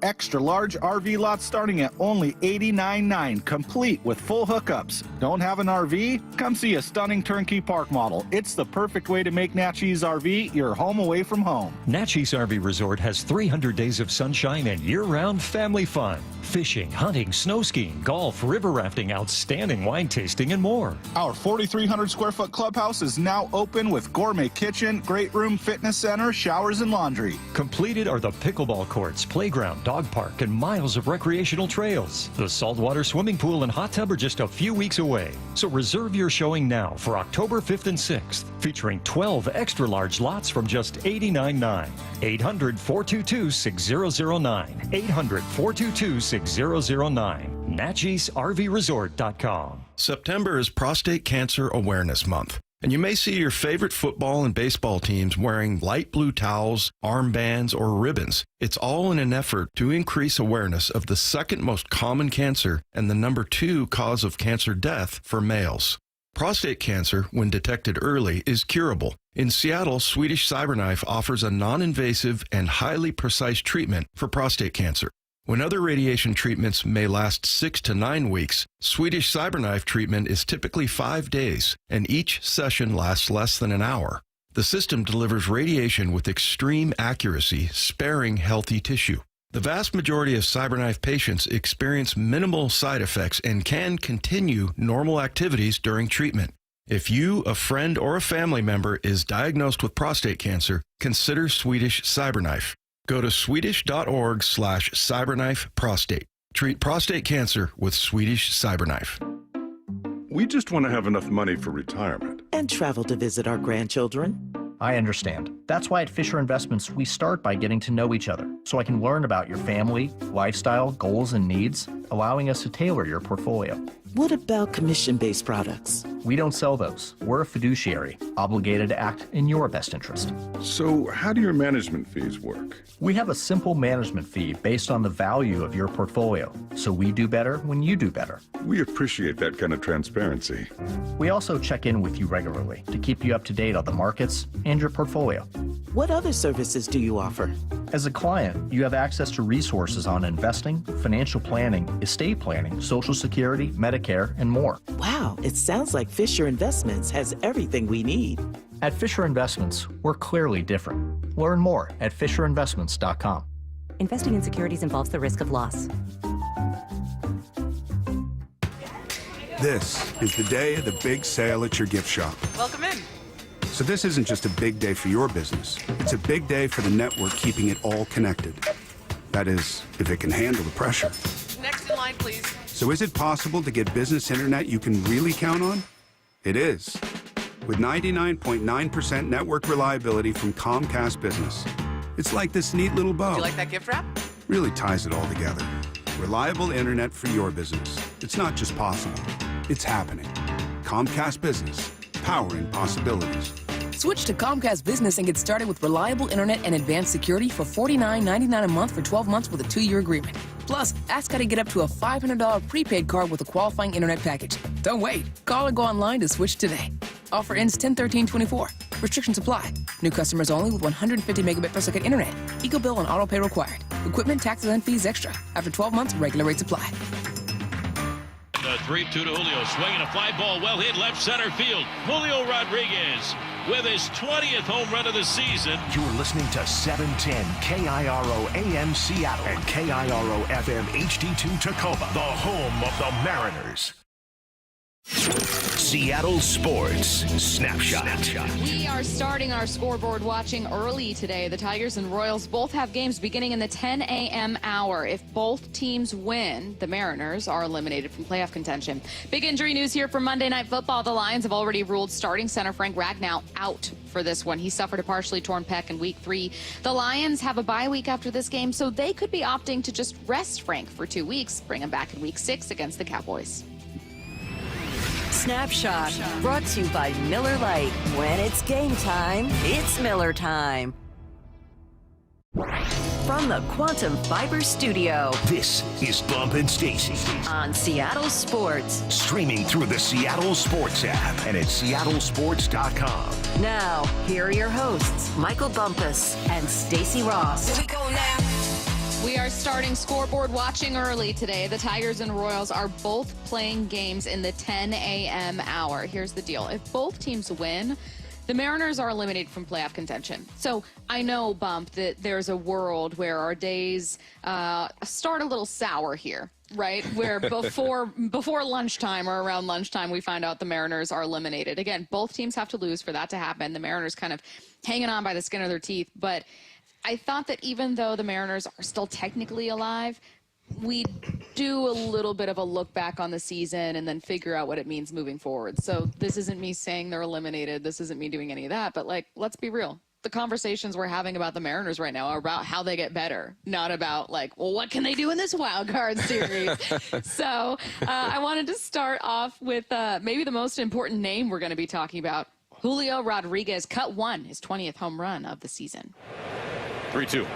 Extra-large RV lots starting at only $89.9, complete with full hookups. Don't have an RV? Come see a stunning turnkey park model. It's the perfect way to make Natchez RV your home away from home. Natchez RV Resort has 300 days of sunshine and year-round family fun. Fishing, hunting, snow skiing, golf, river rafting, outstanding wine tasting, and more. Our 4,300 square foot clubhouse is now open with gourmet kitchen, great room, fitness center, showers, and laundry. Completed are the pickleball courts, playground, dog park, and miles of recreational trails. The saltwater swimming pool and hot tub are just a few weeks away. So reserve your showing now for October 5th and 6th, featuring 12 extra-large lots from just $89.9. 800-422-6009. 800-422-6009. NatchezRVResort.com. September is Prostate Cancer Awareness Month. And you may see your favorite football and baseball teams wearing light blue towels, armbands, or ribbons. It's all in an effort to increase awareness of the second most common cancer and the number 2 cause of cancer death for males. Prostate cancer, when detected early, is curable. In Seattle, Swedish CyberKnife offers a non-invasive and highly precise treatment for prostate cancer. When other radiation treatments may last 6 to 9 weeks, Swedish CyberKnife treatment is typically 5 days, and each session lasts less than an hour. The system delivers radiation with extreme accuracy, sparing healthy tissue. The vast majority of CyberKnife patients experience minimal side effects and can continue normal activities during treatment. If you, a friend, or a family member is diagnosed with prostate cancer, consider Swedish CyberKnife. Go to swedish.org/cyberknifeprostate. Treat prostate cancer with Swedish CyberKnife. We just want to have enough money for retirement. And travel to visit our grandchildren. I understand. That's why at Fisher Investments, we start by getting to know each other, so I can learn about your family, lifestyle, goals, and needs, allowing us to tailor your portfolio. What about commission-based products? We don't sell those. We're a fiduciary, obligated to act in your best interest. So how do your management fees work? We have a simple management fee based on the value of your portfolio, so we do better when you do better. We appreciate that kind of transparency. We also check in with you regularly to keep you up to date on the markets and your portfolio. What other services do you offer? As a client, you have access to resources on investing, financial planning, estate planning, Social Security, Medicare, and more. Wow, it sounds like Fisher Investments has everything we need. At Fisher Investments, we're clearly different. Learn more at FisherInvestments.com. Investing in securities involves the risk of loss. This is the day of the big sale at your gift shop. Welcome in. So this isn't just a big day for your business. It's a big day for the network keeping it all connected. That is, if it can handle the pressure. Next in line, please. So is it possible to get business internet you can really count on? It is. With 99.9% network reliability from Comcast Business. It's like this neat little bow. Do you like that gift wrap? Really ties it all together. Reliable internet for your business. It's not just possible. It's happening. Comcast Business. Powering possibilities. Switch to Comcast Business and get started with reliable internet and advanced security for $49.99 a month for 12 months with a 2-year agreement. Plus, ask how to get up to a $500 prepaid card with a qualifying internet package. Don't wait. Call or go online to switch today. Offer ends 10/13/24. Restrictions apply. New customers only with 150 megabit per second internet. Eco bill and auto pay required. Equipment, taxes, and fees extra. After 12 months, regular rates apply. The 3-2 to Julio, swinging a fly ball, well hit left center field. Julio Rodriguez with his 20th home run of the season. You're listening to 710 KIRO AM Seattle and KIRO FM HD2 Tacoma, the home of the Mariners. Seattle Sports Snapshot. We are starting our scoreboard watching early today. The Tigers and Royals both have games beginning in the 10 a.m. hour. If both teams win, the Mariners are eliminated from playoff contention. Big injury news here for Monday Night Football. The Lions have already ruled starting center Frank Ragnow out for this one. He suffered a partially torn pec in week 3. The Lions have a bye week after this game, so they could be opting to just rest Frank for 2 weeks, bring him back in week 6 against the Cowboys. Snapshot, brought to you by Miller Lite. When it's game time, it's Miller time. From the Quantum Fiber Studio, this is Bump and Stacy on Seattle Sports. Streaming through the Seattle Sports app and at seattlesports.com. Now, here are your hosts, Michael Bumpus and Stacy Ross. Here we go now. We are starting scoreboard watching early today. The Tigers and Royals are both playing games in the 10 a.m. hour. Here's the deal. If both teams win, the Mariners are eliminated from playoff contention. So I know, Bump, that there's a world where our days start a little sour here, right? Where before lunchtime or around lunchtime, we find out the Mariners are eliminated. Again, both teams have to lose for that to happen. The Mariners kind of hanging on by the skin of their teeth. But I thought that even though the Mariners are still technically alive, we do a little bit of a look back on the season and then figure out what it means moving forward. So this isn't me saying they're eliminated. This isn't me doing any of that. But, like, let's be real. The conversations we're having about the Mariners right now are about how they get better, not about, like, well, what can they do in this wild card series? So I wanted to start off with maybe the most important name we're going to be talking about. Julio Rodriguez cut one, his 20th home run of the season. 3-2.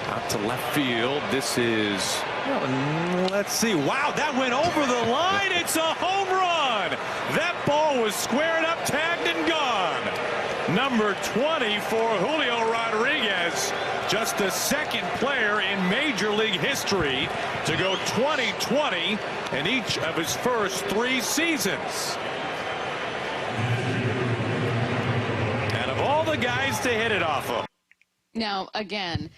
Out to left field. This is, let's see. Wow, that went over the line. It's a home run. That ball was squared up, tagged, and gone. Number 20 for Julio Rodriguez. Just the second player in Major League history to go 20-20 in each of his first 3 seasons. And of all the guys to hit it off of. Now, again,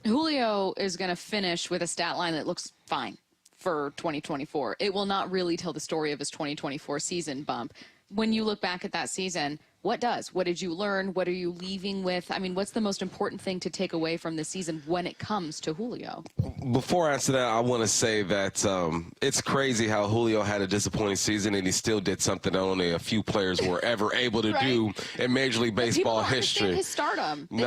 Julio is going to finish with a stat line that looks fine for 2024. It will not really tell the story of his 2024 season, Bump. When you look back at that season, what does? What did you learn? What are you leaving with? I mean, what's the most important thing to take away from this season when it comes to Julio? Before I answer that, I want to say that it's crazy how Julio had a disappointing season and he still did something that only a few players were ever able to do in Major League Baseball history. His stardom. They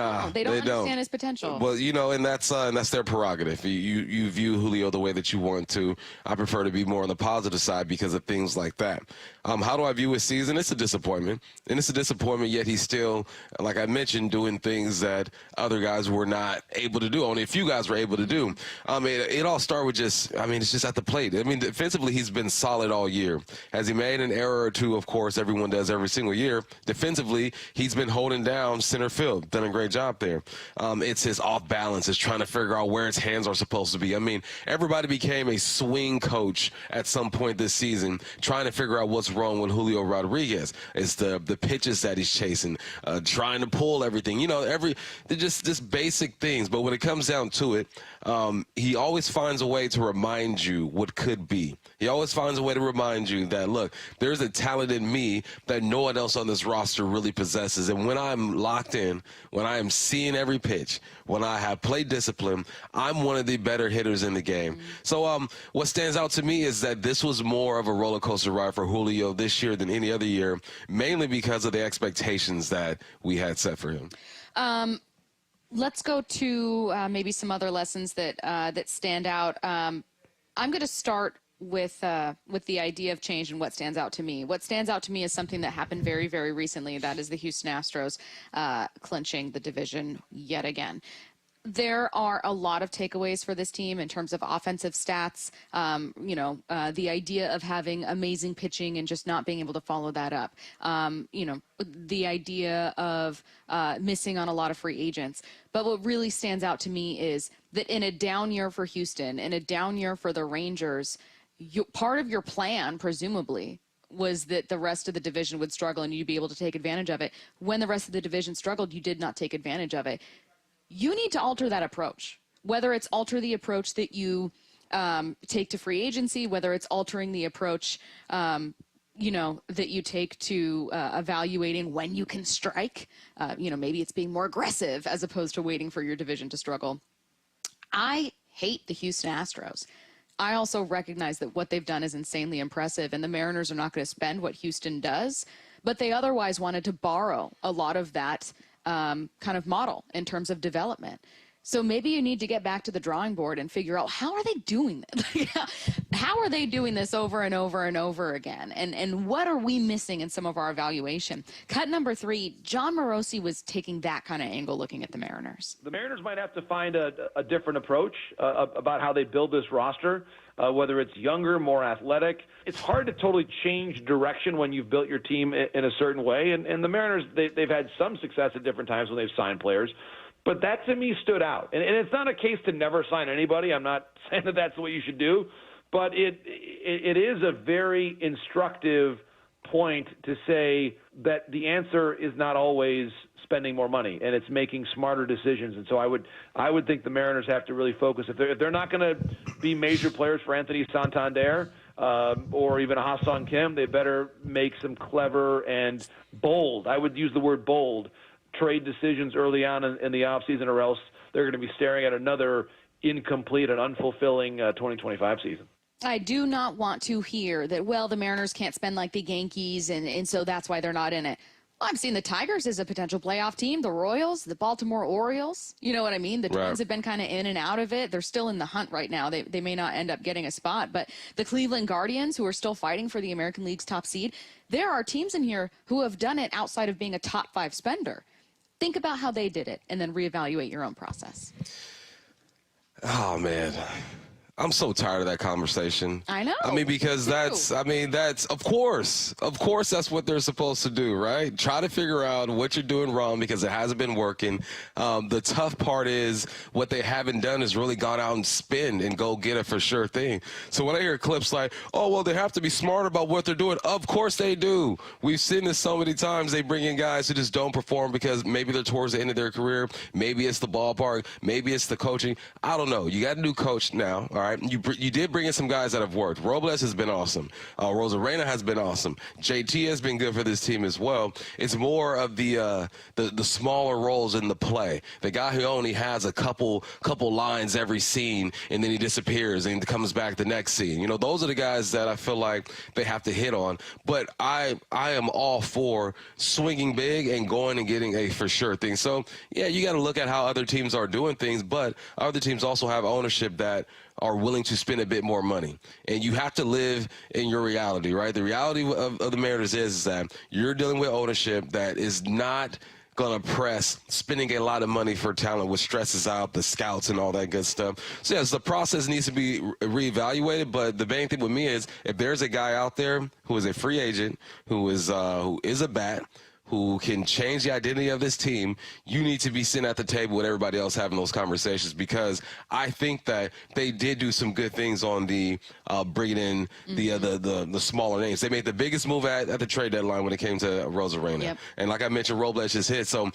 don't understand his potential. Well, you know, and that's their prerogative. You view Julio the way that you want to. I prefer to be more on the positive side because of things like that. How do I view his season? It's a disappointment, and it's a disappointment, yet he's still, like I mentioned, doing things that other guys were not able to do. Only a few guys were able to do. It all started with just, it's just at the plate. Defensively, he's been solid all year. Has he made an error or two? Of course, everyone does every single year. Defensively, he's been holding down center field, done a great job there. It's his off balance. It's trying to figure out where his hands are supposed to be. Everybody became a swing coach at some point this season, trying to figure out what's wrong with Julio Rodriguez. It's the pitches that he's chasing, trying to pull everything. They're just basic things. But when it comes down to it, he always finds a way to remind you what could be. He always finds a way to remind you that, look, there's a talent in me that no one else on this roster really possesses. And when I'm locked in, when I am seeing every pitch, when I have plate discipline, I'm one of the better hitters in the game. So what stands out to me is that this was more of a roller coaster ride for Julio this year than any other year, mainly because of the expectations that we had set for him. Let's go to maybe some other lessons that stand out. I'm going to start with the idea of change and what stands out to me. What stands out to me is something that happened very, very recently. That is the Houston Astros clinching the division yet again. There are a lot of takeaways for this team in terms of offensive stats. The idea of having amazing pitching and just not being able to follow that up. The idea of missing on a lot of free agents. But what really stands out to me is that in a down year for Houston, in a down year for the Rangers, part of your plan, presumably, was that the rest of the division would struggle and you'd be able to take advantage of it. When the rest of the division struggled, you did not take advantage of it. You need to alter that approach, whether it's alter the approach that you take to free agency, whether it's altering the approach, that you take to evaluating when you can strike. Maybe it's being more aggressive as opposed to waiting for your division to struggle. I hate the Houston Astros. I also recognize that what they've done is insanely impressive, and the Mariners are not going to spend what Houston does, but they otherwise wanted to borrow a lot of that kind of model in terms of development. So maybe you need to get back to the drawing board and figure out, how are they doing this? How are they doing this over and over and over again? And what are we missing in some of our evaluation? Cut number 3, John Morosi was taking that kind of angle looking at the Mariners. The Mariners might have to find a different approach about how they build this roster, whether it's younger, more athletic. It's hard to totally change direction when you've built your team in a certain way. And the Mariners, they've had some success at different times when they've signed players. But that to me stood out. And it's not a case to never sign anybody. I'm not saying that that's what you should do. But it is a very instructive point to say that the answer is not always spending more money, and it's making smarter decisions. And so I would think the Mariners have to really focus. If they're not going to be major players for Anthony Santander or even a Ha-Seong Kim, they better make some clever and bold, I would use the word bold, trade decisions early on in the offseason, or else they're going to be staring at another incomplete and unfulfilling 2025 season. I do not want to hear that, well, the Mariners can't spend like the Yankees, and so that's why they're not in it. Well, I'm seeing the Tigers as a potential playoff team, the Royals, the Baltimore Orioles. You know what I mean? The Twins have been kind of in and out of it. They're still in the hunt right now. They may not end up getting a spot. But the Cleveland Guardians, who are still fighting for the American League's top seed, there are teams in here who have done it outside of being a top 5 spender. Think about how they did it and then reevaluate your own process. Oh, man. I'm so tired of that conversation. I know. I mean, because that's of course that's what they're supposed to do, right? Try to figure out what you're doing wrong because it hasn't been working. The tough part is what they haven't done is really gone out and spend and go get a for sure thing. So when I hear clips like, oh, well, they have to be smart about what they're doing. Of course they do. We've seen this so many times. They bring in guys who just don't perform because maybe they're towards the end of their career. Maybe it's the ballpark. Maybe it's the coaching. I don't know. You got a new coach now, all right? You did bring in some guys that have worked. Robles has been awesome. Rosarena has been awesome. JT has been good for this team as well. It's more of the smaller roles in the play. The guy who only has a couple lines every scene and then he disappears and comes back the next scene. You know, those are the guys that I feel like they have to hit on. But I am all for swinging big and going and getting a for sure thing. So, yeah, you got to look at how other teams are doing things, but other teams also have ownership that are willing to spend a bit more money. And you have to live in your reality, right? The reality of the Mariners is that you're dealing with ownership that is not going to press spending a lot of money for talent, which stresses out the scouts and all that good stuff. So, yes, the process needs to be reevaluated, but the main thing with me is if there's a guy out there who is a free agent, who is a bat, who can change the identity of this team, you need to be sitting at the table with everybody else having those conversations, because I think that they did do some good things on the bringing in the smaller names. They made the biggest move at the trade deadline when it came to Rosarena. Yep. And like I mentioned, Robles just hit. So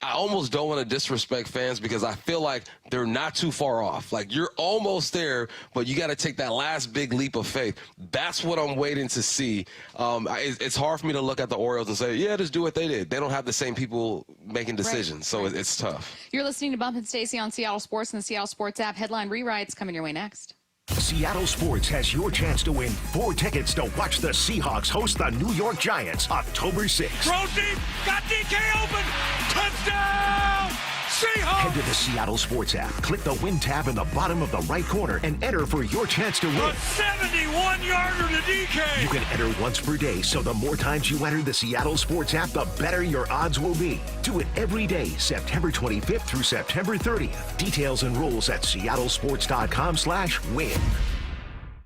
I almost don't want to disrespect fans because I feel like they're not too far off. Like, you're almost there, but you got to take that last big leap of faith. That's what I'm waiting to see. It's hard for me to look at the Orioles and say, yeah, just do what they did. They don't have the same people making decisions, so it's tough. You're listening to Bump and Stacy on Seattle Sports and the Seattle Sports app. Headline rewrites coming your way next. Seattle Sports has your chance to win 4 tickets to watch the Seahawks host the New York Giants October 6th. Throw deep, got DK open, touchdown, Seahawks! Head to the Seattle Sports app, click the win tab in the bottom of the right corner, and enter for your chance to win. A 71-yarder to DK! You can enter once per day, so the more times you enter the Seattle Sports app, the better your odds will be. Do it every day, September 25th through September 30th. Details and rules at seattlesports.com/win.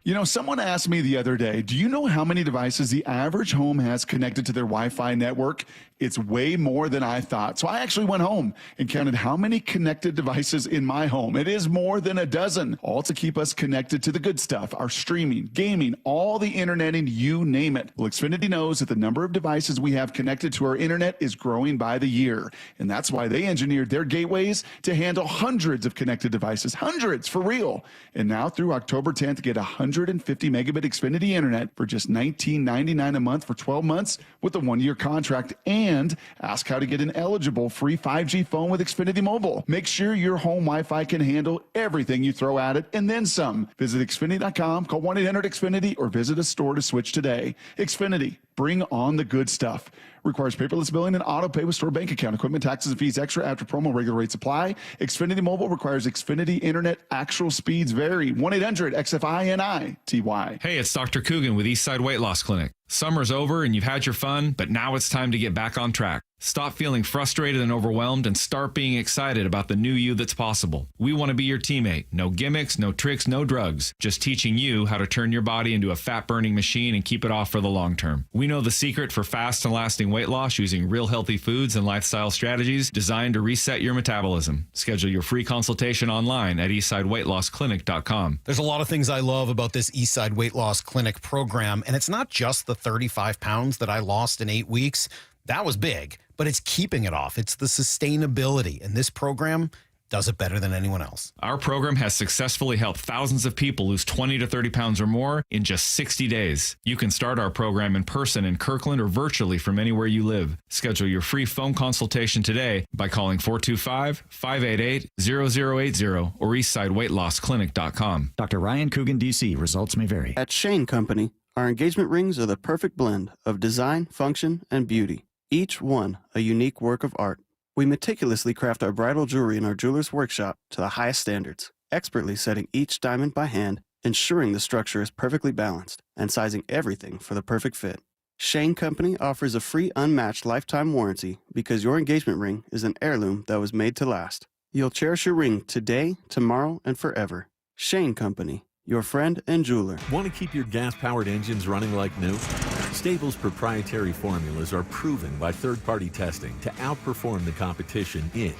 You know, someone asked me the other day, do you know how many devices the average home has connected to their Wi-Fi network? It's way more than I thought. So I actually went home and counted how many connected devices in my home. It is more than a dozen, all to keep us connected to the good stuff, our streaming, gaming, all the interneting, you name it. Well, Xfinity knows that the number of devices we have connected to our internet is growing by the year. And that's why they engineered their gateways to handle hundreds of connected devices, hundreds for real. And now through October 10th, get 150 megabit Xfinity internet for just $19.99 a month for 12 months with a 1-year contract, and ask how to get an eligible free 5G phone with Xfinity Mobile. Make sure your home Wi-Fi can handle everything you throw at it and then some. Visit Xfinity.com, call 1-800-XFINITY, or visit a store to switch today. Xfinity, bring on the good stuff. Requires paperless billing and auto pay with store bank account. Equipment taxes and fees extra after promo. Regular rates apply. Xfinity Mobile requires Xfinity Internet. Actual speeds vary. 1-800-XFINITY. Hey, it's Dr. Coogan with Eastside Weight Loss Clinic. Summer's over and you've had your fun, but now it's time to get back on track. Stop feeling frustrated and overwhelmed and start being excited about the new you that's possible. We want to be your teammate. No gimmicks, no tricks, no drugs. Just teaching you how to turn your body into a fat-burning machine and keep it off for the long term. We know the secret for fast and lasting weight loss using real healthy foods and lifestyle strategies designed to reset your metabolism. Schedule your free consultation online at eastsideweightlossclinic.com. There's a lot of things I love about this Eastside Weight Loss Clinic program, and it's not just the 35 pounds that I lost in 8 weeks. That was big, but it's keeping it off. It's the sustainability, and this program does it better than anyone else. Our program has successfully helped thousands of people lose 20 to 30 pounds or more in just 60 days. You can start our program in person in Kirkland or virtually from anywhere you live. Schedule your free phone consultation today by calling 425-588-0080 or eastsideweightlossclinic.com. Dr. Ryan Coogan, D.C. Results may vary. At Shane Company, our engagement rings are the perfect blend of design, function, and beauty. Each one a unique work of art. We meticulously craft our bridal jewelry in our jeweler's workshop to the highest standards, expertly setting each diamond by hand, ensuring the structure is perfectly balanced, and sizing everything for the perfect fit. Shane Company offers a free unmatched lifetime warranty because your engagement ring is an heirloom that was made to last. You'll cherish your ring today, tomorrow, and forever. Shane Company, your friend and jeweler. Want to keep your gas-powered engines running like new? Stable's proprietary formulas are proven by third-party testing to outperform the competition in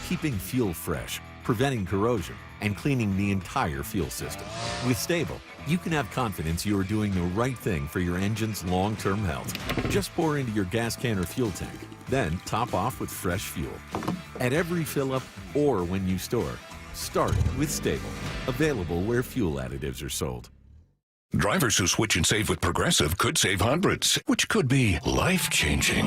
keeping fuel fresh, preventing corrosion, and cleaning the entire fuel system. With Stable, you can have confidence you are doing the right thing for your engine's long-term health. Just pour into your gas can or fuel tank, then top off with fresh fuel. At every fill-up or when you store, start with Stable. Available where fuel additives are sold. Drivers who switch and save with Progressive could save hundreds, which could be life-changing.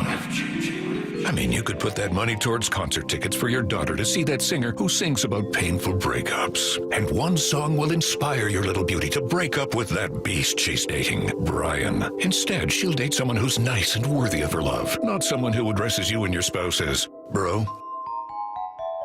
I mean, you could put that money towards concert tickets for your daughter to see that singer who sings about painful breakups. And one song will inspire your little beauty to break up with that beast she's dating, Brian. Instead, she'll date someone who's nice and worthy of her love, not someone who addresses you and your spouse as bro.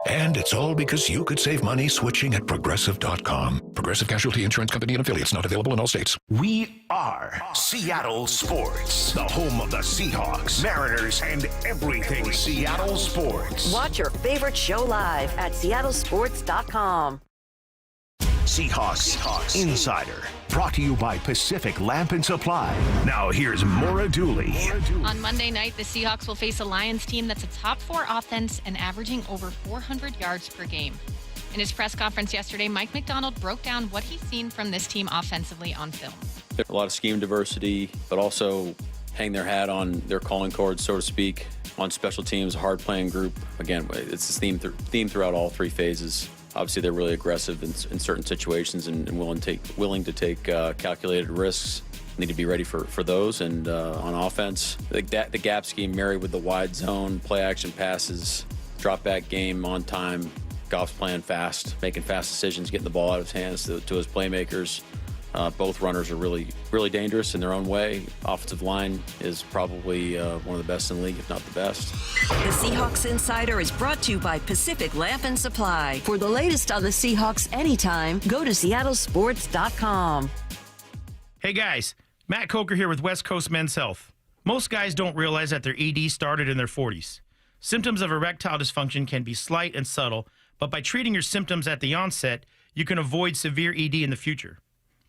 And it's all because you could save money switching at Progressive.com. Progressive Casualty Insurance Company and affiliates, not available in all states. We are Seattle Sports, the home of the Seahawks, Mariners, and everything Seattle sports. Watch your favorite show live at seattlesports.com. Seahawks Insider, brought to you by Pacific Lamp and Supply. Now here's Maura Dooley. On Monday night, the Seahawks will face a Lions team that's a top 4 offense and averaging over 400 yards per game. In his press conference yesterday, Mike McDonald broke down what he's seen from this team offensively on film. A lot of scheme diversity, but also hang their hat on their calling cards, so to speak. On special teams, a hard-playing group. Again, it's this theme throughout all 3 phases. Obviously, they're really aggressive in certain situations and willing to take calculated risks. Need to be ready for those. And on offense, the gap scheme married with the wide zone, play action passes, drop back game on time. Goff's playing fast, making fast decisions, getting the ball out of his hands to his playmakers. Both runners are really, really dangerous in their own way. Offensive line is probably one of the best in the league, if not the best. The Seahawks Insider is brought to you by Pacific Lamp and Supply. For the latest on the Seahawks anytime, go to seattlesports.com. Hey guys, Matt Coker here with West Coast Men's Health. Most guys don't realize that their ED started in their 40s. Symptoms of erectile dysfunction can be slight and subtle, but by treating your symptoms at the onset, you can avoid severe ED in the future.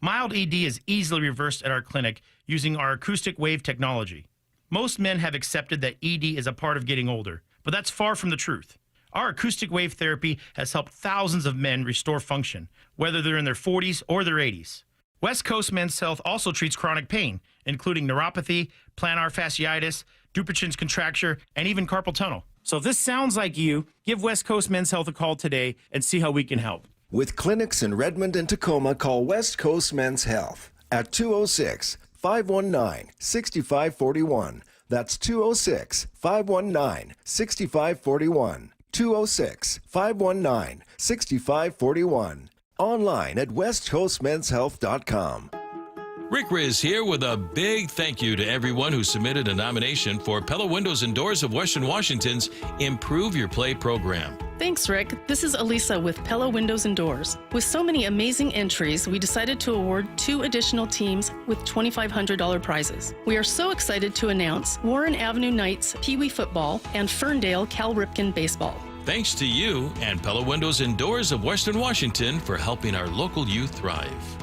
Mild ED is easily reversed at our clinic using our acoustic wave technology. Most men have accepted that ED is a part of getting older, but that's far from the truth. Our acoustic wave therapy has helped thousands of men restore function, whether they're in their 40s or their 80s. West Coast Men's Health also treats chronic pain, including neuropathy, plantar fasciitis, Dupuytren's contracture, and even carpal tunnel. So if this sounds like you, give West Coast Men's Health a call today and see how we can help. With clinics in Redmond and Tacoma, call West Coast Men's Health at 206-519-6541. That's 206-519-6541. 206-519-6541. Online at westcoastmenshealth.com. Rick Riz here with a big thank you to everyone who submitted a nomination for Pella Windows and Doors of Western Washington's Improve Your Play program. Thanks, Rick. This is Elisa with Pella Windows and Doors. With so many amazing entries, we decided to award 2 additional teams with $2,500 prizes. We are so excited to announce Warren Avenue Knights Pee Wee Football and Ferndale Cal Ripken Baseball. Thanks to you and Pella Windows and Doors of Western Washington for helping our local youth thrive.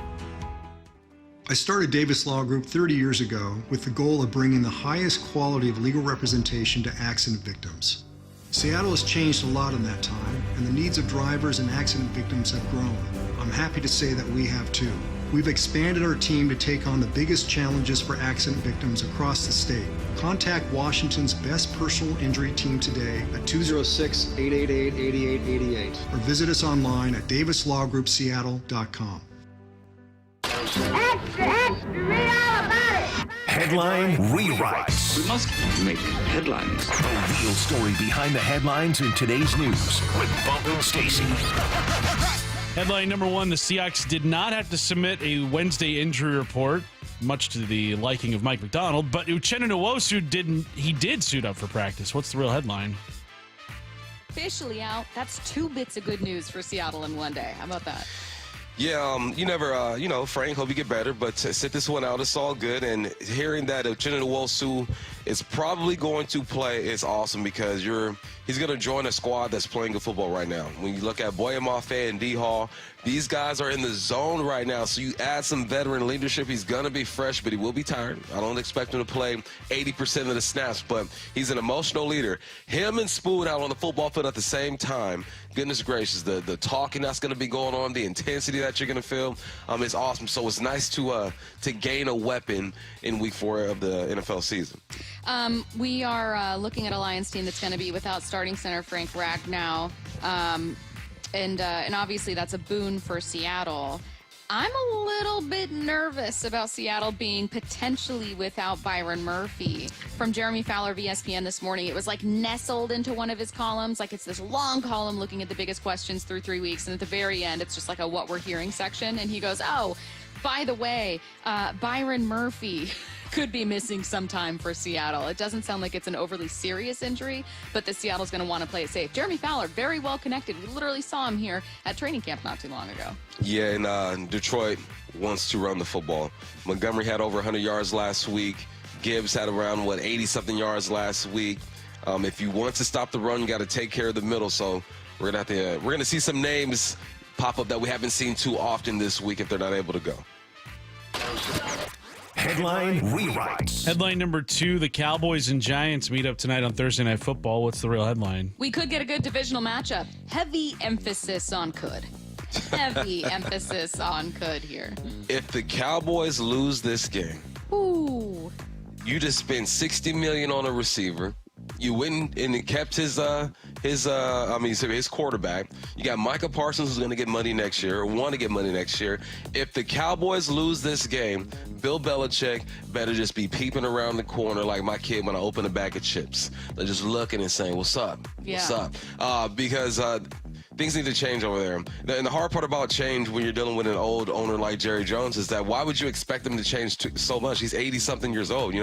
I started Davis Law Group 30 years ago with the goal of bringing the highest quality of legal representation to accident victims. Seattle has changed a lot in that time, and the needs of drivers and accident victims have grown. I'm happy to say that we have too. We've expanded our team to take on the biggest challenges for accident victims across the state. Contact Washington's best personal injury team today at 206-888-8888 or visit us online at davislawgroupseattle.com. Headline rewrites. We must make headlines. The real story behind the headlines in today's news with Bump and Stacy. Headline number 1, the Seahawks did not have to submit a Wednesday injury report, much to the liking of Mike McDonald, but Uchenna Nwosu did suit up for practice. What's the real headline? Officially out. That's 2 bits of good news for Seattle in one day. How about that? Yeah, you never, Frank, hope you get better, but to sit this one out, it's all good. And hearing that Uchenna Nwosu is probably going to play is awesome because he's going to join a squad that's playing good football right now. When you look at Boye Mafe and D. Hall, these guys are in the zone right now. So you add some veteran leadership. He's going to be fresh, but he will be tired. I don't expect him to play 80% of the snaps, but he's an emotional leader. Him and Spoon out on the football field at the same time. Goodness gracious, the talking that's going to be going on, the intensity that you're going to feel, it's awesome. So it's nice to gain a weapon in week 4 of the NFL season. We are looking at a Lions team that's going to be without starting center Frank Ragnow, and obviously that's a boon for Seattle. I'm a little bit nervous about Seattle being potentially without Byron Murphy. From Jeremy Fowler of ESPN this morning, it was like nestled into one of his columns. Like it's this long column looking at the biggest questions through 3 weeks. And at the very end, it's just like a what we're hearing section. And he goes, oh, by the way, Byron Murphy could be missing some time for Seattle. It doesn't sound like it's an overly serious injury, but the Seattle's going to want to play it safe. Jeremy Fowler, very well connected. We literally saw him here at training camp not too long ago. Yeah, and Detroit wants to run the football. Montgomery had over 100 yards last week. Gibbs had around, 80-something yards last week. If you want to stop the run, you got to take care of the middle. So we're going to see some names pop up that we haven't seen too often this week if they're not able to go. Headline rewrites. Headline number 2, the Cowboys and Giants meet up tonight on Thursday Night Football. What's the real headline? We could get a good divisional matchup. Heavy emphasis on could. Heavy emphasis on could here. If the Cowboys lose this game, ooh, you just spent $60 million on a receiver. You went and kept his quarterback. You got Micah Parsons who's going to get money next year or want to get money next year. If the Cowboys lose this game, Bill Belichick better just be peeping around the corner like my kid when I open a bag of chips. They're just looking and saying, what's up? Yeah. What's up? Because things need to change over there. And the hard part about change when you're dealing with an old owner like Jerry Jones is that why would you expect him to change so much? He's 80-something years old.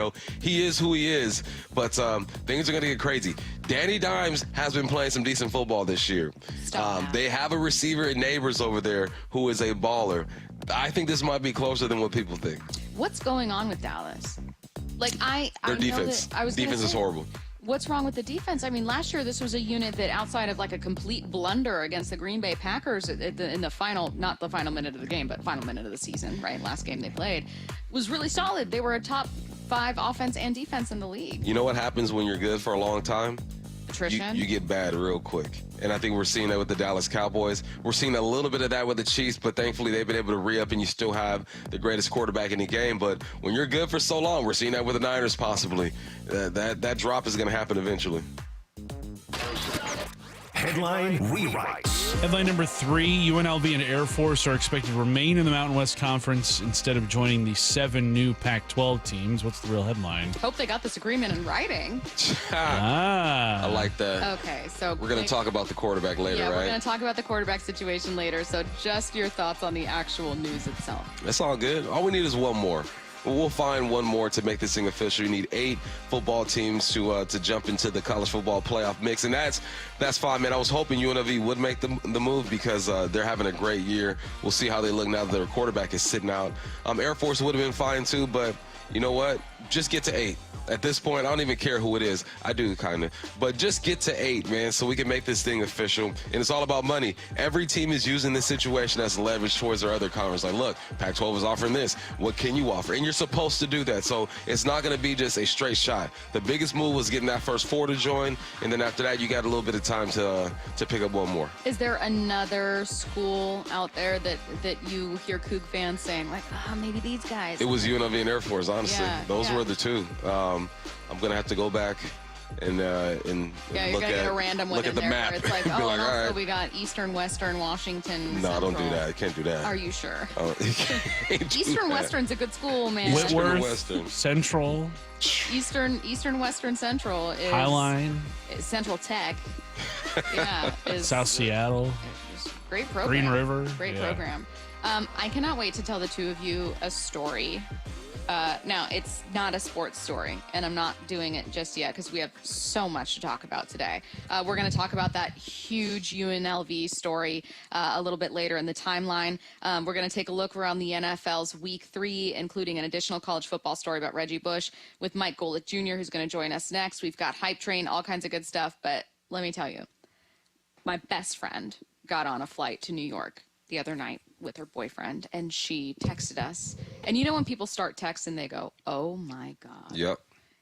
He is who he is, but things are going to get crazy. Danny Dimes has been playing some decent football this year. They have a receiver in Neighbors over there who is a baller. I think this might be closer than what people think. What's going on with Dallas? Their defense. Defense is horrible. What's wrong with the defense? I mean, last year this was a unit that outside of like a complete blunder against the Green Bay Packers in the final, not the final minute of the game, but final minute of the season, right? Last game they played, was really solid. They were a top 5 offense and defense in the league. You know what happens when you're good for a long time? Attrition. You get bad real quick. And I think we're seeing that with the Dallas Cowboys. We're seeing a little bit of that with the Chiefs, but thankfully they've been able to re-up and you still have the greatest quarterback in the game. But when you're good for so long, we're seeing that with the Niners possibly. That drop is going to happen eventually. Headline Rewrites. Headline number 3, UNLV and Air Force are expected to remain in the Mountain West Conference instead of joining the 7 new Pac-12 teams. What's the real headline? Hope they got this agreement in writing. I like that. Okay, so we're going to talk about the quarterback later, yeah, right? We're going to talk about the quarterback situation later. So just your thoughts on the actual news itself. That's all good. All we need is one more. We'll find one more to make this thing official. You need 8 football teams to jump into the college football playoff mix, and that's fine, man. I was hoping UNLV would make the move because they're having a great year. We'll see how they look now that their quarterback is sitting out. Air Force would have been fine too, but you know what? Just get to 8. At this point, I don't even care who it is. I do, kind of. But just get to 8, man, so we can make this thing official. And it's all about money. Every team is using this situation as leverage towards their other conference. Like, look, Pac-12 is offering this. What can you offer? And you're supposed to do that. So it's not going to be just a straight shot. The biggest move was getting that first 4 to join. And then after that, you got a little bit of time to pick up one more. Is there another school out there that you hear Coug fans saying, like, maybe these guys? It was UNLV and Air Force, honestly. Those were the 2. I'm going to have to go back and you're look gonna get a random one look in at the there map. where it's like, Be like, all so right. we got Eastern, Western, Washington. No, Central. don't do that. I can't do that. Are you sure? Can't do Eastern that. Western's a good school, man. Whitworth, Western. Central, Eastern Western Central is Highline, Central Tech. Yeah, is South Seattle, great program. Green River. Great program. I cannot wait to tell the 2 of you a story. Now, it's not a sports story, and I'm not doing it just yet because we have so much to talk about today. We're going to talk about that huge UNLV story a little bit later in the timeline. We're going to take a look around the NFL's Week 3, including an additional college football story about Reggie Bush with Mike Golick Jr., who's going to join us next. We've got Hype Train, all kinds of good stuff, but let me tell you, my best friend got on a flight to New York the other night with her boyfriend, and she texted us. And you know when people start texting, they go, oh my God. Yep.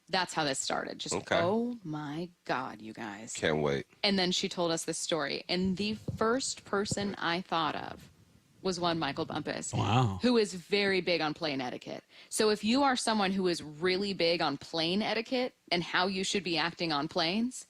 That's how this started. Just, oh my God, you guys. Can't wait. And then she told us this story. And the first person I thought of was one Michael Bumpus. Wow. Who is very big on plane etiquette. So if you are someone who is really big on plane etiquette and how you should be acting on planes,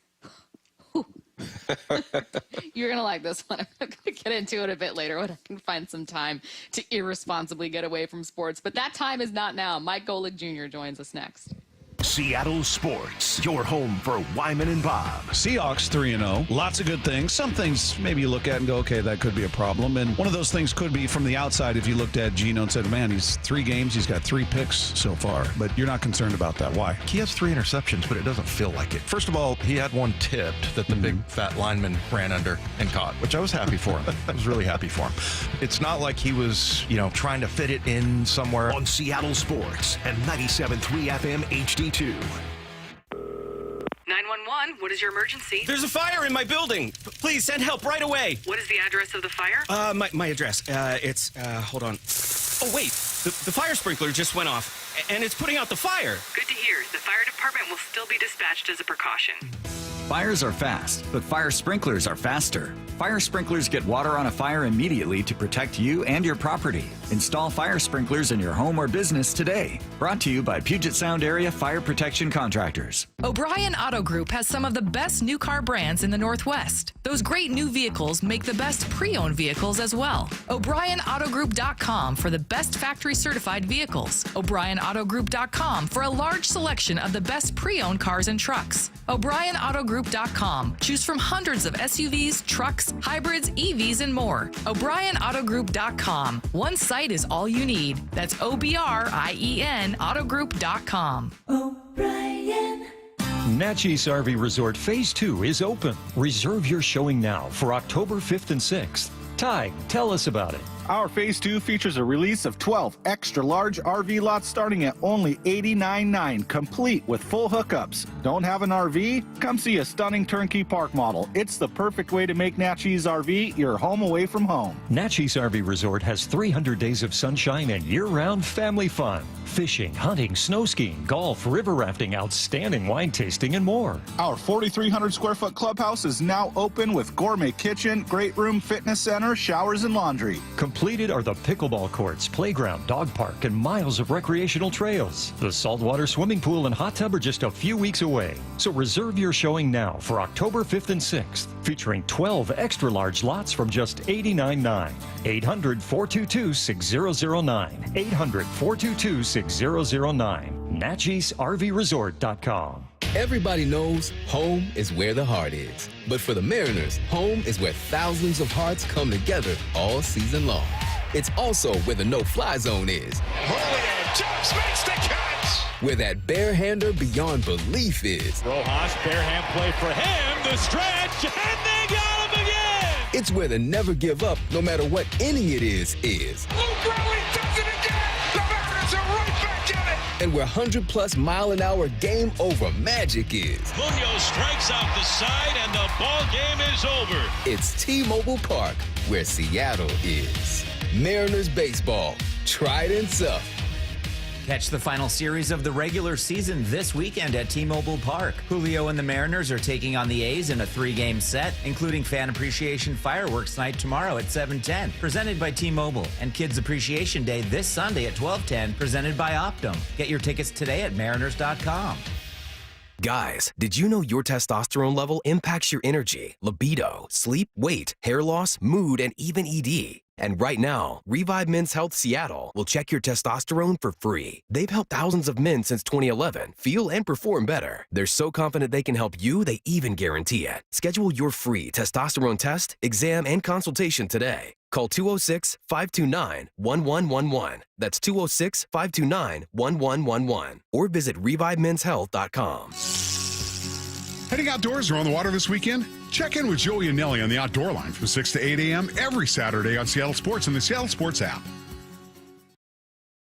you're going to like this one. I'm going to get into it a bit later when I can find some time to irresponsibly get away from sports. But that time is not now. Mike Golick Jr. joins us next. Seattle Sports, your home for Wyman and Bob. Seahawks 3-0. Lots of good things. Some things maybe you look at and go, okay, that could be a problem. And one of those things could be from the outside if you looked at Geno and said, man, he's 3 games, he's got 3 picks so far. But you're not concerned about that. Why? He has 3 interceptions, but it doesn't feel like it. First of all, he had one tipped that the big fat lineman ran under and caught, which I was happy for him. I was really happy for him. It's not like he was, trying to fit it in somewhere. On Seattle Sports and 97.3 FM HD2. 911, what is your emergency? There's a fire in my building. Please send help right away. What is the address of the fire? My address. Hold on. Oh, wait. The fire sprinkler just went off, and it's putting out the fire. Good to hear. The fire department will still be dispatched as a precaution. Fires are fast, but fire sprinklers are faster. Fire sprinklers get water on a fire immediately to protect you and your property. Install fire sprinklers in your home or business today. Brought to you by Puget Sound Area Fire Protection Contractors. O'Brien Auto Group has some of the best new car brands in the Northwest. Those great new vehicles make the best pre-owned vehicles as well. O'BrienAutoGroup.com for the best factory certified vehicles. O'BrienAutoGroup.com for a large selection of the best pre-owned cars and trucks. O'BrienAutoGroup.com. Choose from hundreds of SUVs, trucks, hybrids, EVs, and more. O'BrienAutoGroup.com. One site is all you need. That's OBRIEN Autogroup.com. O'Brien. Natchez RV Resort Phase 2 is open. Reserve your showing now for October 5th and 6th. Ty, tell us about it. Our Phase 2 features a release of 12 extra-large RV lots starting at only $89.9, complete with full hookups. Don't have an RV? Come see a stunning turnkey park model. It's the perfect way to make Natchez RV your home away from home. Natchez RV Resort has 300 days of sunshine and year-round family fun. Fishing, hunting, snow skiing, golf, river rafting, outstanding wine tasting, and more. Our 4,300-square-foot clubhouse is now open with gourmet kitchen, great room, fitness center, showers, and laundry. Completed are the pickleball courts, playground, dog park, and miles of recreational trails. The saltwater swimming pool and hot tub are just a few weeks away. So reserve your showing now for October 5th and 6th, featuring 12 extra large lots from just $89.9. 800-422-6009. 800-422-6009. NatchisRVResort.com. Everybody knows home is where the heart is. But for the Mariners, home is where thousands of hearts come together all season long. It's also where the no-fly zone is. Jumps, makes the catch! Where that bare-hander beyond belief is. Rojas, bare-hand play for him, the stretch, and they got him again! It's where the never give up, no matter what inning it is. Luke Rowley does it again! The Mariners are right back in it! And where 100-plus mile-an-hour game-over magic is. Munoz strikes out the side, and the ball game is over. It's T-Mobile Park, where Seattle is. Mariners baseball. Try it and sup. Catch the final series of the regular season this weekend at T-Mobile Park. Julio and the Mariners are taking on the A's in a 3-game set, including Fan Appreciation Fireworks Night tomorrow at 7:10, presented by T-Mobile, and Kids Appreciation Day this Sunday at 12:10, presented by Optum. Get your tickets today at mariners.com. Guys, did you know your testosterone level impacts your energy, libido, sleep, weight, hair loss, mood, and even ED? And right now, Revive Men's Health Seattle will check your testosterone for free. They've helped thousands of men since 2011 feel and perform better. They're so confident they can help you, they even guarantee it. Schedule your free testosterone test, exam, and consultation today. Call 206-529-1111. That's 206-529-1111. Or visit ReviveMen'sHealth.com. Heading outdoors or on the water this weekend? Check in with Joey and Nelly on the Outdoor Line from 6 to 8 a.m. every Saturday on Seattle Sports and the Seattle Sports app.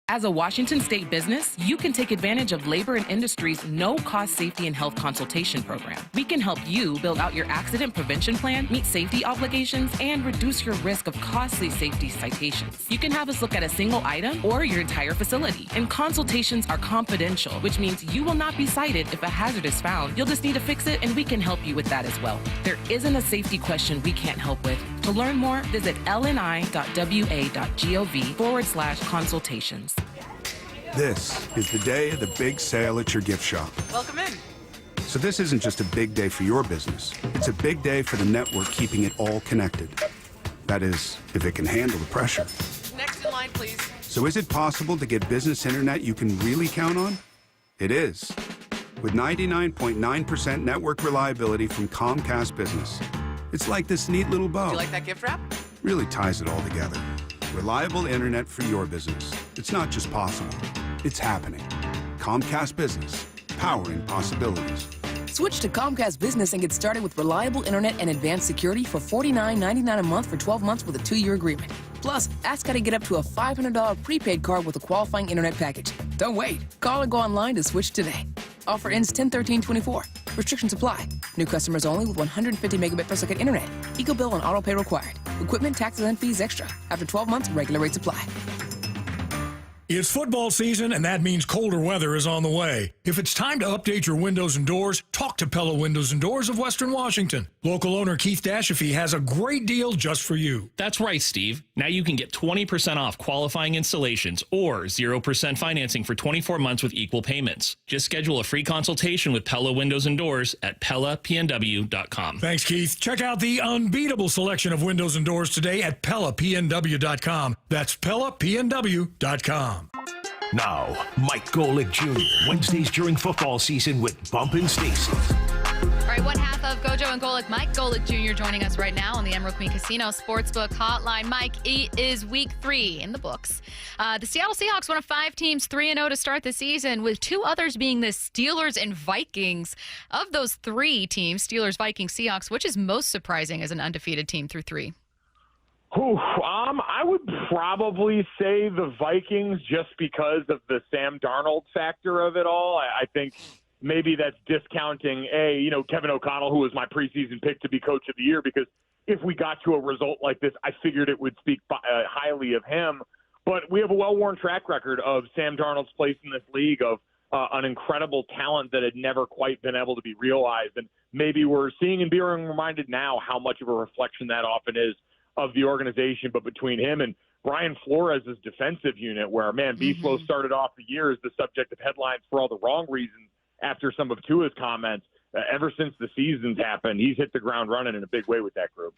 As a Washington State business, you can take advantage of Labor and Industries' no-cost safety and health consultation program. We can help you build out your accident prevention plan, meet safety obligations, and reduce your risk of costly safety citations. You can have us look at a single item or your entire facility. And consultations are confidential, which means you will not be cited if a hazard is found. You'll just need to fix it, and we can help you with that as well. There isn't a safety question we can't help with. To learn more, visit lni.wa.gov/consultations. This is the day of the big sale at your gift shop. Welcome in. So this isn't just a big day for your business. It's a big day for the network keeping it all connected. That is, if it can handle the pressure. Next in line, please. So is it possible to get business internet you can really count on? It is. With 99.9% network reliability from Comcast Business. It's like this neat little bow. Do you like that gift wrap? Really ties it all together. Reliable internet for your business. It's not just possible, it's happening. Comcast Business, powering possibilities. Switch to Comcast Business and get started with reliable internet and advanced security for $49.99 a month for 12 months with a 2-year agreement. Plus, ask how to get up to a $500 prepaid card with a qualifying internet package. Don't wait. Call or go online to switch today. Offer ends 10/13/24. Restrictions apply. New customers only with 150 megabit per second internet. Eco bill and auto pay required. Equipment, taxes, and fees extra. After 12 months, regular rates apply. It's football season, and that means colder weather is on the way. If it's time to update your windows and doors, talk to Pella Windows and Doors of Western Washington. Local owner Keith Dashafee has a great deal just for you. That's right, Steve. Now you can get 20% off qualifying installations or 0% financing for 24 months with equal payments. Just schedule a free consultation with Pella Windows and Doors at PellaPNW.com. Thanks, Keith. Check out the unbeatable selection of windows and doors today at PellaPNW.com. That's PellaPNW.com. Now, Mike Golick Jr. Wednesdays during football season with Bumpin' Stacy. All right, one half of Gojo and Golick, Mike Golick Jr. joining us right now on the Emerald Queen Casino Sportsbook Hotline. Mike, it is week 3 in the books. The Seattle Seahawks, one of 5 teams, 3-0 to start the season, with 2 others being the Steelers and Vikings. Of those 3 teams, Steelers, Vikings, Seahawks, which is most surprising as an undefeated team through 3? I would probably say the Vikings just because of the Sam Darnold factor of it all. I think maybe that's discounting, Kevin O'Connell, who was my preseason pick to be coach of the year, because if we got to a result like this, I figured it would speak highly of him. But we have a well-worn track record of Sam Darnold's place in this league, of an incredible talent that had never quite been able to be realized. And maybe we're seeing and being reminded now how much of a reflection that often is of the organization. But between him and Brian Flores' defensive unit, where, man, Beeflo started off the year as the subject of headlines for all the wrong reasons after some of Tua's comments. Ever since the season's happened, he's hit the ground running in a big way with that group.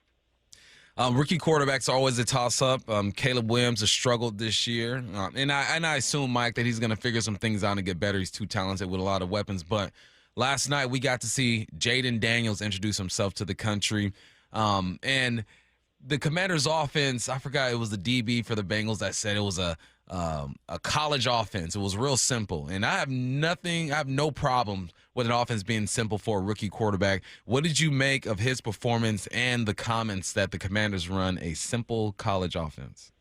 Rookie quarterbacks are always a toss-up. Caleb Williams has struggled this year. And I assume, Mike, that he's going to figure some things out and get better. He's too talented with a lot of weapons. But last night we got to see Jaden Daniels introduce himself to the country. And the Commanders' offense, I forgot, it was the DB for the Bengals that said it was a college offense. It was real simple. And I have no problem with an offense being simple for a rookie quarterback. What did you make of his performance and the comments that the Commanders run a simple college offense?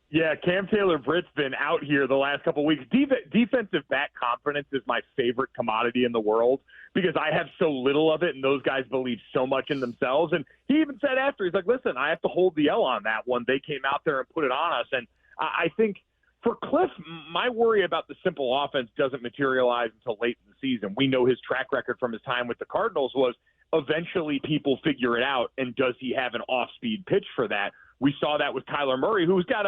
Yeah, Cam Taylor-Britt's been out here the last couple of weeks. Defensive back confidence is my favorite commodity in the world because I have so little of it, and those guys believe so much in themselves. And he even said after, he's like, listen, I have to hold the L on that one. They came out there and put it on us. And I think for Cliff, my worry about the simple offense doesn't materialize until late in the season. We know his track record from his time with the Cardinals was eventually people figure it out, and does he have an off-speed pitch for that? We saw that with Kyler Murray, who's got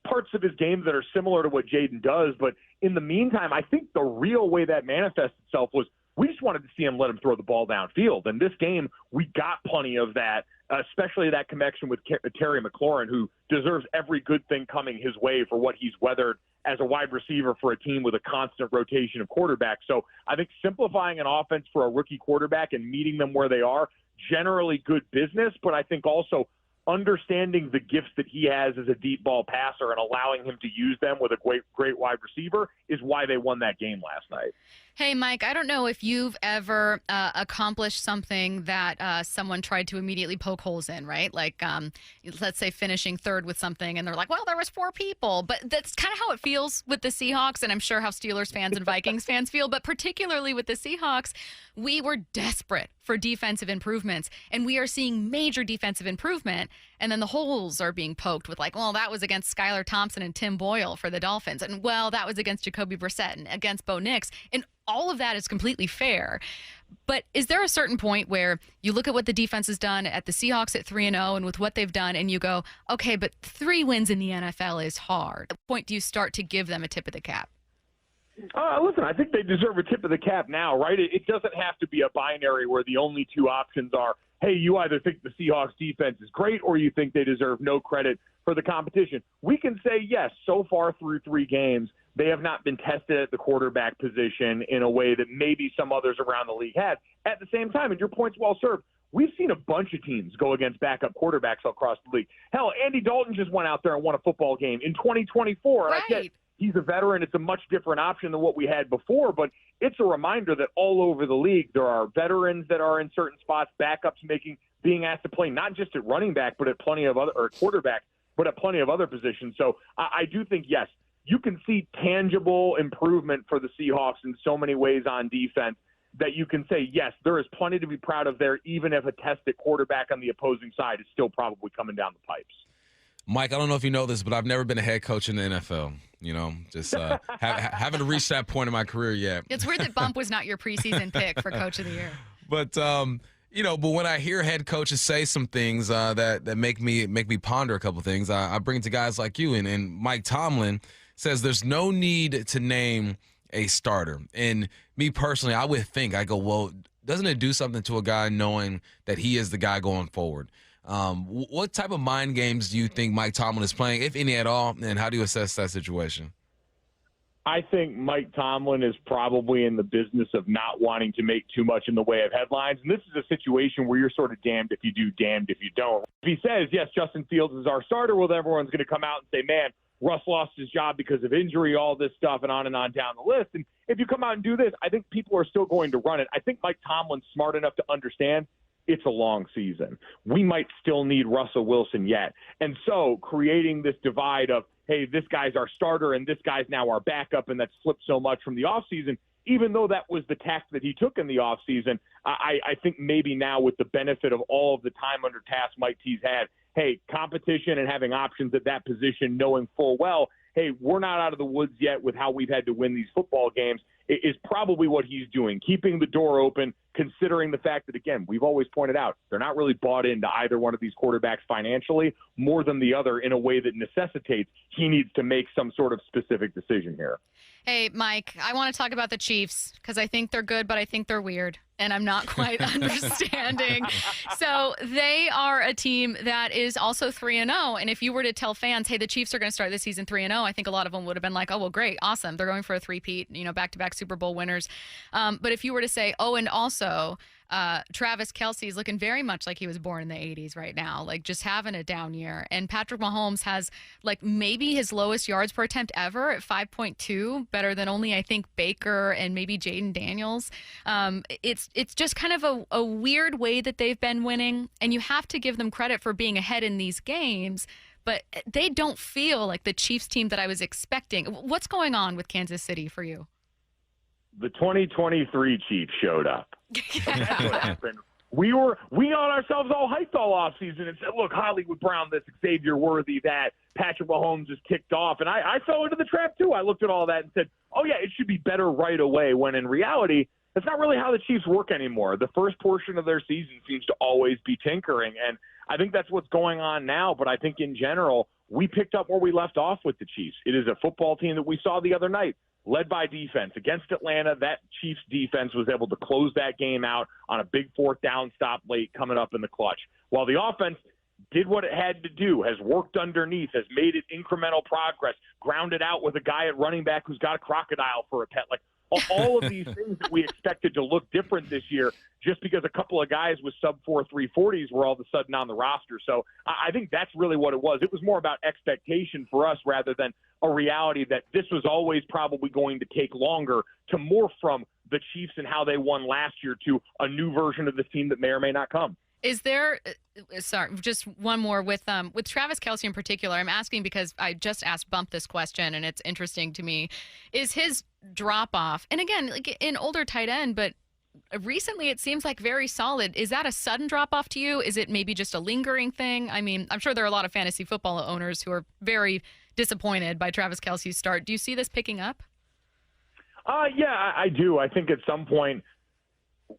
parts of his game that are similar to what Jaden does. But in the meantime, I think the real way that manifests itself was we just wanted to see him let him throw the ball downfield. And this game, we got plenty of that, especially that connection with Terry McLaurin, who deserves every good thing coming his way for what he's weathered as a wide receiver for a team with a constant rotation of quarterbacks. So I think simplifying an offense for a rookie quarterback and meeting them where they are, generally good business, but I think also understanding the gifts that he has as a deep ball passer and allowing him to use them with a great wide receiver is why they won that game last night. Hey, Mike, I don't know if you've ever accomplished something that someone tried to immediately poke holes in, right? Like, let's say finishing third with something, and they're like, well, there was 4 people. But that's kind of how it feels with the Seahawks, and I'm sure how Steelers fans and Vikings fans feel. But particularly with the Seahawks, we were desperate for defensive improvements, and we are seeing major defensive improvement, and then the holes are being poked with like, well, that was against Skylar Thompson and Tim Boyle for the Dolphins, and, well, that was against Jacoby Brissett and against Bo Nix, and all of that is completely fair. But is there a certain point where you look at what the defense has done at the Seahawks at 3-0 and with what they've done, and you go, okay, but 3 wins in the NFL is hard? At what point do you start to give them a tip of the cap? Listen, I think they deserve a tip of the cap now, right? It doesn't have to be a binary where the only 2 options are, hey, you either think the Seahawks defense is great or you think they deserve no credit for the competition. We can say, yes, so far through 3 games, they have not been tested at the quarterback position in a way that maybe some others around the league had. At the same time, and your point's well served, we've seen a bunch of teams go against backup quarterbacks across the league. Hell, Andy Dalton just went out there and won a football game in 2024. Right. I get he's a veteran. It's a much different option than what we had before, but it's a reminder that all over the league there are veterans that are in certain spots, backups being asked to play not just at running back, but at plenty of other, or quarterback, but at plenty of other positions. So I do think, yes, you can see tangible improvement for the Seahawks in so many ways on defense that you can say, yes, there is plenty to be proud of there, even if a tested quarterback on the opposing side is still probably coming down the pipes. Mike, I don't know if you know this, but I've never been a head coach in the NFL. Just haven't reached that point in my career yet. It's weird that Bump was not your preseason pick for Coach of the Year. But but when I hear head coaches say some things that make me ponder a couple things, I bring it to guys like you. And Mike Tomlin says there's no need to name a starter. And me personally, I would think, I go, well, doesn't it do something to a guy knowing that he is the guy going forward? What type of mind games do you think Mike Tomlin is playing, if any at all, and how do you assess that situation? I think Mike Tomlin is probably in the business of not wanting to make too much in the way of headlines. And this is a situation where you're sort of damned if you do, damned if you don't. If he says, yes, Justin Fields is our starter, well, then everyone's going to come out and say, man, Russ lost his job because of injury, all this stuff, and on down the list. And if you come out and do this, I think people are still going to run it. I think Mike Tomlin's smart enough to understand it's a long season. We might still need Russell Wilson yet. And so creating this divide of, hey, this guy's our starter and this guy's now our backup, and that's flipped so much from the offseason, even though that was the tack that he took in the offseason, I think maybe now with the benefit of all of the time under task Mike T's had, hey, competition and having options at that position, knowing full well, hey, we're not out of the woods yet with how we've had to win these football games, is probably what he's doing, keeping the door open, considering the fact that, again, we've always pointed out they're not really bought into either one of these quarterbacks financially more than the other in a way that necessitates he needs to make some sort of specific decision here. Hey, Mike, I want to talk about the Chiefs because I think they're good, but I think they're weird, and I'm not quite understanding. So they are a team that is also 3-0, and if you were to tell fans, hey, the Chiefs are going to start this season 3-0, I think a lot of them would have been like, oh, well, great, awesome. They're going for a three-peat, back-to-back Super Bowl winners. But if you were to say, oh, and also Travis Kelce is looking very much like he was born in the 80s right now, like just having a down year. And Patrick Mahomes has like maybe his lowest yards per attempt ever at 5.2, better than only, I think, Baker and maybe Jaden Daniels. It's just kind of a weird way that they've been winning, and you have to give them credit for being ahead in these games, but they don't feel like the Chiefs team that I was expecting. What's going on with Kansas City for you? The 2023 Chiefs showed up. That's what happened. We got ourselves all hyped all offseason and said, look, Hollywood Brown, this, Xavier Worthy, that, Patrick Mahomes just kicked off. And I fell into the trap, too. I looked at all that and said, oh, yeah, it should be better right away, when in reality, that's not really how the Chiefs work anymore. The first portion of their season seems to always be tinkering, and I think that's what's going on now. But I think in general, we picked up where we left off with the Chiefs. It is a football team that we saw the other night, led by defense. Against Atlanta, that Chiefs defense was able to close that game out on a big fourth down stop late coming up in the clutch. While the offense did what it had to do, has worked underneath, has made it incremental progress, grounded out with a guy at running back who's got a crocodile for a pet. Like all of these things that we expected to look different this year, just because a couple of guys with sub-4 340s were all of a sudden on the roster. So I think that's really what it was. It was more about expectation for us rather than a reality that this was always probably going to take longer to morph from the Chiefs and how they won last year to a new version of the team that may or may not come. Is there, sorry, just one more with Travis Kelce in particular? I'm asking because I just asked Bump this question, and it's interesting to me. Is his drop off, and again, like an older tight end, but recently it seems like very solid. Is that a sudden drop off to you? Is it maybe just a lingering thing? I mean, I'm sure there are a lot of fantasy football owners who are very disappointed by Travis Kelce's start. Do you see this picking up? Yeah, I do. I think at some point,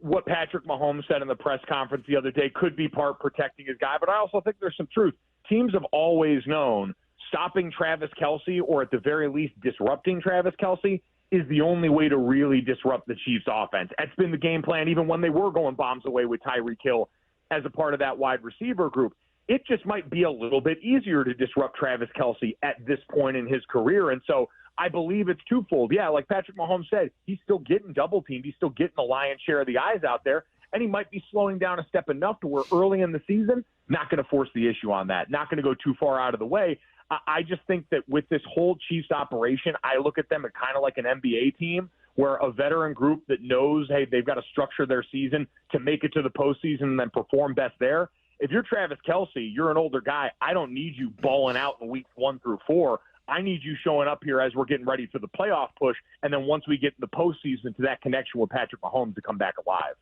what Patrick Mahomes said in the press conference the other day could be part protecting his guy, but I also think there's some truth. Teams have always known stopping Travis Kelce, or at the very least disrupting Travis Kelce, is the only way to really disrupt the Chiefs' offense. That's been the game plan even when they were going bombs away with Tyreek Hill as a part of that wide receiver group. It just might be a little bit easier to disrupt Travis Kelce at this point in his career, and so I believe it's twofold. Yeah, like Patrick Mahomes said, he's still getting double-teamed. He's still getting the lion's share of the eyes out there, and he might be slowing down a step enough to where early in the season, not going to force the issue on that, not going to go too far out of the way. I just think that with this whole Chiefs operation, I look at them as kind of like an NBA team where a veteran group that knows, hey, they've got to structure their season to make it to the postseason and then perform best there. If you're Travis Kelce, you're an older guy. I don't need you balling out in weeks 1 through 4. I need you showing up here as we're getting ready for the playoff push, and then once we get in the postseason to that connection with Patrick Mahomes to come back alive.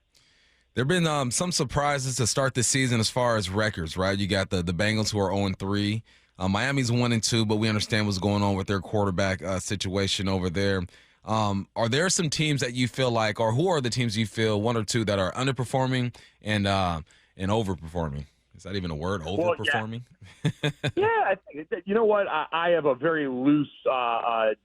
There have been some surprises to start this season as far as records, right? You got the Bengals who are 0-3. Miami's 1-2, but we understand what's going on with their quarterback situation over there. Are there some teams that you feel like, or who are the teams you feel, one or two, that are underperforming and overperforming? Is that even a word, overperforming? Well, yeah, I think you know what? I have a very loose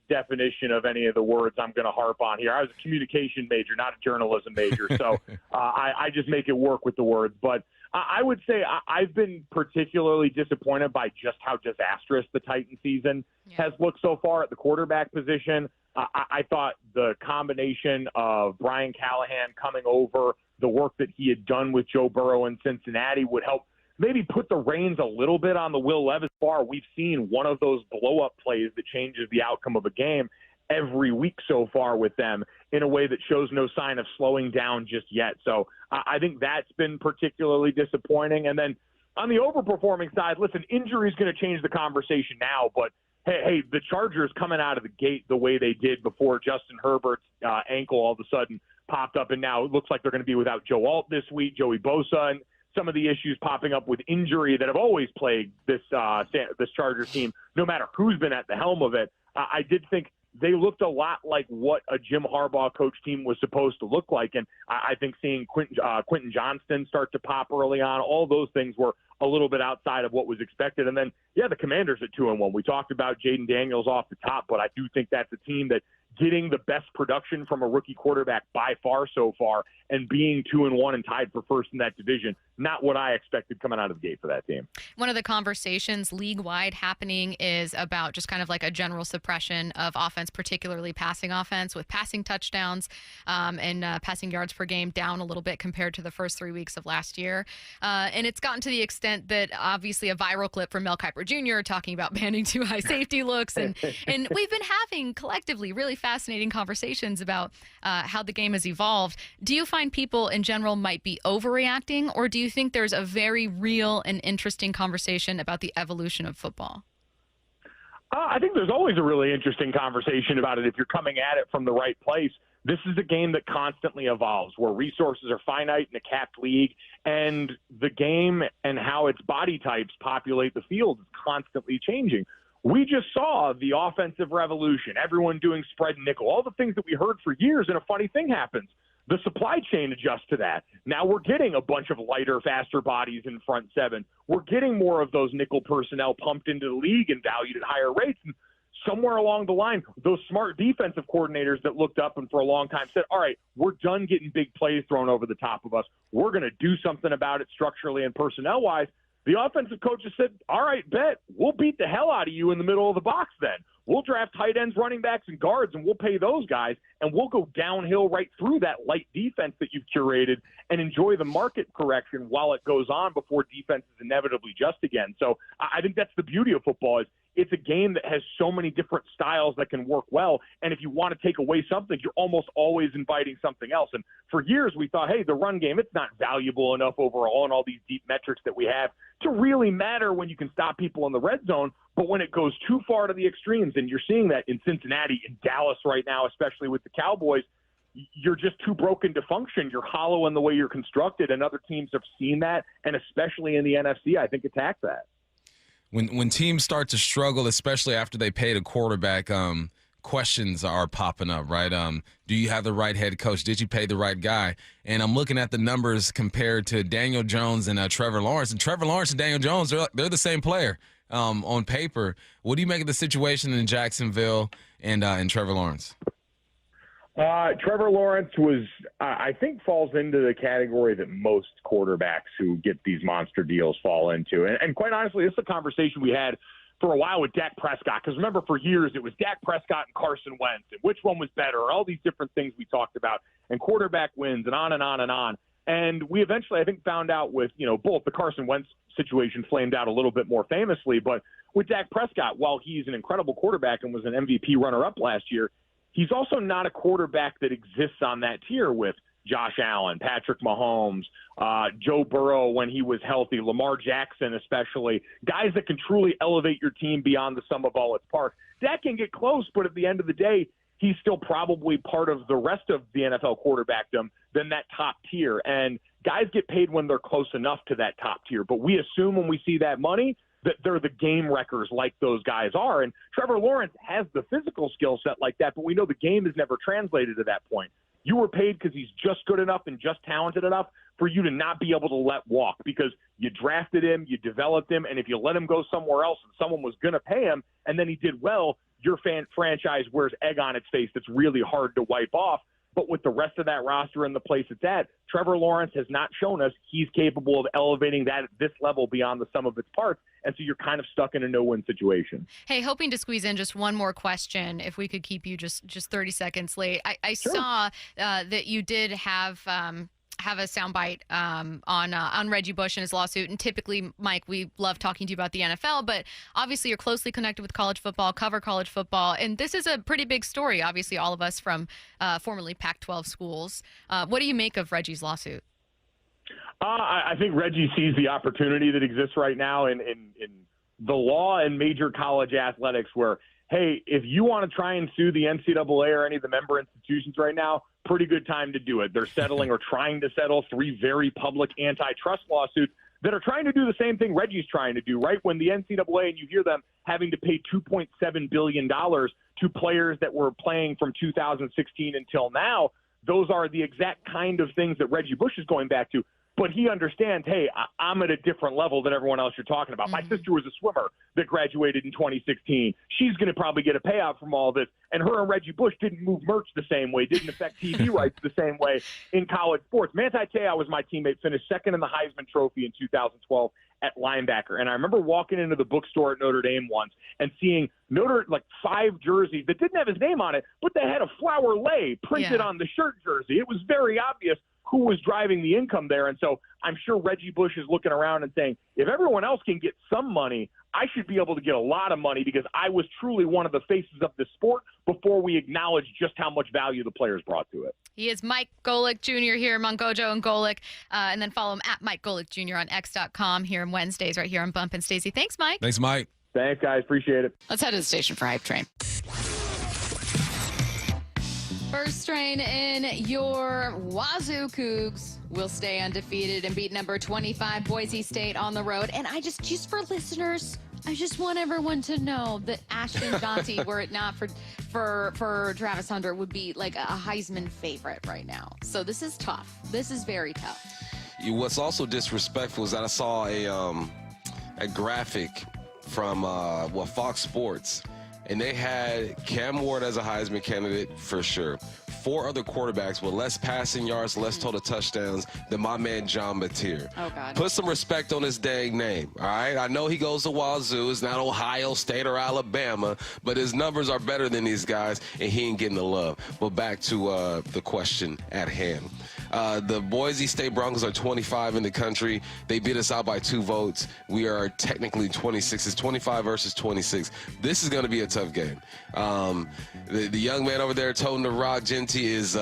definition of any of the words I'm going to harp on here. I was a communication major, not a journalism major, so I just make it work with the words. But I would say I've been particularly disappointed by just how disastrous the Titan season has looked so far at the quarterback position. I thought the combination of Brian Callahan coming over, the work that he had done with Joe Burrow in Cincinnati would help maybe put the reins a little bit on the Will Levis bar. We've seen one of those blow-up plays that changes the outcome of a game every week so far with them in a way that shows no sign of slowing down just yet. So I think that's been particularly disappointing. And then on the overperforming side, listen, injury is going to change the conversation now, but hey, the Chargers coming out of the gate the way they did before Justin Herbert's ankle all of a sudden popped up, and now it looks like they're going to be without Joe Alt this week, Joey Bosa, and some of the issues popping up with injury that have always plagued this Chargers team, no matter who's been at the helm of it. I did think they looked a lot like what a Jim Harbaugh coach team was supposed to look like. And I think seeing Quentin Johnston start to pop early on, all those things were a little bit outside of what was expected. And then, the Commanders at 2-1. We talked about Jaden Daniels off the top, but I do think that's a team that getting the best production from a rookie quarterback by far so far and being 2-1 and tied for first in that division, not what I expected coming out of the gate for that team. One of the conversations league-wide happening is about just kind of like a general suppression of offense, particularly passing offense, with passing touchdowns and passing yards per game down a little bit compared to the first 3 weeks of last year. And it's gotten to the extent that obviously a viral clip from Mel Kiper Jr. talking about banning too high safety looks. And we've been having collectively really fascinating conversations about how the game has evolved. Do you find people in general might be overreacting, or do you think there's a very real and interesting conversation about the evolution of football? I think there's always a really interesting conversation about it if you're coming at it from the right place. This is a game that constantly evolves, where resources are finite in a capped league, and the game and how its body types populate the field is constantly changing. We just saw the offensive revolution, everyone doing spread nickel, all the things that we heard for years, and a funny thing happens. The supply chain adjusts to that. Now we're getting a bunch of lighter, faster bodies in front seven. We're getting more of those nickel personnel pumped into the league and valued at higher rates. And somewhere along the line, those smart defensive coordinators that looked up and for a long time said, all right, we're done getting big plays thrown over the top of us. We're going to do something about it structurally and personnel-wise. The offensive coaches said, all right, bet, we'll beat the hell out of you in the middle of the box then. We'll draft tight ends, running backs, and guards, and we'll pay those guys, and we'll go downhill right through that light defense that you've curated and enjoy the market correction while it goes on before defenses inevitably adjust again. So I think that's the beauty of football is it's a game that has so many different styles that can work well, and if you want to take away something, you're almost always inviting something else. And for years we thought, hey, the run game, it's not valuable enough overall and all these deep metrics that we have to really matter when you can stop people in the red zone. But when it goes too far to the extremes, and you're seeing that in Cincinnati, in Dallas right now, especially with the Cowboys, you're just too broken to function. You're hollow in the way you're constructed, and other teams have seen that, and especially in the NFC, I think attack that. When teams start to struggle, especially after they paid a quarterback, questions are popping up, right? Do you have the right head coach? Did you pay the right guy? And I'm looking at the numbers compared to Daniel Jones and Trevor Lawrence. And Trevor Lawrence and Daniel Jones, they're the same player on paper. What do you make of the situation in Jacksonville and Trevor Lawrence? Trevor Lawrence was, I think, falls into the category that most quarterbacks who get these monster deals fall into. And quite honestly, this is a conversation we had for a while with Dak Prescott, because remember, for years it was Dak Prescott and Carson Wentz, and which one was better, all these different things we talked about, and quarterback wins, and on and on and on. And we eventually, I think, found out with, both the Carson Wentz situation flamed out a little bit more famously, but with Dak Prescott, while he's an incredible quarterback and was an MVP runner-up last year, he's also not a quarterback that exists on that tier with Josh Allen, Patrick Mahomes, Joe Burrow when he was healthy, Lamar Jackson especially, guys that can truly elevate your team beyond the sum of all its parts. Dak can get close, but at the end of the day, he's still probably part of the rest of the NFL quarterbackdom than that top tier. And guys get paid when they're close enough to that top tier. But we assume when we see that money that they're the game wreckers like those guys are. And Trevor Lawrence has the physical skill set like that, but we know the game has never translated to that point. You were paid because he's just good enough and just talented enough for you to not be able to let walk, because you drafted him, you developed him, and if you let him go somewhere else and someone was going to pay him and then he did well, your franchise wears egg on its face that's really hard to wipe off. But with the rest of that roster in the place it's at, Trevor Lawrence has not shown us he's capable of elevating that at this level beyond the sum of its parts. And so you're kind of stuck in a no-win situation. Hey, hoping to squeeze in just one more question, if we could keep you just 30 seconds late. I sure. saw that you did have a soundbite on Reggie Bush and his lawsuit. And typically, Mike, we love talking to you about the NFL, but obviously you're closely connected with college football, cover college football, and this is a pretty big story. Obviously, all of us from formerly Pac-12 schools. What do you make of Reggie's lawsuit? I think Reggie sees the opportunity that exists right now in the law and major college athletics where, hey, if you want to try and sue the NCAA or any of the member institutions right now, pretty good time to do it. They're settling or trying to settle 3 very public antitrust lawsuits that are trying to do the same thing Reggie's trying to do, right? When the NCAA, and you hear them having to pay $2.7 billion to players that were playing from 2016 until now, those are the exact kind of things that Reggie Bush is going back to. But he understands, hey, I'm at a different level than everyone else you're talking about. My sister was a swimmer that graduated in 2016. She's going to probably get a payout from all this. And her and Reggie Bush didn't move merch the same way, didn't affect TV rights the same way in college sports. Manti Te'o was my teammate, finished second in the Heisman Trophy in 2012 at linebacker. And I remember walking into the bookstore at Notre Dame once and seeing 5 jerseys that didn't have his name on it, but they had a flower lei printed on the shirt jersey. It was very obvious who was driving the income there. And so I'm sure Reggie Bush is looking around and saying, if everyone else can get some money, I should be able to get a lot of money because I was truly one of the faces of the sport before we acknowledge just how much value the players brought to it. He is Mike Golick Jr. here among Gojo and Golick. And then follow him at Mike Golick Jr. on X.com here on Wednesdays right here on Bump and Stacey. Thanks, Mike. Thanks, Mike. Thanks, guys. Appreciate it. Let's head to the station for Hype Train. First train in your Wazoo Cougs will stay undefeated and beat number 25 Boise State on the road. And just for listeners, I just want everyone to know that Ashton Jonty, were it not for Travis Hunter, would be like a Heisman favorite right now. So this is tough. This is very tough. What's also disrespectful is that I saw a graphic from Fox Sports. And they had Cam Ward as a Heisman candidate for sure. 4 other quarterbacks with less passing yards, less total touchdowns than my man John Mateer. Oh, God. Put some respect on his dang name, all right? I know he goes to Wazoo. It's not Ohio State or Alabama, but his numbers are better than these guys, and he ain't getting the love. But back to the question at hand. The Boise State Broncos are 25 in the country. They beat us out by 2 votes. We are technically 26. It's 25 versus 26. This is going to be a tough game. The young man over there toting the rock, Genty, is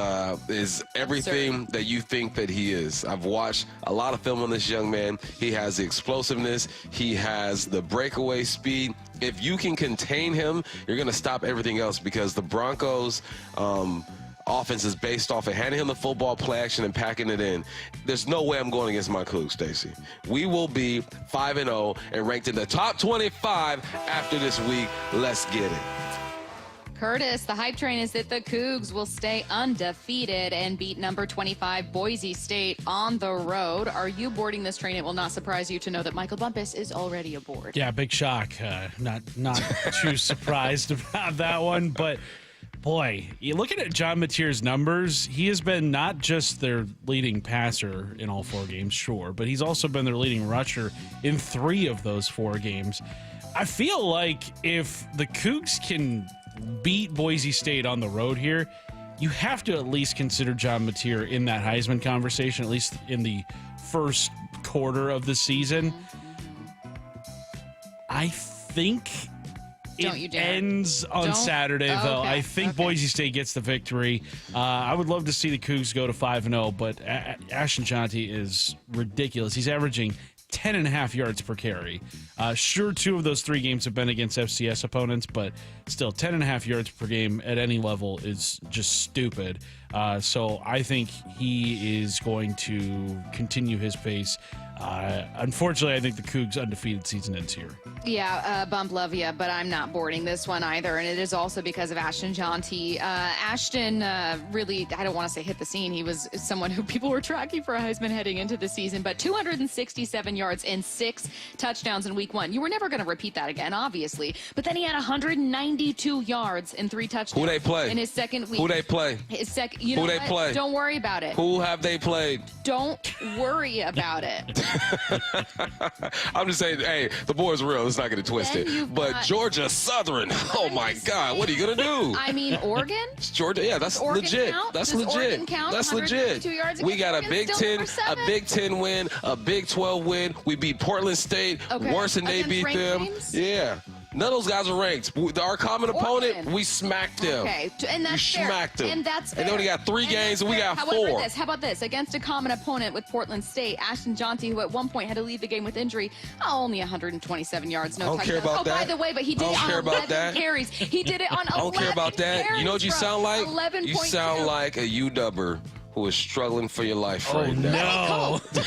everything that you think that he is. I've watched a lot of film on this young man. He has the explosiveness. He has the breakaway speed. If you can contain him, you're going to stop everything else because the Broncos offense is based off of handing him the football, play action, and packing it in. There's no way I'm going against my Cougs, Stacey. We will be 5-0 and ranked in the top 25 after this week. Let's get it. Curtis, the hype train is that the Cougs will stay undefeated and beat number 25 Boise State on the road. Are you boarding this train? It will not surprise you to know that Michael Bumpus is already aboard. Yeah, big shock. Not too surprised about that one, but boy, you looking at John Mateer's numbers, he has been not just their leading passer in all 4 games, sure, but he's also been their leading rusher in 3 of those 4 games. I feel like if the Cougs can beat Boise State on the road here, you have to at least consider John Mateer in that Heisman conversation, at least in the first quarter of the season. I think it ends on Saturday, though. Okay. I think Boise State gets the victory. I would love to see the Cougs go to 5-0, but Ashton Jonty is ridiculous. He's averaging 10.5 yards per carry. Sure, 2 of those 3 games have been against FCS opponents, but still 10.5 yards per game at any level is just stupid. So I think he is going to continue his pace. Unfortunately, I think the Cougs' undefeated season ends here. Yeah, Bump love you, but I'm not boarding this one either, and it is also because of Ashton Jonty. Ashton really, I don't want to say hit the scene. He was someone who people were tracking for a Heisman heading into the season, but 267 yards and 6 touchdowns in week 1. You were never going to repeat that again, obviously, but then he had 192 yards and 3 touchdowns. Who they play? In his second week. Who they play? His second. You know Who they what? play? Don't worry about it. Who have they played? Don't worry about it. I'm just saying, hey, the boy's real. Let's not get it twisted. But Georgia Southern, oh my God, what are you gonna do? I mean, Oregon? Georgia, yeah, that's legit. That's legit. That's legit. We got a Big 10 win, a Big 12 win. We beat Portland State worse than they beat them. Yeah. None of those guys are ranked. Our common opponent, we smacked them. Okay, and that's fair. Smacked them. And that's fair. And they only got 3 games, and we got 4. How about this? Against a common opponent with Portland State, Ashton Jonty, who at one point had to leave the game with injury, only 127 yards, no touchdowns. Care about that. By the way, but he did it on 11 carries. He did it on 11 I don't care about that. carries, You know what you sound like? 11.2. You sound like a UWer who is struggling for your life right no. now. Let me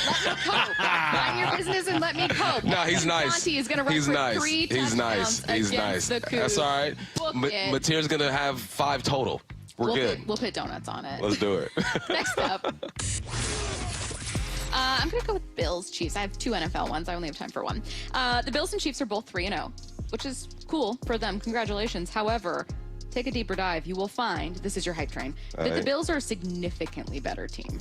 cope. Mind your business and let me cope. No, he's nice. Monty is going to run He's for nice. 3 He's nice. touchdowns He's against nice. the Cougs. That's all right. Book it. Mateer's going to have 5 total. We're good. We'll put donuts on it. Let's do it. Next up. I'm going to go with Bills Chiefs. I have 2 NFL ones. I only have time for one. The Bills and Chiefs are both 3-0, which is cool for them. Congratulations. However, take a deeper dive. You will find, this is your hype train, that the Bills are a significantly better team.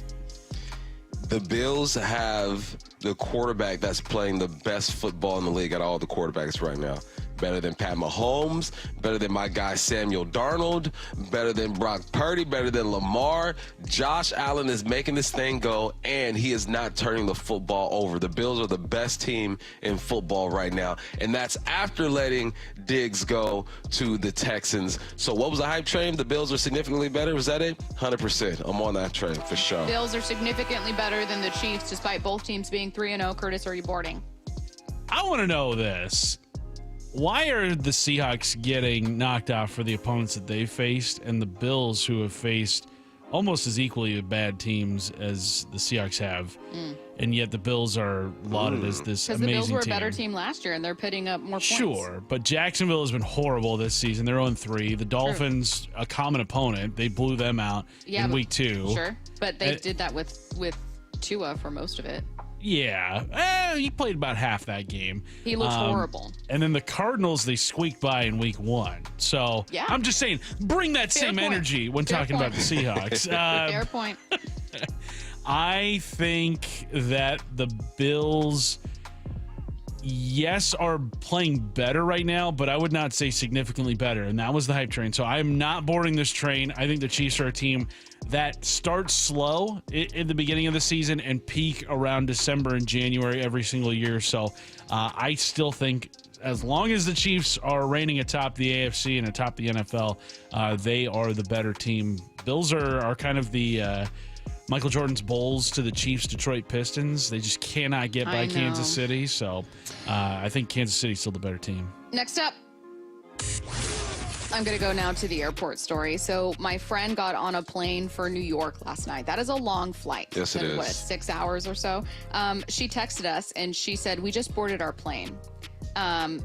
The Bills have the quarterback that's playing the best football in the league out of all the quarterbacks right now. Better than Pat Mahomes, better than my guy Samuel Darnold, better than Brock Purdy, better than Lamar. Josh Allen is making this thing go, and he is not turning the football over. The Bills are the best team in football right now, and that's after letting Diggs go to the Texans. So what was the hype train? The Bills are significantly better. Was that it? 100%. I'm on that train for sure. Bills are significantly better than the Chiefs, despite both teams being 3-0. Curtis, are you boarding? I want to know this. Why are the Seahawks getting knocked out for the opponents that they faced, and the Bills, who have faced almost as equally bad teams as the Seahawks have, and yet the Bills are lauded as this amazing team? Because the Bills were a better team last year, and they're putting up more points. Sure, but Jacksonville has been horrible this season. They're 0-3. The Dolphins, a common opponent, they blew them out in week 2. Sure, but they did that with Tua for most of it. Yeah, he played about half that game. He looked horrible. And then the Cardinals, they squeaked by in week 1. So yeah. I'm just saying, bring that same energy when talking about the Seahawks. Fair point. I think that the Bills, yes, are playing better right now, but I would not say significantly better. And that was the hype train. So I'm not boarding this train. I think the Chiefs are a team that starts slow in the beginning of the season and peak around December and January every single year. So I still think as long as the Chiefs are reigning atop the AFC and atop the NFL, they are the better team. Bills are kind of the Michael Jordan's Bulls to the Chiefs Detroit Pistons. They just cannot get by Kansas City. So I think Kansas City's still the better team. Next up. I'm going to go now to the airport story. So my friend got on a plane for New York last night. That is a long flight. Yes, it is. What, 6 hours or so? She texted us and she said, we just boarded our plane. And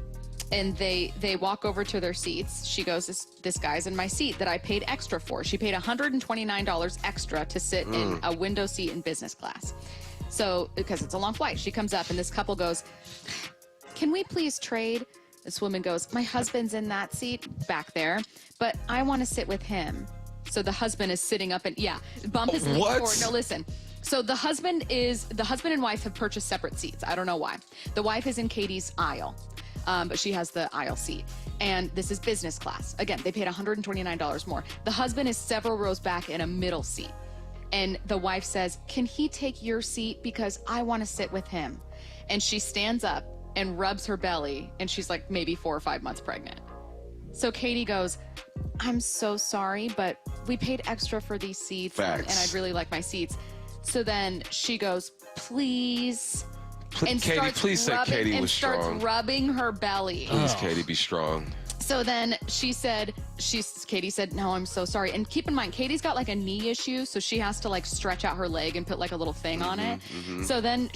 they walk over to their seats. She goes, this guy's in my seat that I paid extra for. She paid $129 extra to sit in a window seat in business class. So, because it's a long flight, she comes up and this couple goes, can we please trade? This woman goes, my husband's in that seat back there, but I want to sit with him. So the husband is sitting up and bump is leaning forward. No, listen. So the husband and wife have purchased separate seats. I don't know why. The wife is in Katie's aisle, but she has the aisle seat. And this is business class. Again, they paid $129 more. The husband is several rows back in a middle seat. And the wife says, can he take your seat because I want to sit with him? And she stands up and rubs her belly, and she's like maybe 4 or 5 months pregnant. So Katie goes, I'm so sorry, but we paid extra for these seats, and I'd really like my seats. So then she goes, please. And Katie, please say Katie was strong. And starts rubbing her belly. Please, Katie, be strong. So then Katie said, no, I'm so sorry. And keep in mind, Katie's got like a knee issue, so she has to like stretch out her leg and put like a little thing on it. So then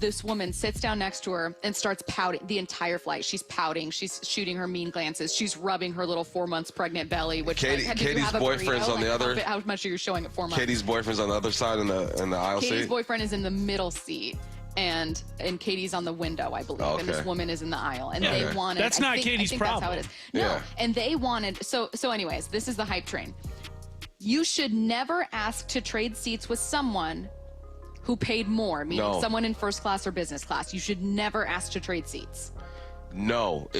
this woman sits down next to her and starts pouting the entire flight. She's pouting. She's shooting her mean glances. She's rubbing her little 4 months pregnant belly. Which Katie's boyfriend's on the other. How much are you showing at 4 months? Katie's boyfriend's on the other side in the aisle seat. Katie's boyfriend is in the middle seat. And Katie's on the window, I believe, and this woman is in the aisle. And they wanted. That's not Katie's problem. That's how it is. No, and they wanted. So anyways, this is the hype train. You should never ask to trade seats with someone who paid more, meaning someone in first class or business class. You should never ask to trade seats. No,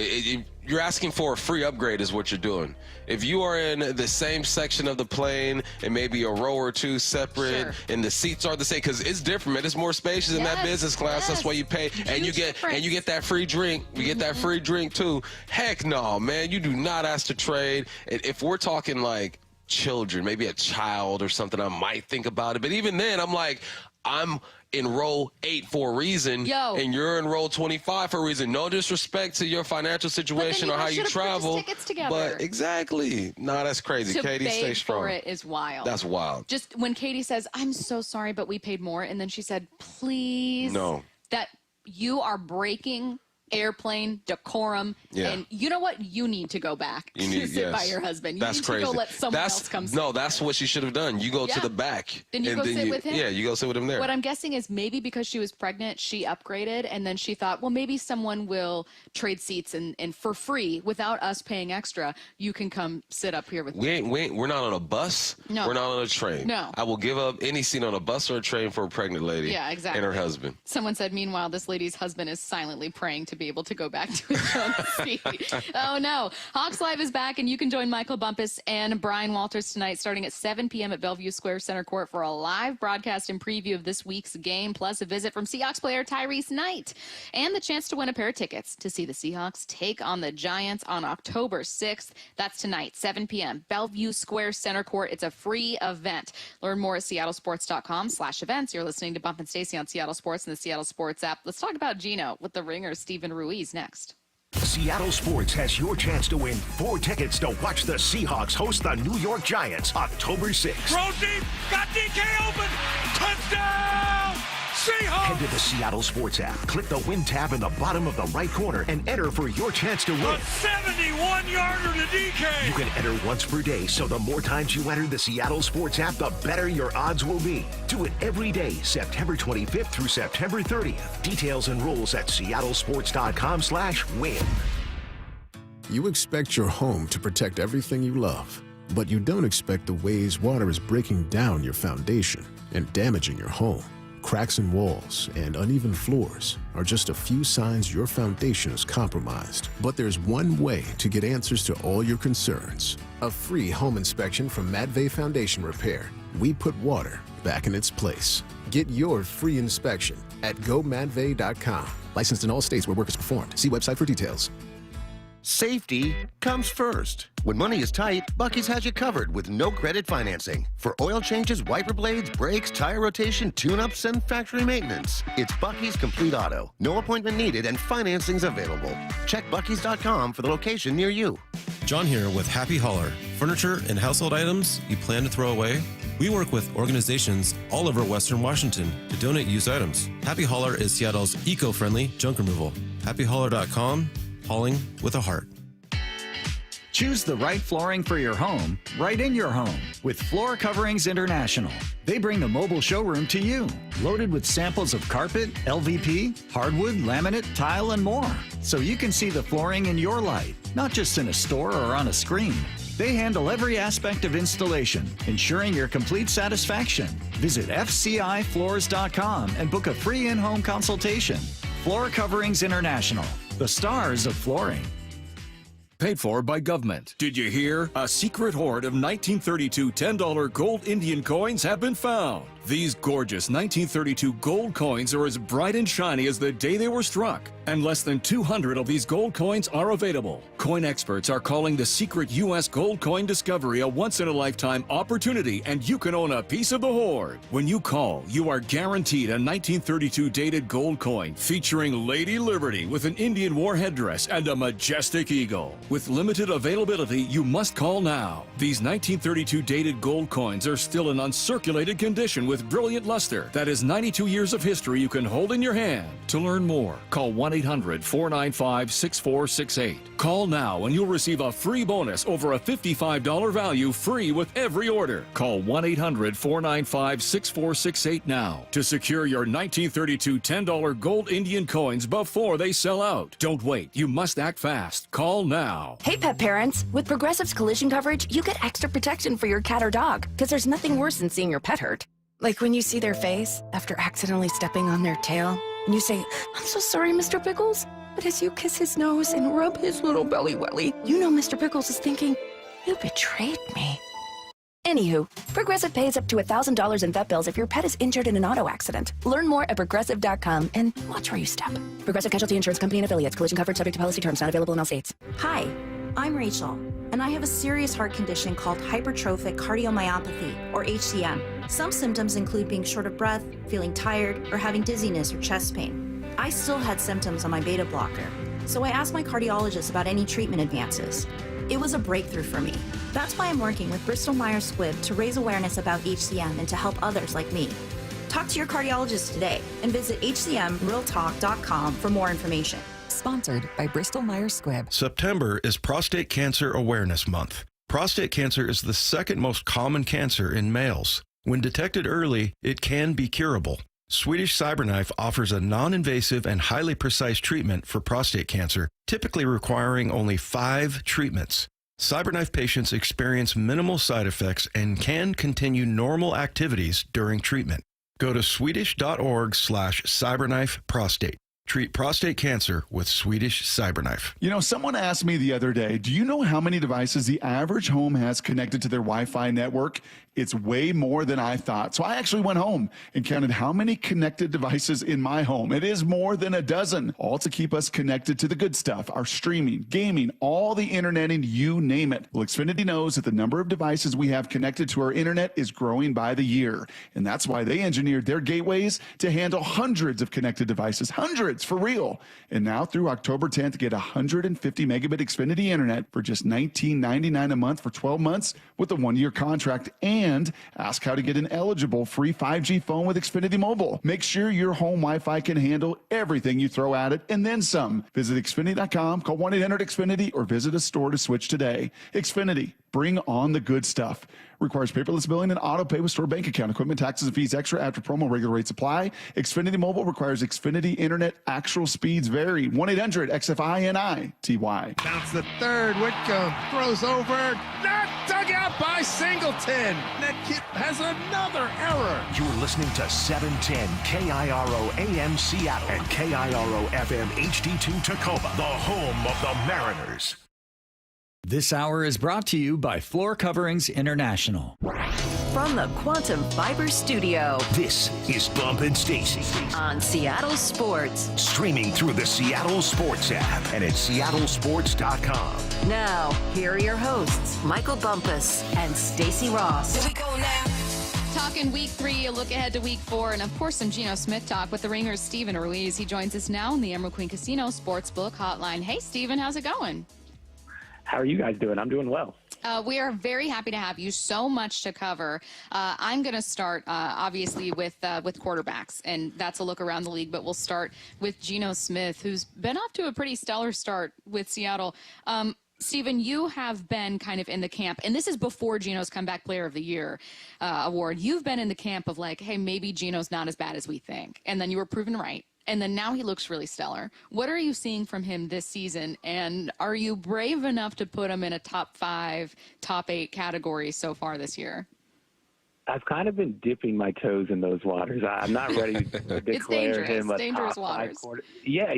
you're asking for a free upgrade is what you're doing. If you are in the same section of the plane and maybe a row or two separate and the seats are the same, because it's different, man. It's more spacious in that business class. That's why you pay. And you get that free drink. You get that free drink too. Heck no, man. You do not ask to trade. If we're talking like children, maybe a child or something, I might think about it. But even then, I'm like, I'm in row 8 for a reason, and you're in row 25 for a reason. No disrespect to your financial situation or how you travel. Tickets together. But exactly. No, that's crazy. To Katie, beg stay strong. for it is wild. That's wild. Just when Katie says, I'm so sorry, but we paid more. And then she said, please. No. That you are breaking airplane decorum. Yeah. And you know what? You need to go back to sit by your husband. You That's need crazy. to go let someone else come sit. No, that's what she should have done. You go to the back. Then you go sit with him? Yeah, you go sit with him there. What I'm guessing is maybe because she was pregnant, she upgraded, and then she thought, well, maybe someone will trade seats and for free without us paying extra. You can come sit up here with me. We're not on a bus. No. We're not on a train. No. I will give up any seat on a bus or a train for a pregnant lady. Yeah, exactly. And her husband. Someone said, meanwhile, this lady's husband is silently praying to be able to go back to his own seat. Oh, no. Hawks Live is back, and you can join Michael Bumpus and Brian Walters tonight starting at 7 p.m. at Bellevue Square Center Court for a live broadcast and preview of this week's game, plus a visit from Seahawks player Tyrese Knight, and the chance to win a pair of tickets to see the Seahawks take on the Giants on October 6th. That's tonight, 7 p.m., Bellevue Square Center Court. It's a free event. Learn more at seattlesports.com/events. You're listening to Bump and Stacy on Seattle Sports and the Seattle Sports app. Let's talk about Gino with the Ringer, Steven Ruiz, next. Seattle Sports has your chance to win 4 tickets to watch the Seahawks host the New York Giants October 6th. Throw deep, got DK open, touchdown, Seahawks! Head to the Seattle Sports app, click the Win tab in the bottom of the right corner, and enter for your chance to win. A 71-yarder to DK! You can enter once per day, so the more times you enter the Seattle Sports app, the better your odds will be. Do it every day, September 25th through September 30th. Details and rules at seattlesports.com/win. You expect your home to protect everything you love, but you don't expect the ways water is breaking down your foundation and damaging your home. Cracks in walls and uneven floors are just a few signs your foundation is compromised. But there's one way to get answers to all your concerns. A free home inspection from Madvey Foundation Repair. We put water back in its place. Get your free inspection at gomadvey.com. Licensed in all states where work is performed. See website for details. Safety comes first. When money is tight, Buc-ee's has you covered with no credit financing. For oil changes, wiper blades, brakes, tire rotation, tune-ups, and factory maintenance. It's Buc-ee's Complete Auto. No appointment needed and financing's available. Check Buc-ee's.com for the location near you. John here with Happy Hauler. Furniture and household items you plan to throw away? We work with organizations all over Western Washington to donate used items. Happy Hauler is Seattle's eco-friendly junk removal. HappyHauler.com. Hauling with a heart. Choose the right flooring for your home, right in your home, with Floor Coverings International. They bring the mobile showroom to you, loaded with samples of carpet, LVP, hardwood, laminate, tile, and more, so you can see the flooring in your light, not just in a store or on a screen. They handle every aspect of installation, ensuring your complete satisfaction. Visit FCIFloors.com and book a free in-home consultation. Floor Coverings International, the stars of flooring. Paid for by government. Did you hear? A secret hoard of 1932 $10 gold Indian coins have been found. These gorgeous 1932 gold coins are as bright and shiny as the day they were struck, and less than 200 of these gold coins are available. Coin experts are calling the secret U.S. gold coin discovery a once-in-a-lifetime opportunity, and you can own a piece of the hoard. When you call, you are guaranteed a 1932 dated gold coin featuring Lady Liberty with an Indian war headdress and a majestic eagle. With limited availability, you must call now. These 1932 dated gold coins are still in uncirculated condition with brilliant luster. That is 92 years of history you can hold in your hand. To learn more, call 1-800-495-6468. Call now and you'll receive a free bonus over a $55 value free with every order. Call 1-800-495-6468 now to secure your 1932 $10 gold Indian coins before they sell out. Don't wait. You must act fast. Call now. Hey, pet parents. With Progressive's collision coverage, you get extra protection for your cat or dog, because there's nothing worse than seeing your pet hurt. Like when you see their face after accidentally stepping on their tail, and you say, "I'm so sorry, Mr. Pickles." But as you kiss his nose and rub his little belly welly, you know Mr. Pickles is thinking, "You betrayed me." Anywho, Progressive pays up to $1,000 in vet bills if your pet is injured in an auto accident. Learn more at Progressive.com and watch where you step. Progressive Casualty Insurance Company and Affiliates. Collision coverage subject to policy terms. Not available in all states. Hi, I'm Rachel. and I have a serious heart condition called hypertrophic cardiomyopathy, or HCM. Some symptoms include being short of breath, feeling tired, or having dizziness or chest pain. I still had symptoms on my beta blocker, so I asked my cardiologist about any treatment advances. It was a breakthrough for me. That's why I'm working with Bristol Myers Squibb to raise awareness about HCM and to help others like me. Talk to your cardiologist today and visit hcmrealtalk.com for more information. Sponsored by Bristol Myers Squibb. September is Prostate Cancer Awareness Month. Prostate cancer is the second most common cancer in males. When detected early, it can be curable. Swedish CyberKnife offers a non-invasive and highly precise treatment for prostate cancer, typically requiring only 5 treatments. CyberKnife patients experience minimal side effects and can continue normal activities during treatment. Go to swedish.org/cyberknifeprostate. Treat prostate cancer with Swedish CyberKnife. You know, someone asked me the other day, do you know how many devices the average home has connected to their Wi-Fi network? It's way more than I thought. So I actually went home and counted how many connected devices in my home. It is more than a dozen, all to keep us connected to the good stuff, our streaming, gaming, all the internet, and you name it. Well, Xfinity knows that the number of devices we have connected to our internet is growing by the year. And that's why they engineered their gateways to handle hundreds of connected devices, hundreds for real. And now through October 10th, get 150 megabit Xfinity internet for just $19.99 a month for 12 months with a 1-year contract, and ask how to get an eligible free 5G phone with Xfinity Mobile. Make sure your home Wi-Fi can handle everything you throw at it and then some. Visit Xfinity.com, call 1-800-XFINITY, or visit a store to switch today. Xfinity, bring on the good stuff. Requires paperless billing and auto pay with store bank account. Equipment, taxes, and fees extra after promo. Regular rates apply. Xfinity Mobile requires Xfinity Internet. Actual speeds vary. 1-800-XFINITY. Bounce the third. Whitcomb throws over. Not dug out by Singleton. That kid has another error. You're listening to 710 KIRO AM Seattle and KIRO FM HD2 Tacoma, the home of the Mariners. This hour is brought to you by Floor Coverings International. From the Quantum Fiber Studio, this is Bump and Stacy on Seattle Sports. Streaming through the Seattle Sports app and at seattlesports.com. Now, here are your hosts, Michael Bumpus and Stacy Ross. Here we go now. Talking week 3, a look ahead to week 4, and of course some Geno Smith talk with the Ringers' Steven Ruiz. He joins us now on the Emerald Queen Casino Sportsbook Hotline. Hey, Steven, how's it going? How are you guys doing? I'm doing well. We are very happy to have you. So much to cover. I'm going to start, obviously, with quarterbacks, and that's a look around the league. But we'll start with Geno Smith, who's been off to a pretty stellar start with Seattle. Steven, you have been kind of in the camp, and this is before Geno's Comeback Player of the Year award. You've been in the camp of like, hey, maybe Geno's not as bad as we think. And then you were proven right. And then now he looks really stellar. What are you seeing from him this season? And are you brave enough to put him in a top 5, top 8 category so far this year? I've kind of been dipping my toes in those waters. I'm not ready to declare him a dangerous top waters. 5 Yeah,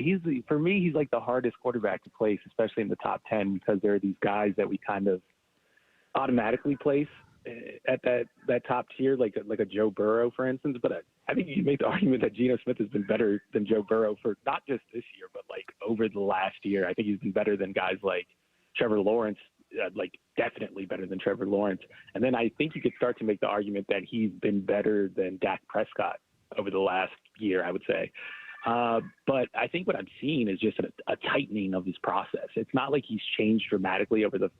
for me, he's like the hardest quarterback to place, especially in the top 10, because there are these guys that we kind of automatically place at that top tier, like a Joe Burrow, for instance. But I think you can make the argument that Geno Smith has been better than Joe Burrow for not just this year, but like over the last year. I think he's been better than guys like Trevor Lawrence, like definitely better than Trevor Lawrence. And then I think you could start to make the argument that he's been better than Dak Prescott over the last year, I would say. But I think what I'm seeing is just a tightening of his process. It's not like he's changed dramatically over the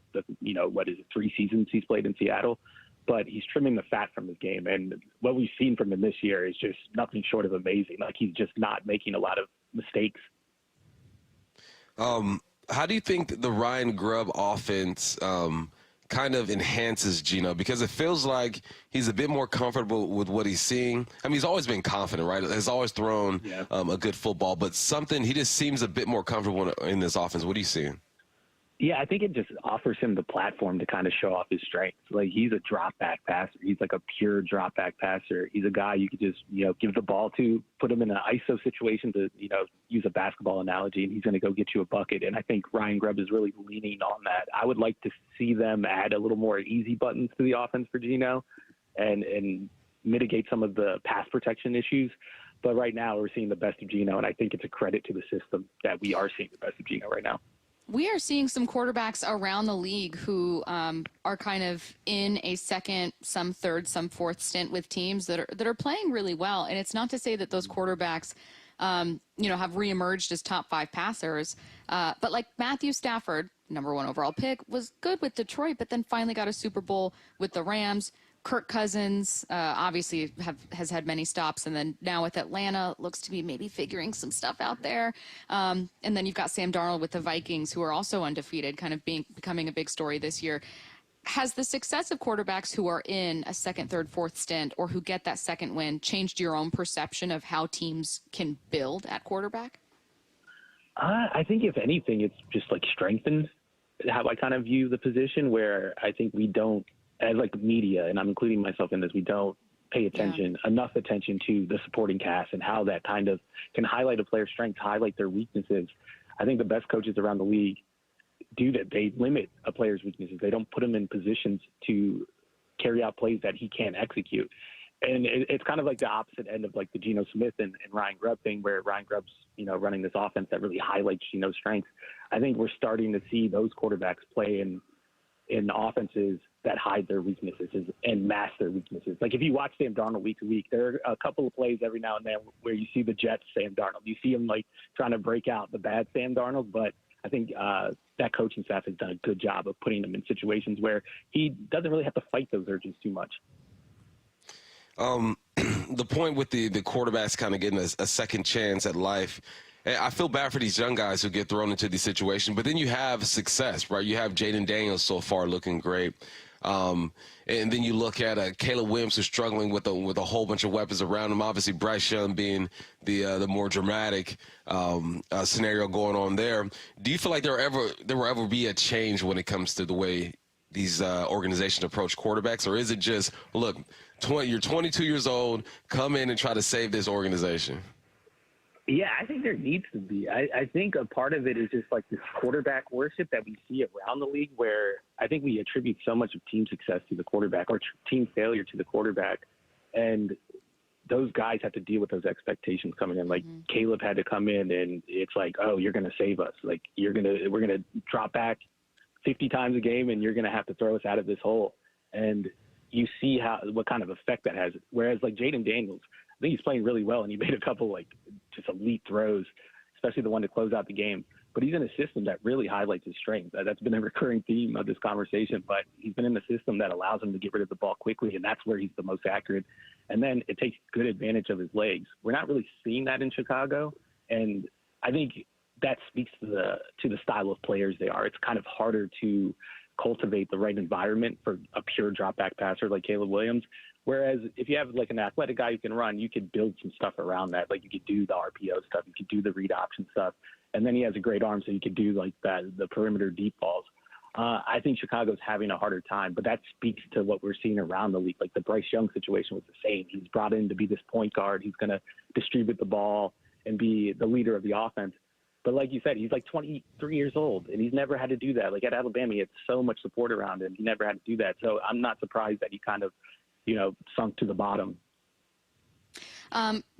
3 seasons he's played in Seattle, but he's trimming the fat from his game. And what we've seen from him this year is just nothing short of amazing. Like, he's just not making a lot of mistakes. How do you think the Ryan Grubb offense kind of enhances Geno? Because it feels like he's a bit more comfortable with what he's seeing. I mean, he's always been confident, right? He's always thrown a good football, but he just seems a bit more comfortable in this offense. What are you seeing? Yeah, I think it just offers him the platform to kind of show off his strengths. Like, he's a drop back passer. He's like a pure drop back passer. He's a guy you could just, give the ball to, put him in an ISO situation to, use a basketball analogy, and he's going to go get you a bucket. And I think Ryan Grubb is really leaning on that. I would like to see them add a little more easy buttons to the offense for Geno and mitigate some of the pass protection issues. But right now we're seeing the best of Geno, and I think it's a credit to the system that we are seeing the best of Geno right now. We are seeing some quarterbacks around the league who are kind of in a second, some third, some fourth stint with teams that are playing really well. And it's not to say that those quarterbacks, have reemerged as top 5 passers. But like Matthew Stafford, #1 overall pick, was good with Detroit, but then finally got a Super Bowl with the Rams. Kirk Cousins obviously has had many stops, and then now with Atlanta, looks to be maybe figuring some stuff out there. And then you've got Sam Darnold with the Vikings, who are also undefeated, kind of becoming a big story this year. Has the success of quarterbacks who are in a second, third, fourth stint or who get that second win changed your own perception of how teams can build at quarterback? I think if anything, it's just like strengthened how I kind of view the position, where I think we don't, as like media, and I'm including myself in this, we don't pay enough attention to the supporting cast and how that kind of can highlight a player's strengths, highlight their weaknesses. I think the best coaches around the league do that. They limit a player's weaknesses. They don't put him in positions to carry out plays that he can't execute. And it's kind of like the opposite end of like the Geno Smith and Ryan Grubb thing, where Ryan Grubb's, running this offense that really highlights Geno's strengths. I think we're starting to see those quarterbacks play in offenses that hide their weaknesses and mask their weaknesses. Like if you watch Sam Darnold week to week, there are a couple of plays every now and then where you see the Jets Sam Darnold. You see him like trying to break out the bad Sam Darnold, but I think that coaching staff has done a good job of putting him in situations where he doesn't really have to fight those urges too much. The point with the quarterbacks kind of getting a second chance at life, I feel bad for these young guys who get thrown into these situations, but then you have success, right? You have Jaden Daniels so far looking great. And then you look at Caleb Williams, who's struggling with a whole bunch of weapons around him. Obviously, Bryce Young being the more dramatic scenario going on there. Do you feel like there will ever be a change when it comes to the way these organizations approach quarterbacks, or is it just, look, you're 22 years old, come in and try to save this organization? Yeah, I think there needs to be. I think a part of it is just like this quarterback worship that we see around the league, where I think we attribute so much of team success to the quarterback or team failure to the quarterback. And those guys have to deal with those expectations coming in. Like Caleb had to come in and it's like, oh, you're going to save us. Like we're going to drop back 50 times a game and you're going to have to throw us out of this hole. And you see what kind of effect that has. Whereas like Jaden Daniels, I think he's playing really well and he made a couple like just elite throws, especially the one to close out the game. But he's in a system that really highlights his strength. That's been a recurring theme of this conversation, but he's been in a system that allows him to get rid of the ball quickly, and that's where he's the most accurate. And then it takes good advantage of his legs. We're not really seeing that in Chicago, and I think that speaks to the style of players they are. It's kind of harder to cultivate the right environment for a pure drop back passer like Caleb Williams. Whereas if you have like an athletic guy who can run, you could build some stuff around that. Like you could do the RPO stuff, you could do the read option stuff, and then he has a great arm, so you could do like the perimeter deep balls. I think Chicago's having a harder time, but that speaks to what we're seeing around the league. Like the Bryce Young situation was the same. He's brought in to be this point guard. He's going to distribute the ball and be the leader of the offense. But like you said, he's like 23 years old, and he's never had to do that. Like at Alabama, he had so much support around him. He never had to do that. So I'm not surprised that he kind of, sunk to the bottom.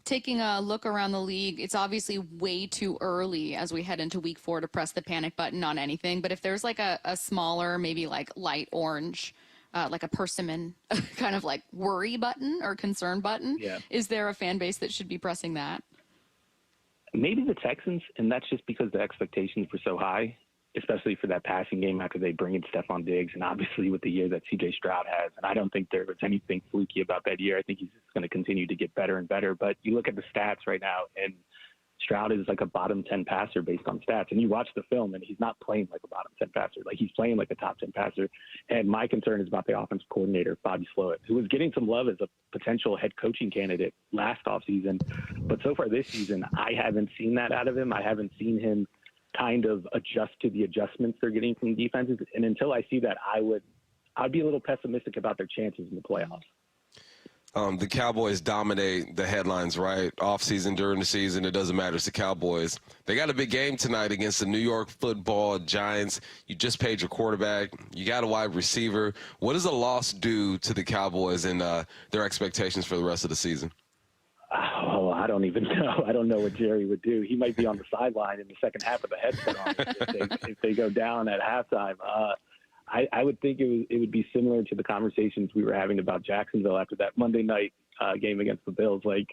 Taking a look around the league, it's obviously way too early as we head into week 4 to press the panic button on anything. But if there's like a smaller, maybe like light orange, like a persimmon kind of like worry button or concern button, is there a fan base that should be pressing that? Maybe the Texans, and that's just because the expectations were so high, especially for that passing game after they bring in Stephon Diggs, and obviously with the year that C.J. Stroud has. And I don't think there was anything fluky about that year. I think he's just going to continue to get better and better. But you look at the stats right now, and Stroud is like a bottom 10 passer based on stats. And you watch the film, and he's not playing like a bottom 10 passer. Like he's playing like a top 10 passer. And my concern is about the offensive coordinator, Bobby Slowick, who was getting some love as a potential head coaching candidate last offseason. But so far this season, I haven't seen that out of him. I haven't seen him kind of adjust to the adjustments they're getting from defenses. And until I see that, I'd be a little pessimistic about their chances in the playoffs. The Cowboys dominate the headlines, right? Off season, during the season, it doesn't matter. It's the Cowboys. They got a big game tonight against the New York Football Giants. You just paid your quarterback. You got a wide receiver. What does a loss do to the Cowboys and their expectations for the rest of the season? Oh, don't even know. I don't know what Jerry would do. He might be on the sideline in the second half with a headset on if they go down at halftime. I would think it would be similar to the conversations we were having about Jacksonville after that Monday night game against the Bills. Like,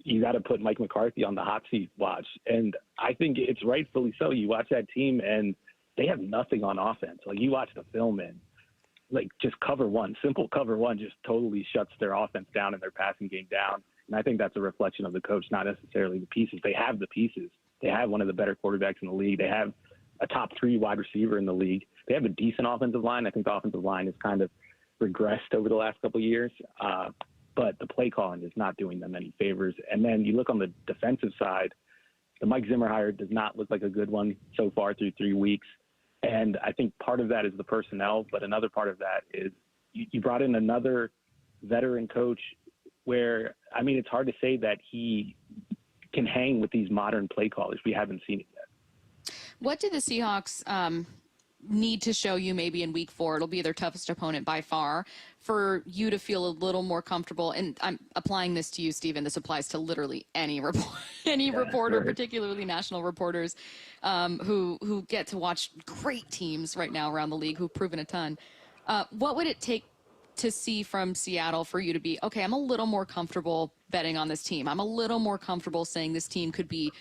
you got to put Mike McCarthy on the hot seat watch. And I think it's rightfully so. You watch that team, and they have nothing on offense. Like, you watch the film, and, like, just simple cover one just totally shuts their offense down and their passing game down. And I think that's a reflection of the coach, not necessarily the pieces. They have the pieces. They have one of the better quarterbacks in the league. They have a top 3 wide receiver in the league. They have a decent offensive line. I think the offensive line has kind of regressed over the last couple of years. But the play calling is not doing them any favors. And then you look on the defensive side, the Mike Zimmer hire does not look like a good one so far through 3 weeks. And I think part of that is the personnel, but another part of that is you brought in another veteran coach where, I mean, it's hard to say that he can hang with these modern play callers. We haven't seen it yet. What do the Seahawks need to show you maybe in week 4? It'll be their toughest opponent by far for you to feel a little more comfortable. And I'm applying this to you, Steven. This applies to literally any reporter, right. Particularly national reporters who get to watch great teams right now around the league who've proven a ton. What would it take to see from Seattle for you to be, okay, I'm a little more comfortable betting on this team. I'm a little more comfortable saying this team could be,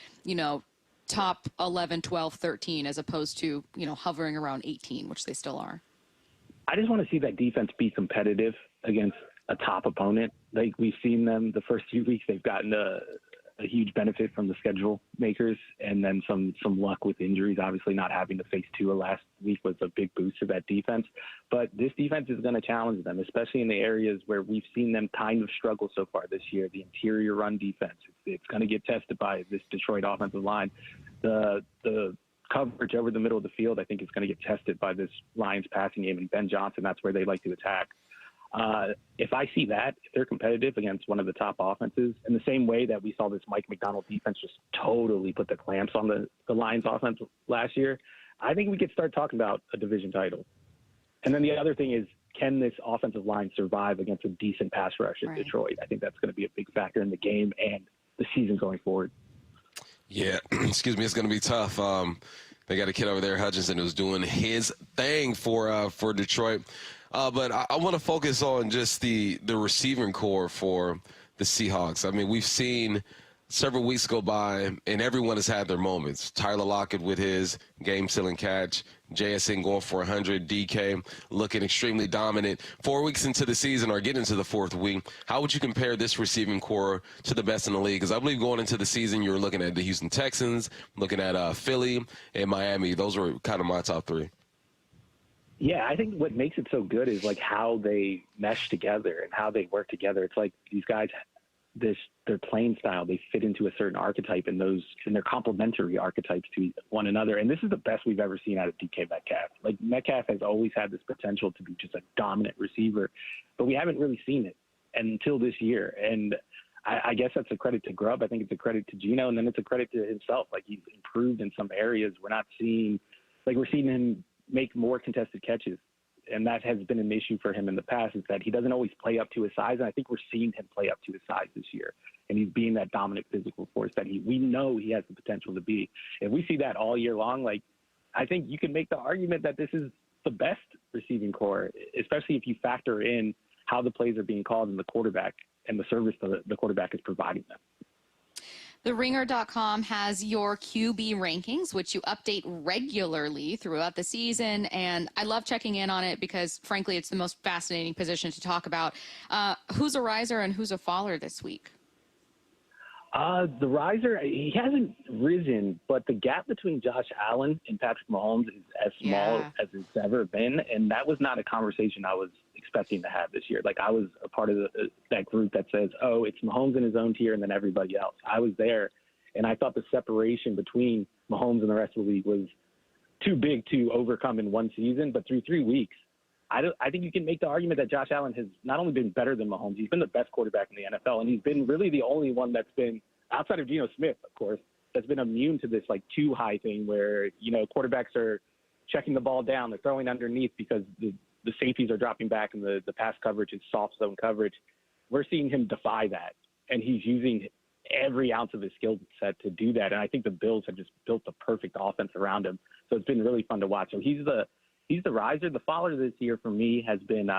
top 11, 12, 13, as opposed to, hovering around 18, which they still are? I just want to see that defense be competitive against a top opponent. Like, we've seen them the first few weeks, they've gotten a huge benefit from the schedule makers, and then some luck with injuries. Obviously, not having to face Tua last week was a big boost to that defense. But this defense is going to challenge them, especially in the areas where we've seen them kind of struggle so far this year. The interior run defense, it's going to get tested by this Detroit offensive line. The coverage over the middle of the field, I think, is going to get tested by this Lions passing game. And Ben Johnson, that's where they like to attack. If I see that, if they're competitive against one of the top offenses, in the same way that we saw this Mike McDonald defense just totally put the clamps on the Lions offense last year, I think we could start talking about a division title. And then the other thing is, can this offensive line survive against a decent pass rush in Detroit? I think that's going to be a big factor in the game and the season going forward. Yeah, excuse me, it's going to be tough. They got a kid over there, Hutchinson, who's doing his thing for Detroit. But I want to focus on just the receiving core for the Seahawks. I mean, we've seen several weeks go by, and everyone has had their moments. Tyler Lockett with his game-sealing catch, JSN going for 100, DK looking extremely dominant. 4 weeks into the season, or getting into the 4th week, how would you compare this receiving core to the best in the league? Because I believe going into the season, you were looking at the Houston Texans, looking at Philly and Miami. Those were kind of my top 3. Yeah, I think what makes it so good is like how they mesh together and how they work together. It's like these guys, their playing style, they fit into a certain archetype, and they're complementary archetypes to one another. And this is the best we've ever seen out of DK Metcalf. Like, Metcalf has always had this potential to be just a dominant receiver, but we haven't really seen it until this year. And I guess that's a credit to Grubb. I think it's a credit to Geno, and then it's a credit to himself. Like, he's improved in some areas. We're seeing him make more contested catches. And that has been an issue for him in the past, is that he doesn't always play up to his size. And I think we're seeing him play up to his size this year. And he's being that dominant physical force that we know he has the potential to be. If we see that all year long, like, I think you can make the argument that this is the best receiving core, especially if you factor in how the plays are being called and the quarterback and the service the quarterback is providing them. TheRinger.com has your QB rankings, which you update regularly throughout the season, and I love checking in on it because, frankly, it's the most fascinating position to talk about. Who's a riser and who's a faller this week? The riser, he hasn't risen, but the gap between Josh Allen and Patrick Mahomes is as small as it's ever been, and that was not a conversation I was expecting to have this year. Like, I was a part of that group that says, oh, it's Mahomes in his own tier and then everybody else. I was there, and I thought the separation between Mahomes and the rest of the league was too big to overcome in one season, but through 3 weeks, I think you can make the argument that Josh Allen has not only been better than Mahomes, he's been the best quarterback in the NFL, and he's been really the only one that's been, outside of Geno Smith, of course, that's been immune to this, like, too high thing where, quarterbacks are checking the ball down, they're throwing underneath because the safeties are dropping back and the pass coverage is soft zone coverage. We're seeing him defy that, and he's using every ounce of his skill set to do that. And I think the Bills have just built the perfect offense around him. So it's been really fun to watch. So he's the riser. The faller this year for me has been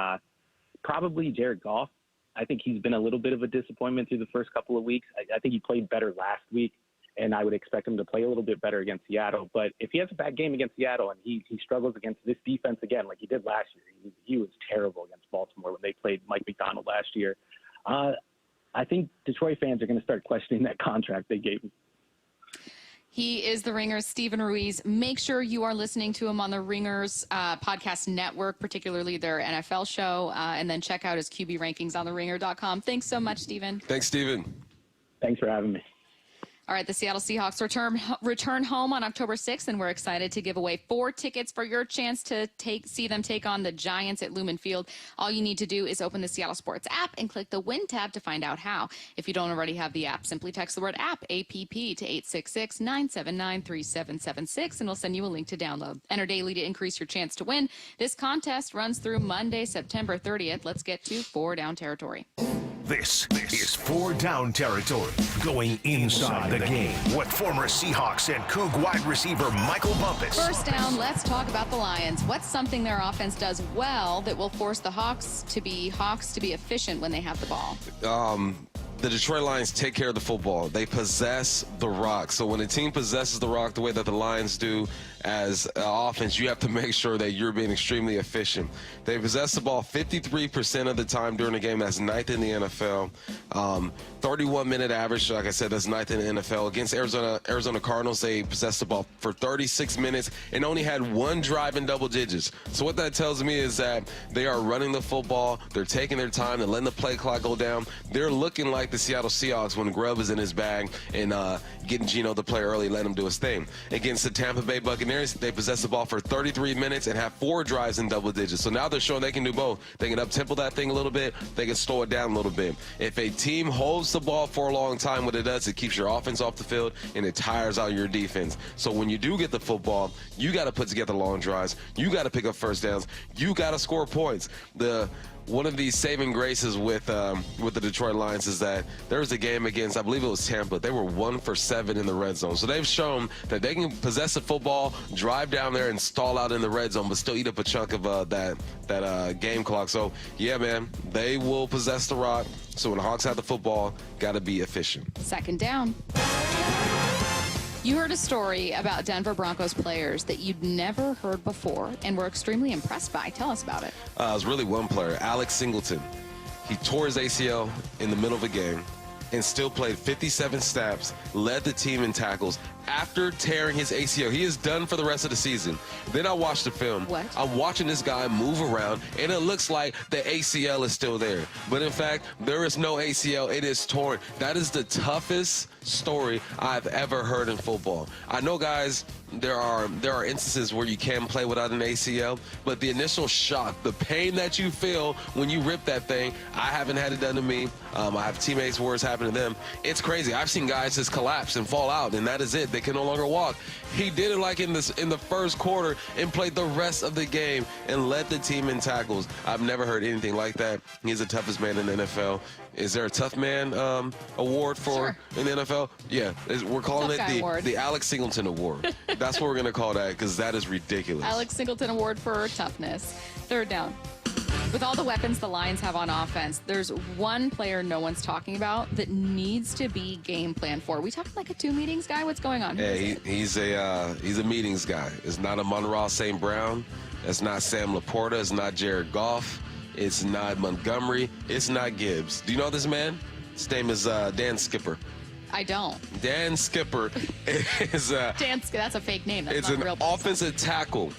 probably Jared Goff. I think he's been a little bit of a disappointment through the first couple of weeks. I think he played better last week, and I would expect him to play a little bit better against Seattle. But if he has a bad game against Seattle and he struggles against this defense again like he did last year, he was terrible against Baltimore when they played Mike McDonald last year. I think Detroit fans are going to start questioning that contract they gave him. He is the Ringer's Steven Ruiz. Make sure you are listening to him on the Ringer's podcast network, particularly their NFL show, and then check out his QB rankings on theringer.com. Thanks so much, Steven. Thanks, Steven. Thanks for having me. All right, the Seattle Seahawks return home on October 6th, and we're excited to give away 4 tickets for your chance to see them take on the Giants at Lumen Field. All you need to do is open the Seattle Sports app and click the Win tab to find out how. If you don't already have the app, simply text the word app, APP, to 866-979-3776, and we'll send you a link to download. Enter daily to increase your chance to win. This contest runs through Monday, September 30th. Let's get to 4 Down territory. This is 4 Down territory, going inside the game. With former Seahawks and Coug wide receiver Michael Bumpus. First down, let's talk about the Lions. What's something their offense does well that will force the Hawks to be efficient when they have the ball? The Detroit Lions take care of the football. They possess the rock. So when a team possesses the rock the way that the Lions do as offense, you have to make sure that you're being extremely efficient. They possess the ball 53% of the time during the game. That's 9th in the NFL. 31-minute average, like I said, that's 9th in the NFL. Against Arizona Cardinals, they possessed the ball for 36 minutes and only had 1 drive in double digits. So what that tells me is that they are running the football. They're taking their time. They're letting the play clock go down. They're looking like the Seattle Seahawks when Grubb is in his bag and getting Geno to play early, let him do his thing. Against the Tampa Bay Buccaneers, they possess the ball for 33 minutes and have 4 drives in double digits. So now they're showing they can do both. They can up-tempo that thing a little bit. They can slow it down a little bit. If a team holds the ball for a long time, what it does, it keeps your offense off the field and it tires out your defense. So when you do get the football, you got to put together long drives. You got to pick up first downs. You got to score points. One of these saving graces with the Detroit Lions is that there was a game against, I believe it was Tampa. They were 1 for 7 in the red zone. So they've shown that they can possess the football, drive down there and stall out in the red zone, but still eat up a chunk of that game clock. So, yeah, man, they will possess the rock. So when the Hawks have the football, got to be efficient. Second down. You heard a story about Denver Broncos players that you'd never heard before and were extremely impressed by. Tell us about it. It was really one player, Alex Singleton. He tore his ACL in the middle of a game and still played 57 snaps, led the team in tackles after tearing his ACL. He is done for the rest of the season. Then I watched the film. What? I'm watching this guy move around, and it looks like the ACL is still there. But in fact, there is no ACL. It is torn. That is the toughest story I've ever heard in football. I know, guys, there are instances where you can play without an ACL, but the initial shock, the pain that you feel when you rip that thing, I haven't had it done to me. I have teammates where it's happened to them. It's crazy. I've seen guys just collapse and fall out, and that is it. They can no longer walk. He did it like in the first quarter and played the rest of the game and led the team in tackles. I've never heard anything like that. He's the toughest man in the NFL. Is there a tough man award for in the NFL? Yeah, we're calling it the Alex Singleton Award. That's what we're going to call that because that is ridiculous. Alex Singleton Award for toughness. Third down. With all the weapons the Lions have on offense, there's one player no one's talking about that needs to be game planned for. We talking like a 2 meetings guy? What's going on? Yeah, he's a meetings guy. It's not a Monroe St. Brown. It's not Sam Laporta. It's not Jared Goff. It's not Montgomery. It's not Gibbs. Do you know this man? His name is Dan Skipper. I don't. Dan Skipper is that's a fake name. That's it's not an a real offensive tackle.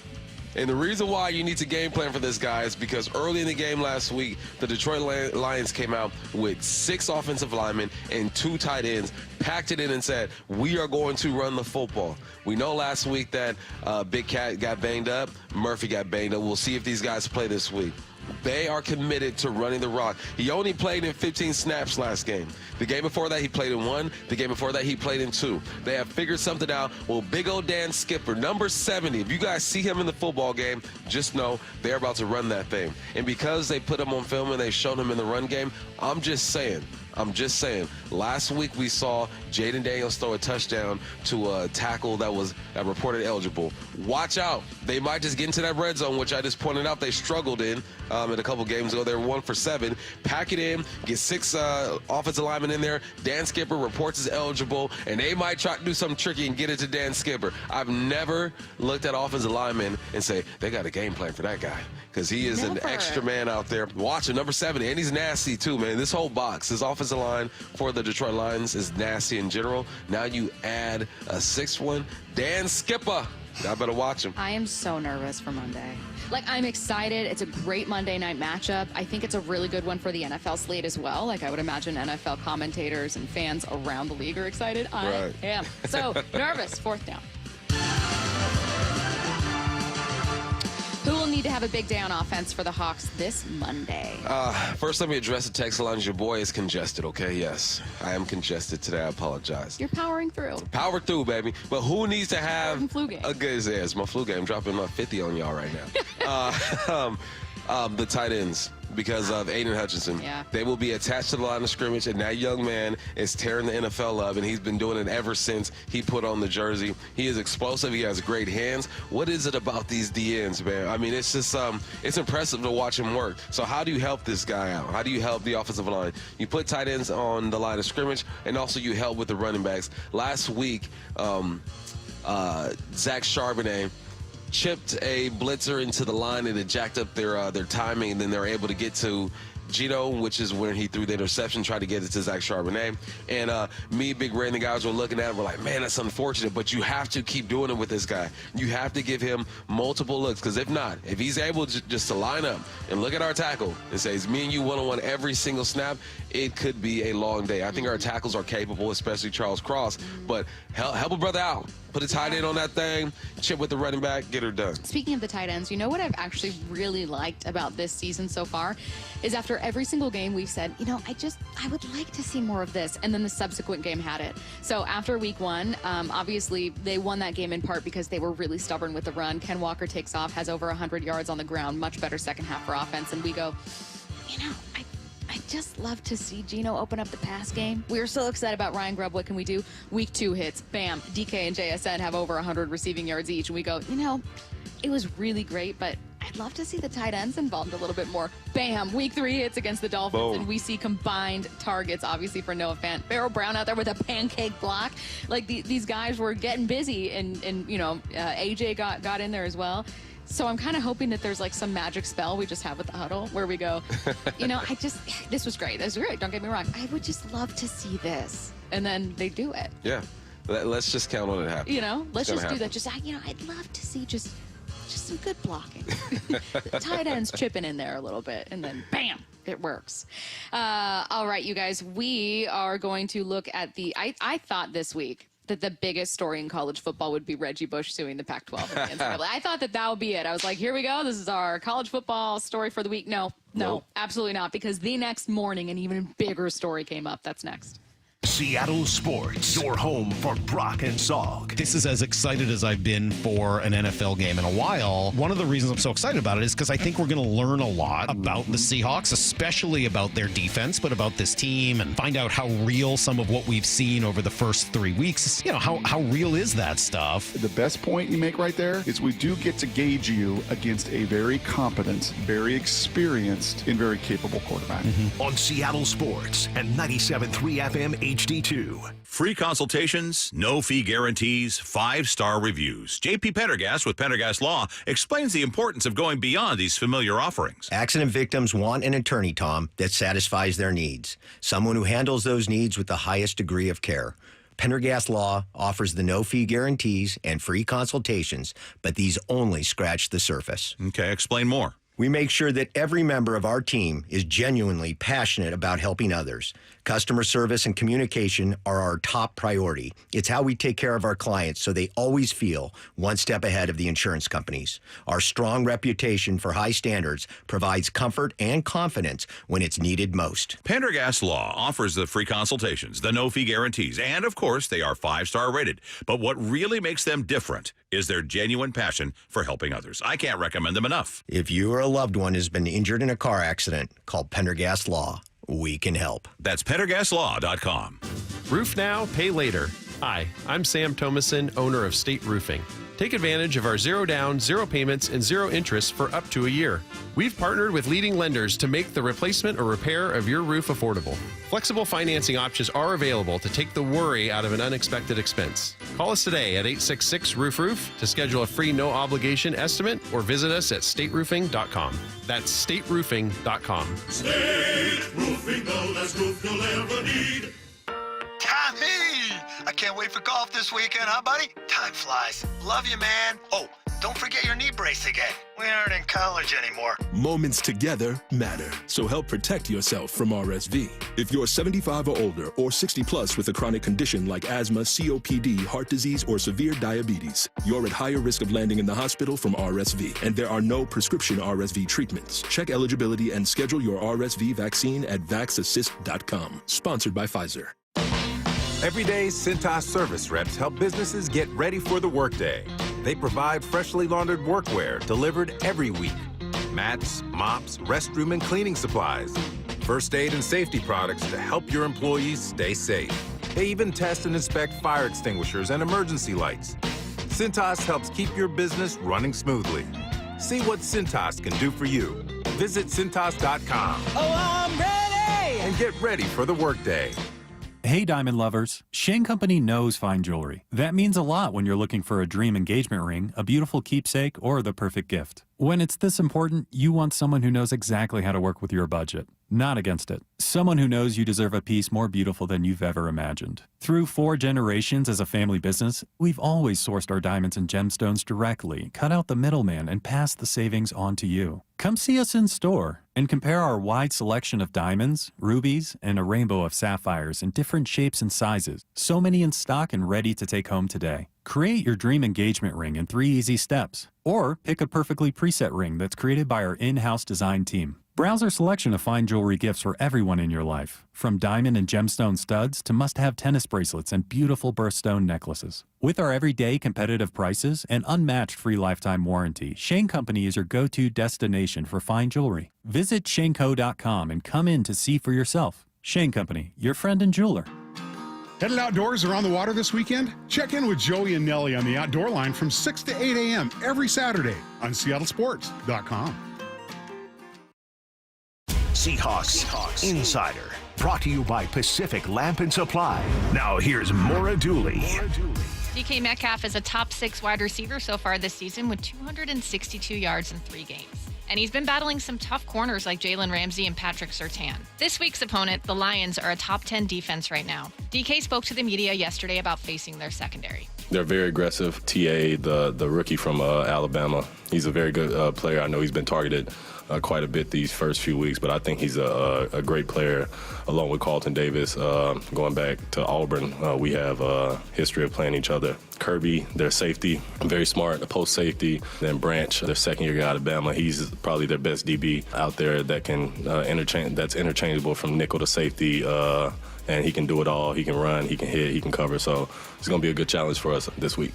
And the reason why you need to game plan for this guy is because early in the game last week, the Detroit Lions came out with 6 offensive linemen and 2 tight ends, packed it in and said, we are going to run the football. We know last week that Big Cat got banged up. Murphy got banged up. We'll see if these guys play this week. They are committed to running the rock. He only played in 15 snaps last game. The game before that, he played in 1. The game before that, he played in 2. They have figured something out. Well, big old Dan Skipper, number 70, if you guys see him in the football game, just know they're about to run that thing. And because they put him on film and they showed him in the run game, I'm just saying, I'm just saying. Last week we saw Jaden Daniels throw a touchdown to a tackle that was reported eligible. Watch out. They might just get into that red zone, which I just pointed out they struggled in a couple games ago. They were 1 for 7. Pack it in, get 6 offensive linemen in there. Dan Skipper reports is eligible, and they might try to do something tricky and get it to Dan Skipper. I've never looked at offensive linemen and say, they got a game plan for that guy, because he is an extra man out there. Watch him, number 70, and he's nasty too, man. This whole box, this offensive line for the Detroit Lions is nasty in general. Now you add a 6th one, Dan Skipper. I better watch him. I am so nervous for Monday. Like, I'm excited. It's a great Monday night matchup. I think it's a really good one for the NFL slate as well. Like, I would imagine NFL commentators and fans around the league are excited. I am. So nervous. 4th down. Who will need to have a big day on offense for the Hawks this Monday? First, let me address the text line. Your boy is congested, okay? Yes, I am congested today. I apologize. You're powering through. Power through, baby. But who needs to have flu game. a good day? It's my flu game. Dropping my 50 on y'all right now. The tight ends, because of Aiden Hutchinson. Yeah. They will be attached to the line of scrimmage, and that young man is tearing the NFL up, and he's been doing it ever since he put on the jersey. He is explosive. He has great hands. What is it about these DNs, man? I mean, it's just it's impressive to watch him work. So how do you help this guy out? How do you help the offensive line? You put tight ends on the line of scrimmage, and also you help with the running backs. Last week, Zach Charbonnet chipped a blitzer into the line, and it jacked up their timing, and then they were able to get to Gino, which is when he threw the interception, tried to get it to Zach Charbonnet. And me, Big Ray, and the guys were looking at it, we're like, man, that's unfortunate, but you have to keep doing it with this guy. You have to give him multiple looks, because if not, if he's able just to line up and look at our tackle and say, it's me and you one-on-one every single snap, it could be a long day. I think our tackles are capable, especially Charles Cross, but help a brother out. Put a tight end on that thing, chip with the running back, get her done. Speaking of the tight ends, you know what I've actually really liked about this season so far is after every single game we've said, you know, I would like to see more of this. And then the subsequent game had it. So after week 1, obviously they won that game in part because they were really stubborn with the run. Ken Walker takes off, has over 100 yards on the ground, much better second half for offense. And we go, you know, I just love to see Gino open up the pass game. We were so excited about Ryan Grubb. What can we do? Week 2 hits. Bam. DK and JSN have over 100 receiving yards each. And we go, you know, it was really great, but I'd love to see the tight ends involved a little bit more. Bam. Week 3 hits against the Dolphins. Boom. And we see combined targets, obviously, for Noah Fant. Pharaoh Brown out there with a pancake block. Like, these guys were getting busy. And you know, AJ got in there as well. So I'm kind of hoping that there's like some magic spell we just have with the huddle where we go, you know, this was great. This was great. Don't get me wrong. I would just love to see this. And then they do it. Yeah. Let's just count on it happening. You know, let's just do happen. that. Just, you know, I'd love to see just some good blocking. The tight ends chipping in there a little bit, and then bam, it works. All right, you guys, we are going to look at I thought this week that the biggest story in college football would be Reggie Bush suing the Pac-12. I thought that would be it. I was like, here we go. This is our college football story for the week. No, Nope. absolutely not, because the next morning an even bigger story came up. That's next. Seattle Sports, your home for Brock and Salk. This is as excited as I've been for an NFL game in a while. One of the reasons I'm so excited about it is because I think we're going to learn a lot about the Seahawks, especially about their defense, but about this team, and find out how real some of what we've seen over the first 3 weeks, you know, how real is that stuff? The best point you make right there is we do get to gauge you against a very competent, very experienced, and very capable quarterback. On Seattle Sports and 97.3 FM HD2. Free consultations, no fee guarantees, 5-star reviews. JP Pendergast with Pendergast Law explains the importance of going beyond these familiar offerings. Accident victims want an attorney, Tom, that satisfies their needs. Someone who handles those needs with the highest degree of care. Pendergast Law offers the no-fee guarantees and free consultations, but these only scratch the surface. Okay, explain more. We make sure that every member of our team is genuinely passionate about helping others. Customer service and communication are our top priority. It's how we take care of our clients so they always feel one step ahead of the insurance companies. Our strong reputation for high standards provides comfort and confidence when it's needed most. Pendergast Law offers the free consultations, the no-fee guarantees, and, of course, they are 5-star rated. But what really makes them different is their genuine passion for helping others. I can't recommend them enough. If you or a loved one has been injured in a car accident, call Pendergast Law. we can help. That's PenderGasLaw.com. Roof now, pay later. Hi, I'm Sam Thomason, owner of State Roofing. Take advantage of our 0 down, 0 payments, and 0 interest for up to a year. We've partnered with leading lenders to make the replacement or repair of your roof affordable. Flexible financing options are available to take the worry out of an unexpected expense. Call us today at 866-ROOF-ROOF to schedule a free no-obligation estimate or visit us at stateroofing.com. That's stateroofing.com. State Roofing, the best roof you'll ever need. Tommy! I can't wait for golf this weekend, huh, buddy? Time flies. Love you, man. Oh, don't forget your knee brace again. We aren't in college anymore. Moments together matter, so help protect yourself from RSV. If you're 75 or older or 60 plus with a chronic condition like asthma, COPD, heart disease, or severe diabetes, you're at higher risk of landing in the hospital from RSV, and there are no prescription RSV treatments. Check eligibility and schedule your RSV vaccine at vaxassist.com. Sponsored by Pfizer. Every day, Cintas service reps help businesses get ready for the workday. They provide freshly laundered workwear delivered every week. Mats, mops, restroom and cleaning supplies. First aid and safety products to help your employees stay safe. They even test and inspect fire extinguishers and emergency lights. Cintas helps keep your business running smoothly. See what Cintas can do for you. Visit Cintas.com. Oh, I'm ready! And get ready for the workday. Hey, diamond lovers. Shane Company knows fine jewelry. That means a lot when you're looking for a dream engagement ring, a beautiful keepsake, or the perfect gift. When it's this important, you want someone who knows exactly how to work with your budget. Not against it. Someone who knows you deserve a piece more beautiful than you've ever imagined. Through 4 generations as a family business, we've always sourced our diamonds and gemstones directly, cut out the middleman, and passed the savings on to you. Come see us in store and compare our wide selection of diamonds, rubies, and a rainbow of sapphires in different shapes and sizes. So many in stock and ready to take home today. Create your dream engagement ring in 3 easy steps. Or pick a perfectly preset ring that's created by our in-house design team. Browse our selection of fine jewelry gifts for everyone in your life, from diamond and gemstone studs to must-have tennis bracelets and beautiful birthstone necklaces. With our everyday competitive prices and unmatched free lifetime warranty, Shane Company is your go-to destination for fine jewelry. Visit shaneco.com and come in to see for yourself. Shane Company, your friend and jeweler. Headed outdoors or on the water this weekend? Check in with Joey and Nellie on the Outdoor Line from 6 to 8 a.m. every Saturday on seattlesports.com. Seahawks Insider, brought to you by Pacific Lamp and Supply. Now here's Maura Dooley. DK Metcalf is a top 6 wide receiver so far this season with 262 yards in 3 games. And he's been battling some tough corners like Jalen Ramsey and Patrick Surtain. This week's opponent, the Lions, are a top 10 defense right now. DK spoke to the media yesterday about facing their secondary. They're very aggressive. TA, the rookie from Alabama, he's a very good player. I know he's been targeted quite a bit these first few weeks, but I think he's a great player, along with Carlton Davis. Going back to Auburn, we have a history of playing each other. Kirby, their safety, very smart, a post safety. Then Branch, their second-year guy out of Bama, he's probably their best DB out there that can that's interchangeable from nickel to safety. And he can do it all. He can run, he can hit, he can cover. So it's going to be a good challenge for us this week.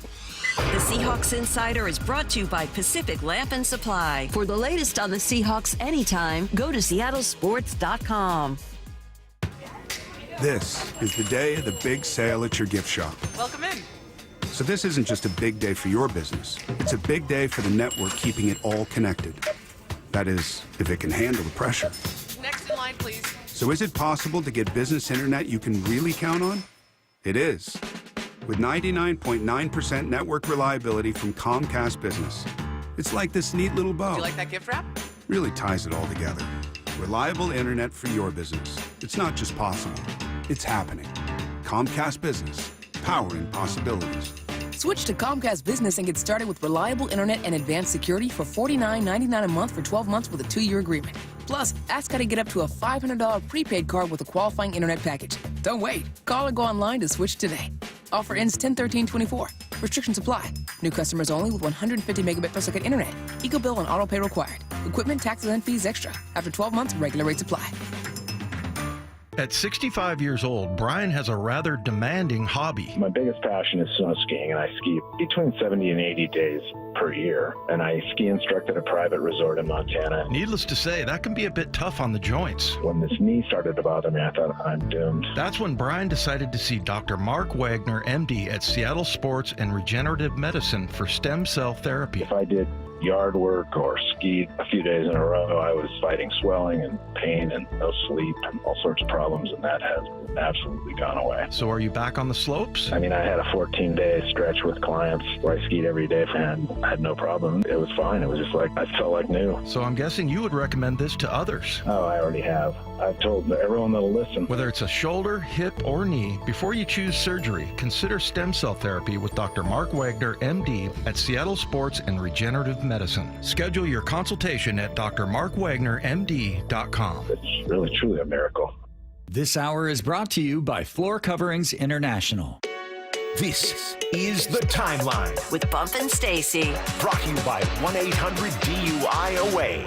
The Seahawks Insider is brought to you by Pacific Lamp and Supply. For the latest on the Seahawks anytime, go to seattlesports.com. This is the day of the big sale at your gift shop. Welcome in. So this isn't just a big day for your business. It's a big day for the network keeping it all connected. That is, if it can handle the pressure. Next in line, please. So is it possible to get business internet you can really count on? It is. With 99.9% network reliability from Comcast Business. It's like this neat little bow. Do you like that gift wrap? Really ties it all together. Reliable internet for your business. It's not just possible. It's happening. Comcast Business. Powering possibilities. Switch to Comcast Business and get started with reliable internet and advanced security for $49.99 a month for 12 months with a 2-year agreement. Plus, ask how to get up to a $500 prepaid card with a qualifying internet package. Don't wait. Call or go online to switch today. Offer ends 10/13/24. Restrictions apply. New customers only with 150 megabit per second internet. Eco bill and auto pay required. Equipment, taxes, and fees extra. After 12 months, regular rates apply. At 65 years old, Brian has a rather demanding hobby. My biggest passion is snow skiing, and I ski between 70 and 80 days per year. And I ski instruct at a private resort in Montana. Needless to say, that can be a bit tough on the joints. When this knee started to bother me, I thought I'm doomed. That's when Brian decided to see Dr. Mark Wagner, MD, at Seattle Sports and Regenerative Medicine for stem cell therapy. If I did yard work or skied a few days in a row, I was fighting swelling and pain and no sleep and all sorts of problems, and that has absolutely gone away. So are you back on the slopes? I mean, I had a 14-day stretch with clients where I skied every day and had no problem. It was fine. It was just like, I felt like new. So I'm guessing you would recommend this to others. Oh, I already have. I've told everyone that'll listen. Whether it's a shoulder, hip, or knee, before you choose surgery, consider stem cell therapy with Dr. Mark Wagner, MD, at Seattle Sports and Regenerative Medicine. Schedule your consultation at drmarkwagnermd.com. It's really, truly a miracle. This hour is brought to you by Floor Coverings International. This is The Timeline with Bump and Stacy. Brought to you by 1-800-DUI-AWAY.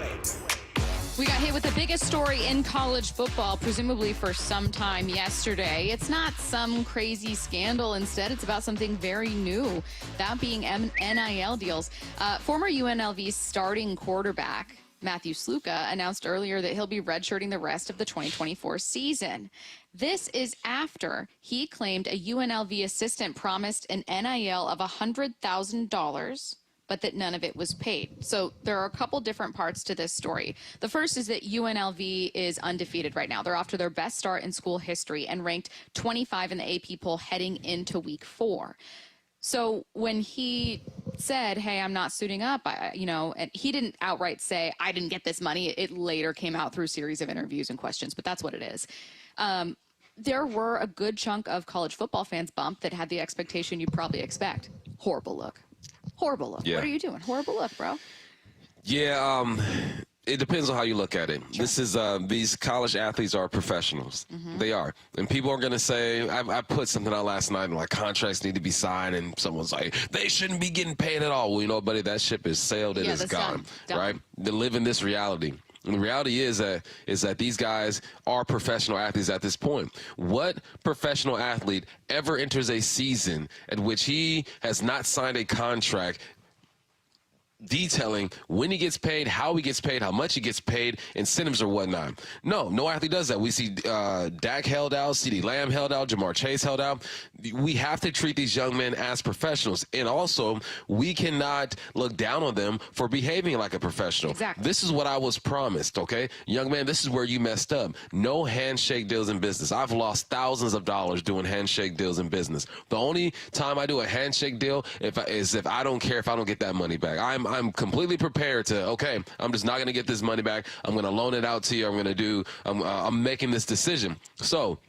We got hit with the biggest story in college football, presumably for some time yesterday. It's not some crazy scandal. Instead, it's about something very new, that being NIL deals. Former UNLV starting quarterback Matthew Sluka announced earlier that he'll be redshirting the rest of the 2024 season. This is after he claimed a UNLV assistant promised an NIL of $100,000, but that none of it was paid. So there are a couple different parts to this story. The first is that UNLV is undefeated right now. They're off to their best start in school history and ranked 25 in the AP poll heading into week 4. So when he said, hey, I'm not suiting up, and he didn't outright say, I didn't get this money. It later came out through a series of interviews and questions, but that's what it is. There were a good chunk of college football fans, Bump, that had the expectation you'd probably expect. Horrible look. Horrible look. Yeah. What are you doing? Horrible look, bro. Yeah, it depends on how you look at it. Sure. This is these college athletes are professionals. Mm-hmm. They are. And people are going to say, I put something out last night, like contracts need to be signed, and someone's like, they shouldn't be getting paid at all. Well, you know, buddy, that ship is sailed and it's gone, right? They live in this reality. And the reality is that these guys are professional athletes at this point. What professional athlete ever enters a season at which he has not signed a contract detailing when he gets paid, how he gets paid, how much he gets paid, incentives or whatnot? No athlete does that. We see Dak held out, CeeDee Lamb held out, Jamar Chase held out. We have to treat these young men as professionals. And also, we cannot look down on them for behaving like a professional. Exactly. This is what I was promised, okay? Young man, this is where you messed up. No handshake deals in business. I've lost thousands of dollars doing handshake deals in business. The only time I do a handshake deal is if I don't care if I don't get that money back. I'm completely prepared to, okay, I'm just not going to get this money back. I'm going to loan it out to you. I'm making this decision. So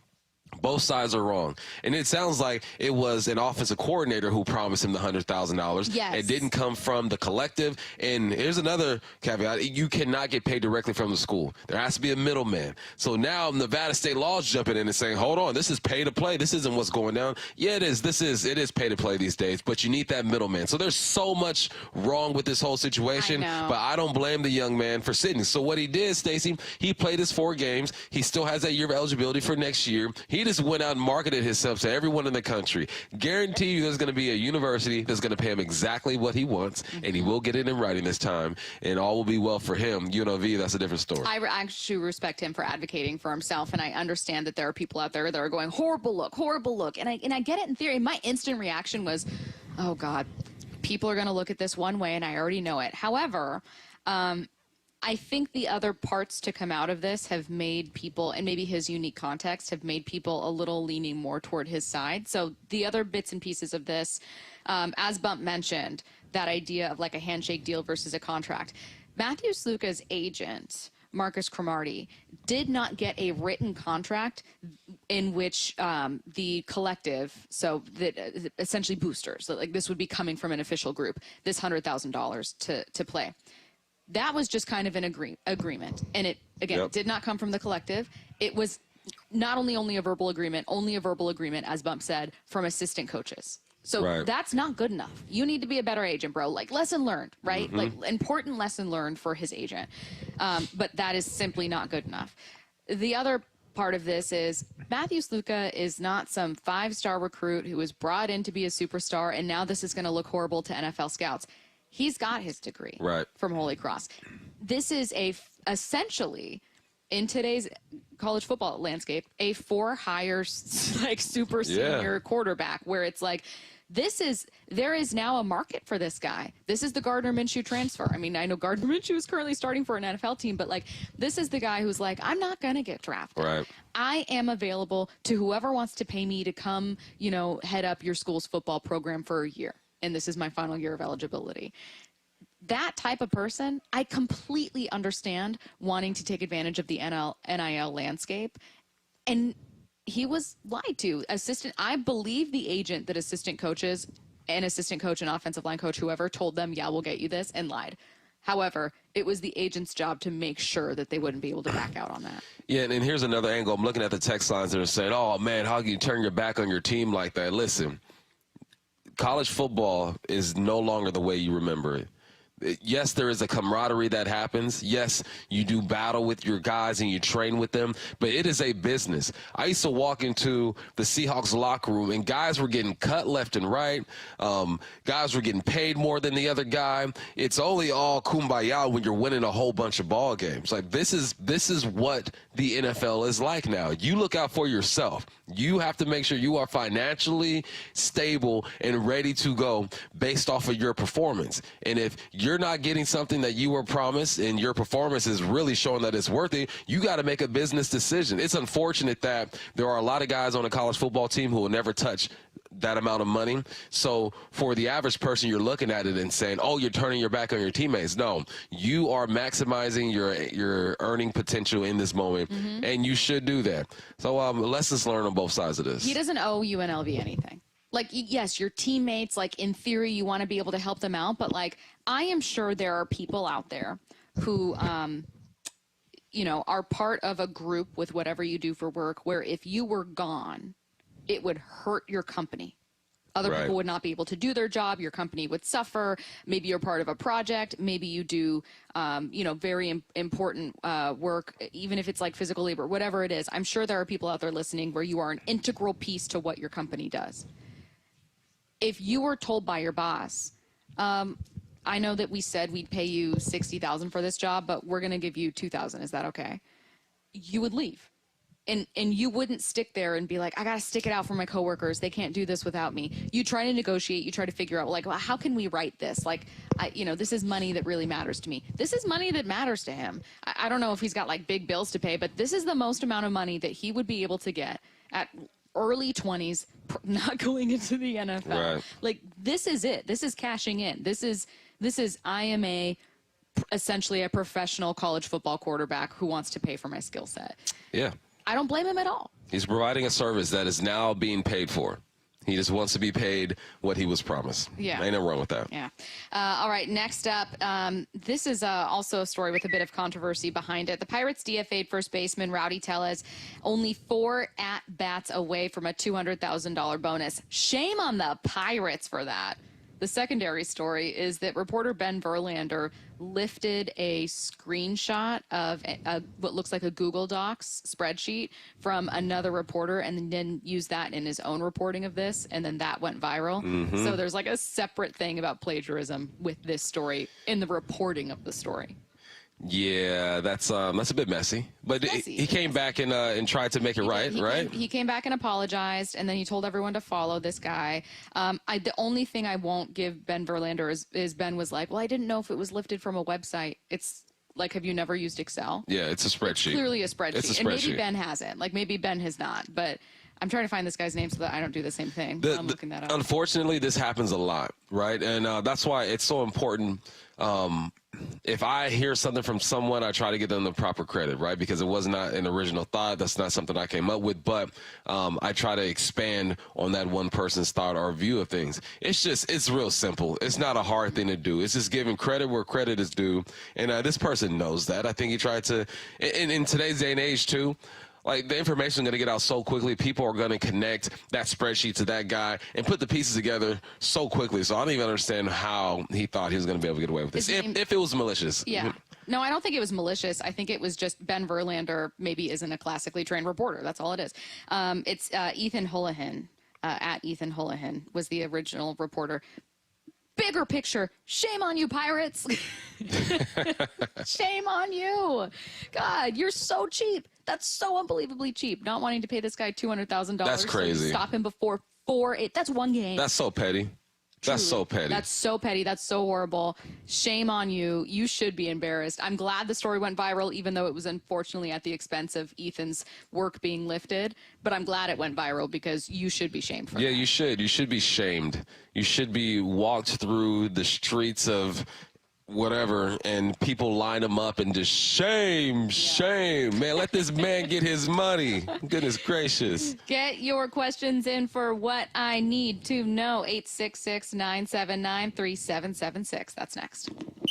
both sides are wrong. And it sounds like it was an offensive coordinator who promised him the $100,000. Yes. It didn't come from the collective. And here's another caveat. You cannot get paid directly from the school. There has to be a middleman. So now Nevada state law is jumping in and saying, hold on, this is pay to play. This isn't what's going down. Yeah, it is. It is pay to play these days, but you need that middleman. So there's so much wrong with this whole situation, but I don't blame the young man for sitting. So what he did, Stacey, he played his 4 games. He still has that year of eligibility for next year. He just went out and marketed himself to everyone in the country. Guarantee you there's going to be a university that's going to pay him exactly what he wants, and he will get it in writing this time, and all will be well for him. UNLV, that's a different story. I actually respect him for advocating for himself, and I understand that there are people out there that are going, horrible look, and I get it in theory. My instant reaction was, oh, God, people are going to look at this one way, and I already know it. However, I think the other parts to come out of this have made people, and maybe his unique context, have made people a little leaning more toward his side. So the other bits and pieces of this, as Bump mentioned, that idea of like a handshake deal versus a contract. Matthew Sluka's agent, Marcus Cromartie, did not get a written contract in which the collective, so that essentially boosters, so like this would be coming from an official group, this $100,000 to play. That was just kind of an agreement. And it, again, it did not come from the collective. It was not only a verbal agreement, as Bump said, from assistant coaches. So that's not good enough. You need to be a better agent, bro. Like, lesson learned, right? Mm-hmm. Like, important lesson learned for his agent. But that is simply not good enough. The other part of this is Matthew Sluka is not some 5-star recruit who was brought in to be a superstar, and now this is going to look horrible to NFL scouts. He's got his degree from Holy Cross. This is essentially, in today's college football landscape, a for-hire like super senior quarterback, where it's like, there is now a market for this guy. This is the Gardner Minshew transfer. I mean, I know Gardner Minshew is currently starting for an NFL team, but like, this is the guy who's like, I'm not going to get drafted. Right. I am available to whoever wants to pay me to come, head up your school's football program for a year. And this is my final year of eligibility. That type of person, I completely understand wanting to take advantage of the NIL landscape. And he was lied to. I believe the agent that assistant coaches, an assistant coach, an offensive line coach, whoever told them, yeah, we'll get you this, and lied. However, it was the agent's job to make sure that they wouldn't be able to back out on that. Yeah, and here's another angle. I'm looking at the text lines that are saying, oh, man, how can you turn your back on your team like that? Listen, college football is no longer the way you remember it. Yes, there is a camaraderie that happens. Yes, you do battle with your guys and you train with them, but it is a business. I used to walk into the Seahawks locker room and guys were getting cut left and right. Guys were getting paid more than the other guy. It's only all kumbaya when you're winning a whole bunch of ball games. Like, this is what the NFL is like now. You look out for yourself. You have to make sure you are financially stable and ready to go based off of your performance. And if you're not getting something that you were promised and your performance is really showing that it's worth it, you got to make a business decision. It's unfortunate that there are a lot of guys on a college football team who will never touch that amount of money. So for the average person, you're looking at it and saying, oh, you're turning your back on your teammates. No, you are maximizing your earning potential in this moment, and you should do that. So lessons learned on both sides of this. He doesn't owe UNLV anything. Like, yes, your teammates, like, in theory, you want to be able to help them out, but, like, I am sure there are people out there who, are part of a group with whatever you do for work where if you were gone, it would hurt your company. Other people would not be able to do their job. Your company would suffer. Maybe you're part of a project. Maybe you do, very important work, even if it's like physical labor, whatever it is. I'm sure there are people out there listening where you are an integral piece to what your company does. If you were told by your boss, I know that we said we'd pay you $60,000 for this job, but we're going to give you $2,000. Is that okay? You would leave. And you wouldn't stick there and be like, I got to stick it out for my coworkers. They can't do this without me. You try to negotiate. You try to figure out, like, well, how can we write this? Like, this is money that really matters to me. This is money that matters to him. I don't know if he's got, like, big bills to pay, but this is the most amount of money that he would be able to get at early 20s, not going into the NFL. Right. Like, this is it. This is cashing in. This is I am essentially a professional college football quarterback who wants to pay for my skill set. Yeah. I don't blame him at all. He's providing a service that is now being paid for. He just wants to be paid what he was promised. Yeah. Ain't no wrong with that. Yeah. All right, next up, this is also a story with a bit of controversy behind it. The Pirates DFA'd first baseman Rowdy Tellez, only 4 at-bats away from a $200,000 bonus. Shame on the Pirates for that. The secondary story is that reporter Ben Verlander lifted a screenshot of what looks like a Google Docs spreadsheet from another reporter and then used that in his own reporting of this, and then that went viral. So there's like a separate thing about plagiarism with this story in the reporting of the story. Yeah, that's a bit messy. But he came back and tried to make it right. He came back and apologized, and then he told everyone to follow this guy. The only thing I won't give Ben Verlander is Ben was like, well, I didn't know if it was lifted from a website. It's like, have you never used Excel? Yeah, it's a spreadsheet. It's clearly a spreadsheet. It's a spreadsheet. And maybe Ben hasn't. Like, maybe Ben has not. But I'm trying to find this guy's name so that I don't do the same thing. I'm looking that up. Unfortunately, this happens a lot, right? And that's why it's so important. If I hear something from someone, I try to give them the proper credit, right? Because it was not an original thought. That's not something I came up with. But I try to expand on that one person's thought or view of things. It's real simple. It's not a hard thing to do. It's just giving credit where credit is due. And this person knows that. I think he tried to, in today's day and age, too, like, the information is going to get out so quickly. People are going to connect that spreadsheet to that guy and put the pieces together so quickly. So I don't even understand how he thought he was going to be able to get away with this, if it was malicious. Yeah. No, I don't think it was malicious. I think it was just Ben Verlander maybe isn't a classically trained reporter. That's all it is. It's Ethan Houlihan, at Ethan Houlihan was the original reporter. Bigger picture, shame on you, Pirates. Shame on you. God, you're so cheap. That's so unbelievably cheap. Not wanting to pay this guy $200,000. That's crazy. Stop him before 4-8. That's one game. That's so petty. That's so petty. That's so petty. That's so horrible. Shame on you. You should be embarrassed. I'm glad the story went viral, even though it was unfortunately at the expense of Ethan's work being lifted. But I'm glad it went viral because you should be shamed for that. Yeah, you should. You should be shamed. You should be walked through the streets of whatever, and people line him up and just shame. Man, let this man get his money. Goodness gracious. Get your questions in for What I Need to Know. 866-979-3776. That's next.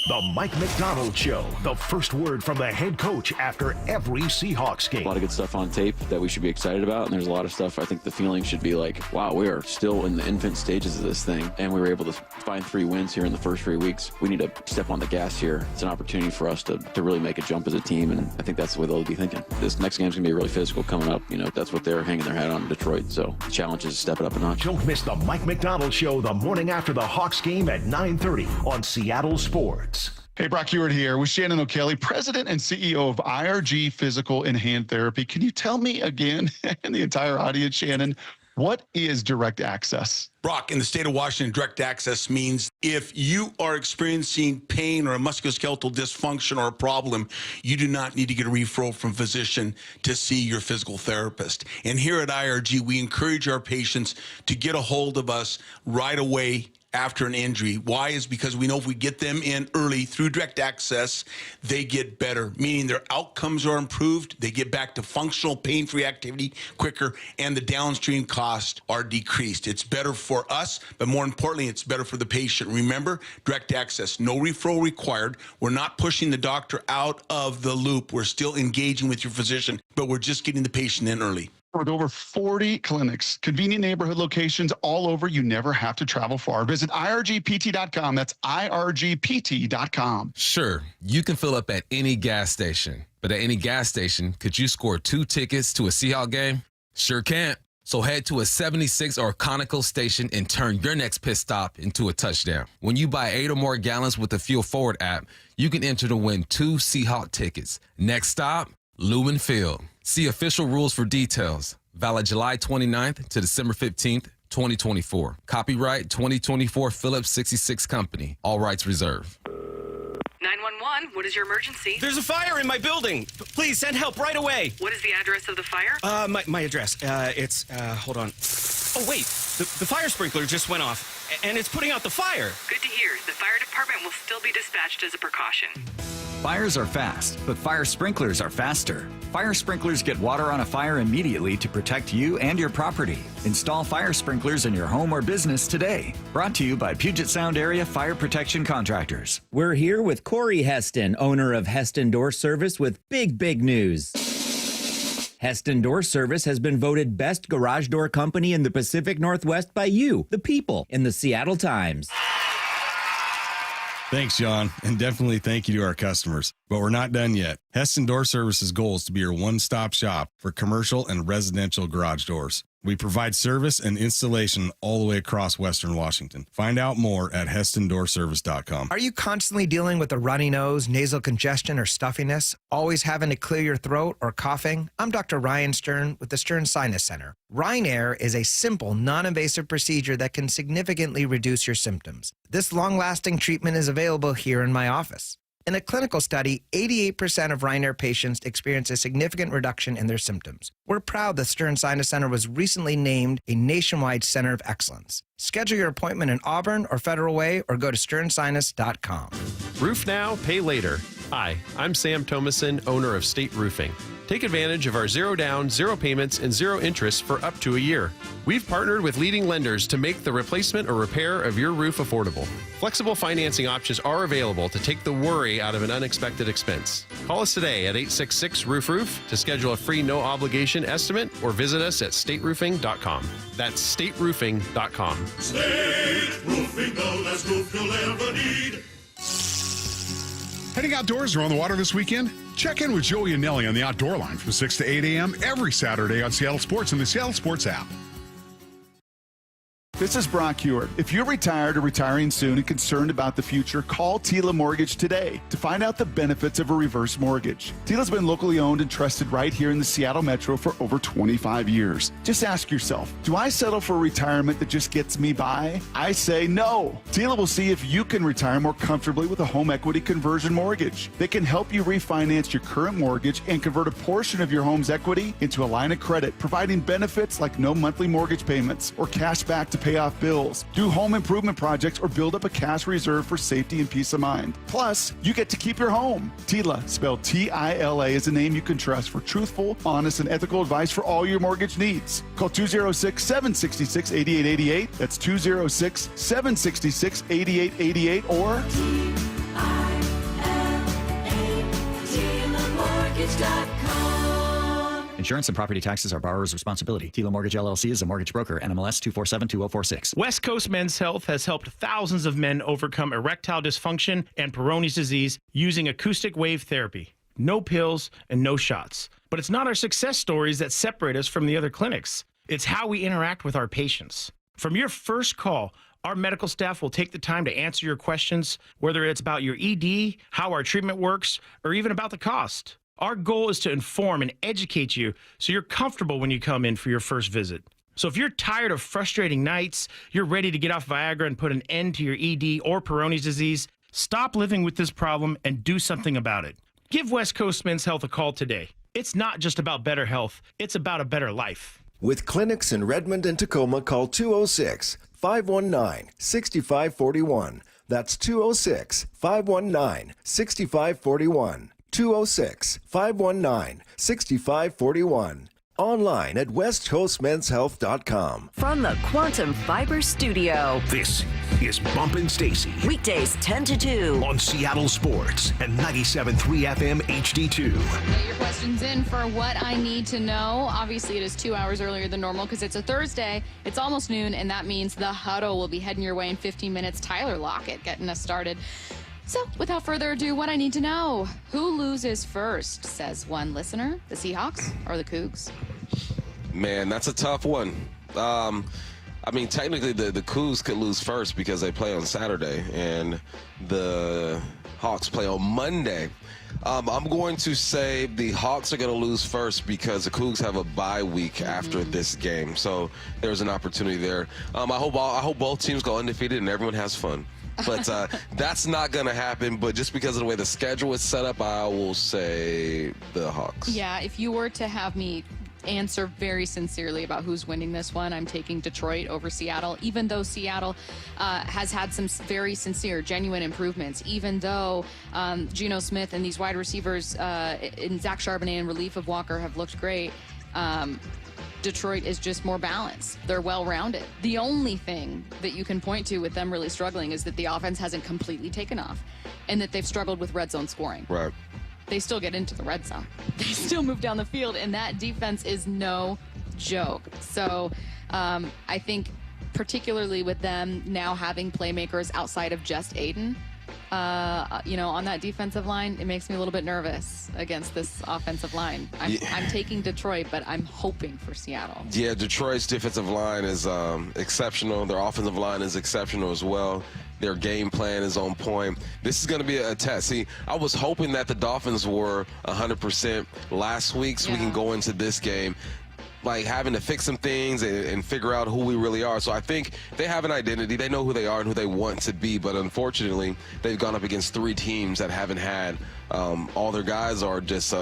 The Mike McDonald Show. The first word from the head coach after every Seahawks game. A lot of good stuff on tape that we should be excited about, and there's a lot of stuff I think the feeling should be like, wow, we are still in the infant stages of this thing, and we were able to find 3 wins here in the first 3 weeks. We need to step on the gas here. It's an opportunity for us to really make a jump as a team, and I think that's the way they'll be thinking. This next game's going to be really physical coming up. You know, that's what they're hanging their hat on in Detroit, so the challenge is to step it up a notch. Don't miss the Mike McDonald Show the morning after the Hawks game at 9:30 on Seattle Sports. Hey, Brock Hewitt here with Shannon O'Kelly, President and CEO of IRG Physical and Hand Therapy. Can you tell me again, and the entire audience, Shannon, what is direct access? Brock, in the state of Washington, direct access means if you are experiencing pain or a musculoskeletal dysfunction or a problem, you do not need to get a referral from a physician to see your physical therapist. And here at IRG, we encourage our patients to get a hold of us right away after an injury. Why? Is because we know if we get them in early through direct access, they get better, meaning their outcomes are improved, they get back to functional pain-free activity quicker, and the downstream costs are decreased. It's better for us, but more importantly, it's better for the patient. Remember, direct access, no referral required. We're not pushing the doctor out of the loop. We're still engaging with your physician, but we're just getting the patient in early. With over 40 clinics, convenient neighborhood locations all over, you never have to travel far. Visit irgpt.com. That's irgpt.com. Sure, you can fill up at any gas station, but at any gas station, could you score 2 tickets to a Seahawks game? Sure can't. So head to a 76 or Conoco station and turn your next pit stop into a touchdown. When you buy 8 or more gallons with the Fuel Forward app, you can enter to win 2 Seahawks tickets. Next stop, Lumen Field. See official rules for details. Valid July 29th to December 15th, 2024. Copyright 2024 Phillips 66 Company. All rights reserved. 911, what is your emergency? There's a fire in my building. Please send help right away. What is the address of the fire? My address. Hold on. Oh, wait. The fire sprinkler just went off, and it's putting out the fire. Good to hear. The fire department will still be dispatched as a precaution. Fires are fast, but fire sprinklers are faster. Fire sprinklers get water on a fire immediately to protect you and your property. Install fire sprinklers in your home or business today. Brought to you by Puget Sound Area Fire Protection Contractors. We're here with Corey Heston, owner of Heston Door Service, with big news. Heston Door Service has been voted best garage door company in the Pacific Northwest by you, the people, in the Seattle Times. Thanks, John, and definitely thank you to our customers. But we're not done yet. Heston Door Service's goal is to be your one-stop shop for commercial and residential garage doors. We provide service and installation all the way across Western Washington. Find out more at HestonDoorService.com. Are you constantly dealing with a runny nose, nasal congestion, or stuffiness? Always having to clear your throat or coughing? I'm Dr. Ryan Stern with the Stern Sinus Center. Rhine Air is a simple, non-invasive procedure that can significantly reduce your symptoms. This long-lasting treatment is available here in my office. In a clinical study, 88% of Rhine Air patients experience a significant reduction in their symptoms. We're proud the Stern Sinus Center was recently named a nationwide center of excellence. Schedule your appointment in Auburn or Federal Way or go to sternsinus.com. Roof now, pay later. Hi, I'm Sam Thomason, owner of State Roofing. Take advantage of our 0 down, 0 payments, and 0 interest for up to a year. We've partnered with leading lenders to make the replacement or repair of your roof affordable. Flexible financing options are available to take the worry out of an unexpected expense. Call us today at 866-ROOF-ROOF to schedule a free no-obligation estimate or visit us at stateroofing.com. That's State Roofing, the last roof you'll ever need. Heading outdoors or on the water this weekend? Check in with Joey and Nelly on the Outdoor Line from 6 to 8 a.m. every Saturday on Seattle Sports and the Seattle Sports app. This is Brock Hewitt. If you're retired or retiring soon and concerned about the future, call Tila Mortgage today to find out the benefits of a reverse mortgage. Tila's been locally owned and trusted right here in the Seattle Metro for over 25 years. Just ask yourself, do I settle for a retirement that just gets me by? I say no. Tila will see if you can retire more comfortably with a home equity conversion mortgage. They can help you refinance your current mortgage and convert a portion of your home's equity into a line of credit, providing benefits like no monthly mortgage payments or cash back to pay off bills, do home improvement projects, or build up a cash reserve for safety and peace of mind. Plus, you get to keep your home. Tila, spelled T-I-L-A, is a name you can trust for truthful, honest, and ethical advice for all your mortgage needs. Call 206-766-8888. That's 206-766-8888 or Insurance and property taxes are borrower's responsibility. Tila Mortgage LLC is a mortgage broker. NMLS 2472046. West Coast Men's Health has helped thousands of men overcome erectile dysfunction and Peyronie's disease using acoustic wave therapy. No pills and no shots. But it's not our success stories that separate us from the other clinics. It's how we interact with our patients. From your first call, our medical staff will take the time to answer your questions, whether it's about your ED, how our treatment works, or even about the cost. Our goal is to inform and educate you so you're comfortable when you come in for your first visit. So if you're tired of frustrating nights, you're ready to get off Viagra and put an end to your ED or Peyronie's disease, stop living with this problem and do something about it. Give West Coast Men's Health a call today. It's not just about better health, it's about a better life. With clinics in Redmond and Tacoma, call 206-519-6541. That's 206-519-6541. 206-519-6541. Online at westcoastmenshealth.com. From the Quantum Fiber Studio, This is Bumpin' Stacy weekdays 10 to 2 on Seattle Sports and 97.3 FM HD2. Get your questions in for what I need to know. Obviously, it is 2 hours earlier than normal because it's a Thursday. It's almost noon, and that means the huddle will be heading your way in 15 minutes. Tyler Lockett getting us started. So, without further ado, what I need to know. Who loses first, says one listener, the Seahawks or the Cougs? Man, that's a tough one. I mean, technically, the Cougs could lose first because they play on Saturday, and the Hawks play on Monday. I'm going to say the Hawks are going to lose first because the Cougs have a bye week after this game. So, there's an opportunity there. I hope both teams go undefeated and everyone has fun. But that's not going to happen. But just because of the way the schedule is set up, I will say the Hawks. Yeah, if you were to have me answer very sincerely about who's winning this one, I'm taking Detroit over Seattle, even though Seattle has had some very sincere, genuine improvements, even though Geno Smith and these wide receivers in Zach Charbonnet in relief of Walker have looked great. Detroit is just more balanced. They're well-rounded. The only thing that you can point to with them really struggling is that the offense hasn't completely taken off and that they've struggled with red zone scoring. Right. They still get into the red zone. They still move down the field, and that defense is no joke. So I think particularly with them now having playmakers outside of just Aiden, on that defensive line, it makes me a little bit nervous against this offensive line. I'm taking Detroit, but I'm hoping for Seattle. Yeah, Detroit's defensive line is exceptional. Their offensive line is exceptional as well. Their game plan is on point. This is going to be a test. See, I was hoping that the Dolphins were 100% last week so we can go into this game like having to fix some things and figure out who we really are. So I think they have an identity. They know who they are and who they want to be. But unfortunately, they've gone up against three teams that haven't had all their guys are just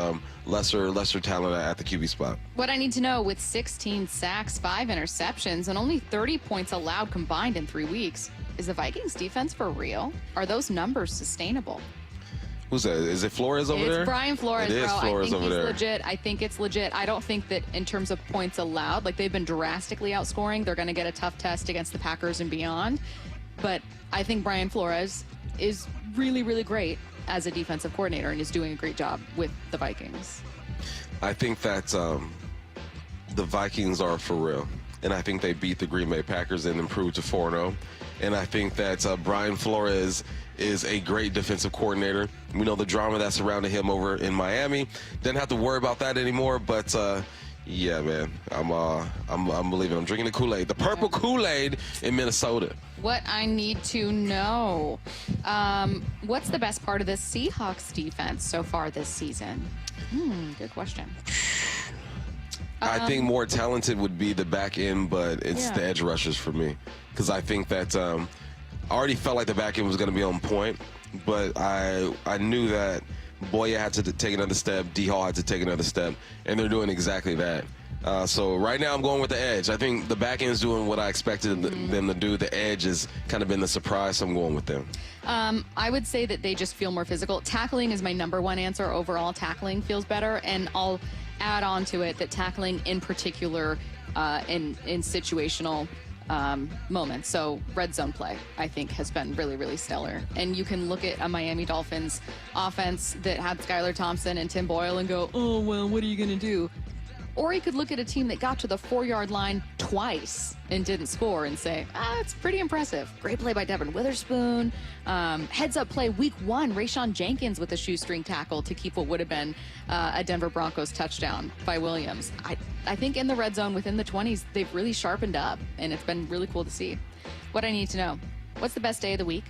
lesser talent at the QB spot. What I need to know, with 16 sacks, 5 interceptions, and only 30 points allowed combined in 3 weeks, is the Vikings defense for real? Are those numbers sustainable? Who's that? Is it Flores over there? It's Brian Flores, it is bro. Flores I think over he's there. legit. I think it's legit. I don't think that in terms of points allowed, like they've been drastically outscoring. They're going to get a tough test against the Packers and beyond. But I think Brian Flores is really, really great as a defensive coordinator and is doing a great job with the Vikings. I think that the Vikings are for real. And I think they beat the Green Bay Packers and improved to 4-0. and I think that Brian Flores is a great defensive coordinator. We know the drama that surrounded him over in Miami. Didn't have to worry about that anymore, but yeah, man, I'm believing. I'm drinking the Kool-Aid, the purple Kool-Aid in Minnesota. What I need to know, what's the best part of this Seahawks defense so far this season? Good question. I think more talented would be the back end, but it's the edge rushers for me. Because I think that I already felt like the back end was going to be on point, but I knew that Boya had to take another step, D-Hall had to take another step, and they're doing exactly that. So right now I'm going with the edge. I think the back end's doing what I expected them to do. The edge has kind of been the surprise, so I'm going with them. I would say that they just feel more physical. Tackling is my number one answer. Overall, tackling feels better, and I'll add on to it that tackling in particular in situational moments. So red zone play, I think, has been really, really stellar. And you can look at a Miami Dolphins offense that had Skylar Thompson and Tim Boyle and go, oh, well, what are you going to do? Or you could look at a team that got to the 4-yard line twice and didn't score and say, it's pretty impressive. Great play by Devin Witherspoon. Heads-up play week 1, Rayshon Jenkins with a shoestring tackle to keep what would have been a Denver Broncos touchdown by Williams. I think in the red zone within the 20s, they've really sharpened up, and it's been really cool to see. What I need to know, what's the best day of the week?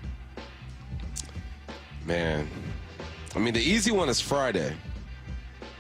Man, I mean, the easy one is Friday,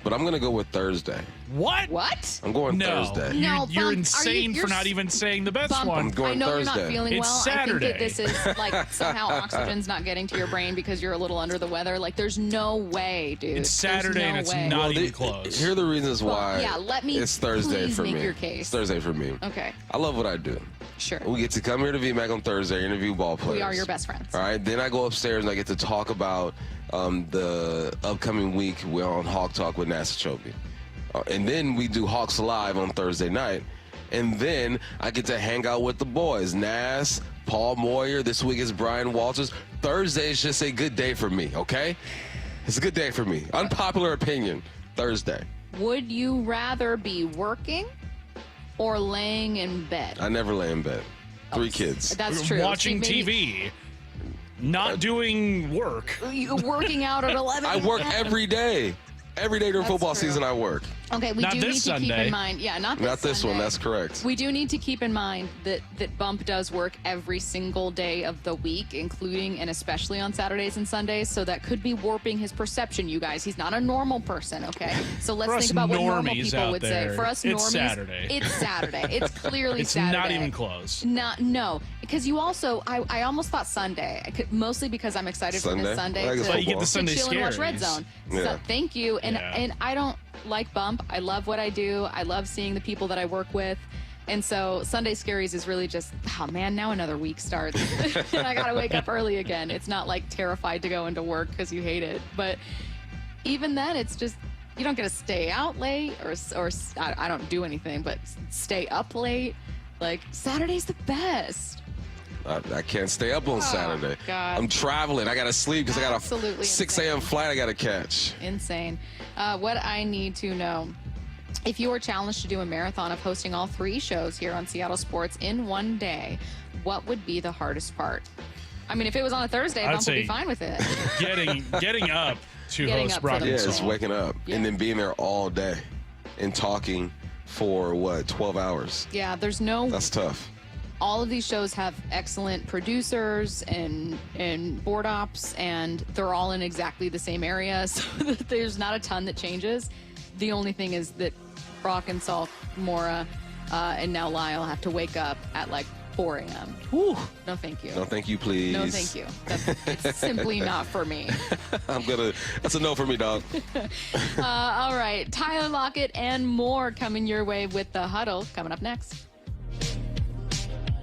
but I'm going to go with Thursday. What? I'm going Thursday. No, you're Bump, insane you're for not even saying the best Bump, one. I'm going I know Thursday. you're not feeling It's well. Saturday. I think that this is like somehow oxygen's not getting to your brain because you're a little under the weather. Like, there's no way, dude. It's Saturday There's no and it's way. not even close. Here are the reasons why. Yeah, let me it's Thursday please for make me. your case. It's Thursday for me. Okay. I love what I do. Sure. We get to come here to VMAC on Thursday, interview ball players. We are your best friends. All right. Then I go upstairs and I get to talk about the upcoming week. We're on Hawk Talk with Nasachobi. And then we do Hawks Live on Thursday night. And then I get to hang out with the boys. Nas, Paul Moyer. This week is Brian Walters. Thursday is just a good day for me, okay? It's a good day for me. Unpopular opinion, Thursday. Would you rather be working or laying in bed? I never lay in bed. 3 kids. That's true. Watching See, TV. Not doing work. You working out at 11 I work a.m. every day. Every day during That's football true. season, I work. Okay, we Not do this need to keep Sunday. in mind. Yeah, not this Sunday. one. That's correct. We do need to keep in mind that Bump does work every single day of the week, including and especially on Saturdays and Sundays. So that could be warping his perception, you guys. He's not a normal person, okay? So let's For us think about what normal normies people out would there, say. For us it's normies, Saturday. it's Saturday. It's clearly It's Saturday. not even close. No, because you also, I almost thought Sunday, mostly because I'm excited for Sunday? this Sunday I like to, But you get the Sunday chill and watch Red scaries. Zone. Yeah. So thank you, and Yeah. I don't like Bump. I love what I do. I love seeing the people that I work with. And so Sunday Scaries is really just, oh man, now another week starts. And I got to wake up early again. It's not like terrified to go into work because you hate it. But even then, it's just, you don't get to stay out late or I don't do anything, but stay up late. Like, Saturday's the best. I can't stay up on Saturday. God. I'm traveling. I got to sleep because I got a Absolutely 6 a.m. flight I got to catch. Insane. What I need to know, if you were challenged to do a marathon of hosting all 3 shows here on Seattle Sports in one day, what would be the hardest part? I mean, if it was on a Thursday, I'd Bump would be say fine with it. Getting up to Getting host up for Brock the and Yeah, it's Saul. waking up and then being there all day and talking for, 12 hours? Yeah, there's no... That's tough. All of these shows have excellent producers and board ops, and they're all in exactly the same area, so there's not a ton that changes. The only thing is that Brock and Salt, Mora, and now Lyle have to wake up at like 4 a.m. Whew. No, thank you. No, thank you, please. No, thank you. It's simply not for me. That's a no for me, dog. All right, Tyler Lockett and more coming your way with The Huddle coming up next.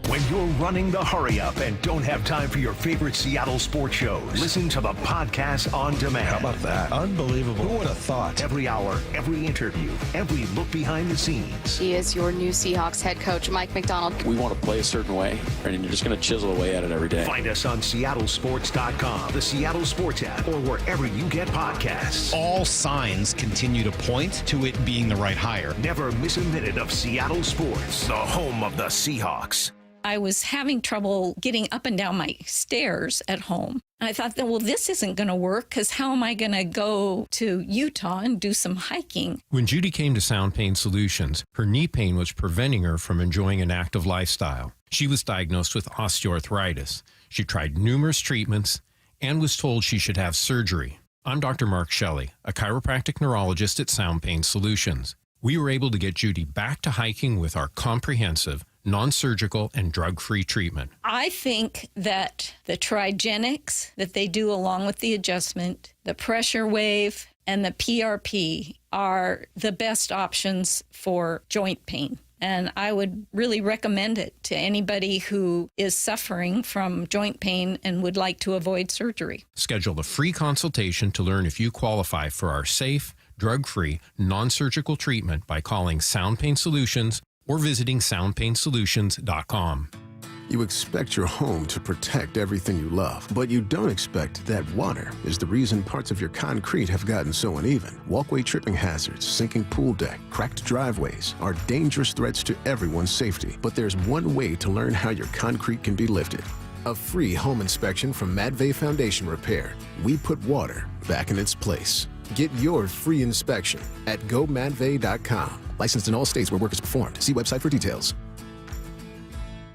When you're running the hurry up and don't have time for your favorite Seattle sports shows, listen to the podcast on demand. How about that? Unbelievable. Who would have thought? Every hour, every interview, every look behind the scenes. He is your new Seahawks head coach, Mike McDonald. We want to play a certain way, and you're just going to chisel away at it every day. Find us on seattlesports.com, the Seattle Sports app, or wherever you get podcasts. All signs continue to point to it being the right hire. Never miss a minute of Seattle sports, the home of the Seahawks. I was having trouble getting up and down my stairs at home. And I thought, well, this isn't going to work because how am I going to go to Utah and do some hiking? When Judy came to Sound Pain Solutions, her knee pain was preventing her from enjoying an active lifestyle. She was diagnosed with osteoarthritis. She tried numerous treatments and was told she should have surgery. I'm Dr. Mark Shelley, a chiropractic neurologist at Sound Pain Solutions. We were able to get Judy back to hiking with our comprehensive, non-surgical, and drug-free treatment. I think that the Trigenics that they do along with the adjustment, the pressure wave, and the PRP are the best options for joint pain. And I would really recommend it to anybody who is suffering from joint pain and would like to avoid surgery. Schedule a free consultation to learn if you qualify for our safe, drug-free, non-surgical treatment by calling Sound Pain Solutions or visiting soundpainsolutions.com. You expect your home to protect everything you love, but you don't expect that water is the reason parts of your concrete have gotten so uneven. Walkway tripping hazards, sinking pool deck, cracked driveways are dangerous threats to everyone's safety. But there's one way to learn how your concrete can be lifted. A free home inspection from Madvey Foundation Repair. We put water back in its place. Get your free inspection at gomadvey.com. Licensed in all states where work is performed. See website for details.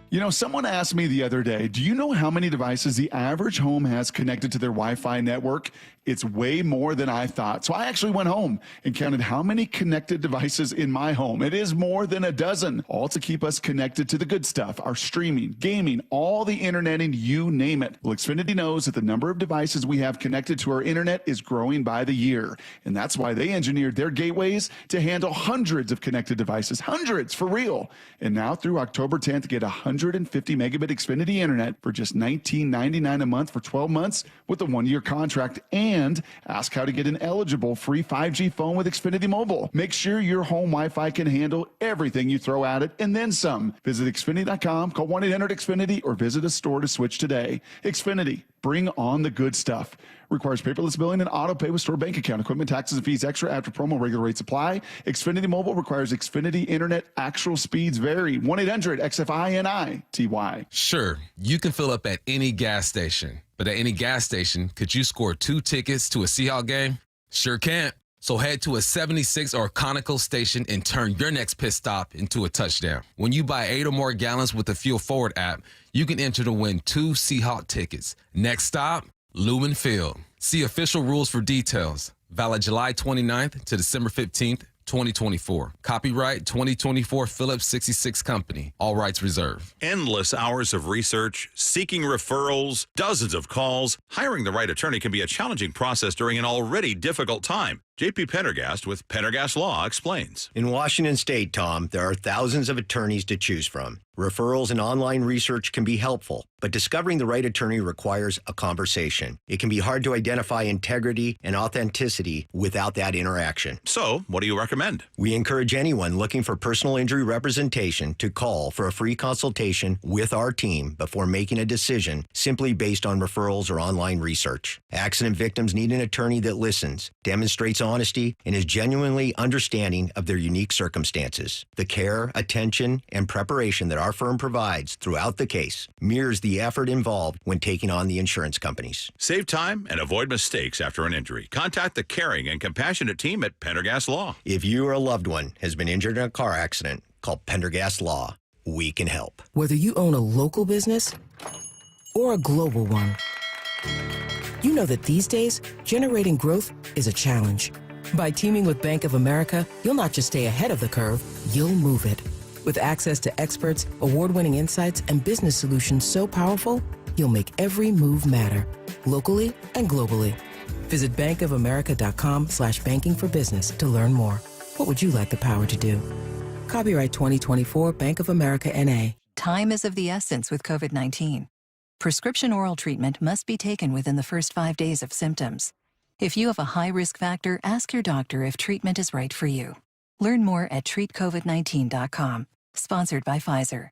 You know, someone asked me the other day, do you know how many devices the average home has connected to their Wi-Fi network? It's way more than I thought. So I actually went home and counted how many connected devices in my home. It is more than a dozen, all to keep us connected to the good stuff, our streaming, gaming, all the interneting, you name it. Well, Xfinity knows that the number of devices we have connected to our internet is growing by the year. And that's why they engineered their gateways to handle hundreds of connected devices, hundreds for real. And now through October 10th, get 150 megabit Xfinity internet for just $19.99 a month for 12 months with a 1-year contract, and ask how to get an eligible free 5G phone with Xfinity Mobile. Make sure your home Wi-Fi can handle everything you throw at it and then some. Visit Xfinity.com, call 1-800-XFINITY, or visit a store to switch today. Xfinity, bring on the good stuff. Requires paperless billing and auto pay with store bank account. Equipment, taxes, and fees extra after promo. Regular rates apply. Xfinity Mobile requires Xfinity Internet. Actual speeds vary. 1-800-XFINITY. Sure, you can fill up at any gas station. But at any gas station, could you score 2 tickets to a Seahawks game? Sure can't. So head to a 76 or Conoco station and turn your next pit stop into a touchdown. When you buy 8 or more gallons with the Fuel Forward app, you can enter to win 2 Seahawks tickets. Next stop, Lumen Field. See official rules for details. Valid July 29th to December 15th, 2024. Copyright 2024 Phillips 66 Company. All rights reserved. Endless hours of research, seeking referrals, dozens of calls. Hiring the right attorney can be a challenging process during an already difficult time. J.P. Pendergast with Pendergast Law explains. In Washington State, Tom, there are thousands of attorneys to choose from. Referrals and online research can be helpful, but discovering the right attorney requires a conversation. It can be hard to identify integrity and authenticity without that interaction. So, what do you recommend? We encourage anyone looking for personal injury representation to call for a free consultation with our team before making a decision simply based on referrals or online research. Accident victims need an attorney that listens, demonstrates honesty, and is genuinely understanding of their unique circumstances. The care, attention, and preparation that our firm provides throughout the case mirrors the effort involved when taking on the insurance companies. Save time and avoid mistakes after an injury. Contact the caring and compassionate team at Pendergast Law. If you or a loved one has been injured in a car accident, call Pendergast Law. We can help. Whether you own a local business or a global one, you know that these days, generating growth is a challenge. By teaming with Bank of America, you'll not just stay ahead of the curve, you'll move it. With access to experts, award-winning insights, and business solutions so powerful, you'll make every move matter, locally and globally. Visit bankofamerica.com/banking for business to learn more. What would you like the power to do? Copyright 2024 Bank of America N.A. Time is of the essence with COVID-19. Prescription oral treatment must be taken within the first 5 days of symptoms. If you have a high risk factor, ask your doctor if treatment is right for you. Learn more at treatcovid19.com. Sponsored by Pfizer.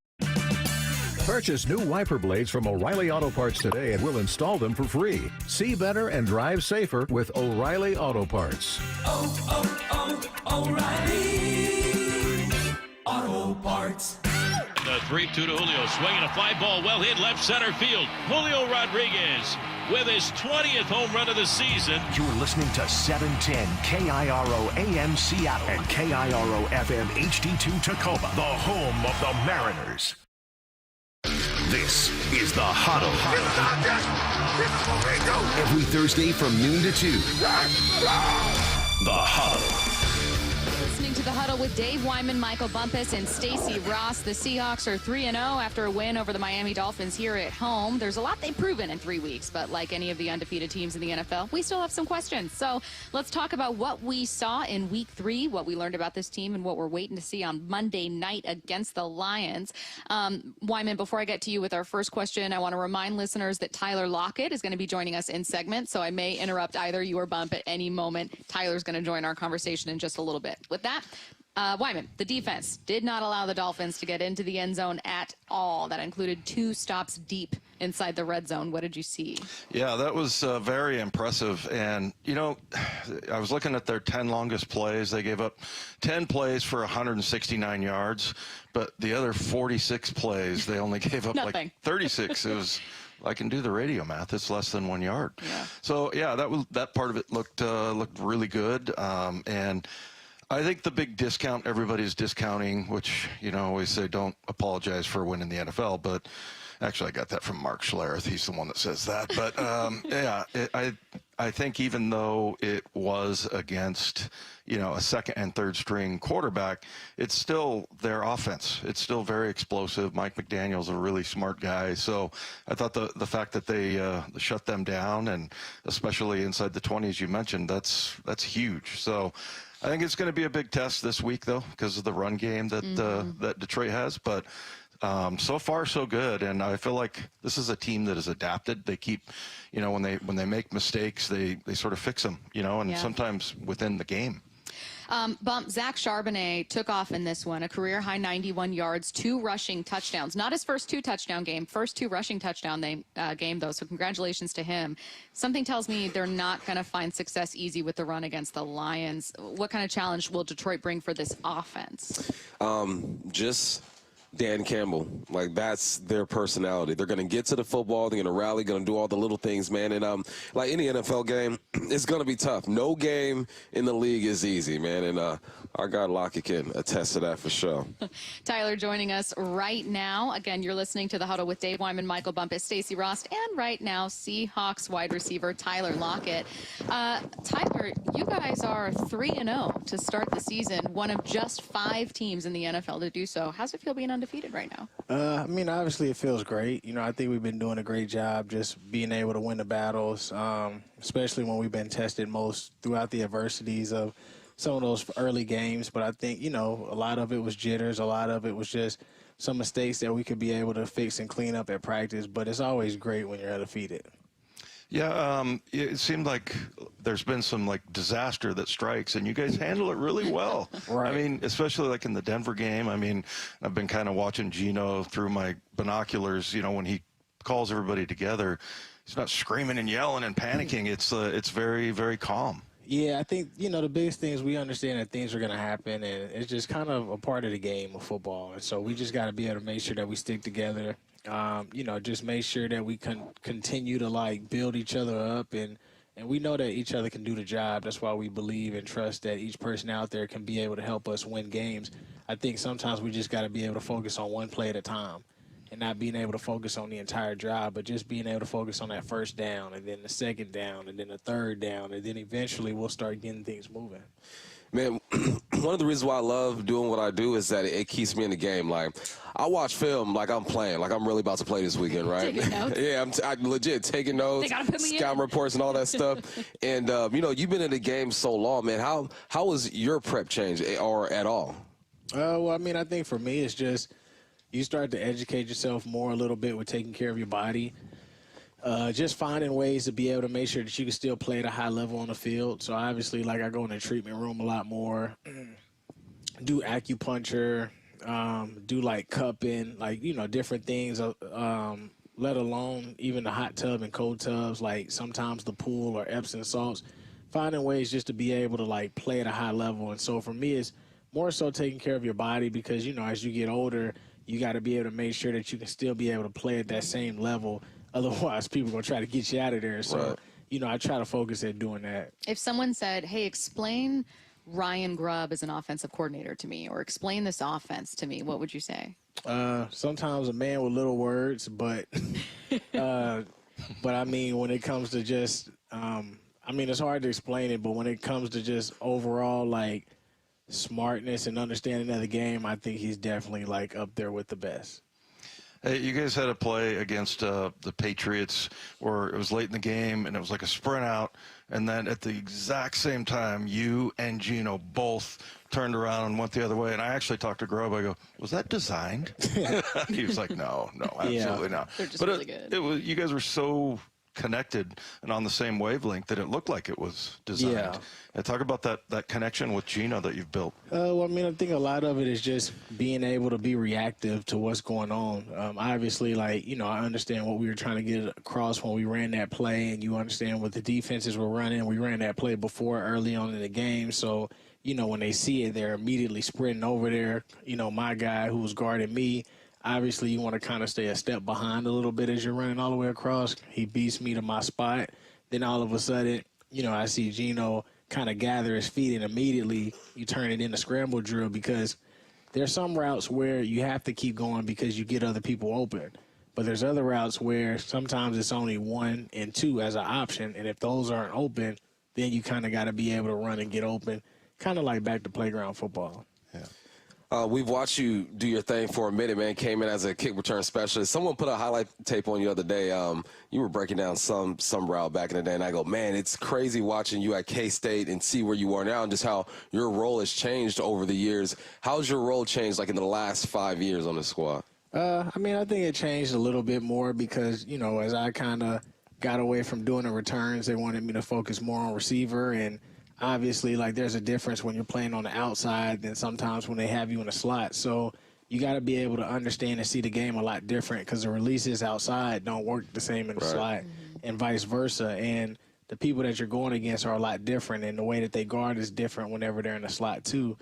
Purchase new wiper blades from O'Reilly Auto Parts today and we'll install them for free. See better and drive safer with O'Reilly Auto Parts. O'Reilly Auto Parts. the 3-2 to Julio. Swinging a fly ball, well hit left center field. Julio Rodriguez with his 20th home run of the season. You're listening to 710 KIRO AM Seattle and KIRO FM HD2 Tacoma, the home of the Mariners. This is the Huddle. Every Thursday from noon to 2. The Huddle. Listening to The Huddle with Dave Wyman, Michael Bumpus, and Stacey Ross. The Seahawks are 3-0 after a win over the Miami Dolphins here at home. There's a lot they've proven in 3 weeks, but like any of the undefeated teams in the NFL, we still have some questions. So let's talk about what we saw in week 3, what we learned about this team, and what we're waiting to see on Monday night against the Lions. Wyman, before I get to you with our first question, I want to remind listeners that Tyler Lockett is going to be joining us in segments, so I may interrupt either you or Bump at any moment. Tyler's going to join our conversation in just a little bit. With that, Wyman, the defense did not allow the Dolphins to get into the end zone at all. That included 2 stops deep inside the red zone. What did you see? Yeah, that was very impressive. And, you know, I was looking at their 10 longest plays. They gave up 10 plays for 169 yards, but the other 46 plays, they only gave up like 36. It was, I can do the radio math. It's less than 1 yard. Yeah. So, yeah, that part of it looked really good. And I think the big discount everybody's discounting, which, you know, always say don't apologize for winning the NFL, but actually I got that from Mark Schlereth. He's the one that says that. But, yeah, I think even though it was against, you know, a second and third string quarterback, it's still their offense. It's still very explosive. Mike McDaniel's a really smart guy. So I thought the fact that they shut them down, and especially inside the 20s you mentioned, that's huge. So I think it's going to be a big test this week, though, because of the run game that that Detroit has. But so far, so good. And I feel like this is a team that has adapted. They keep, you know, when they make mistakes, they sort of fix them, you know, and sometimes within the game. Bump, Zach Charbonnet took off in this one, a career-high 91 yards, 2 rushing touchdowns. Not his first 2-touchdown game, first 2 rushing touchdown game, though, so congratulations to him. Something tells me they're not going to find success easy with the run against the Lions. What kind of challenge will Detroit bring for this offense? Just Dan Campbell. Like, that's their personality. They're going to get to the football. They're going to rally, going to do all the little things, man. And like any NFL game, it's going to be tough. No game in the league is easy, man. And our guy Lockett can attest to that for sure. Tyler joining us right now. Again, you're listening to The Huddle with Dave Wyman, Michael Bumpus, Stacey Ross, and right now, Seahawks wide receiver Tyler Lockett. Tyler, you guys are 3-0 to start the season, one of just 5 teams in the NFL to do so. How's it feel being undefeated right now? I mean, obviously it feels great. You know, I think we've been doing a great job just being able to win the battles, especially when we've been tested most throughout the adversities of some of those early games. But I think, you know, a lot of it was jitters. A lot of it was just some mistakes that we could be able to fix and clean up at practice. But it's always great when you're undefeated. Yeah, it seemed like there's been some like disaster that strikes, and you guys handle it really well. Right. I mean, especially like in the Denver game. I mean, I've been kind of watching Gino through my binoculars. You know, when he calls everybody together, he's not screaming and yelling and panicking. It's very, very calm. Yeah, I think, you know, the biggest thing is we understand that things are going to happen, and it's just kind of a part of the game of football. And so we just got to be able to make sure that we stick together. You know, just make sure that we continue to, like, build each other up. And we know that each other can do the job. That's why we believe and trust that each person out there can be able to help us win games. I think sometimes we just got to be able to focus on one play at a time and not being able to focus on the entire drive, but just being able to focus on that first down and then the second down and then the third down, and then eventually we'll start getting things moving. Man, one of the reasons why I love doing what I do is that it keeps me in the game. Like, I watch film like I'm playing, like I'm really about to play this weekend, right? Taking notes. Yeah, I'm legit taking notes, They gotta put me scouting in. reports and all that stuff. And, you know, you've been in the game so long, man. How was your prep change or at all? Well, I mean, I think for me it's just you start to educate yourself more a little bit with taking care of your body. Just finding ways to be able to make sure that you can still play at a high level on the field. So obviously, like, I go in the treatment room a lot more, do acupuncture, do like cupping, like, you know, different things, let alone even the hot tub and cold tubs, like sometimes the pool or Epsom salts, finding ways just to be able to, like, play at a high level. And so for me, it's more so taking care of your body because, you know, as you get older, you got to be able to make sure that you can still be able to play at that same level. Otherwise, people are going to try to get you out of there. So, I try to focus at doing that. If someone said, hey, explain Ryan Grubb as an offensive coordinator to me, or explain this offense to me, what would you say? Sometimes a man with little words, but I mean, when it comes to just, it's hard to explain it, but when it comes to just overall, like, smartness and understanding of the game, I think he's definitely, like, up there with the best. Hey, you guys had a play against the Patriots where it was late in the game and it was like a sprint out, and then at the exact same time, you and Gino both turned around and went the other way. And I actually talked to Grubb. I go, was that designed? He was like, no, absolutely not. They're just but really good. It was, you guys were so connected and on the same wavelength that it looked like it was designed. Yeah. And talk about that connection with Gino that you've built. I think a lot of it is just being able to be reactive to what's going on. Obviously, I understand what we were trying to get across when we ran that play, and you understand what the defenses were running. We ran that play before early on in the game, so when they see it, they're immediately sprinting over there. My guy who was guarding me, obviously you want to kind of stay a step behind a little bit as you're running all the way across. He beats me to my spot. Then all of a sudden, I see Gino kind of gather his feet, and immediately you turn it into scramble drill, because there's some routes where you have to keep going because you get other people open. But there's other routes where sometimes it's only 1 and 2 as an option, and if those aren't open, then you kind of got to be able to run and get open, kind of like back to playground football. We've watched you do your thing for a minute, man. Came in as a kick return specialist. Someone put a highlight tape on you the other day. You were breaking down some route back in the day, and I go, man, it's crazy watching you at K-State and see where you are now and just how your role has changed over the years. How's your role changed, like, in the last 5 years on the squad? I think it changed a little bit more because, as I kind of got away from doing the returns, they wanted me to focus more on receiver, and obviously, there's a difference when you're playing on the outside than sometimes when they have you in the slot. So you got to be able to understand and see the game a lot different, because the releases outside don't work the same in the slot, and vice versa. And the people that you're going against are a lot different, and the way that they guard is different whenever they're in the slot too.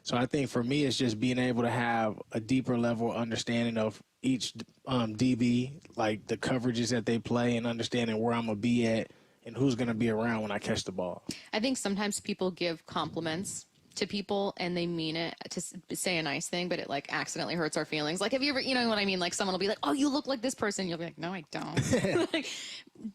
So I think for me, it's just being able to have a deeper level understanding of each DB, like the coverages that they play, and understanding where I'm going to be at and who's going to be around when I catch the ball. I think sometimes people give compliments to people and they mean it to say a nice thing, but it accidentally hurts our feelings. Like, have you ever, you know what I mean? Like, someone will be like, oh, you look like this person. You'll be like, no, I don't.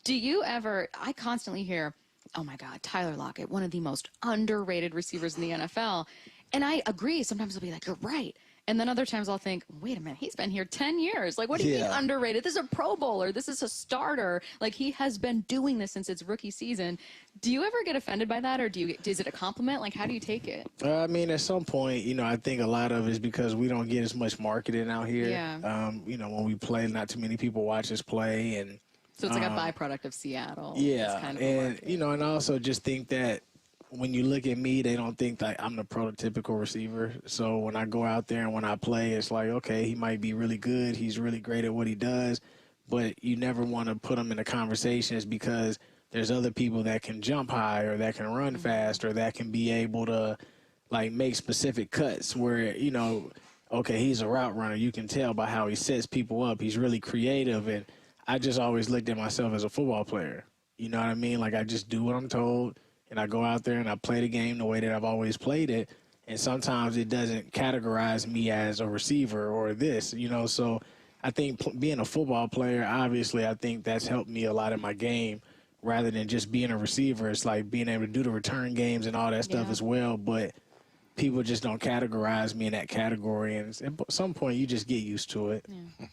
Do you ever, I constantly hear, oh my God, Tyler Lockett, one of the most underrated receivers in the NFL. And I agree. Sometimes I'll be like, you're right. And then other times I'll think, wait a minute, he's been here 10 years. Like, what do you mean underrated? This is a Pro Bowler. This is a starter. Like, he has been doing this since its rookie season. Do you ever get offended by that, or is it a compliment? Like, how do you take it? At some point, I think a lot of it is because we don't get as much marketing out here. Yeah. When we play, not too many people watch us play. And so it's like a byproduct of Seattle. Yeah. It's kind of and I also just think that when you look at me, they don't think that I'm the prototypical receiver. So when I go out there and when I play, it's like, okay, he might be really good. He's really great at what he does. But you never want to put him in the conversations, because there's other people that can jump high or that can run fast or that can be able to, make specific cuts where, okay, he's a route runner. You can tell by how he sets people up. He's really creative. And I just always looked at myself as a football player. You know what I mean? I just do what I'm told. And I go out there and I play the game the way that I've always played it. And sometimes it doesn't categorize me as a receiver or this, So I think being a football player, obviously, I think that's helped me a lot in my game rather than just being a receiver. It's like being able to do the return games and all that stuff as well. But people just don't categorize me in that category. And at some point, you just get used to it. Yeah.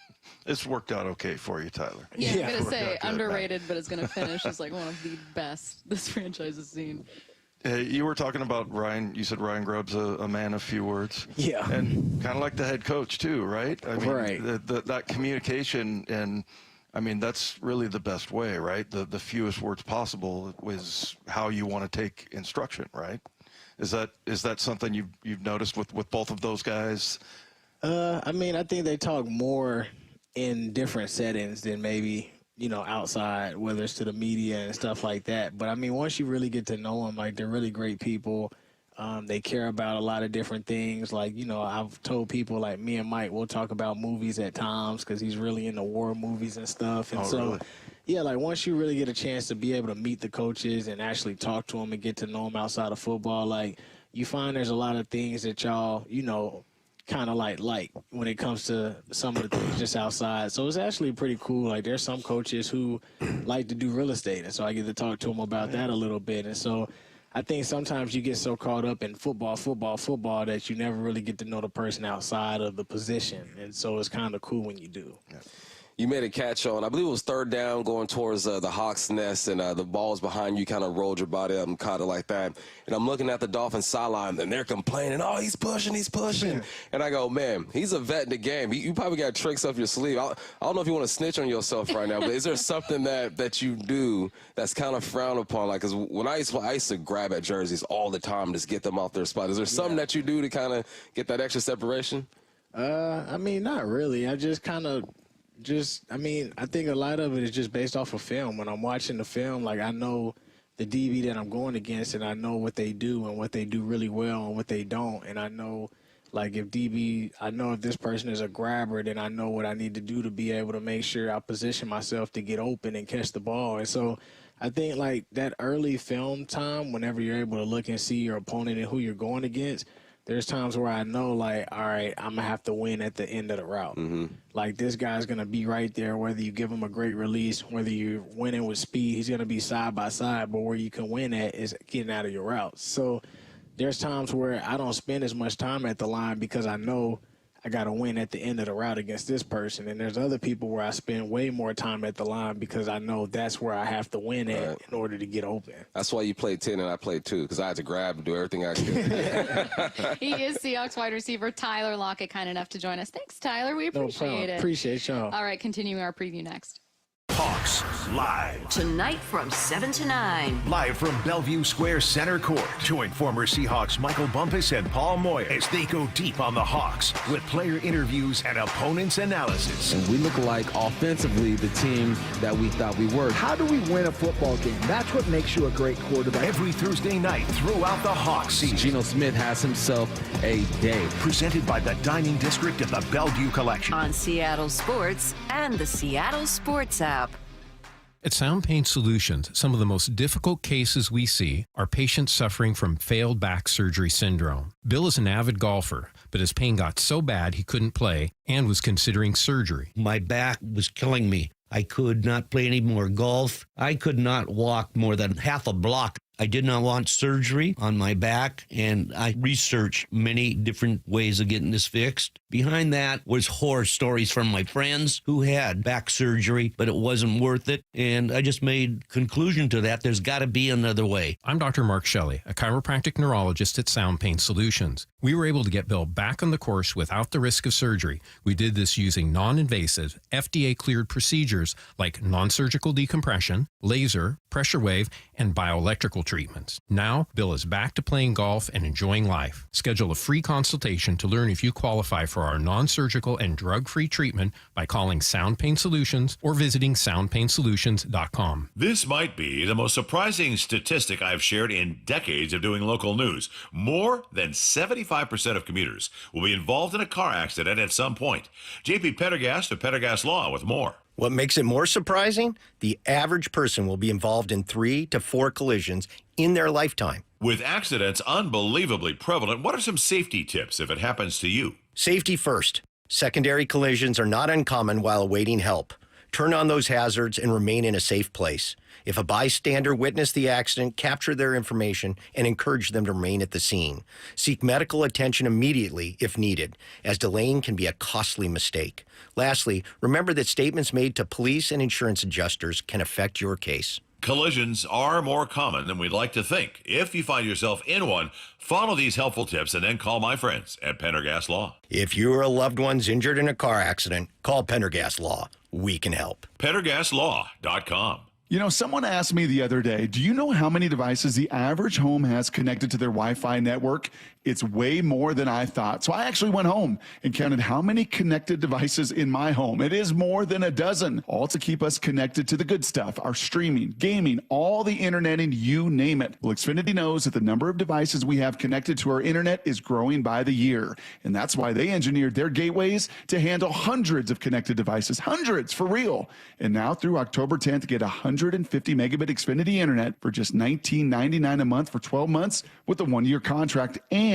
It's worked out okay for you, Tyler. Yeah, I'm going to say underrated, but it's going to finish as one of the best this franchise has seen. You were talking about Ryan. You said Ryan Grubb's a man of few words. Yeah. And kind of like the head coach, too, right? I mean, right. That communication, and, that's really the best way, right? The fewest words possible is how you want to take instruction, right? Is that something you've noticed with both of those guys? I think they talk more in different settings than maybe, outside, whether it's to the media and stuff like that. But, once you really get to know them, they're really great people. They care about a lot of different things. Like, you know, I've told people, like, me and Mike, we'll talk about movies at times because he's really into war movies and stuff. And really? Yeah, like once you really get a chance to be able to meet the coaches and actually talk to them and get to know them outside of football, like you find there's a lot of things that y'all, you know, kind of like when it comes to some of the things just outside. So it's actually pretty cool. Like there's some coaches who like to do real estate, and so I get to talk to them about that a little bit. And so I think sometimes you get so caught up in football that you never really get to know the person outside of the position. And so it's kind of cool when you do. Yeah. You made a catch on, I believe it was third down going towards the Hawks' nest, and the ball was behind you, kind of rolled your body up and caught it like that. And I'm looking at the Dolphins sideline, and they're complaining, oh, he's pushing. And I go, man, he's a vet in the game. You probably got tricks up your sleeve. I don't know if you want to snitch on yourself right now, but is there something that you do that's kind of frowned upon? Like, because when I used to grab at jerseys all the time, just get them off their spot. Is there something that you do to kind of get that extra separation? I mean, not really. I just kind of I think a lot of it is just based off of film. When I'm watching the film, like I know the DB that I'm going against, and I know what they do and what they do really well and what they don't. And I know, like, if this person is a grabber, then I know what I need to do to be able to make sure I position myself to get open and catch the ball. And so I think, like, that early film time, whenever you're able to look and see your opponent and who you're going against, there's times where I know, like, all right, I'm going to have to win at the end of the route. Mm-hmm. Like, this guy's going to be right there, whether you give him a great release, whether you're winning with speed, he's going to be side by side, but where you can win at is getting out of your routes. So there's times where I don't spend as much time at the line because I know I got to win at the end of the route against this person. And there's other people where I spend way more time at the line because I know that's where I have to win at in order to get open. That's why you played 10 and I played 2, because I had to grab and do everything I could. He is Seahawks wide receiver Tyler Lockett, kind enough to join us. Thanks, Tyler. We appreciate it. Appreciate y'all. All right, continuing our preview next. Hawks Live. Tonight from 7 to 9. Live from Bellevue Square Center Court. Join former Seahawks Michael Bumpus and Paul Moyer as they go deep on the Hawks with player interviews and opponents' analysis. And we look like offensively the team that we thought we were. How do we win a football game? That's what makes you a great quarterback. Every Thursday night throughout the Hawks season. Geno Smith has himself a day. Presented by the Dining District of the Bellevue Collection. On Seattle Sports and the Seattle Sports app. At Sound Pain Solutions, some of the most difficult cases we see are patients suffering from failed back surgery syndrome. Bill is an avid golfer, but his pain got so bad he couldn't play and was considering surgery. My back was killing me. I could not play any more golf. I could not walk more than half a block. I did not want surgery on my back, and I researched many different ways of getting this fixed. Behind that was horror stories from my friends who had back surgery, but it wasn't worth it, and I just made conclusion to that. There's got to be another way. I'm Dr. Mark Shelley, a chiropractic neurologist at Sound Pain Solutions. We were able to get Bill back on the course without the risk of surgery. We did this using non-invasive, FDA-cleared procedures like non-surgical decompression, laser, pressure wave, and bioelectrical treatments. Now, Bill is back to playing golf and enjoying life. Schedule a free consultation to learn if you qualify for our non-surgical and drug-free treatment by calling Sound Pain Solutions or visiting soundpainsolutions.com. This might be the most surprising statistic I've shared in decades of doing local news. More than 75% of commuters will be involved in a car accident at some point. JP Pendergast of Pendergast Law with more. What makes it more surprising? The average person will be involved in 3 to 4 collisions in their lifetime. With accidents unbelievably prevalent, what are some safety tips if it happens to you? Safety first. Secondary collisions are not uncommon while awaiting help. Turn on those hazards and remain in a safe place. If a bystander witnessed the accident, capture their information and encourage them to remain at the scene. Seek medical attention immediately if needed, as delaying can be a costly mistake. Lastly, remember that statements made to police and insurance adjusters can affect your case. Collisions are more common than we'd like to think. If you find yourself in one, follow these helpful tips and then call my friends at Pendergast Law. If you or a loved one's injured in a car accident, call Pendergast Law. We can help. PendergastLaw.com. You know, someone asked me the other day, do you know how many devices the average home has connected to their Wi-Fi network? It's way more than I thought. So I actually went home and counted how many connected devices in my home. It is more than a dozen, all to keep us connected to the good stuff, our streaming, gaming, all the internet, and you name it. Well, Xfinity knows that the number of devices we have connected to our internet is growing by the year. And that's why they engineered their gateways to handle hundreds of connected devices, hundreds for real. And now through October 10th, get 150 megabit Xfinity internet for just $19.99 a month for 12 months with a 1-year contract. And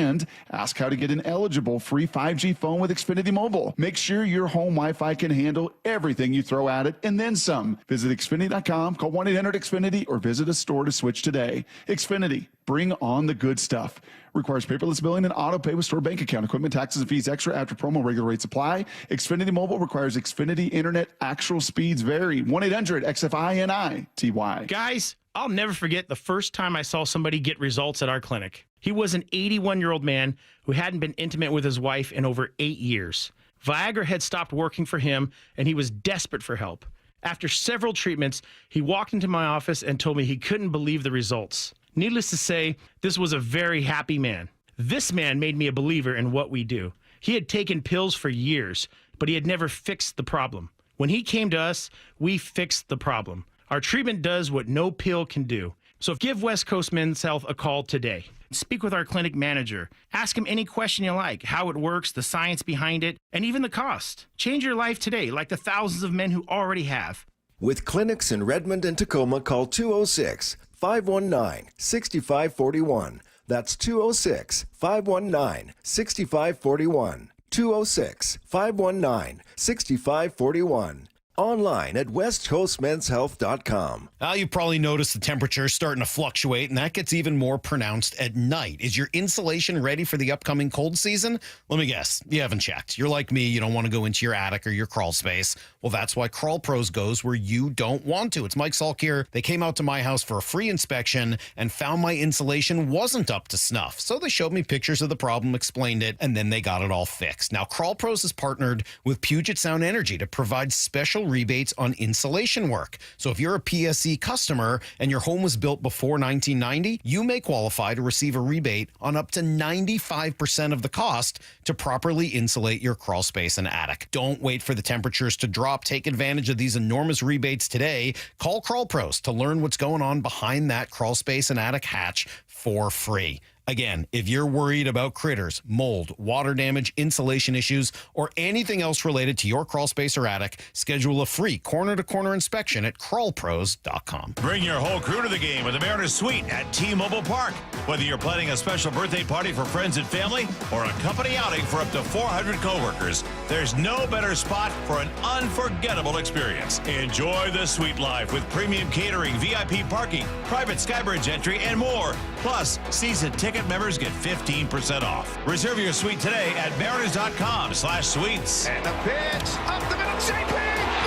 ask how to get an eligible free 5G phone with Xfinity Mobile. Make sure your home Wi-Fi can handle everything you throw at it and then some. Visit Xfinity.com, call 1-800-XFINITY, or visit a store to switch today. Xfinity, bring on the good stuff. Requires paperless billing and auto pay with store bank account. Equipment, taxes, and fees extra after promo. Regular rates apply. Xfinity Mobile requires Xfinity Internet. Actual speeds vary. 1-800-XFINITY. Guys, I'll never forget the first time I saw somebody get results at our clinic. He was an 81-year-old man who hadn't been intimate with his wife in over 8 years. Viagra had stopped working for him, and he was desperate for help. After several treatments, he walked into my office and told me he couldn't believe the results. Needless to say, this was a very happy man. This man made me a believer in what we do. He had taken pills for years, but he had never fixed the problem. When he came to us, we fixed the problem. Our treatment does what no pill can do. So give West Coast Men's Health a call today. Speak with our clinic manager. Ask him any question you like, how it works, the science behind it, and even the cost. Change your life today, like the thousands of men who already have. With clinics in Redmond and Tacoma, call 206-519-6541. That's 206-519-6541. 206-519-6541. Online at westcoastmenshealth.com. You probably noticed the temperature starting to fluctuate, and that gets even more pronounced at night. Is your insulation ready for the upcoming cold season? Let me guess, you haven't checked. You're like me, you don't want to go into your attic or your crawl space. Well, that's why Crawl Pros goes where you don't want to. It's Mike Salk here. They came out to my house for a free inspection and found my insulation wasn't up to snuff. So they showed me pictures of the problem, explained it, and then they got it all fixed. Now, Crawl Pros has partnered with Puget Sound Energy to provide special rebates on insulation work. So if you're a PSE customer and your home was built before 1990, you may qualify to receive a rebate on up to 95% of the cost to properly insulate your crawl space and attic. Don't wait for the temperatures to drop. Take advantage of these enormous rebates today. Call Crawl Pros to learn what's going on behind that crawl space and attic hatch for free. Again, if you're worried about critters, mold, water damage, insulation issues, or anything else related to your crawl space or attic, schedule a free corner-to-corner inspection at crawlpros.com. Bring your whole crew to the game with the Mariners Suite at T-Mobile Park. Whether you're planning a special birthday party for friends and family or a company outing for up to 400 coworkers, there's no better spot for an unforgettable experience. Enjoy the suite life with premium catering, VIP parking, private Skybridge entry, and more. Plus, season ticket members get 15% off. Reserve your suite today at mariners.com/suites. And the pitch up the middle, JP!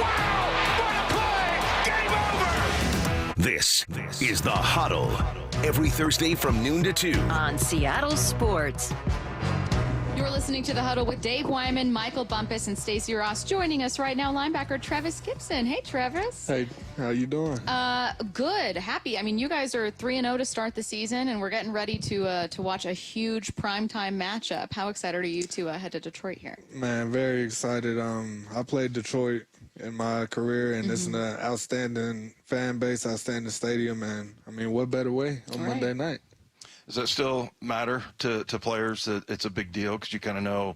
Wow! What a play! Game over! This is The Huddle. Every Thursday from noon to 2. On Seattle Sports. You're listening to The Huddle with Dave Wyman, Michael Bumpus, and Stacey Ross. Joining us right now, linebacker Travis Gibson. Hey, Travis. Hey, how you doing? Good. Happy. I mean, you guys are 3-0 to start the season, and we're getting ready to watch a huge primetime matchup. How excited are you to head to Detroit here? Man, very excited. I played Detroit in my career, and it's an outstanding fan base, outstanding stadium, and I mean, what better way on Monday night? Does that still matter to players that it's a big deal because you kind of know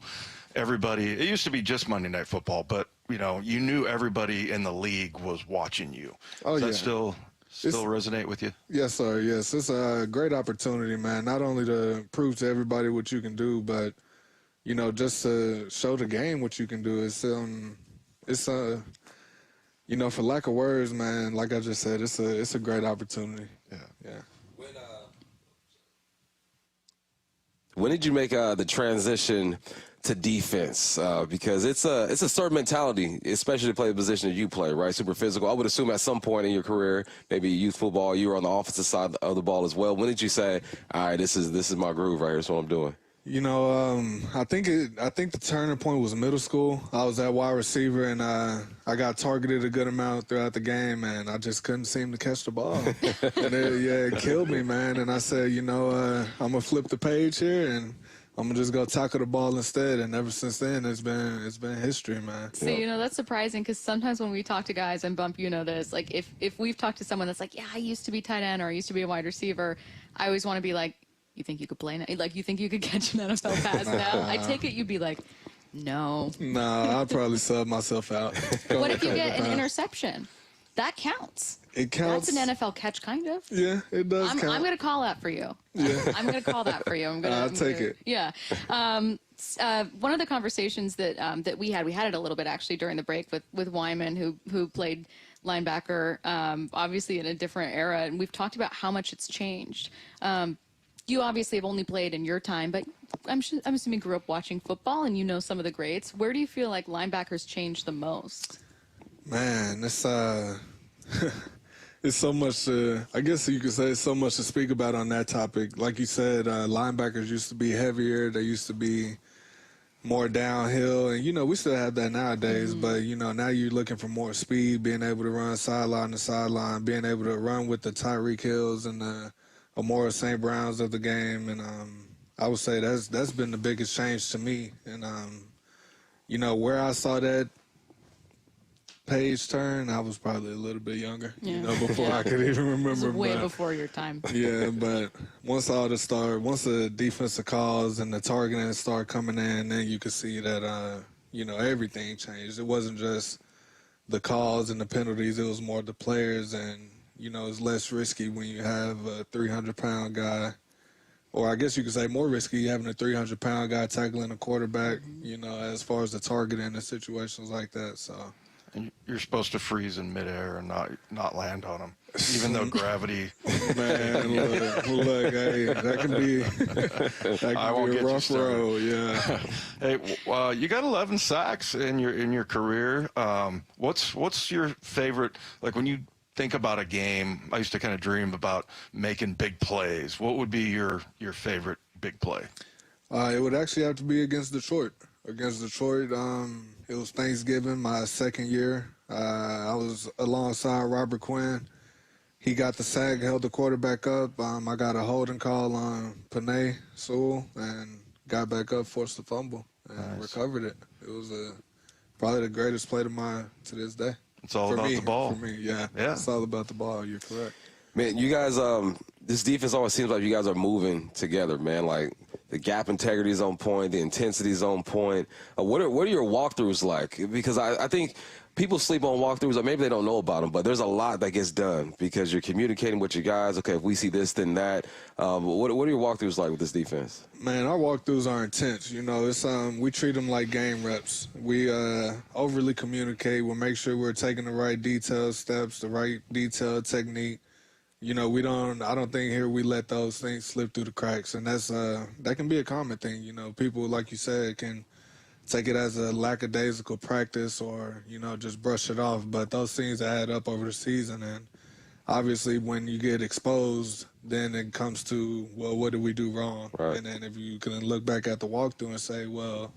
everybody? It used to be just Monday Night Football, but you knew everybody in the league was watching you. Oh, Does that still resonate with you? Yes, sir. Yes, it's a great opportunity, man. Not only to prove to everybody what you can do, but just to show the game what you can do. It's for lack of words, man. Like I just said, it's a great opportunity. Yeah. When did you make the transition to defense? Because it's a certain mentality, especially to play the position that you play, right? Super physical. I would assume at some point in your career, maybe youth football, you were on the offensive side of the ball as well. When did you say, all right, this is my groove right here, that's what I'm doing? I think the turning point was middle school. I was at wide receiver, and I got targeted a good amount throughout the game, and I just couldn't seem to catch the ball. And it killed me, man. And I said, I'm going to flip the page here and I'm gonna just go tackle the ball instead. And ever since then, it's been history, man. So, that's surprising because sometimes when we talk to guys, and Bump, this, like if we've talked to someone that's like, yeah, I used to be tight end or I used to be a wide receiver, I always want to be like, you think you could play? Like, you think you could catch an NFL pass now? I take it you'd be like, no. Nah, I'll probably sub myself out. What if you get an interception? That counts. It counts. That's an NFL catch, kind of. Yeah, it does count. I'm going to call that for you. Yeah. I'm going to call that for you. I'll take it. Yeah. One of the conversations that we had it a little bit actually during the break with Wyman, who played linebacker, obviously in a different era, and we've talked about how much it's changed. You obviously have only played in your time, but I'm assuming you grew up watching football and you know some of the greats. Where do you feel like linebackers changed the most? Man, it's it's so much. I guess you could say it's so much to speak about on that topic. Like you said, linebackers used to be heavier. They used to be more downhill, and we still have that nowadays. But now you're looking for more speed, being able to run sideline to sideline, being able to run with the Tyreek Hills and the Amora St. Browns of the game, and I would say that's been the biggest change to me. And where I saw that page turn, I was probably a little bit younger, before I could even remember. It was way before your time. Yeah, but once the defensive calls and the targeting started coming in, then you could see that everything changed. It wasn't just the calls and the penalties; it was more the players, and it's less risky when you have a 300-pound guy, or I guess you could say more risky having a 300-pound guy tackling a quarterback. As far as the targeting and situations like that. So. And you're supposed to freeze in midair and not land on them, even though gravity. Man, look, hey, that can be a rough road. Yeah. Hey, you got 11 sacks in your career. What's your favorite? Like when you think about a game, I used to kind of dream about making big plays. What would be your favorite big play? It would actually have to be against Detroit. It was Thanksgiving, my second year. I was alongside Robert Quinn. He got the sack, held the quarterback up. I got a holding call on Panay Sewell and got back up, forced the fumble, and recovered it. It was probably the greatest play to this day. It's all about the ball. For me, yeah. It's all about the ball. You're correct. Man, you guys, this defense always seems like you guys are moving together, man. Like the gap integrity is on point, the intensity is on point. What are your walkthroughs like? Because I think people sleep on walkthroughs, or maybe they don't know about them, but there's a lot that gets done because you're communicating with your guys. Okay, if we see this, then that. What are your walkthroughs like with this defense? Man, our walkthroughs are intense. It's we treat them like game reps. We overly communicate. We'll make sure we're taking the right detailed steps, the right detailed technique. I don't think here we let those things slip through the cracks, and that can be a common thing. People, like you said, can take it as a lackadaisical practice or, just brush it off, but those things add up over the season, and obviously when you get exposed, then it comes to, well, what did we do wrong? Right. And then if you can look back at the walkthrough and say, well,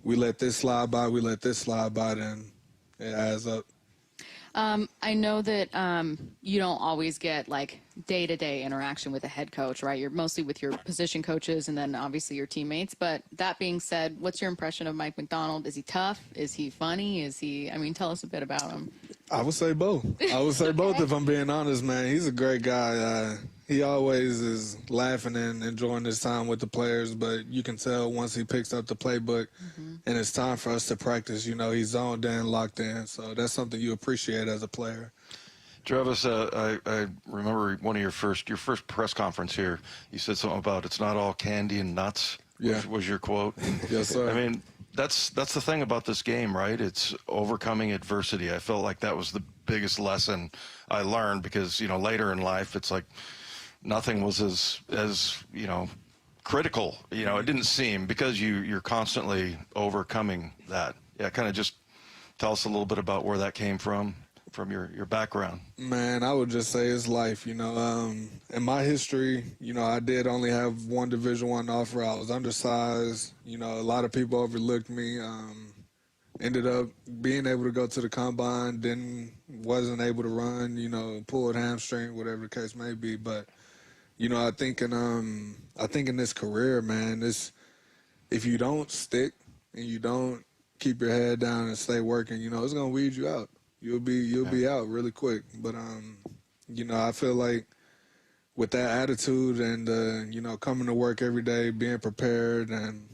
we let this slide by, then it adds up. I know that you don't always get like day-to-day interaction with a head coach, right? You're mostly with your position coaches and then obviously your teammates. But that being said, what's your impression of Mike McDonald? Is he tough? Is he funny? Tell us a bit about him. I would say both. If I'm being honest, man. He's a great guy. He always is laughing and enjoying his time with the players, but you can tell once he picks up the playbook and it's time for us to practice, he's zoned in, locked in. So that's something you appreciate as a player. Travis, I remember one of your first press conference here. You said something about it's not all candy and nuts. Yeah. Was your quote? Yes, sir. I mean, that's the thing about this game, right? It's overcoming adversity. I felt like that was the biggest lesson I learned because, later in life, it's like nothing was as critical. It didn't seem because you're constantly overcoming that. Yeah, kind of just tell us a little bit about where that came from your background. Man, I would just say it's life. In my history, I did only have one Division I offer. I was undersized. A lot of people overlooked me. Ended up being able to go to the combine, wasn't able to run, pulled hamstring, whatever the case may be. But, I think in this career, man, if you don't stick and you don't keep your head down and stay working, it's going to weed you out. You'll be out really quick. But, I feel like with that attitude and, coming to work every day, being prepared and,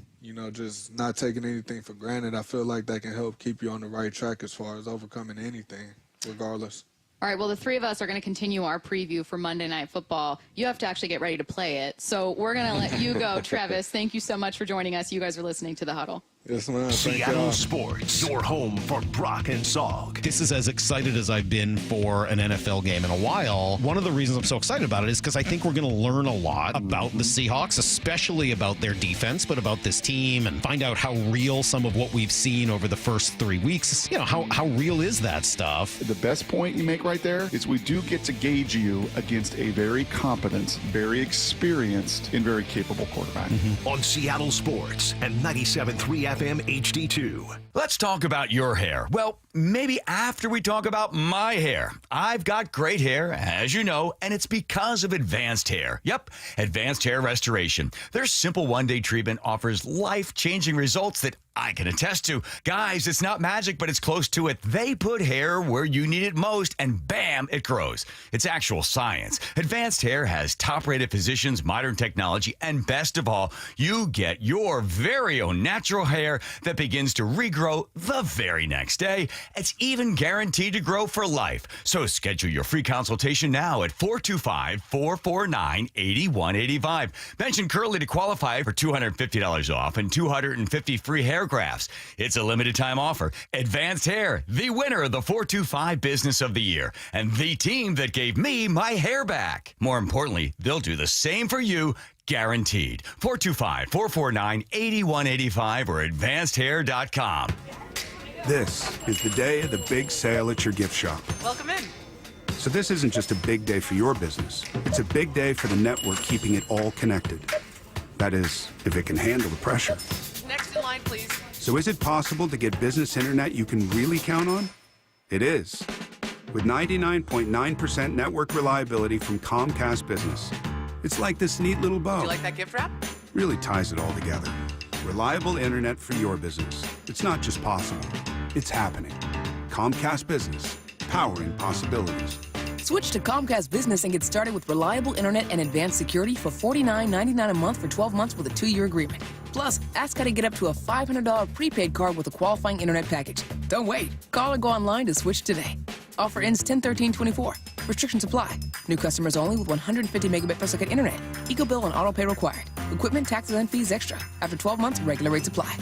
just not taking anything for granted, I feel like that can help keep you on the right track as far as overcoming anything, regardless. All right, well, the three of us are going to continue our preview for Monday Night Football. You have to actually get ready to play it, so we're going to let you go. Travis, thank you so much for joining us. You guys are listening to The Huddle. Yes, ma'am. Seattle Sports, your home for Brock and Salk. This is as excited as I've been for an NFL game in a while. One of the reasons I'm so excited about it is because I think we're going to learn a lot about the Seahawks, especially about their defense, but about this team, and find out how real some of what we've seen over the first 3 weeks. How real is that stuff? The best point you make right there is we do get to gauge you against a very competent, very experienced, and very capable quarterback. On Seattle Sports and 97.3 FM HD2. Let's talk about your hair. Well, maybe after we talk about my hair. I've got great hair, as you know, and it's because of Advanced Hair. Yep, Advanced Hair Restoration. Their simple one-day treatment offers life-changing results that I can attest to. Guys, it's not magic, but it's close to it. They put hair where you need it most, and bam, it grows. It's actual science. Advanced Hair has top-rated physicians, modern technology, and best of all, you get your very own natural hair that begins to regrow the very next day. It's even guaranteed to grow for life. So schedule your free consultation now at 425-449-8185. Mention Curly to qualify for $250 off and $250 free hair grafts. It's a limited time offer. Advanced Hair, the winner of the 425 Business of the Year, and the team that gave me my hair back. More importantly, they'll do the same for you, guaranteed. 425-449-8185 or advancedhair.com. This is the day of the big sale at your gift shop. Welcome in. So this isn't just a big day for your business. It's a big day for the network keeping it all connected. That is, if it can handle the pressure. Next in line, please. So is it possible to get business internet you can really count on? It is. With 99.9% network reliability from Comcast Business. It's like this neat little bow. Do you like that gift wrap? Really ties it all together. Reliable internet for your business. It's not just possible. It's happening. Comcast Business. Powering possibilities. Switch to Comcast Business and get started with reliable internet and advanced security for $49.99 a month for 12 months with a 2-year agreement. Plus, ask how to get up to a $500 prepaid card with a qualifying internet package. Don't wait. Call or go online to switch today. Offer ends 10/13/24. Restrictions apply. New customers only with 150 megabit per second internet. Eco bill and auto pay required. Equipment, taxes, and fees extra. After 12 months, regular rates apply.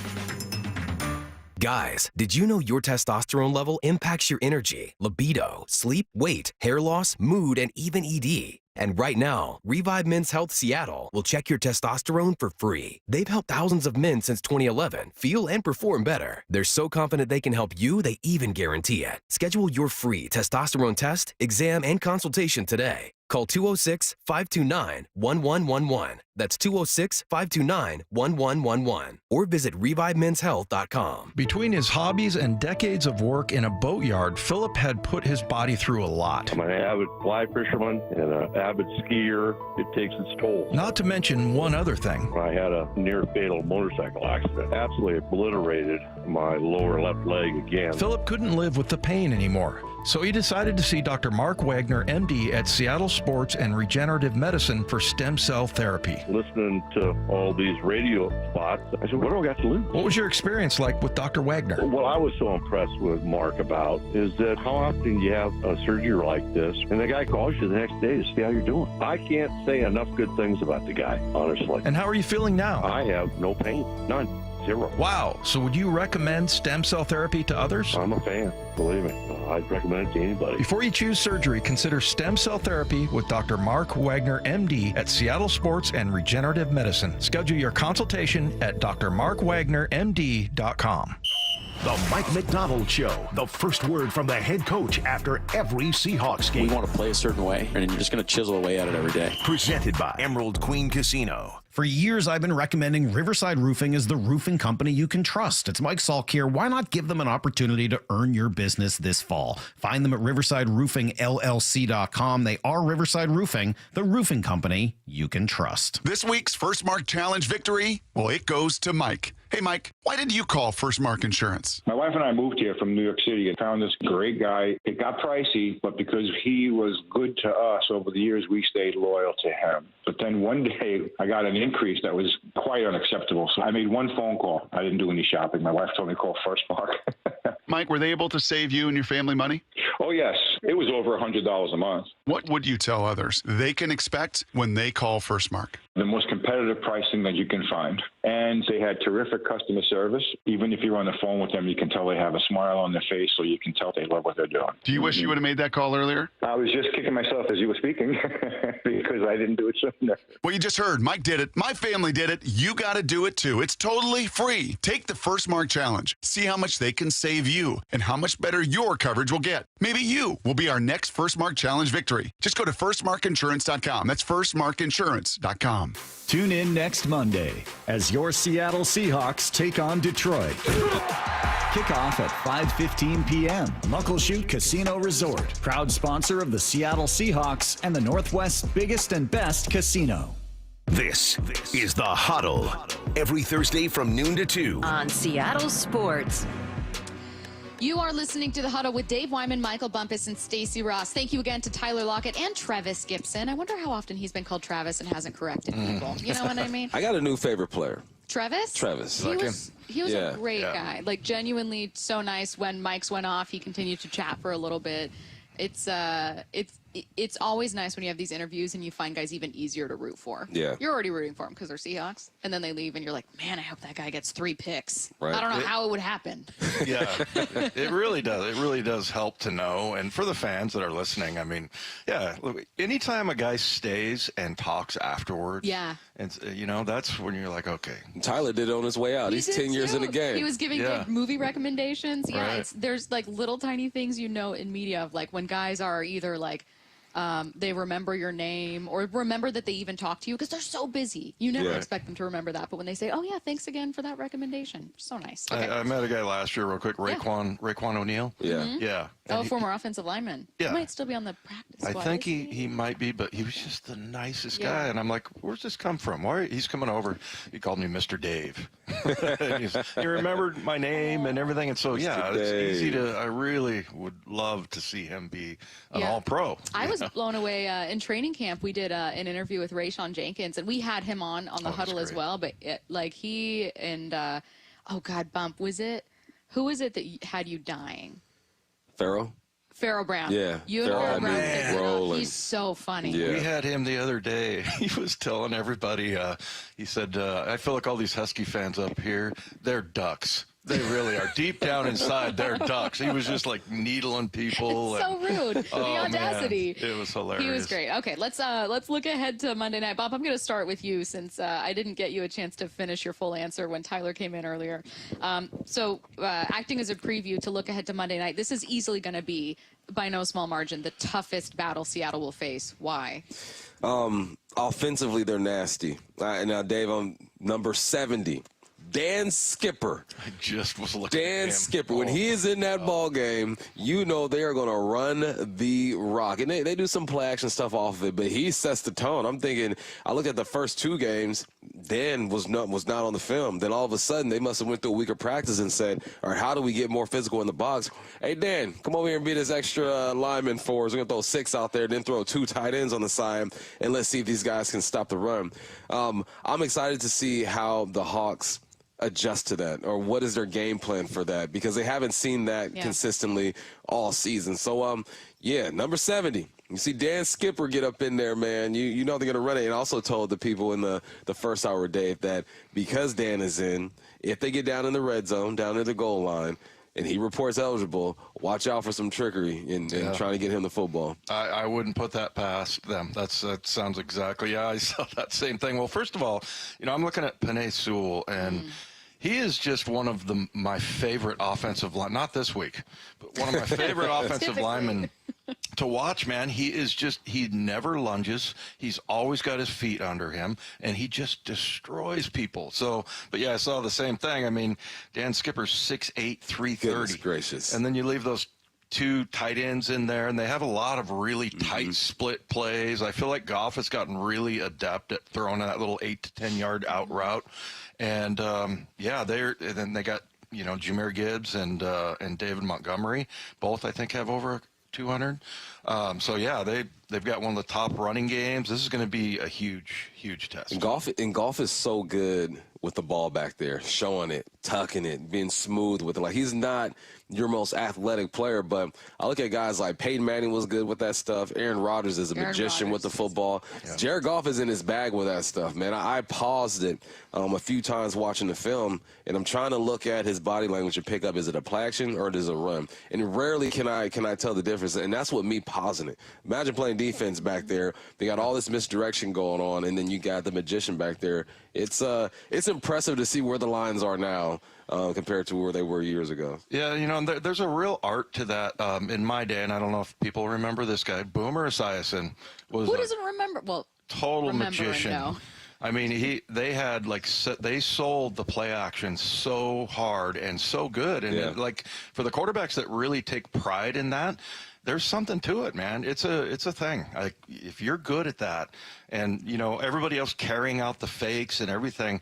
Guys, did you know your testosterone level impacts your energy, libido, sleep, weight, hair loss, mood, and even ED? And right now, Revive Men's Health Seattle will check your testosterone for free. They've helped thousands of men since 2011 feel and perform better. They're so confident they can help you, they even guarantee it. Schedule your free testosterone test, exam, and consultation today. Call 206-529-1111. That's 206-529-1111. Or visit ReviveMen'sHealth.com. Between his hobbies and decades of work in a boatyard, Philip had put his body through a lot. I'm an avid fly fisherman and an avid skier. It takes its toll. Not to mention one other thing. I had a near-fatal motorcycle accident. Absolutely obliterated my lower left leg again. Philip couldn't live with the pain anymore. So he decided to see Dr. Mark Wagner, MD, at Seattle Sports and Regenerative Medicine for stem cell therapy. Listening to all these radio spots, I said, what do I got to lose? What was your experience like with Dr. Wagner? What I was so impressed with Mark about is that how often you have a surgery like this, and the guy calls you the next day to see how you're doing. I can't say enough good things about the guy, honestly. And how are you feeling now? I have no pain, none. Zero. Wow. So would you recommend stem cell therapy to others? I'm a fan, believe me. I'd recommend it to anybody. Before you choose surgery, consider stem cell therapy with Dr. Mark Wagner, MD, at Seattle Sports and Regenerative Medicine. Schedule your consultation at drmarkwagnermd.com. The Mike McDonald Show, the first word from the head coach after every Seahawks game. We want to play a certain way, and you're just going to chisel away at it every day. Presented by Emerald Queen Casino. For years, I've been recommending Riverside Roofing as the roofing company you can trust. It's Mike Salk here. Why not give them an opportunity to earn your business this fall? Find them at riversideroofingllc.com. They are Riverside Roofing, the roofing company you can trust. This week's First Mark Challenge victory, well, it goes to Mike. Hey, Mike, why did you call First Mark Insurance? My wife and I moved here from New York City and found this great guy. It got pricey, but because he was good to us over the years, we stayed loyal to him. But then one day I got an increase that was quite unacceptable. So I made one phone call. I didn't do any shopping. My wife told me to call First Mark. Mike, were they able to save you and your family money? Oh, yes. It was over $100 a month. What would you tell others they can expect when they call First Mark? The most competitive pricing that you can find. And they had terrific customer service. Even if you're on the phone with them, you can tell they have a smile on their face, so you can tell they love what they're doing. Do you wish you would have made that call earlier? I was just kicking myself as you were speaking because I didn't do it sooner. Well, you just heard. Mike did it. My family did it. You got to do it too. It's totally free. Take the First Mark Challenge. See how much they can save you and how much better your coverage will get. Maybe you will be our next First Mark Challenge victory. Just go to firstmarkinsurance.com. That's firstmarkinsurance.com. Tune in next Monday as your Seattle Seahawks take on Detroit. Kickoff at 5:15 p.m. Muckleshoot Casino Resort, proud sponsor of the Seattle Seahawks and the Northwest's biggest and best casino. This is The Huddle. Every Thursday from noon to 2. On Seattle Sports. You are listening to The Huddle with Dave Wyman, Michael Bumpus, and Stacey Ross. Thank you again to Tyler Lockett and Travis Gibson. I wonder how often he's been called Travis and hasn't corrected people. You know what I mean? I got a new favorite player. Travis? Travis. He was a great guy. Like, genuinely so nice. When mics went off, he continued to chat for a little bit. It's always nice when you have these interviews and you find guys even easier to root for. Yeah. You're already rooting for them because they're Seahawks, and then they leave and you're like, man, I hope that guy gets 3 picks. Right. I don't know how it would happen. Yeah, it really does. It really does help to know. And for the fans that are listening, I mean, yeah, look, anytime a guy stays and talks afterwards, Yeah. and that's when you're like, okay. Tyler did it on his way out. He's 10 years in the game. He was giving good movie recommendations. Yeah, Right. there's like little tiny things in media of like when guys are either like they remember your name or remember that they even talk to you because they're so busy. You never expect them to remember that. But when they say, oh, yeah, thanks again for that recommendation. So nice. Okay. I met a guy last year real quick, Raekwon O'Neal. Yeah. Mhm. Yeah. Oh, And former offensive lineman. Yeah. He might still be on the practice I squad. think he might be, but he was just the nicest Yeah. guy. And I'm like, where's this come from? Why? He's coming over. He called me Mr. Dave. He remembered my name and everything. And so, yeah, it's easy to, I really would love to see him be an all-pro. I was blown away in training camp. We did an interview with Rayshawn Jenkins, and we had him on the huddle as well. But he and oh God, Bump, who was it that had you dying? Pharaoh Brown. Yeah. You and Pharaoh Brown. man. Rolling. He's so funny. Yeah. We had him the other day. He was telling everybody, he said, I feel like all these Husky fans up here, they're ducks. They really are. Deep down inside, they're ducks. He was just like needling people. So rude. The audacity. Man, it was hilarious. He was great. Okay, let's look ahead to Monday night. Bob, I'm going to start with you since I didn't get you a chance to finish your full answer when Tyler came in earlier. So acting as a preview to look ahead to Monday night, this is easily going to be, by no small margin, the toughest battle Seattle will face. Why? Offensively, they're nasty. Now, Dave, I'm number 70. Dan Skipper. I just was looking at Dan him. Skipper. When he is in that ball game, you know they are going to run the rock. And they do some play action stuff off of it, but he sets the tone. I'm thinking, I looked at the first 2 games, Dan was not on the film. Then all of a sudden, they must have went through a week of practice and said, all right, how do we get more physical in the box? Hey, Dan, come over here and be this extra lineman for us. We're going to throw 6 out there, then throw 2 tight ends on the side, and let's see if these guys can stop the run. I'm excited to see how the Hawks adjust to that, or what is their game plan for that, because they haven't seen that consistently all season. So number 70, you see Dan Skipper get up in there, man, you know they're gonna run it. And also told the people in the first hour, Dave, that because Dan is in, if they get down in the red zone, down at the goal line, and he reports eligible, watch out for some trickery in trying to get him the football. I wouldn't put that past them. That sounds exactly, yeah, I saw that same thing. Well, first of all, I'm looking at Penei Sewell, and he is just one of my favorite offensive line, not this week, but one of my favorite offensive linemen to watch, man. He never lunges. He's always got his feet under him, and he just destroys people. So, but yeah, I saw the same thing. I mean, Dan Skipper's 6'8", 330. Goodness gracious. And then you leave those two tight ends in there, and they have a lot of really tight split plays. I feel like Goff has gotten really adept at throwing that little 8 to 10 yard out route. And and then they got, Jahmyr Gibbs and David Montgomery. Both, I think, have over 200. They've got one of the top running games. This is going to be a huge test. And Goff is so good with the ball back there, showing it, tucking it, being smooth with it. Like, he's not your most athletic player, but I look at guys like Peyton Manning was good with that stuff. Aaron Rodgers is a magician with the football. Yeah. Jared Goff is in his bag with that stuff, man. I paused it a few times watching the film, and I'm trying to look at his body language and pick up, is it a play action or is it a run? And rarely can I tell the difference, and that's what me pausing it. Imagine playing defense back there. They got all this misdirection going on, and then you got the magician back there. It's impressive to see where the lines are now compared to where they were years ago. Yeah, there's a real art to that. In my day, and I don't know if people remember this guy, Boomer Esiason was who doesn't remember? Well, total magician. No. I mean, they sold the play action so hard and so good, and for the quarterbacks that really take pride in that, there's something to it, man. It's a thing. If you're good at that, and everybody else carrying out the fakes and everything.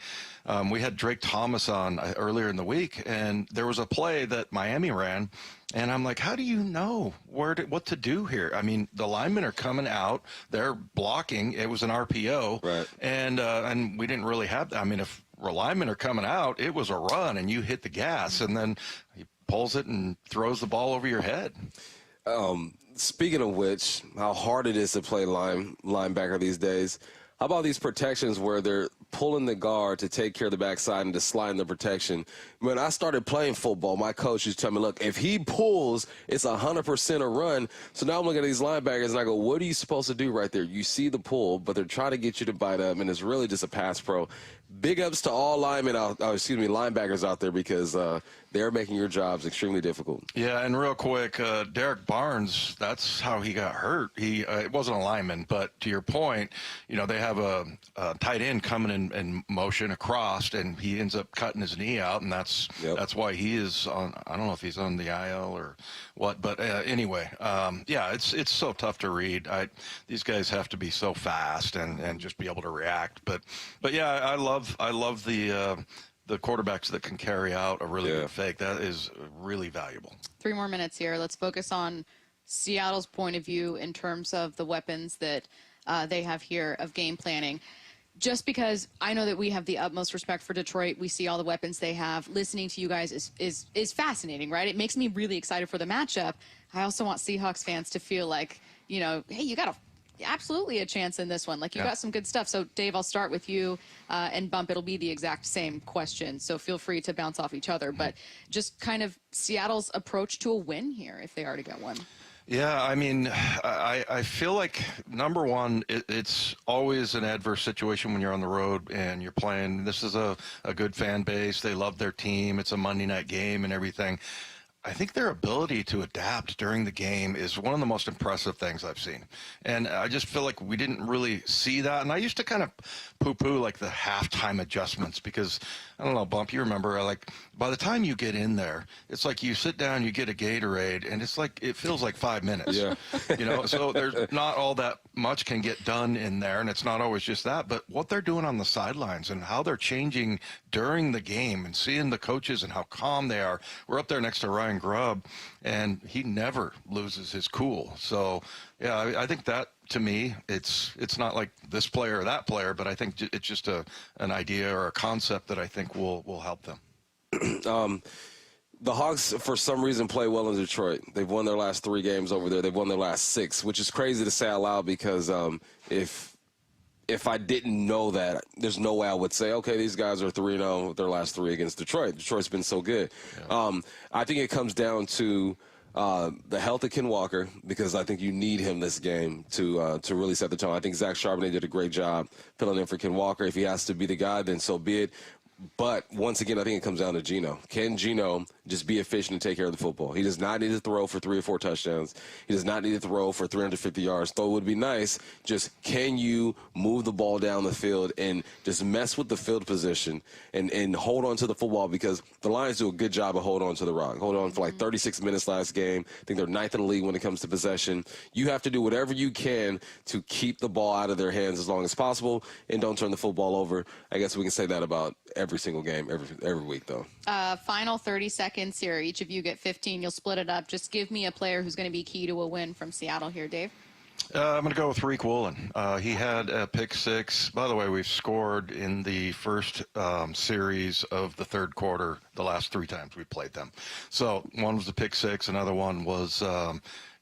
We had Drake Thomas on earlier in the week, and there was a play that Miami ran, and I'm like, how do you know what to do here? I mean, the linemen are coming out, they're blocking. It was an RPO, right? And we didn't really have that. I mean, if linemen are coming out, it was a run, and you hit the gas, and then he pulls it and throws the ball over your head. Speaking of which, how hard it is to play linebacker these days. How about these protections where they're pulling the guard to take care of the backside and just sliding the protection? When I started playing football, my coach used to tell me, look, if he pulls, it's 100% a run. So now I'm looking at these linebackers, and I go, what are you supposed to do right there? You see the pull, but they're trying to get you to bite up, and it's really just a pass pro. Big ups to all linebackers out there, because they're making your jobs extremely difficult. Yeah, and real quick, Derek Barnes, that's how he got hurt. It wasn't a lineman, but to your point, they have a tight end coming in motion across, and he ends up cutting his knee out, and that's why he is on. I don't know if he's on the IL or what, but anyway, it's so tough to read. These guys have to be so fast and just be able to react. But yeah, I love the quarterbacks that can carry out a really good fake. That is really valuable. 3 more minutes here. Let's focus on Seattle's point of view in terms of the weapons that they have here of game planning. Just because I know that we have the utmost respect for Detroit, we see all the weapons they have. Listening to you guys is fascinating, right? It makes me really excited for the matchup. I also want Seahawks fans to feel like, hey, you got absolutely a chance in this one. Like, you got some good stuff. So, Dave, I'll start with you, and Bump, it'll be the exact same question. So feel free to bounce off each other. But just kind of Seattle's approach to a win here, if they are to get one. Yeah, I mean, I feel like, number one, it's always an adverse situation when you're on the road and you're playing. This is a good fan base. They love their team. It's a Monday night game and everything. I think their ability to adapt during the game is one of the most impressive things I've seen. And I just feel like we didn't really see that. And I used to kind of poo-poo like the halftime adjustments, because, I don't know, Bump, you remember, like, by the time you get in there, it's like you sit down, you get a Gatorade, and it's like, it feels like 5 minutes. Yeah. So there's not all that much can get done in there, and it's not always just that. But what they're doing on the sidelines and how they're changing during the game, and seeing the coaches and how calm they are. We're up there next to Ryan Grubb, and he never loses his cool. So, yeah, I think that, to me, it's not like this player or that player, but I think it's just an idea or a concept that I think will help them. The Hawks, for some reason, play well in Detroit. They've won their last 3 games over there. They've won their last 6, which is crazy to say out loud, because if I didn't know that, there's no way I would say, okay, these guys are 3-0 their last 3 against Detroit. Detroit's been so good. Yeah. I think it comes down to the health of Ken Walker, because I think you need him this game to really set the tone. I think Zach Charbonnet did a great job filling in for Ken Walker. If he has to be the guy, then so be it. But once again, I think it comes down to Geno. Can Geno just be efficient and take care of the football? He does not need to throw for 3 or 4 touchdowns. He does not need to throw for 350 yards. Though it would be nice, just can you move the ball down the field and just mess with the field position and hold on to the football, because the Lions do a good job of holding on to the rock. Hold on for like 36 minutes last game. I think they're 9th in the league when it comes to possession. You have to do whatever you can to keep the ball out of their hands as long as possible and don't turn the football over. I guess we can say that about every single game, every week, though. Final 30 seconds here. Each of you get 15. You'll split it up. Just give me a player who's going to be key to a win from Seattle here, Dave. I'm going to go with Reek Woolen. He had a pick 6. By the way, we've scored in the first series of the third quarter the last 3 times we played them. So one was the pick 6. Another one was,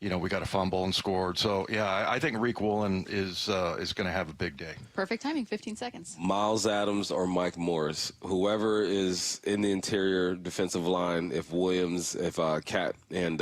we got a fumble and scored. So, yeah, I think Reek Woolen is going to have a big day. Perfect timing, 15 seconds. Miles Adams or Mike Morris, whoever is in the interior defensive line, if Williams, if Cat and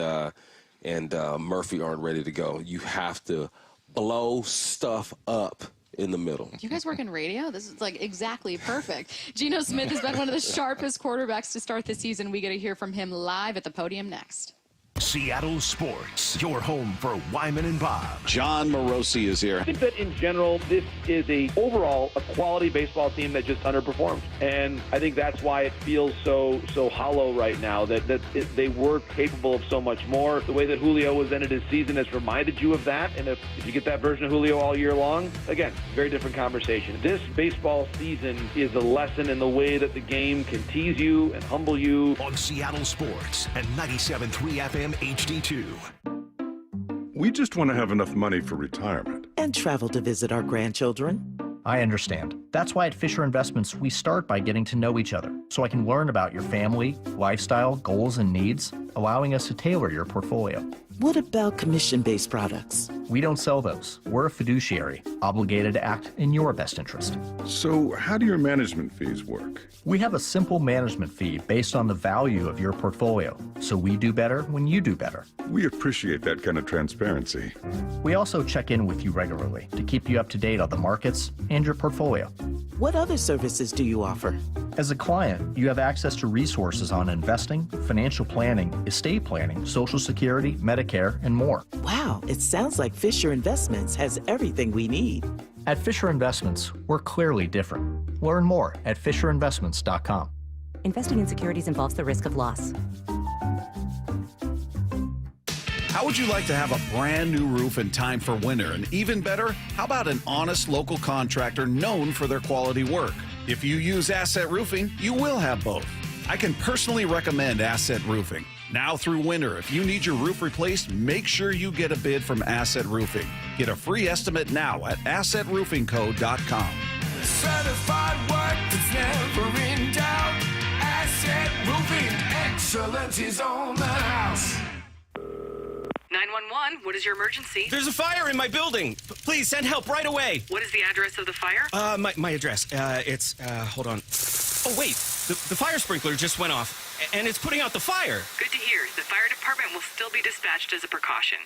Murphy aren't ready to go, you have to blow stuff up in the middle. Do you guys work in radio? This is like exactly perfect. Geno Smith has been one of the sharpest quarterbacks to start the season. We get to hear from him live at the podium next. Seattle Sports, your home for Wyman and Bob. John Morosi is here. I think that in general, this is overall a quality baseball team that just underperformed. And I think that's why it feels so hollow right now, that they were capable of so much more. The way that Julio was ended his season has reminded you of that. And if you get that version of Julio all year long, again, very different conversation. This baseball season is a lesson in the way that the game can tease you and humble you. On Seattle Sports and 97.3 FM HD2. We just want to have enough money for retirement. And travel to visit our grandchildren. I understand. That's why at Fisher Investments, we start by getting to know each other, so I can learn about your family, lifestyle, goals, and needs, allowing us to tailor your portfolio. What about commission-based products? We don't sell those. We're a fiduciary, obligated to act in your best interest. So how do your management fees work? We have a simple management fee based on the value of your portfolio, so we do better when you do better. We appreciate that kind of transparency. We also check in with you regularly to keep you up to date on the markets and your portfolio. What other services do you offer? As a client, you have access to resources on investing, financial planning, estate planning, Social Security, Medicare, and more. Wow, it sounds like Fisher Investments has everything we need. At Fisher Investments, we're clearly different. Learn more at FisherInvestments.com. Investing in securities involves the risk of loss. How would you like to have a brand new roof in time for winter? And even better, how about an honest local contractor known for their quality work? If you use Asset Roofing, you will have both. I can personally recommend Asset Roofing. Now through winter, if you need your roof replaced, make sure you get a bid from Asset Roofing. Get a free estimate now at AssetRoofingCo.com. Certified work that's never in doubt. Asset Roofing, excellence is on the house. 911, what is your emergency? There's a fire in my building. Please send help right away. What is the address of the fire? My address. Hold on. Oh, wait. The fire sprinkler just went off, and it's putting out the fire. Good to hear. The fire department will still be dispatched as a precaution.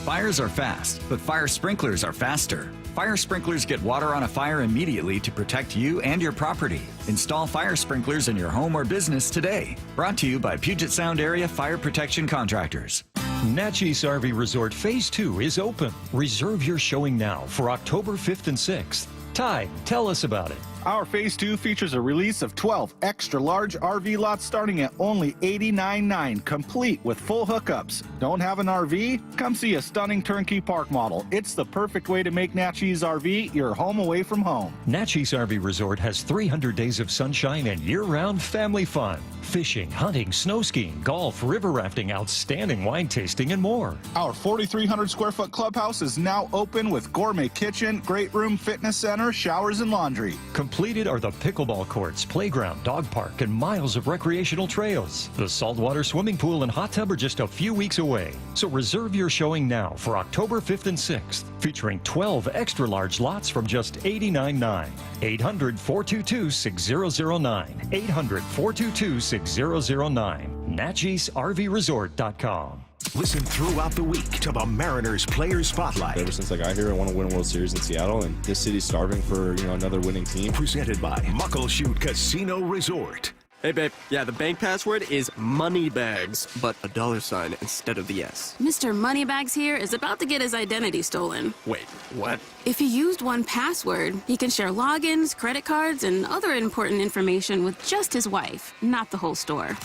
Fires are fast, but fire sprinklers are faster. Fire sprinklers get water on a fire immediately to protect you and your property. Install fire sprinklers in your home or business today. Brought to you by Puget Sound Area Fire Protection Contractors. Natchez RV Resort Phase 2 is open. Reserve your showing now for October 5th and 6th. Ty, tell us about it. Our Phase 2 features a release of 12 extra-large RV lots starting at only $89.9, complete with full hookups. Don't have an RV? Come see a stunning turnkey park model. It's the perfect way to make Natchez RV your home away from home. Natchez RV Resort has 300 days of sunshine and year-round family fun. Fishing, hunting, snow skiing, golf, river rafting, outstanding wine tasting, and more. Our 4,300-square-foot clubhouse is now open with gourmet kitchen, great room, fitness center, showers, and laundry. Completed are the pickleball courts, playground, dog park, and miles of recreational trails. The saltwater swimming pool and hot tub are just a few weeks away. So reserve your showing now for October 5th and 6th, featuring 12 extra-large lots from just $89.9. 800-422-6009. 800-422-6009. NatchezRVResort.com. Listen throughout the week to the Mariners Player Spotlight. Ever since I got here, I want to win a World Series in Seattle, and this city's starving for another winning team. Presented by Muckleshoot Casino Resort. Hey, babe. Yeah, the bank password is moneybags, but a $sign instead of the S. Mr. Moneybags here is about to get his identity stolen. Wait, what? If he used 1Password, he can share logins, credit cards, and other important information with just his wife, not the whole store.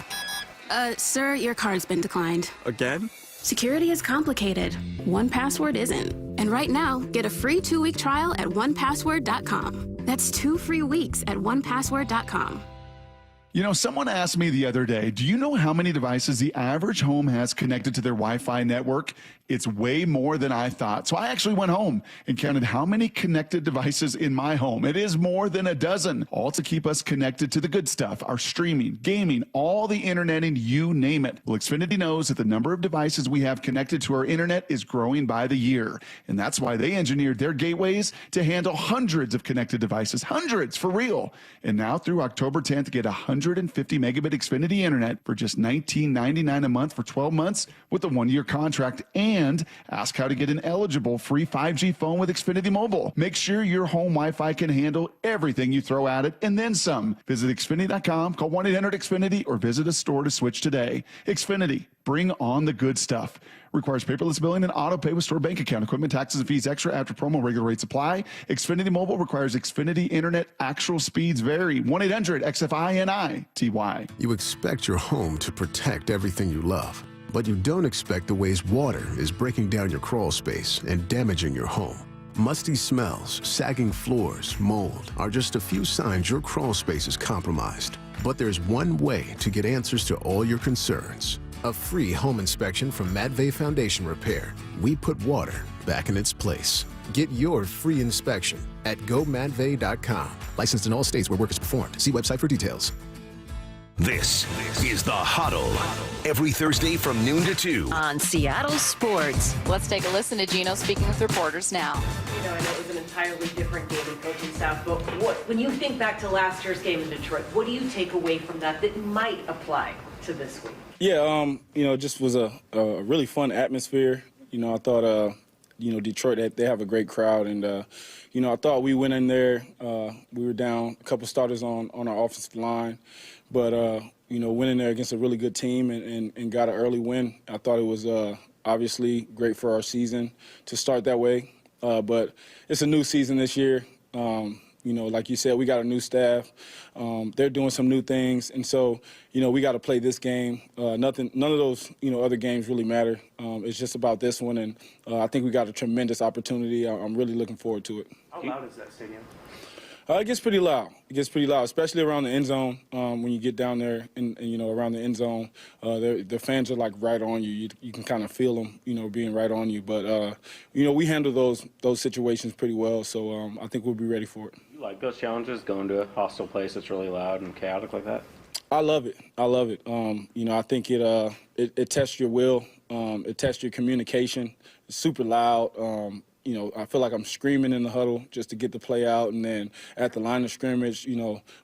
Sir, your card's been declined. Again? Security is complicated. 1Password isn't. And right now, get a free 2-week trial at onepassword.com. That's 2 free weeks at onepassword.com. You know, someone asked me the other day, do you know how many devices the average home has connected to their Wi-Fi network? It's way more than I thought. So I actually went home and counted how many connected devices in my home. It is more than a dozen, all to keep us connected to the good stuff, our streaming, gaming, all the interneting, you name it. Well, Xfinity knows that the number of devices we have connected to our internet is growing by the year. And that's why they engineered their gateways to handle hundreds of connected devices, hundreds for real. And now through October 10th, get 150 megabit Xfinity internet for just $19.99 a month for 12 months with a 1-year contract, and ask how to get an eligible free 5G phone with Xfinity Mobile. Make sure your home Wi-Fi can handle everything you throw at it and then some. Visit Xfinity.com, call 1-800-XFINITY, or visit a store to switch today. Xfinity, bring on the good stuff. Requires paperless billing and auto pay with store bank account. Equipment taxes and fees extra after promo. Regular rates apply. Xfinity Mobile requires Xfinity Internet. Actual speeds vary. 1-800-XFINITY. You expect your home to protect everything you love, but you don't expect the ways water is breaking down your crawl space and damaging your home. Musty smells, sagging floors, mold are just a few signs your crawl space is compromised. But there's one way to get answers to all your concerns. A free home inspection from Matvey Foundation Repair. We put water back in its place. Get your free inspection at gomatvey.com. Licensed in all states where work is performed. See website for details. This is The Huddle. Every Thursday from noon to 2. On Seattle Sports. Let's take a listen to Gino speaking with reporters now. You know, I know it was an entirely different game in coaching staff, but when you think back to last year's game in Detroit, what do you take away from that might apply to this week? Yeah, it just was a really fun atmosphere. I thought, Detroit, they have a great crowd. And, I thought we went in there. We were down a couple starters on our offensive line. But, went in there against a really good team and got an early win. I thought it was obviously great for our season to start that way. But it's a new season this year. Like you said, we got a new staff. They're doing some new things. And so, we got to play this game. None of those, other games really matter. It's just about this one. And I think we got a tremendous opportunity. I'm really looking forward to it. How loud is that stadium? It gets pretty loud. It gets pretty loud, especially around the end zone. When you get down there and around the end zone, the fans are like right on you. You can kind of feel them, being right on you. But, we handle those situations pretty well. So I think we'll be ready for it. You like those challenges, going to a hostile place that's really loud and chaotic like that? I love it. I think it tests your will. It tests your communication. It's super loud. I feel like I'm screaming in the huddle just to get the play out. And then at the line of scrimmage,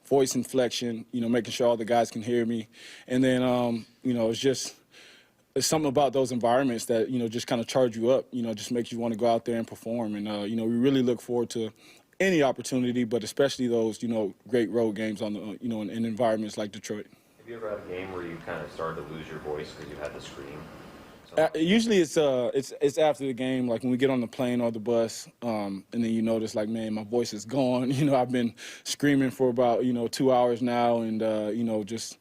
voice inflection, making sure all the guys can hear me. And then, it's something about those environments that, just kind of charge you up, just makes you want to go out there and perform. And, we really look forward to any opportunity, but especially those, great road games on the, in environments like Detroit. Have you ever had a game where you kind of started to lose your voice because you had to scream? Usually it's after the game, like when we get on the plane or the bus, and then you notice, like, man, my voice is gone. I've been screaming for about 2 hours now, and those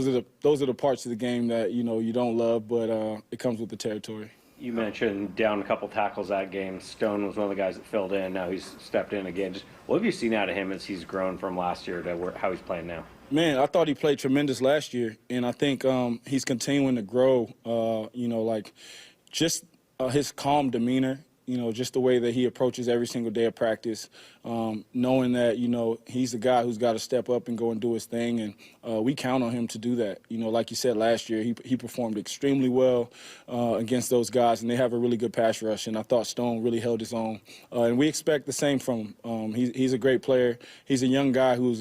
are the parts of the game that you don't love, but it comes with the territory. You mentioned down a couple tackles that game. Stone was one of the guys that filled in. Now he's stepped in again. Just what have you seen out of him as he's grown from last year to how he's playing now? Man, I thought he played tremendous last year, and I think he's continuing to grow, his calm demeanor, just the way that he approaches every single day of practice, knowing that, he's the guy who's got to step up and go and do his thing. And we count on him to do that. You know, like you said last year, he performed extremely well against those guys, and they have a really good pass rush. And I thought Stone really held his own, and we expect the same from him. He's a great player. He's a young guy who's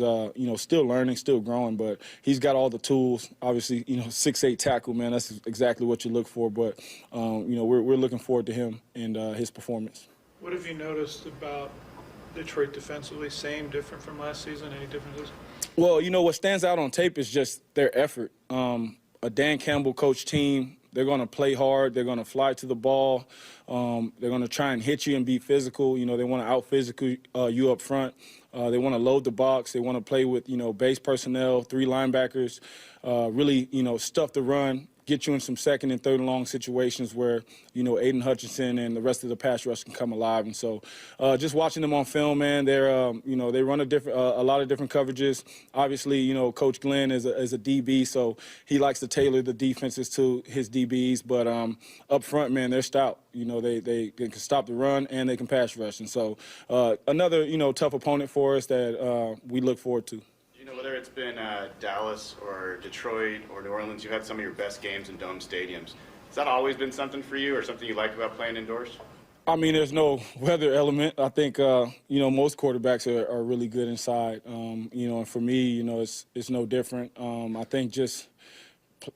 still learning, still growing, but he's got all the tools. Obviously, 6'8" tackle, man. That's exactly what you look for. But we're looking forward to him and his performance. What have you noticed about Detroit defensively? Same, different from last season? Any differences? Well, what stands out on tape is just their effort. A Dan Campbell coach team, they're going to play hard. They're going to fly to the ball. They're going to try and hit you and be physical. They want to out-physical you up front. They want to load the box. They want to play with, base personnel, 3 linebackers, really, stuff the run, get you in some second and third and long situations where, Aiden Hutchinson and the rest of the pass rush can come alive. And so just watching them on film, man, they're, they run a lot of different coverages. Obviously, Coach Glenn is a DB, so he likes to tailor the defenses to his DBs. But up front, man, they're stout. They can stop the run and they can pass rush. And so another, tough opponent for us that we look forward to. Whether it's been Dallas or Detroit or New Orleans, you've had some of your best games in dome stadiums. Has that always been something for you or something you like about playing indoors? I mean, there's no weather element. I think, most quarterbacks are really good inside. And for me, it's no different. I think just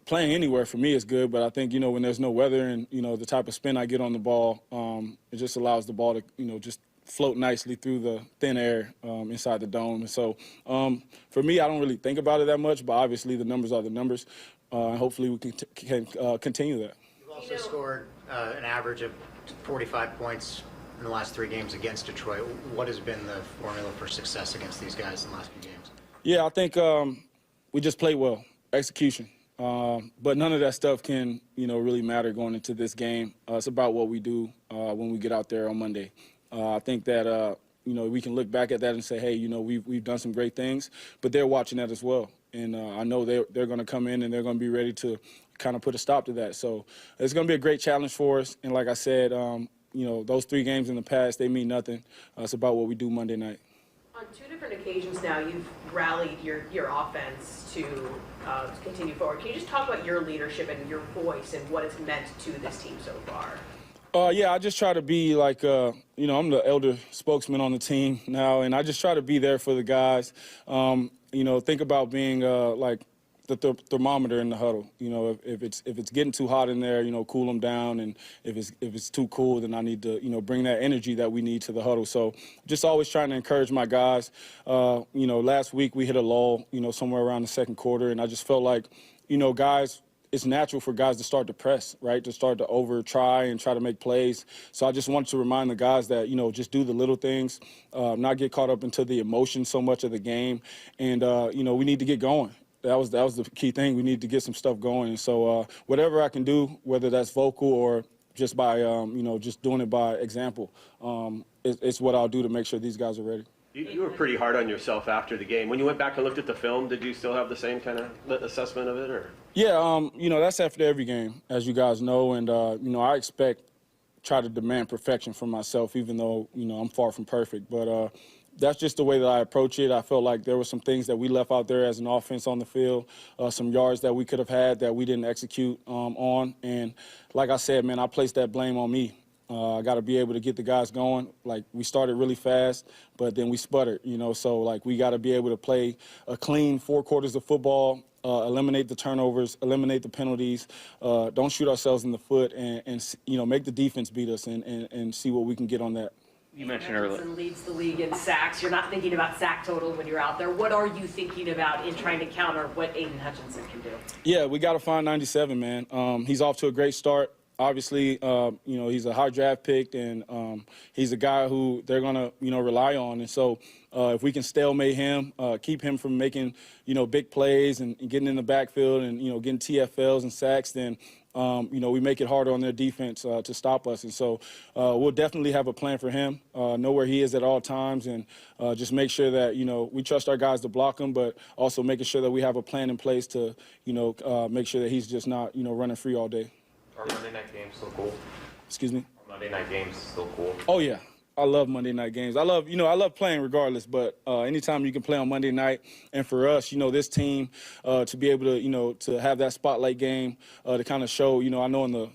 playing anywhere for me is good, but I think, when there's no weather and, the type of spin I get on the ball, it just allows the ball to, just float nicely through the thin air inside the dome. And so for me, I don't really think about it that much, but obviously the numbers are the numbers. And hopefully we can continue that. You've also scored an average of 45 points in the last 3 games against Detroit. What has been the formula for success against these guys in the last few games? Yeah, I think we just play well, execution. But none of that stuff can, really matter going into this game. It's about what we do when we get out there on Monday. I think that, we can look back at that and say, hey, we've done some great things, but they're watching that as well. And I know they're going to come in and they're going to be ready to kind of put a stop to that. So it's going to be a great challenge for us. And like I said, those 3 games in the past, they mean nothing. It's about what we do Monday night. On 2 different occasions now, you've rallied your offense to continue forward. Can you just talk about your leadership and your voice and what it's meant to this team so far? Yeah, I just try to be like, I'm the elder spokesman on the team now, and I just try to be there for the guys. Think about being like the thermometer in the huddle. If it's getting too hot in there, cool them down, and if it's too cool, then I need to, bring that energy that we need to the huddle. So just always trying to encourage my guys. Last week we hit a lull, somewhere around the second quarter, and I just felt like, guys, it's natural for guys to start to press, right, to start to try to make plays. So I just wanted to remind the guys that, just do the little things, not get caught up into the emotion so much of the game. And, we need to get going. That was the key thing. We need to get some stuff going. And so whatever I can do, whether that's vocal or just by, just doing it by example, it's what I'll do to make sure these guys are ready. You were pretty hard on yourself after the game. When you went back and looked at the film, did you still have the same kind of assessment of it, or? Yeah, that's after every game, as you guys know, and I try to demand perfection from myself, even though I'm far from perfect. But that's just the way that I approach it. I felt like there were some things that we left out there as an offense on the field, some yards that we could have had that we didn't execute on, and like I said, man, I placed that blame on me. I got to be able to get the guys going. Like, we started really fast, but then we sputtered, so, like, we got to be able to play a clean 4 quarters of football, eliminate the turnovers, eliminate the penalties, don't shoot ourselves in the foot, and make the defense beat us and see what we can get on that. You mentioned earlier. Leads the league in sacks. You're not thinking about sack total when you're out there. What are you thinking about in trying to counter what Aiden Hutchinson can do? Yeah, we got to find 97, man. He's off to a great start. Obviously, he's a high draft pick, and he's a guy who they're going to, rely on. And so if we can stalemate him, keep him from making, big plays and getting in the backfield and, getting TFLs and sacks, then, we make it harder on their defense to stop us. And so we'll definitely have a plan for him, know where he is at all times, and just make sure that, we trust our guys to block him, but also making sure that we have a plan in place to, make sure that he's just not, running free all day. Are Monday night games still cool? Excuse me? Are Monday night games still cool? Oh, yeah. I love Monday night games. I love playing regardless, but anytime you can play on Monday night, and for us, this team to be able to, to have that spotlight game to kind of show, I know in the,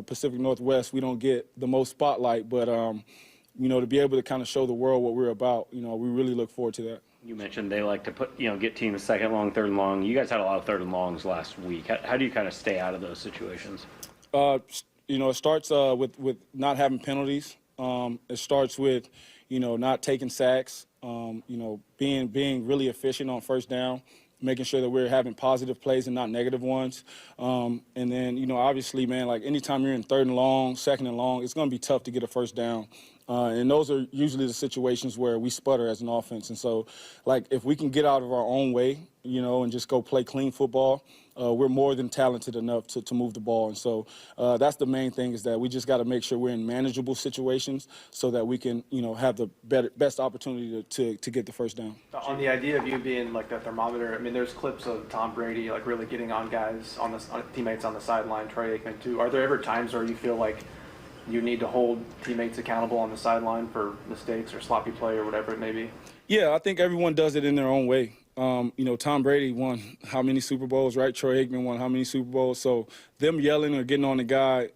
Pacific Northwest we don't get the most spotlight, but, to be able to kind of show the world what we're about, we really look forward to that. You mentioned they like to put, get teams second and long, third and long. You guys had a lot of third and longs last week. How do you kind of stay out of those situations? It starts with not having penalties. It starts with, not taking sacks, being really efficient on first down, making sure that we're having positive plays and not negative ones. And then, obviously, man, like anytime you're in third and long, second and long, it's going to be tough to get a first down. And those are usually the situations where we sputter as an offense. And so, like, if we can get out of our own way, and just go play clean football, we're more than talented enough to move the ball. And so that's the main thing, is that we just got to make sure we're in manageable situations so that we can, have the best opportunity to get the first down. On the idea of you being like the thermometer, I mean, there's clips of Tom Brady like really getting on guys, on teammates on the sideline, Troy Aikman too. Are there ever times where you feel like you need to hold teammates accountable on the sideline for mistakes or sloppy play or whatever it may be? Yeah, I think everyone does it in their own way. Tom Brady won how many Super Bowls, right? Troy Aikman won how many Super Bowls? So them yelling or getting on the guy,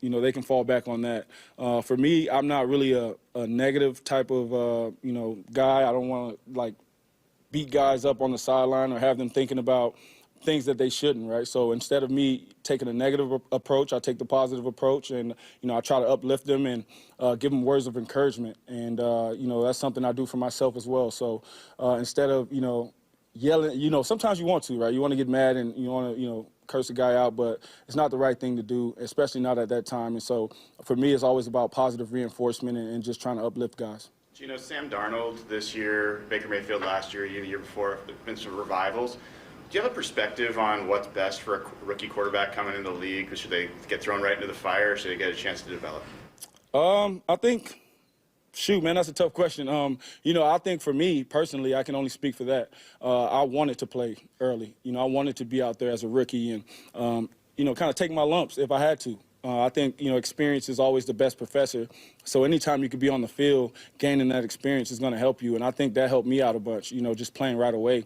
they can fall back on that. For me, I'm not really a negative type of, guy. I don't want to, beat guys up on the sideline or have them thinking about things that they shouldn't, right? So instead of me taking a negative approach, I take the positive approach, and, I try to uplift them and give them words of encouragement. And, that's something I do for myself as well. So instead of, yelling, sometimes you want to, right? You want to get mad and you want to, curse a guy out, but it's not the right thing to do, especially not at that time. And so for me, it's always about positive reinforcement and just trying to uplift guys. Sam Darnold this year, Baker Mayfield last year, you the year before, there have been some revivals. Do you have a perspective on what's best for a rookie quarterback coming into the league? Should they get thrown right into the fire, or should they get a chance to develop? I think, man, that's a tough question. I think for me personally, I can only speak for that. I wanted to play early. I wanted to be out there as a rookie and, kind of take my lumps if I had to. I think, experience is always the best professor. So anytime you could be on the field, gaining that experience is going to help you. And I think that helped me out a bunch, just playing right away.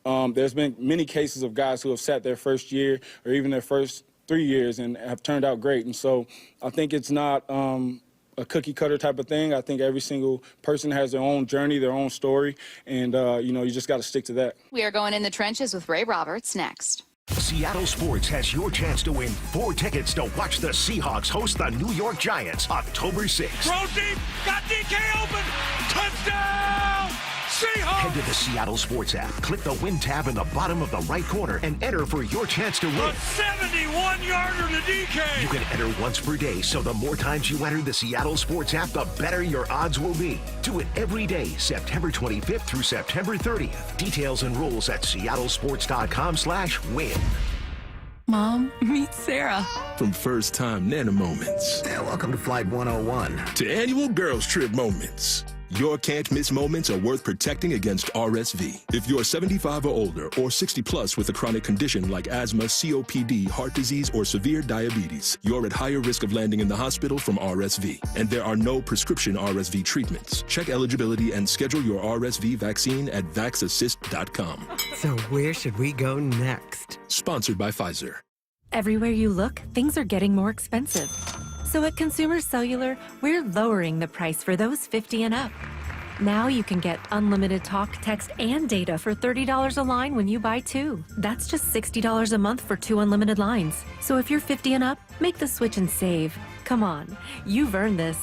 There's been many cases of guys who have sat their first year or even their first 3 years and have turned out great. And so I think it's not a cookie-cutter type of thing. I think every single person has their own journey, their own story, and, you just got to stick to that. We are going in the trenches with Ray Roberts next. Seattle Sports has your chance to win 4 tickets to watch the Seahawks host the New York Giants October 6th. Throw deep, got DK open, touchdown, Seahawks! Head to the Seattle Sports app, click the Win tab in the bottom of the right corner, and enter for your chance to win. A 71-yarder to DK! You can enter once per day, so the more times you enter the Seattle Sports app, the better your odds will be. Do it every day, September 25th through September 30th. Details and rules at seattlesports.com/win. Mom, meet Sarah. From first-time Nana moments. Yeah, welcome to Flight 101. To annual girls trip moments. Your can't-miss moments are worth protecting against RSV. If you're 75 or older or 60 plus with a chronic condition like asthma, COPD, heart disease, or severe diabetes, you're at higher risk of landing in the hospital from RSV. And there are no prescription RSV treatments. Check eligibility and schedule your RSV vaccine at vaxassist.com. So where should we go next? Sponsored by Pfizer. Everywhere you look, things are getting more expensive. So at Consumer Cellular, we're lowering the price for those 50 and up. Now you can get unlimited talk, text, and data for $30 a line when you buy 2. That's just $60 a month for 2 unlimited lines. So if you're 50 and up, make the switch and save. Come on, you've earned this.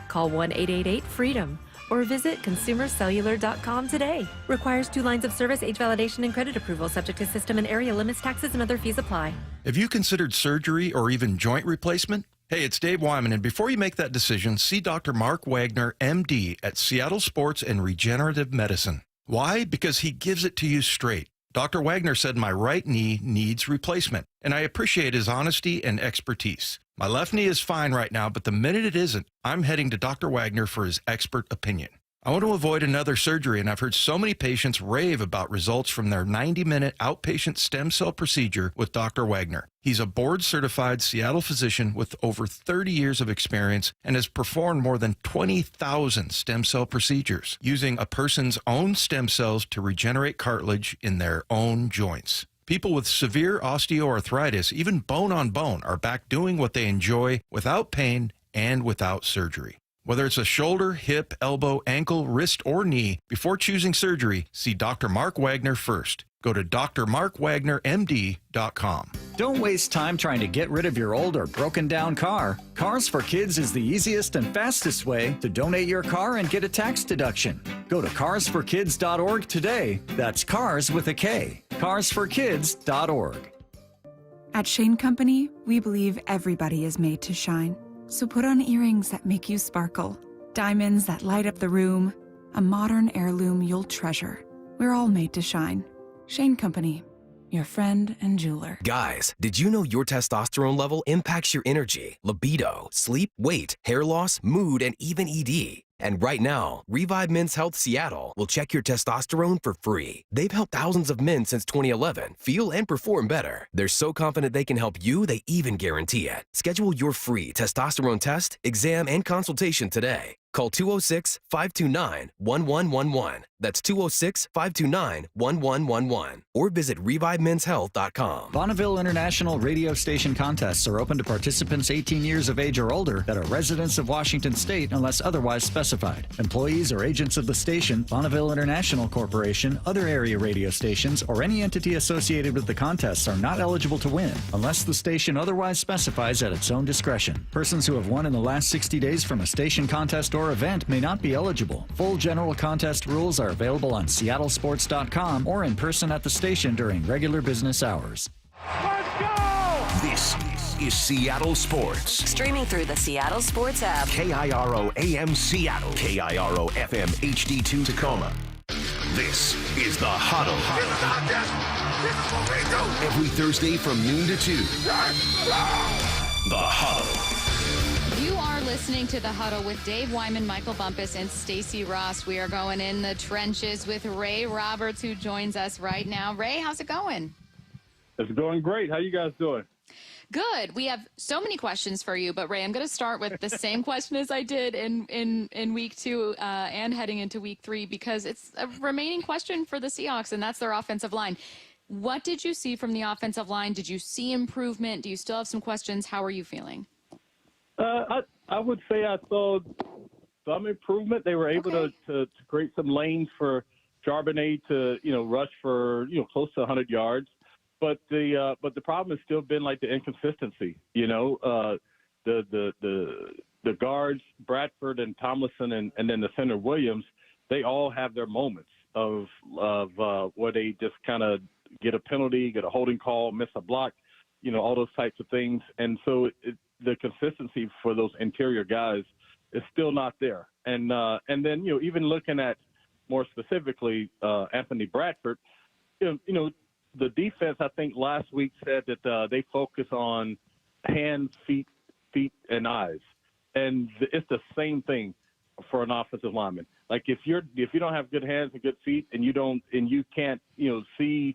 Call 1-888-FREEDOM or visit consumercellular.com today. Requires 2 lines of service, age validation, and credit approval, subject to system and area limits, taxes, and other fees apply. Have you considered surgery or even joint replacement? Hey, it's Dave Wyman, and before you make that decision, see Dr. Mark Wagner, MD, at Seattle Sports and Regenerative Medicine. Why? Because he gives it to you straight. Dr. Wagner said my right knee needs replacement, and I appreciate his honesty and expertise. My left knee is fine right now, but the minute it isn't, I'm heading to Dr. Wagner for his expert opinion. I want to avoid another surgery, and I've heard so many patients rave about results from their 90-minute outpatient stem cell procedure with Dr. Wagner. He's a board-certified Seattle physician with over 30 years of experience and has performed more than 20,000 stem cell procedures using a person's own stem cells to regenerate cartilage in their own joints. People with severe osteoarthritis, even bone on bone, are back doing what they enjoy without pain and without surgery. Whether it's a shoulder, hip, elbow, ankle, wrist, or knee, before choosing surgery, see Dr. Mark Wagner first. Go to drmarkwagnermd.com. Don't waste time trying to get rid of your old or broken down car. Cars for Kids is the easiest and fastest way to donate your car and get a tax deduction. Go to carsforkids.org today. That's cars with a K. carsforkids.org. At Shane Company, we believe everybody is made to shine. So put on earrings that make you sparkle, diamonds that light up the room, a modern heirloom you'll treasure. We're all made to shine. Shane Company, your friend and jeweler. Guys, did you know your testosterone level impacts your energy, libido, sleep, weight, hair loss, mood, and even ED? And right now, Revive Men's Health Seattle will check your testosterone for free. They've helped thousands of men since 2011 feel and perform better. They're so confident they can help you, they even guarantee it. Schedule your free testosterone test, exam, and consultation today. Call 206-529-1111. That's 206-529-1111. Or visit ReviveMen'sHealth.com. Bonneville International radio station contests are open to participants 18 years of age or older that are residents of Washington State unless otherwise specified. Employees or agents of the station, Bonneville International Corporation, other area radio stations, or any entity associated with the contests are not eligible to win unless the station otherwise specifies at its own discretion. Persons who have won in the last 60 days from a station contest or event may not be eligible. Full general contest rules are available on seattlesports.com or in person at the station during regular business hours. Let's go! This is Seattle Sports. Streaming through the Seattle Sports app. KIRO AM Seattle. KIRO FM HD2 Tacoma. This is The Huddle. Every Thursday from noon to 2. The Huddle. You are listening to The Huddle with Dave Wyman, Michael Bumpus, and Stacey Ross. We are going in the trenches with Ray Roberts, who joins us right now. Ray, how's it going? It's going great. How you guys doing? Good. We have so many questions for you, but Ray, I'm going to start with the same question as I did in week 2 and heading into week 3, because it's a remaining question for the Seahawks, and that's their offensive line. What did you see from the offensive line? Did you see improvement? Do you still have some questions? How are you feeling? I would say I saw some improvement. They were able to create some lanes for Charbonnet to rush for close to 100 yards, but the problem has still been like the inconsistency. The guards Bradford and Tomlinson and then the center Williams, they all have their moments of where they just kind of get a penalty, get a holding call, miss a block, all those types of things, and so the consistency for those interior guys is still not there. And then, even looking at more specifically Anthony Bradford, the defense, I think last week said that they focus on hands, feet, and eyes. And it's the same thing for an offensive lineman. Like if you don't have good hands and good feet and you can't, see,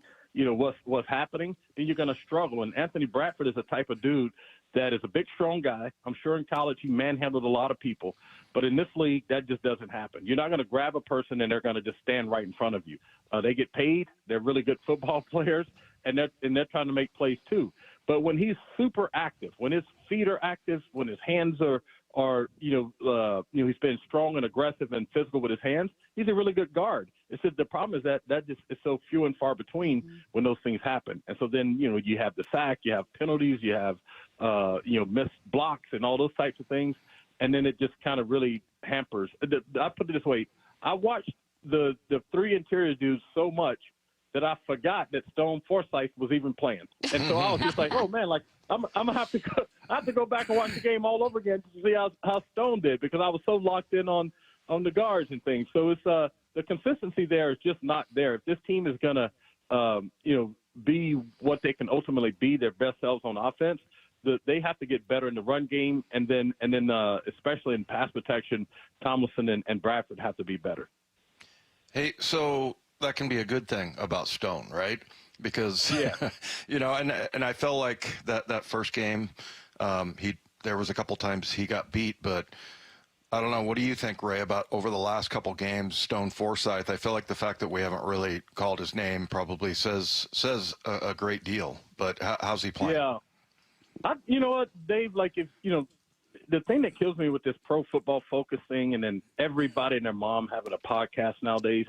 what's happening, then you're going to struggle. And Anthony Bradford is the type of dude that is a big, strong guy. I'm sure in college he manhandled a lot of people. But in this league, that just doesn't happen. You're not going to grab a person and they're going to just stand right in front of you. They get paid. They're really good football players, and they're trying to make plays too. But when he's super active, when his feet are active, when his hands are he's been strong and aggressive and physical with his hands, he's a really good guard. It's just the problem is that just is so few and far between when those things happen. And so then, you have the sack, you have penalties, you have, missed blocks and all those types of things. And then it just kind of really hampers. I put it this way. I watched the 3 interior dudes so much that I forgot that Stone Forsythe was even playing. And so I was just like, oh man, like I'm gonna have to go back and watch the game all over again to see how Stone did, because I was so locked in on the guards and things. So it's the consistency there is just not there. If this team is gonna be what they can ultimately be, their best selves on offense, they have to get better in the run game, and then especially in pass protection, Tomlinson and Bradford have to be better. Hey, so that can be a good thing about Stone, right? Because yeah. and I felt like that first game, there was a couple times he got beat, but I don't know. What do you think, Ray, about over the last couple games, Stone Forsythe? I feel like the fact that we haven't really called his name probably says a great deal. But how's he playing? Yeah, you know what, Dave? Like, if the thing that kills me with this Pro Football Focus thing, and then everybody and their mom having a podcast nowadays,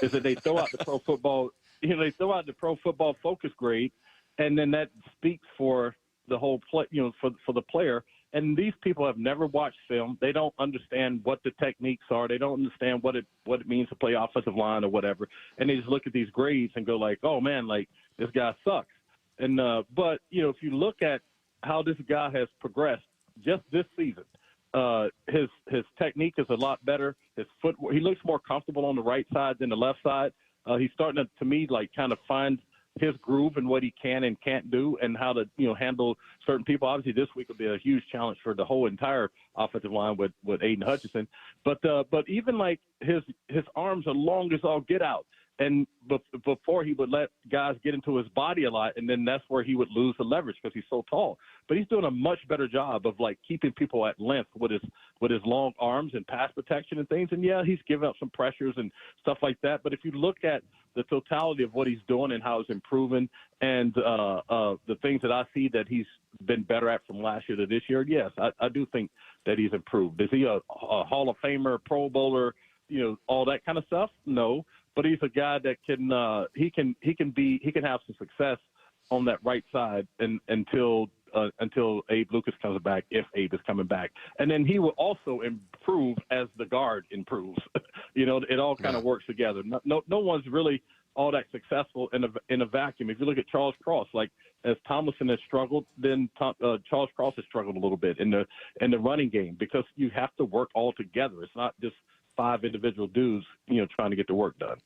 is that they throw out the Pro Football. They throw out the Pro Football Focus grade, and then that speaks for the whole play. For the player. And these people have never watched film. They don't understand what the techniques are. They don't understand what it means to play offensive line or whatever. And they just look at these grades and go like, "Oh man, like this guy sucks." And but if you look at how this guy has progressed just this season, his technique is a lot better. His footwork, he looks more comfortable on the right side than the left side. He's starting to me, like, kind of find his groove and what he can and can't do, and how to handle certain people. Obviously, this week will be a huge challenge for the whole entire offensive line with Aiden Hutchinson. But even like his arms are long as all get out. And before, he would let guys get into his body a lot, and then that's where he would lose the leverage because he's so tall. But he's doing a much better job of, like, keeping people at length with his long arms and pass protection and things. And yeah, he's giving up some pressures and stuff like that. But if you look at the totality of what he's doing and how he's improving, and the things that I see that he's been better at from last year to this year, yes, I do think that he's improved. Is he a Hall of Famer, Pro Bowler, all that kind of stuff? No. But he's a guy that can have some success on that right side until Abe Lucas comes back, if Abe is coming back, and then he will also improve as the guard improves. It all kind of works together. No one's really all that successful in a vacuum. If you look at Charles Cross, like, as Tomlinson has struggled, then Charles Cross has struggled a little bit in the running game, because you have to work all together. It's not just 5 individual dudes, trying to get the work done.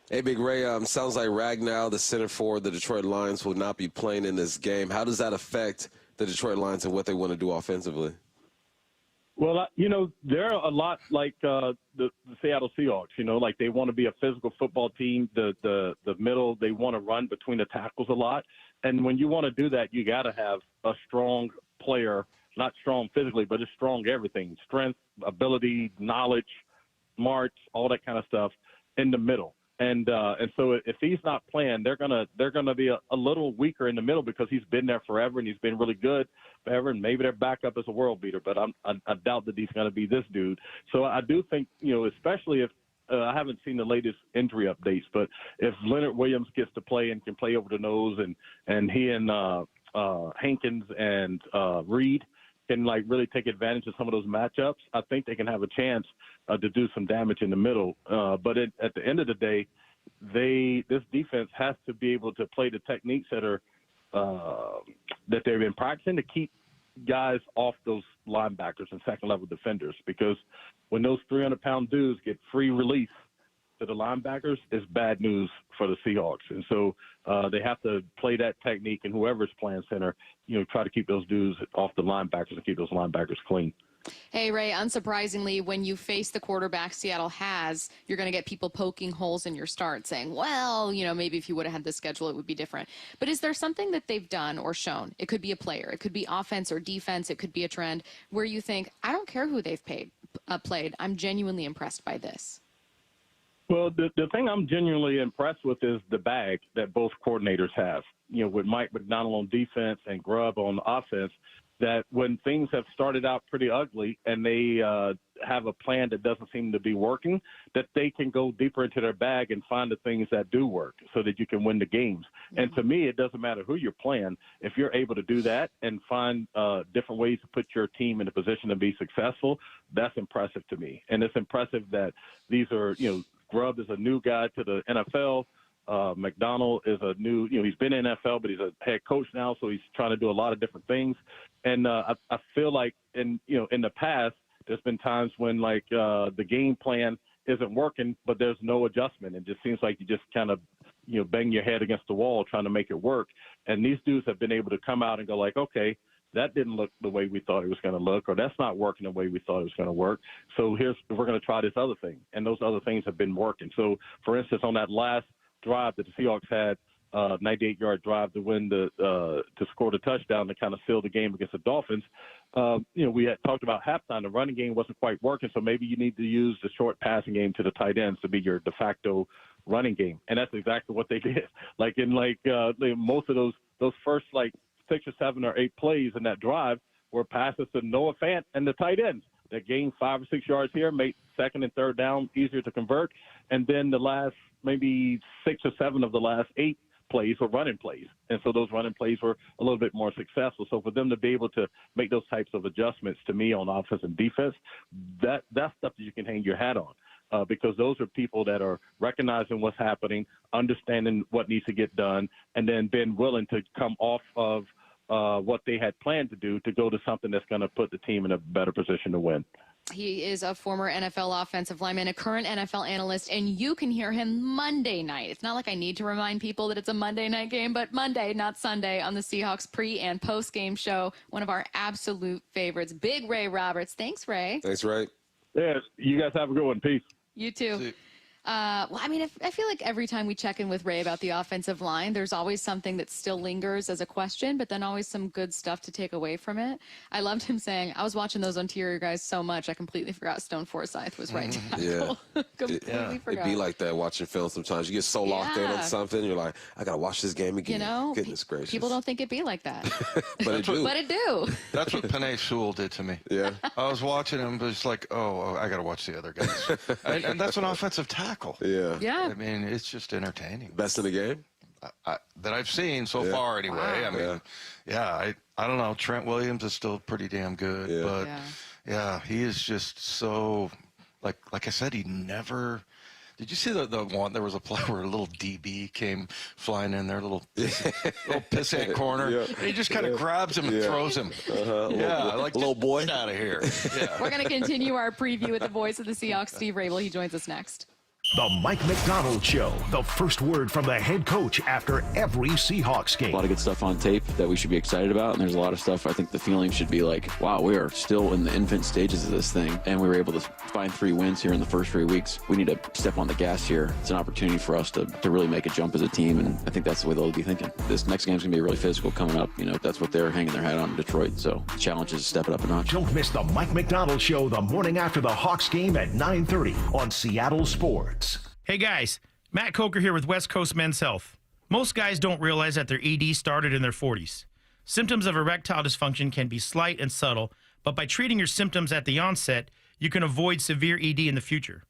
Hey, Big Ray, sounds like Ragnow, the center for the Detroit Lions, will not be playing in this game. How does that affect the Detroit Lions and what they want to do offensively? Well, they're a lot like the Seattle Seahawks. Like, they want to be a physical football team. The middle, they want to run between the tackles a lot. And when you want to do that, you got to have a strong player, not strong physically, but just strong everything: strength, ability, knowledge, smarts, all that kind of stuff in the middle. And so if he's not playing, they're gonna be a little weaker in the middle, because he's been there forever and he's been really good forever. And maybe their backup is a world beater, but I doubt that he's gonna be this dude. So I do think, especially if I haven't seen the latest injury updates, but if Leonard Williams gets to play and can play over the nose, and he and Hankins and Reed can, like, really take advantage of some of those matchups, I think they can have a chance to do some damage in the middle. But at the end of the day, this defense has to be able to play the techniques that they've been practicing to keep guys off those linebackers and second-level defenders, because when those 300-pound dudes get free release to the linebackers, it's bad news for the Seahawks. And so they have to play that technique, and whoever's playing center, try to keep those dudes off the linebackers and keep those linebackers clean. Hey, Ray, unsurprisingly, when you face the quarterback Seattle has, you're going to get people poking holes in your start, saying, well, maybe if you would have had this schedule, it would be different. But is there something that they've done or shown? It could be a player. It could be offense or defense. It could be a trend where you think, I don't care who they've played. I'm genuinely impressed by this. Well, the thing I'm genuinely impressed with is the bag that both coordinators have. With Mike McDonald on defense and Grubb on offense, that when things have started out pretty ugly and they have a plan that doesn't seem to be working, that they can go deeper into their bag and find the things that do work so that you can win the games. Mm-hmm. And to me, it doesn't matter who you're playing. If you're able to do that and find different ways to put your team in a position to be successful, that's impressive to me. And it's impressive that these are, Grubb is a new guy to the NFL. McDonald is a new, he's been in NFL, but he's a head coach now, so he's trying to do a lot of different things. And I feel like in the past, there's been times when, like, the game plan isn't working, but there's no adjustment. It just seems like you just kind of, bang your head against the wall trying to make it work. And these dudes have been able to come out and go like, okay, that didn't look the way we thought it was going to look, or that's not working the way we thought it was going to work. So we're going to try this other thing, and those other things have been working. So, for instance, on that last drive that the Seahawks had, 98-yard drive to win to score the touchdown to kind of seal the game against the Dolphins. We had talked about halftime. The running game wasn't quite working, so maybe you need to use the short passing game to the tight ends to be your de facto running game, and that's exactly what they did. Most of those first 6 or 7 or 8 plays in that drive were passes to Noah Fant and the tight ends that gained 5 or 6 yards here, made second and third down easier to convert, and then the last maybe 6 or 7 of the last 8 plays were running plays. And so those running plays were a little bit more successful. So for them to be able to make those types of adjustments to me on offense and defense, that's stuff that you can hang your hat on. Because those are people that are recognizing what's happening, understanding what needs to get done, and then being willing to come off of what they had planned to do to go to something that's going to put the team in a better position to win. He is a former NFL offensive lineman, a current NFL analyst, and you can hear him Monday night. It's not like I need to remind people that it's a Monday night game, but Monday, not Sunday, on the Seahawks pre- and post-game show. One of our absolute favorites, Big Ray Roberts. Thanks, Ray. Thanks, Ray. Yeah, you guys have a good one. Peace. You too. I feel like every time we check in with Ray about the offensive line, there's always something that still lingers as a question, but then always some good stuff to take away from it. I loved him saying, I was watching those interior guys so much, I completely forgot Stone Forsythe was right tackle. Yeah. Completely forgot. It'd be like that watching film sometimes. You get so locked in on something, you're like, I got to watch this game again. Goodness gracious. People don't think it'd be like that. But it do. But it do. That's what Penei Sewell did to me. Yeah. I was watching him, but it's like, I got to watch the other guys. and that's an offensive tackle. Yeah. I mean, it's just entertaining. Best in the game? That I've seen so far, anyway. Wow. I mean, I don't know. Trent Williams is still pretty damn good, but he is just so like I said, he never. Did you see the one? There was a play where a little DB came flying in there, little pissant corner. And he just kind of grabs him and throws him. Little boy, get out of here. Yeah. We're going to continue our preview with the voice of the Seahawks, Steve Rabel. He joins us next. The Mike McDonald Show, the first word from the head coach after every Seahawks game. A lot of good stuff on tape that we should be excited about, and there's a lot of stuff I think the feeling should be like, wow, we are still in the infant stages of this thing, and we were able to find 3 wins here in the first 3 weeks. We need to step on the gas here. It's an opportunity for us to really make a jump as a team, and I think that's the way they'll be thinking. This next game's going to be really physical coming up. That's what they're hanging their hat on in Detroit, so the challenge is to step it up a notch. Don't miss the Mike McDonald Show the morning after the Hawks game at 9:30 on Seattle Sports. Hey guys, Matt Coker here with West Coast Men's Health. Most guys don't realize that their ED started in their 40s. Symptoms of erectile dysfunction can be slight and subtle, but by treating your symptoms at the onset, you can avoid severe ED in the future.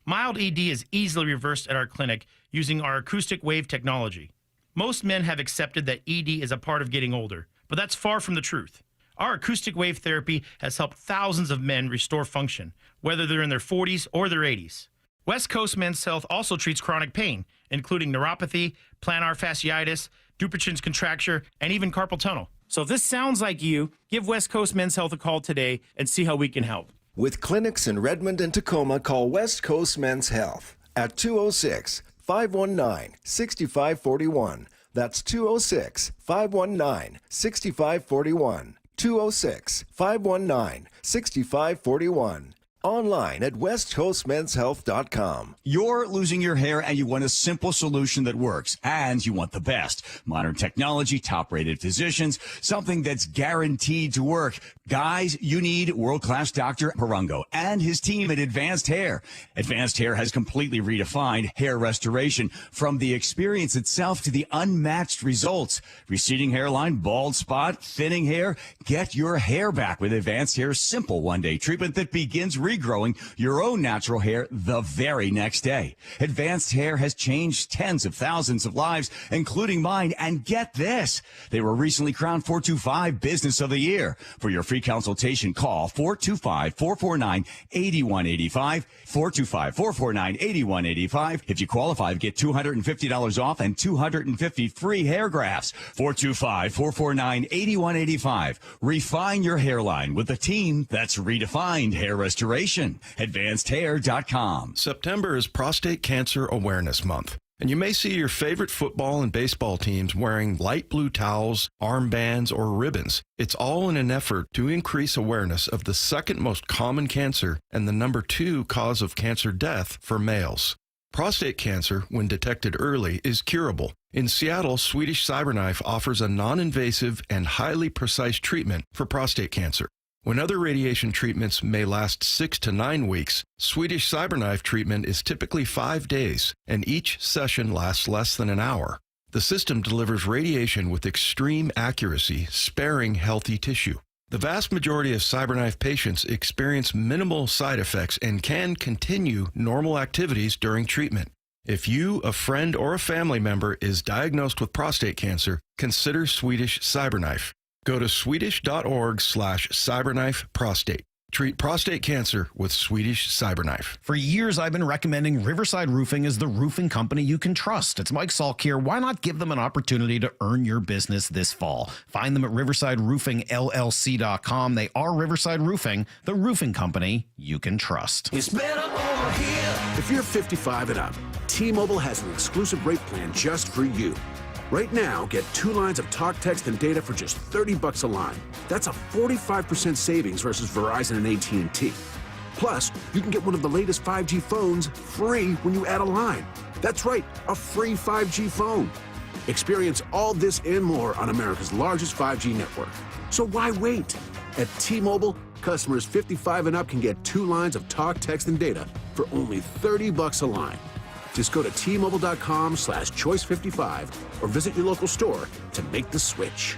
Mild ED is easily reversed at our clinic using our acoustic wave technology. Most men have accepted that ED is a part of getting older, but that's far from the truth. Our acoustic wave therapy has helped thousands of men restore function, whether they're in their 40s or their 80s. West Coast Men's Health also treats chronic pain, including neuropathy, plantar fasciitis, Dupuytren's contracture, and even carpal tunnel. So if this sounds like you, give West Coast Men's Health a call today and see how we can help. With clinics in Redmond and Tacoma, call West Coast Men's Health at 206-519-6541. That's 206-519-6541. 206-519-6541. Online at westcoastmenshealth.com. You're losing your hair and you want a simple solution that works. And you want the best. Modern technology, top-rated physicians, something that's guaranteed to work. Guys, you need world-class Dr. Parango and his team at Advanced Hair. Advanced Hair has completely redefined hair restoration, from the experience itself to the unmatched results. Receding hairline, bald spot, thinning hair. Get your hair back with Advanced Hair's simple one-day treatment that begins regrowing your own natural hair the very next day. Advanced Hair has changed tens of thousands of lives, including mine. And get this, they were recently crowned 425 Business of the Year. For your free consultation, call 425-449-8185. 425-449-8185. If you qualify, get $250 off and $250 free hair grafts. 425-449-8185. Refine your hairline with a team that's redefined hair restoration. AdvancedHair.com. September is Prostate Cancer Awareness Month. And you may see your favorite football and baseball teams wearing light blue towels, armbands, or ribbons. It's all in an effort to increase awareness of the second most common cancer and the number 2 cause of cancer death for males. Prostate cancer, when detected early, is curable. In Seattle, Swedish CyberKnife offers a non-invasive and highly precise treatment for prostate cancer. When other radiation treatments may last 6 to 9 weeks, Swedish CyberKnife treatment is typically 5 days, and each session lasts less than an hour. The system delivers radiation with extreme accuracy, sparing healthy tissue. The vast majority of CyberKnife patients experience minimal side effects and can continue normal activities during treatment. If you, a friend, or a family member is diagnosed with prostate cancer, consider Swedish CyberKnife. Go to swedish.org/cyberknifeprostate. Treat prostate cancer with Swedish CyberKnife. For years, I've been recommending Riverside Roofing as the roofing company you can trust. It's Mike Salk here. Why not give them an opportunity to earn your business this fall? Find them at riversideroofingllc.com. They are Riverside Roofing, the roofing company you can trust. It's better over here. If you're 55 and up, T-Mobile has an exclusive rate plan just for you. Right now, get 2 lines of talk, text, and data for just $30 a line. That's a 45% savings versus Verizon and AT&T. Plus, you can get one of the latest 5G phones free when you add a line. That's right, a free 5G phone. Experience all this and more on America's largest 5G network. So why wait? At T-Mobile, customers 55 and up can get 2 lines of talk, text, and data for only $30 a line. Just go to T-Mobile.com/choice55 or visit your local store to make the switch.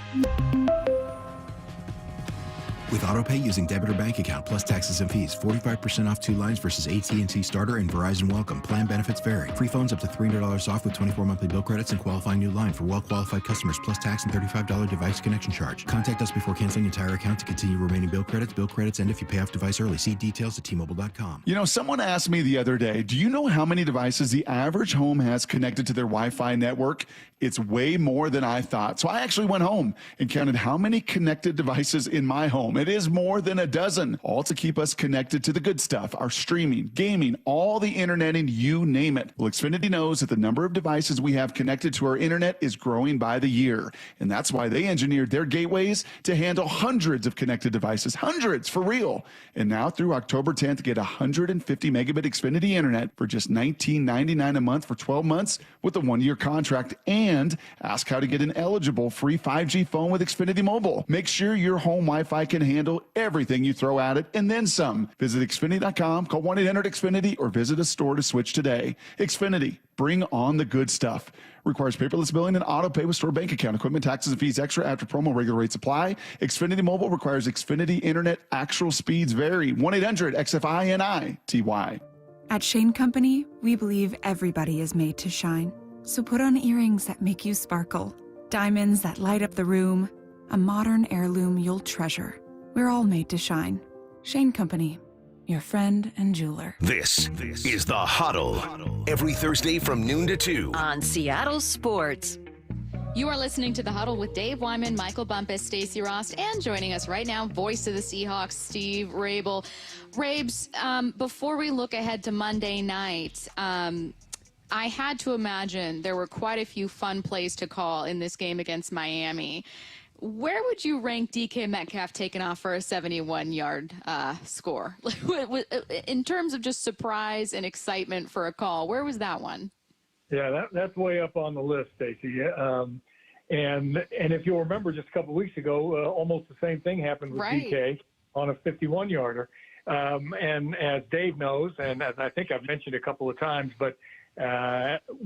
With AutoPay using debit or bank account plus taxes and fees, 45% off 2 lines versus AT&T Starter and Verizon Welcome. Plan benefits vary. Free phones up to $300 off with 24 monthly bill credits and qualifying new line for well-qualified customers plus tax and $35 device connection charge. Contact us before canceling entire account to continue remaining bill credits. Bill credits end if you pay off device early. See details at T-Mobile.com. You know, someone asked me the other day, do you know how many devices the average home has connected to their Wi-Fi network? It's way more than I thought. So I actually went home and counted how many connected devices in my home. It is more than a dozen, all to keep us connected to the good stuff, our streaming, gaming, all the internet, and you name it. Well, Xfinity knows that the number of devices we have connected to our internet is growing by the year. And that's why they engineered their gateways to handle hundreds of connected devices, hundreds for real. And now through October 10th, get 150 megabit Xfinity internet for just $19.99 a month for 12 months with a 1-year contract. And ask how to get an eligible free 5G phone with Xfinity Mobile. Make sure your home Wi-Fi can handle everything you throw at it and then some. Visit Xfinity.com, call 1-800-XFINITY, or visit a store to switch today. Xfinity, bring on the good stuff. Requires paperless billing and auto pay with store bank account. Equipment, taxes, and fees extra after promo. Regular rates apply. Xfinity Mobile requires Xfinity Internet. Actual speeds vary. 1-800-XFINITY. At Shane Company, we believe everybody is made to shine. So put on earrings that make you sparkle, diamonds that light up the room, a modern heirloom you'll treasure. We're all made to shine. Shane Company, your friend and jeweler. This is The Huddle. Every Thursday from noon to 2 on Seattle Sports. You are listening to The Huddle with Dave Wyman, Michael Bumpus, Stacey Rost, and joining us right now, voice of the Seahawks, Steve Rabel. Rabes, before we look ahead to Monday night, I had to imagine there were quite a few fun plays to call in this game against Miami. Where would you rank DK Metcalf taking off for a 71-yard score? In terms of just surprise and excitement for a call, where was that one? Yeah, that's way up on the list, Stacey. And if you'll remember, just a couple of weeks ago, almost the same thing happened with DK on a 51-yarder. And as Dave knows, and as I think I've mentioned a couple of times, but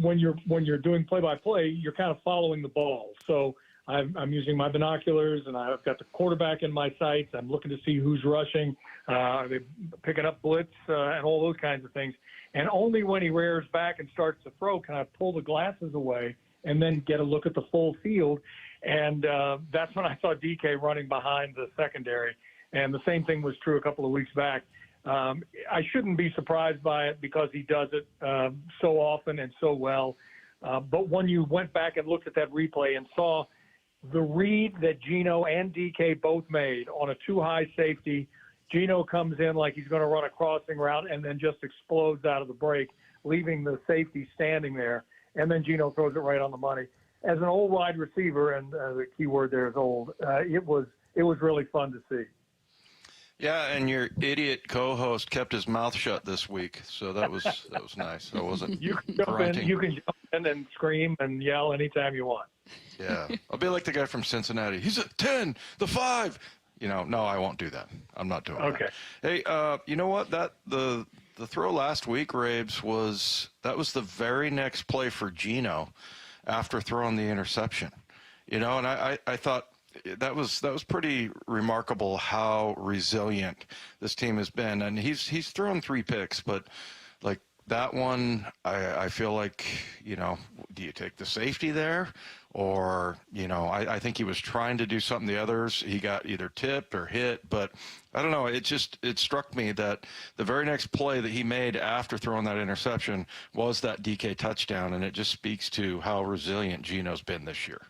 when you're doing play-by-play, you're kind of following the ball. So I'm using my binoculars, and I've got the quarterback in my sights. I'm looking to see who's rushing. Are they picking up blitz and all those kinds of things. And only when he rears back and starts to throw can I pull the glasses away and then get a look at the full field. And that's when I saw DK running behind the secondary. And the same thing was true a couple of weeks back. I shouldn't be surprised by it because he does it so often and so well. But when you went back and looked at that replay and saw the read that Geno and DK both made on a too-high safety, Geno comes in like he's going to run a crossing route and then just explodes out of the break, leaving the safety standing there. and then Geno throws it right on the money. As an old wide receiver, and the key word there is old, it was really fun to see. Yeah, and your idiot co-host kept his mouth shut this week, so that was nice. I wasn't You can jump grunting. in, you can jump in and scream and yell anytime you want. Yeah, I'll be like the guy from Cincinnati. He's at 10, the 5. No, I won't do that. I'm not doing Okay. that. Hey, you know what? The throw last week, Rabes, was the very next play for Geno after throwing the interception. And I thought that was pretty remarkable how resilient this team has been. And he's thrown 3 picks, but like that one, I feel like, do you take the safety there? Or, I think he was trying to do something the others. He got either tipped or hit, but I don't know. It struck me that the very next play that he made after throwing that interception was that DK touchdown, and it just speaks to how resilient Geno's been this year.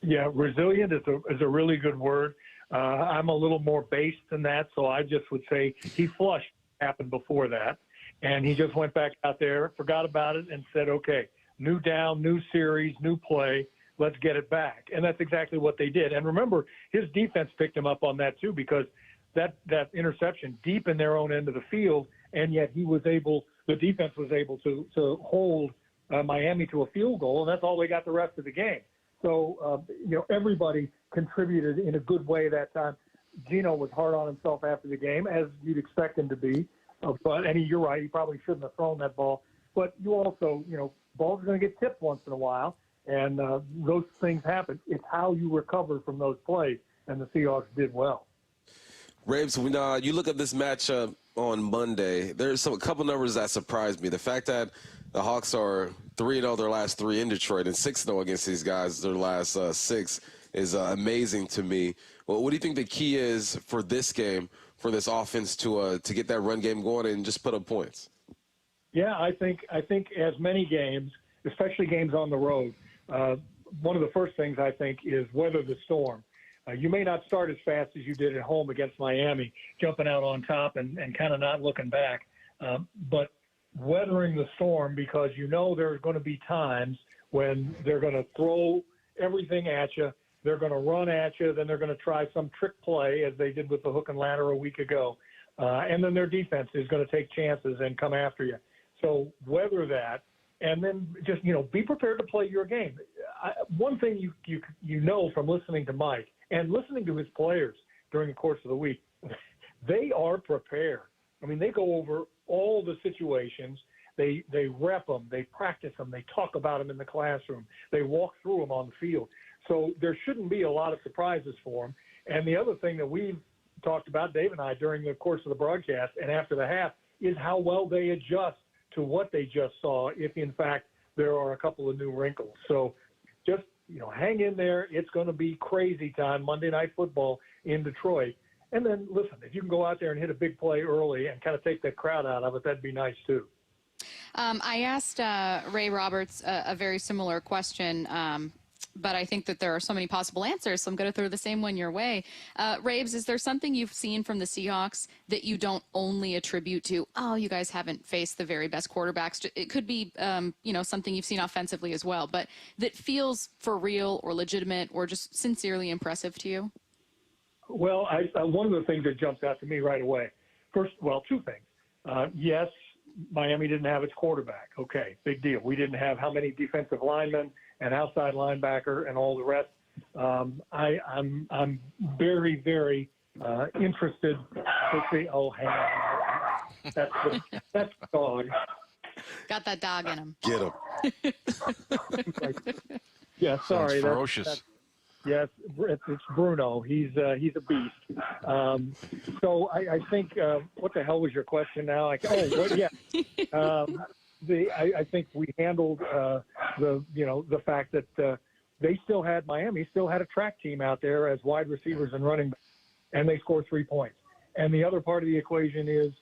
Yeah, resilient is a really good word. I'm a little more based than that, so I just would say he flushed happened before that, and he just went back out there, forgot about it, and said, okay, new down, new series, new play. Let's get it back. And that's exactly what they did. And remember, his defense picked him up on that too, because that interception deep in their own end of the field, and yet the defense was able to hold Miami to a field goal, and that's all they got the rest of the game. So, everybody contributed in a good way that time. Geno was hard on himself after the game, as you'd expect him to be. You're right, he probably shouldn't have thrown that ball. But you also, balls are going to get tipped once in a while. And those things happen. It's how you recover from those plays, and the Seahawks did well. Rabes, when you look at this matchup on Monday, there's a couple numbers that surprised me. The fact that the Hawks are 3-0 their last 3 in Detroit and 6-0 against these guys their last 6 is amazing to me. Well, what do you think the key is for this game, for this offense to get that run game going and just put up points? Yeah, I think as many games, especially games on the road, one of the first things I think is weather the storm. You may not start as fast as you did at home against Miami, jumping out on top and kind of not looking back, but weathering the storm, because there's going to be times when they're going to throw everything at you, they're going to run at you, then they're going to try some trick play as they did with the hook and ladder a week ago, and then their defense is going to take chances and come after you. So weather that. And then just, be prepared to play your game. One thing you know from listening to Mike and listening to his players during the course of the week, they are prepared. I mean, they go over all the situations. They rep them. They practice them. They talk about them in the classroom. They walk through them on the field. So there shouldn't be a lot of surprises for them. And the other thing that we've talked about, Dave and I, during the course of the broadcast and after the half, is how well they adjust to what they just saw, if in fact there are a couple of new wrinkles. So just, hang in there. It's going to be crazy time, Monday Night Football in Detroit. And then, listen, if you can go out there and hit a big play early and kind of take that crowd out of it, that'd be nice too. I asked Ray Roberts a very similar question, but I think that there are so many possible answers, so I'm going to throw the same one your way. Rabes, is there something you've seen from the Seahawks that you don't only attribute to, you guys haven't faced the very best quarterbacks? It could be, something you've seen offensively as well, but that feels for real or legitimate or just sincerely impressive to you? Well, one of the things that jumps out to me right away, two things. Yes, Miami didn't have its quarterback. Okay, big deal. We didn't have how many defensive linemen and outside linebacker and all the rest. I'm very, very interested to see. Oh, hang on. That's the dog. Got that dog in him. Get him. Yeah, sorry. Sounds ferocious. Yes, it's Bruno. He's a beast. So I think what the hell was your question now? I think we handled the fact that Miami still had a track team out there as wide receivers and running backs, and they scored 3 points. And the other part of the equation is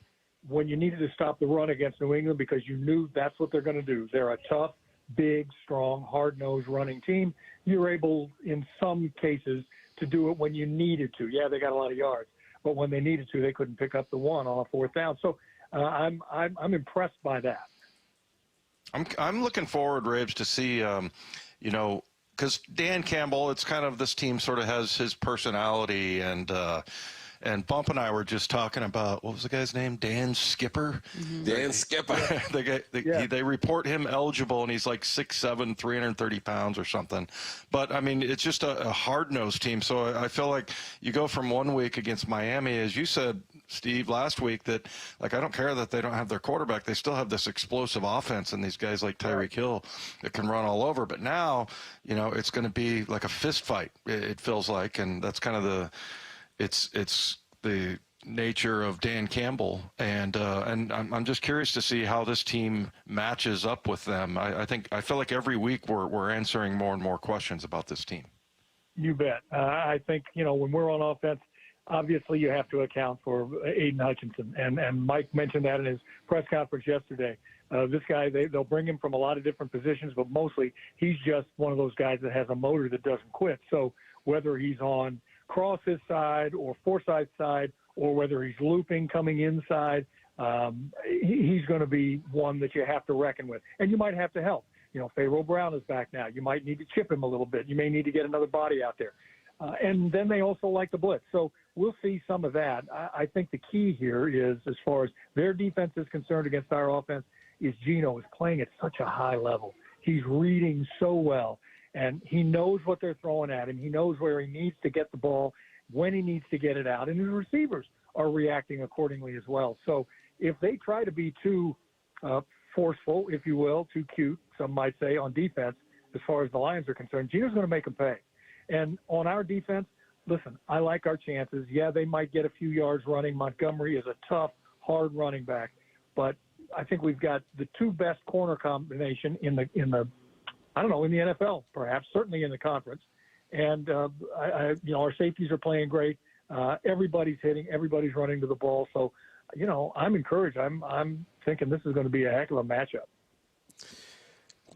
when you needed to stop the run against New England because you knew that's what they're going to do. They're a tough, big, strong, hard-nosed running team. You were able, in some cases, to do it when you needed to. Yeah, they got a lot of yards, but when they needed to, they couldn't pick up the one on a fourth down. So I'm impressed by that. I'm looking forward, Rabes, to see, because Dan Campbell, it's kind of this team sort of has his personality, and Bump and I were just talking about, what was the guy's name? Dan Skipper? Mm-hmm. Dan Skipper. They report him eligible, and he's like 6'7", 330 pounds or something. But, I mean, it's just a hard-nosed team. So I feel like you go from one week against Miami, as you said, Steve, last week, that, like, I don't care that they don't have their quarterback. They still have this explosive offense and these guys like Tyreek Hill that can run all over. But now, it's going to be like a fist fight, it feels like. And that's kind of it's the nature of Dan Campbell, and I'm just curious to see how this team matches up with them. I feel like every week we're answering more and more questions about this team. You bet. I think when we're on offense, obviously you have to account for Aiden Hutchinson, and Mike mentioned that in his press conference yesterday. This guy, they'll bring him from a lot of different positions, but mostly he's just one of those guys that has a motor that doesn't quit. So whether he's on Cross's side or Forsyth's side, or whether he's looping coming inside, he's going to be one that you have to reckon with. And you might have to help. Pharaoh Brown is back now. You might need to chip him a little bit. You may need to get another body out there. And then they also like the blitz. So we'll see some of that. I think the key here is, as far as their defense is concerned against our offense, is Geno is playing at such a high level. He's reading so well. And he knows what they're throwing at him. He knows where he needs to get the ball, when he needs to get it out. And his receivers are reacting accordingly as well. So if they try to be too forceful, if you will, too cute, some might say, on defense, as far as the Lions are concerned, Geno's going to make them pay. And on our defense, listen, I like our chances. Yeah, they might get a few yards running. Montgomery is a tough, hard running back. But I think we've got the two best corner combination in the NFL, perhaps, certainly in the conference. And, our safeties are playing great. Everybody's hitting. Everybody's running to the ball. So, I'm encouraged. I'm thinking this is going to be a heck of a matchup.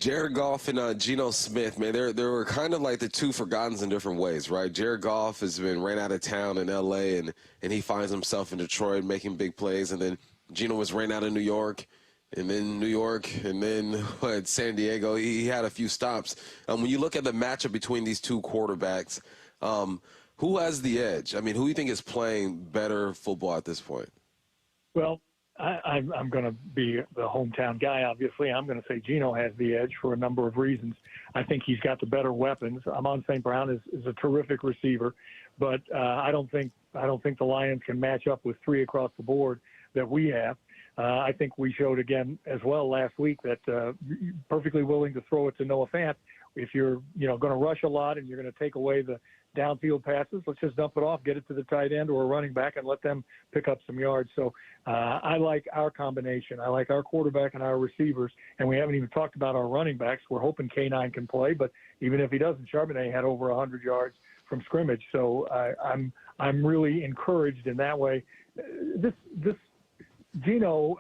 Jared Goff and Geno Smith, man, they were kind of like the two forgottens in different ways, right? Jared Goff has been ran out of town in L.A., and he finds himself in Detroit making big plays. And then Geno was ran out of New York. And then New York, and then San Diego. He had a few stops. When you look at the matchup between these two quarterbacks, who has the edge? I mean, who do you think is playing better football at this point? Well, I'm going to be the hometown guy, obviously. I'm going to say Geno has the edge for a number of reasons. I think he's got the better weapons. Amon St. Brown is a terrific receiver, but I don't think the Lions can match up with three across the board that we have. I think we showed again as well last week that perfectly willing to throw it to Noah Fant. If you're going to rush a lot and you're going to take away the downfield passes, let's just dump it off, get it to the tight end or a running back, and let them pick up some yards. So I like our combination. I like our quarterback and our receivers, and we haven't even talked about our running backs. We're hoping K9 can play, but even if he doesn't, Charbonnet had over 100 yards from scrimmage. So I'm really encouraged in that way. This Geno,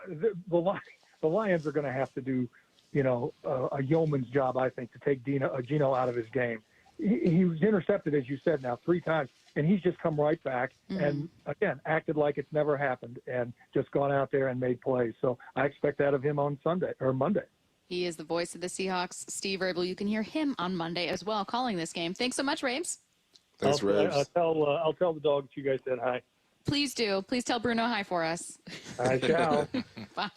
the Lions are going to have to do, a yeoman's job, I think, to take Geno out of his game. He was intercepted, as you said, now 3 times, and he's just come right back and, again, acted like it's never happened and just gone out there and made plays. So I expect that of him on Sunday or Monday. He is the voice of the Seahawks, Steve Rabel. You can hear him on Monday as well, calling this game. Thanks so much, Rames. Thanks, Rames. I'll tell the dog that you guys said hi. Please do. Please tell Bruno hi for us. I shall. Bye.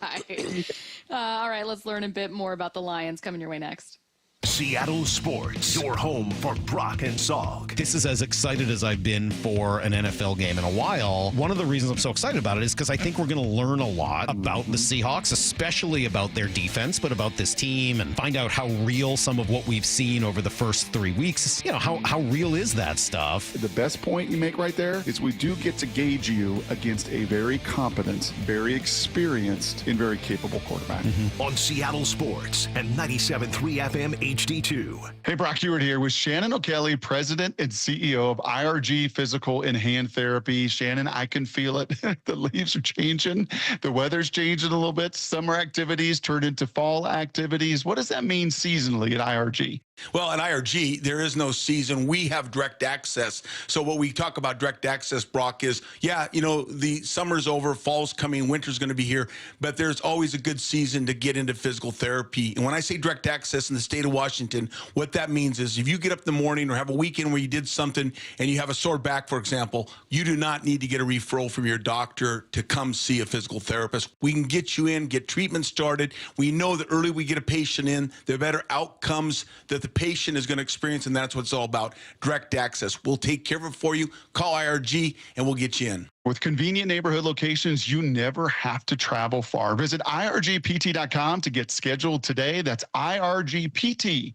All right, let's learn a bit more about the Lions coming your way next. Seattle Sports, your home for Brock and Salk. This is as excited as I've been for an NFL game in a while. One of the reasons I'm so excited about it is because I think we're going to learn a lot about the Seahawks, especially about their defense, but about this team, and find out how real some of what we've seen over the first 3 weeks. How real is that stuff? The best point you make right there is we do get to gauge you against a very competent, very experienced, and very capable quarterback. On Seattle Sports and 97.3 FM HD2. Hey, Brock Ewart here with Shannon O'Kelly, President and CEO of IRG Physical and Hand Therapy. Shannon, I can feel it. The leaves are changing. The weather's changing a little bit. Summer activities turn into fall activities. What does that mean seasonally at IRG? Well, at IRG, there is no season. We have direct access. So what we talk about direct access, Brock, is, the summer's over, fall's coming, winter's going to be here, but there's always a good season to get into physical therapy. And when I say direct access in the state of Washington, what that means is if you get up in the morning or have a weekend where you did something and you have a sore back, for example, you do not need to get a referral from your doctor to come see a physical therapist. We can get you in, get treatment started. We know the earlier we get a patient in, the better outcomes that the patient is going to experience, and that's what it's all about, direct access. We'll take care of it for you. Call IRG, and we'll get you in. With convenient neighborhood locations, you never have to travel far. Visit irgpt.com to get scheduled today. That's irgpt.com.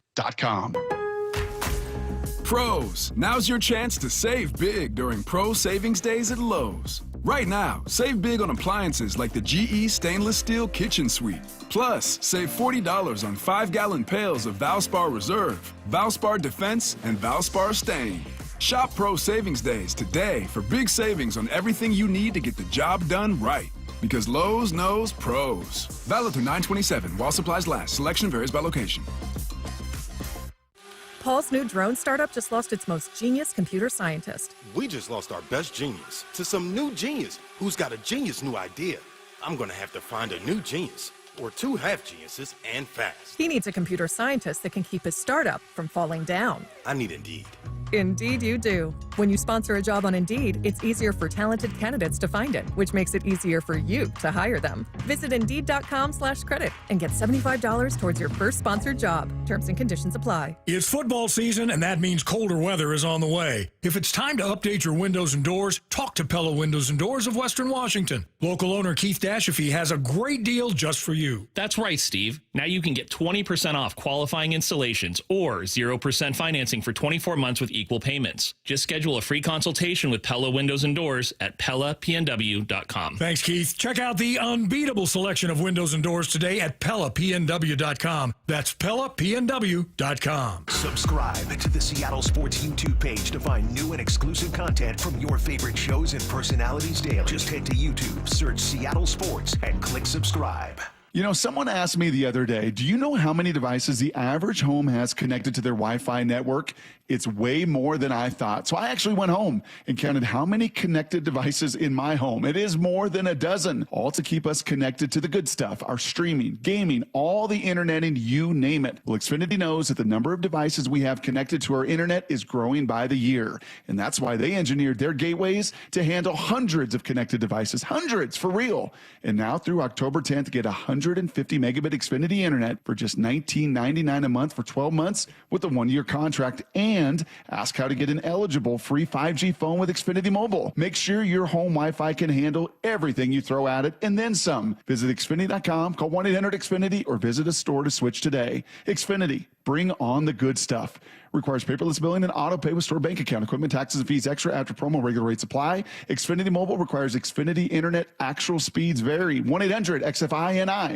Pros, now's your chance to save big during Pro Savings Days at Lowe's. Right now, save big on appliances like the GE Stainless Steel Kitchen Suite. Plus, save $40 on 5-gallon pails of Valspar Reserve, Valspar Defense, and Valspar Stain. Shop Pro Savings Days today for big savings on everything you need to get the job done right. Because Lowe's knows pros. Valid through 9/27 while supplies last. Selection varies by location. Paul's new drone startup just lost its most genius computer scientist. We just lost our best genius to some new genius who's got a genius new idea. I'm going to have to find a new genius, or two half geniuses, and fast. He needs a computer scientist that can keep his startup from falling down. I need Indeed. Indeed you do. When you sponsor a job on Indeed, it's easier for talented candidates to find it, which makes it easier for you to hire them. Visit Indeed.com/credit and get $75 towards your first sponsored job. Terms and conditions apply. It's football season, and that means colder weather is on the way. If it's time to update your windows and doors, talk to Pella Windows and Doors of Western Washington. Local owner Keith Dashafee has a great deal just for you. That's right, Steve. Now you can get 20% off qualifying installations or 0% financing for 24 months with equal payments. Just schedule a free consultation with Pella Windows and Doors at PellaPNW.com. Thanks, Keith. Check out the unbeatable selection of windows and doors today at PellaPNW.com. That's PellaPNW.com. Subscribe to the Seattle Sports YouTube page to find new and exclusive content from your favorite shows and personalities daily. Just head to YouTube, search Seattle Sports, and click subscribe. You know, someone asked me the other day, do you know how many devices the average home has connected to their Wi-Fi network? It's way more than I thought. So I actually went home and counted how many connected devices in my home. It is more than a dozen, all to keep us connected to the good stuff, our streaming, gaming, all the internet, and you name it. Well, Xfinity knows that the number of devices we have connected to our internet is growing by the year. And that's why they engineered their gateways to handle hundreds of connected devices, hundreds for real. And now through October 10th, get 150 megabit Xfinity internet for just $19.99 a month for 12 months with a 1-year contract, and ask how to get an eligible free 5G phone with Xfinity Mobile. Make sure your home Wi-Fi can handle everything you throw at it and then some. Visit Xfinity.com, call 1-800-XFINITY, or visit a store to switch today. Xfinity, bring on the good stuff. Requires paperless billing and auto pay with store bank account. Equipment, taxes, and fees extra after promo. Regular rates apply. Xfinity Mobile requires Xfinity Internet. Actual speeds vary. 1-800-XFINITY.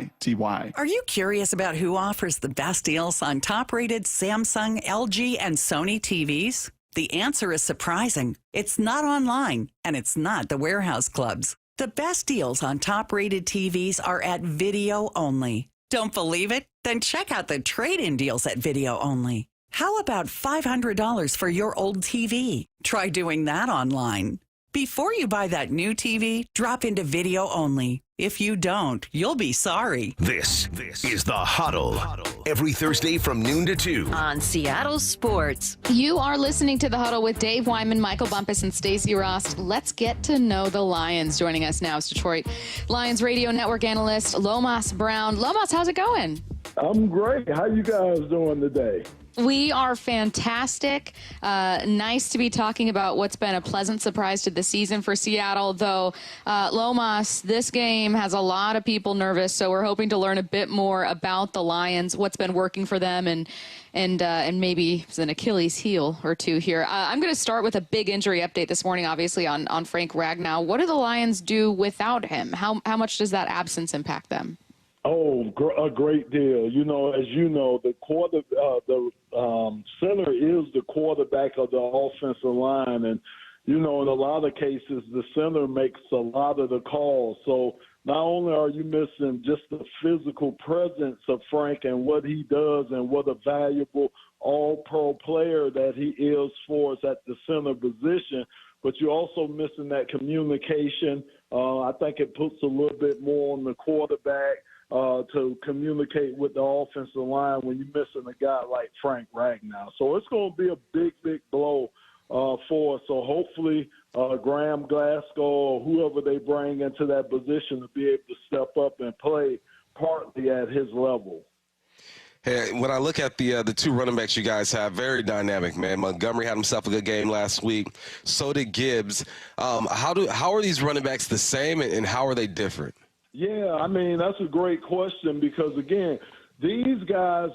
Are you curious about who offers the best deals on top-rated Samsung, LG, and Sony TVs? The answer is surprising. It's not online, and it's not the warehouse clubs. The best deals on top-rated TVs are at Video Only. Don't believe it? Then check out the trade-in deals at Video Only. How about $500 for your old TV? Try doing that online. Before you buy that new TV, drop into Video Only. If you don't, you'll be sorry. This is The Huddle. Every Thursday from noon to 2. On Seattle Sports. You are listening to The Huddle with Dave Wyman, Michael Bumpus, and Stacey Rost. Let's get to know the Lions. Joining us now is Detroit Lions radio network analyst Lomas Brown. Lomas, how's it going? I'm great. How you guys doing today? We are fantastic. Nice to be talking about what's been a pleasant surprise to the season for Seattle, though, Lomas, this game has a lot of people nervous, so we're hoping to learn a bit more about the Lions, what's been working for them, and maybe it's an Achilles heel or two here. I'm going to start with a big injury update this morning, obviously, on Frank Ragnow. What do the Lions do without him? How much does that absence impact them? Oh, a great deal. You know, as you know, the center is the quarterback of the offensive line, and you know, in a lot of cases, the center makes a lot of the calls. So not only are you missing just the physical presence of Frank and what he does and what a valuable all-pro player that he is for us at the center position, but you're also missing that communication. I think it puts a little bit more on the quarterback to communicate with the offensive line when you're missing a guy like Frank Ragnow. So it's going to be a big, big blow for us. So hopefully Graham Glasgow or whoever they bring into that position to be able to step up and play partly at his level. Hey, when I look at the two running backs you guys have, very dynamic, man. Montgomery had himself a good game last week. So did Gibbs. How are these running backs the same, and how are they different? Yeah, I mean, that's a great question because, again, these guys,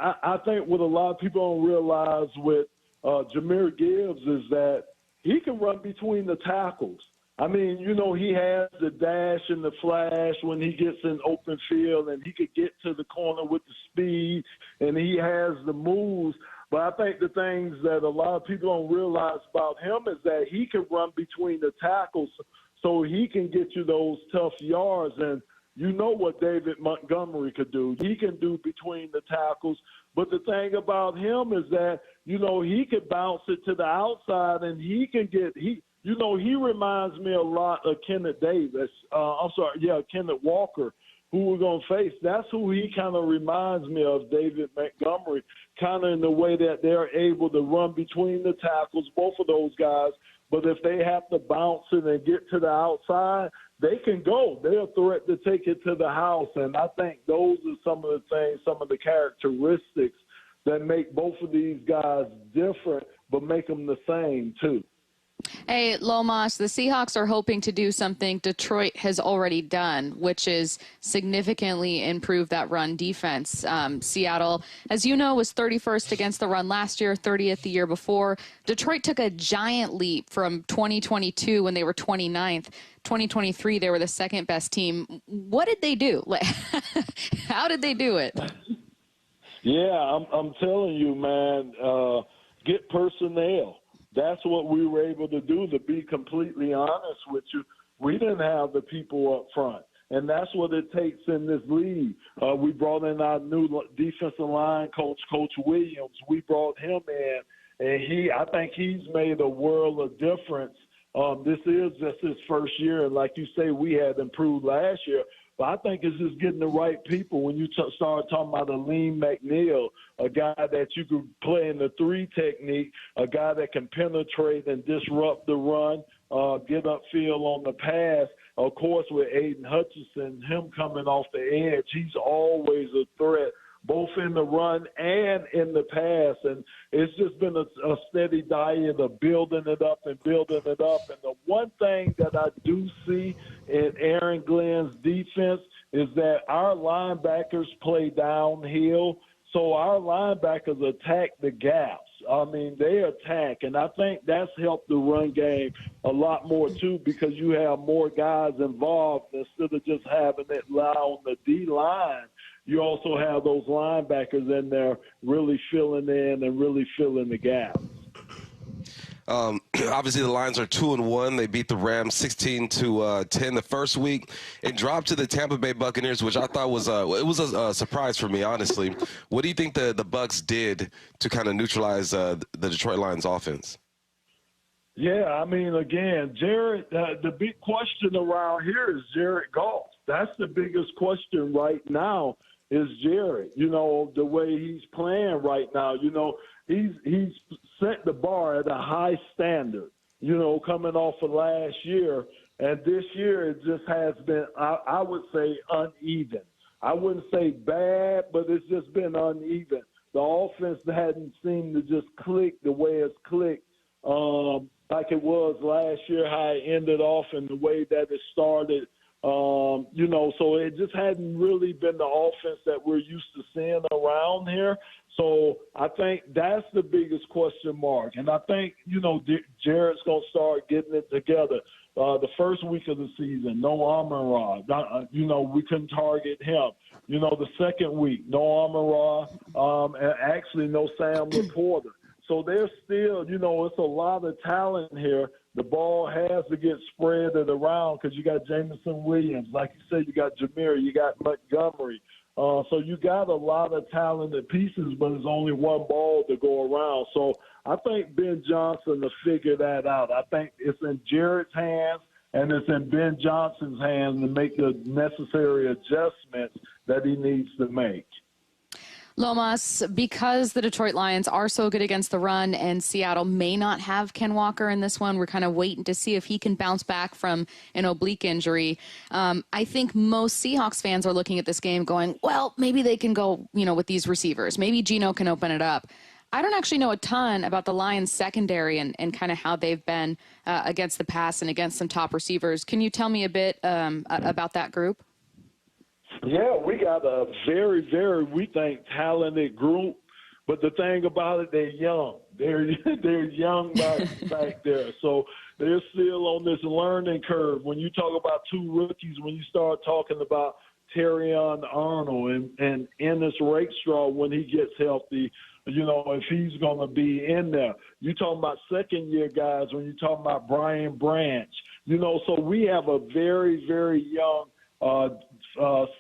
I think what a lot of people don't realize with Jahmyr Gibbs is that he can run between the tackles. I mean, you know, he has the dash and the flash when he gets in open field, and he could get to the corner with the speed, and he has the moves. But I think the things that a lot of people don't realize about him is that he can run between the tackles, so he can get you those tough yards. And you know what David Montgomery could do. He can do between the tackles. But the thing about him is that, you know, he could bounce it to the outside, and he can get you know, he reminds me a lot of Kenneth Walker, who we're going to face. That's who he kind of reminds me of, David Montgomery, kind of in the way that they're able to run between the tackles, both of those guys. But if they have to bounce it and get to the outside, they can go. They're a threat to take it to the house. And I think those are some of the things, some of the characteristics that make both of these guys different, but make them the same too. Hey, Lomas, the Seahawks are hoping to do something Detroit has already done, which is significantly improve that run defense. Seattle, as you know, was 31st against the run last year, 30th the year before. Detroit took a giant leap from 2022 when they were 29th. 2023, they were the second best team. What did they do? How did they do it? Yeah, I'm telling you, man, get personnel. That's what we were able to do, to be completely honest with you. We didn't have the people up front, and that's what it takes in this league. We brought in our new defensive line coach, Coach Williams. We brought him in, and I think he's made a world of difference. This is just his first year, and like you say, we had improved last year. But I think it's just getting the right people. When you start talking about a Lean McNeil, a guy that you could play in the 3 technique, a guy that can penetrate and disrupt the run, get upfield on the pass. Of course, with Aiden Hutchinson, him coming off the edge, he's always a threat, both in the run and in the pass. And it's just been a steady diet of building it up and building it up. And the one thing that I do see in Aaron Glenn's defense is that our linebackers play downhill. So our linebackers attack the gaps. I mean, they attack, and I think that's helped the run game a lot more, too, because you have more guys involved instead of just having it lie on the D-line. You also have those linebackers in there really filling in and really filling the gaps. Obviously, the Lions are 2-1. They beat the Rams 16-10 the first week and dropped to the Tampa Bay Buccaneers, which I thought was a surprise for me, honestly. What do you think the Bucs did to kind of neutralize the Detroit Lions offense? Yeah, I mean, again, Jared, the big question around here is Jared Goff. That's the biggest question right now is Jared. You know, the way he's playing right now, you know, he's set the bar at a high standard, you know, coming off of last year. And this year it just has been, I would say, uneven. I wouldn't say bad, but it's just been uneven. The offense hadn't seemed to just click the way it's clicked like it was last year, how it ended off and the way that it started So it just hadn't really been the offense that we're used to seeing around here. So I think that's the biggest question mark. And I think, Jarrett's going to start getting it together. The first week of the season, no Amon-Ra. We couldn't target him. The second week, no Amon-Ra, and actually no Sam Laporta. So there's still, it's a lot of talent here. The ball has to get spread around because you got Jameson Williams. Like you said, you got Jameer, you got Montgomery. So you got a lot of talented pieces, but there's only one ball to go around. So I think Ben Johnson will figure that out. I think it's in Jarrett's hands and it's in Ben Johnson's hands to make the necessary adjustments that he needs to make. Lomas, because the Detroit Lions are so good against the run and Seattle may not have Ken Walker in this one, we're kind of waiting to see if he can bounce back from an oblique injury. I think most Seahawks fans are looking at this game going, well, maybe they can go, with these receivers. Maybe Geno can open it up. I don't actually know a ton about the Lions secondary and kind of how they've been against the pass and against some top receivers. Can you tell me a bit about that group? Yeah, we got a very, very, we think, talented group. But the thing about it, they're young. They're young back there. So they're still on this learning curve. When you talk about two rookies, when you start talking about Terrion Arnold and Ennis Rakestraw when he gets healthy, if he's going to be in there. You talking about second-year guys when you talking about Brian Branch. So we have a very, very young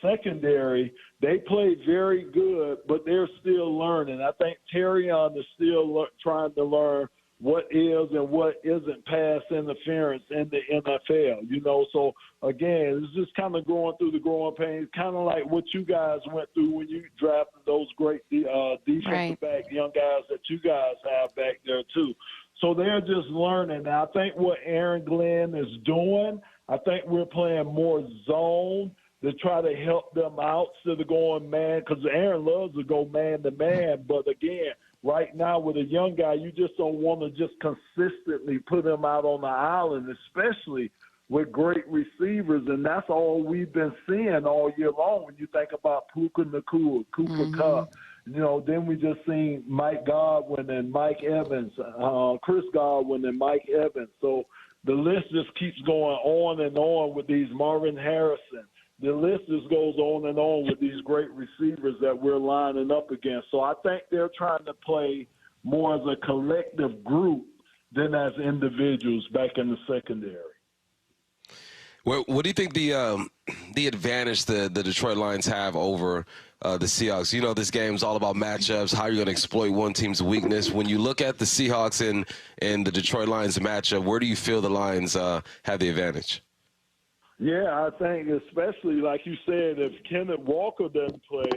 secondary. They played very good, but they're still learning. I think Terrion is still trying to learn what is and what isn't pass interference in the NFL. So again, it's just kind of going through the growing pains, kind of like what you guys went through when you drafted those great defensive back young guys that you guys have back there too. So they're just learning. And I think what Aaron Glenn is doing, I think we're playing more zone to try to help them out instead of going man, because Aaron loves to go man-to-man. But, again, right now with a young guy, you just don't want to just consistently put him out on the island, especially with great receivers. And that's all we've been seeing all year long when you think about Puka Nacua, Cooper Kupp. Then we just seen Mike Godwin and Mike Evans, Chris Godwin and Mike Evans. So the list just keeps going on and on with these Marvin Harrison. The list just goes on and on with these great receivers that we're lining up against. So I think they're trying to play more as a collective group than as individuals back in the secondary. What do you think the advantage the Detroit Lions have over the Seahawks? This game's all about matchups, how you're going to exploit one team's weakness. When you look at the Seahawks and the Detroit Lions matchup, where do you feel the Lions have the advantage? Yeah, I think especially like you said, if Kenneth Walker doesn't play,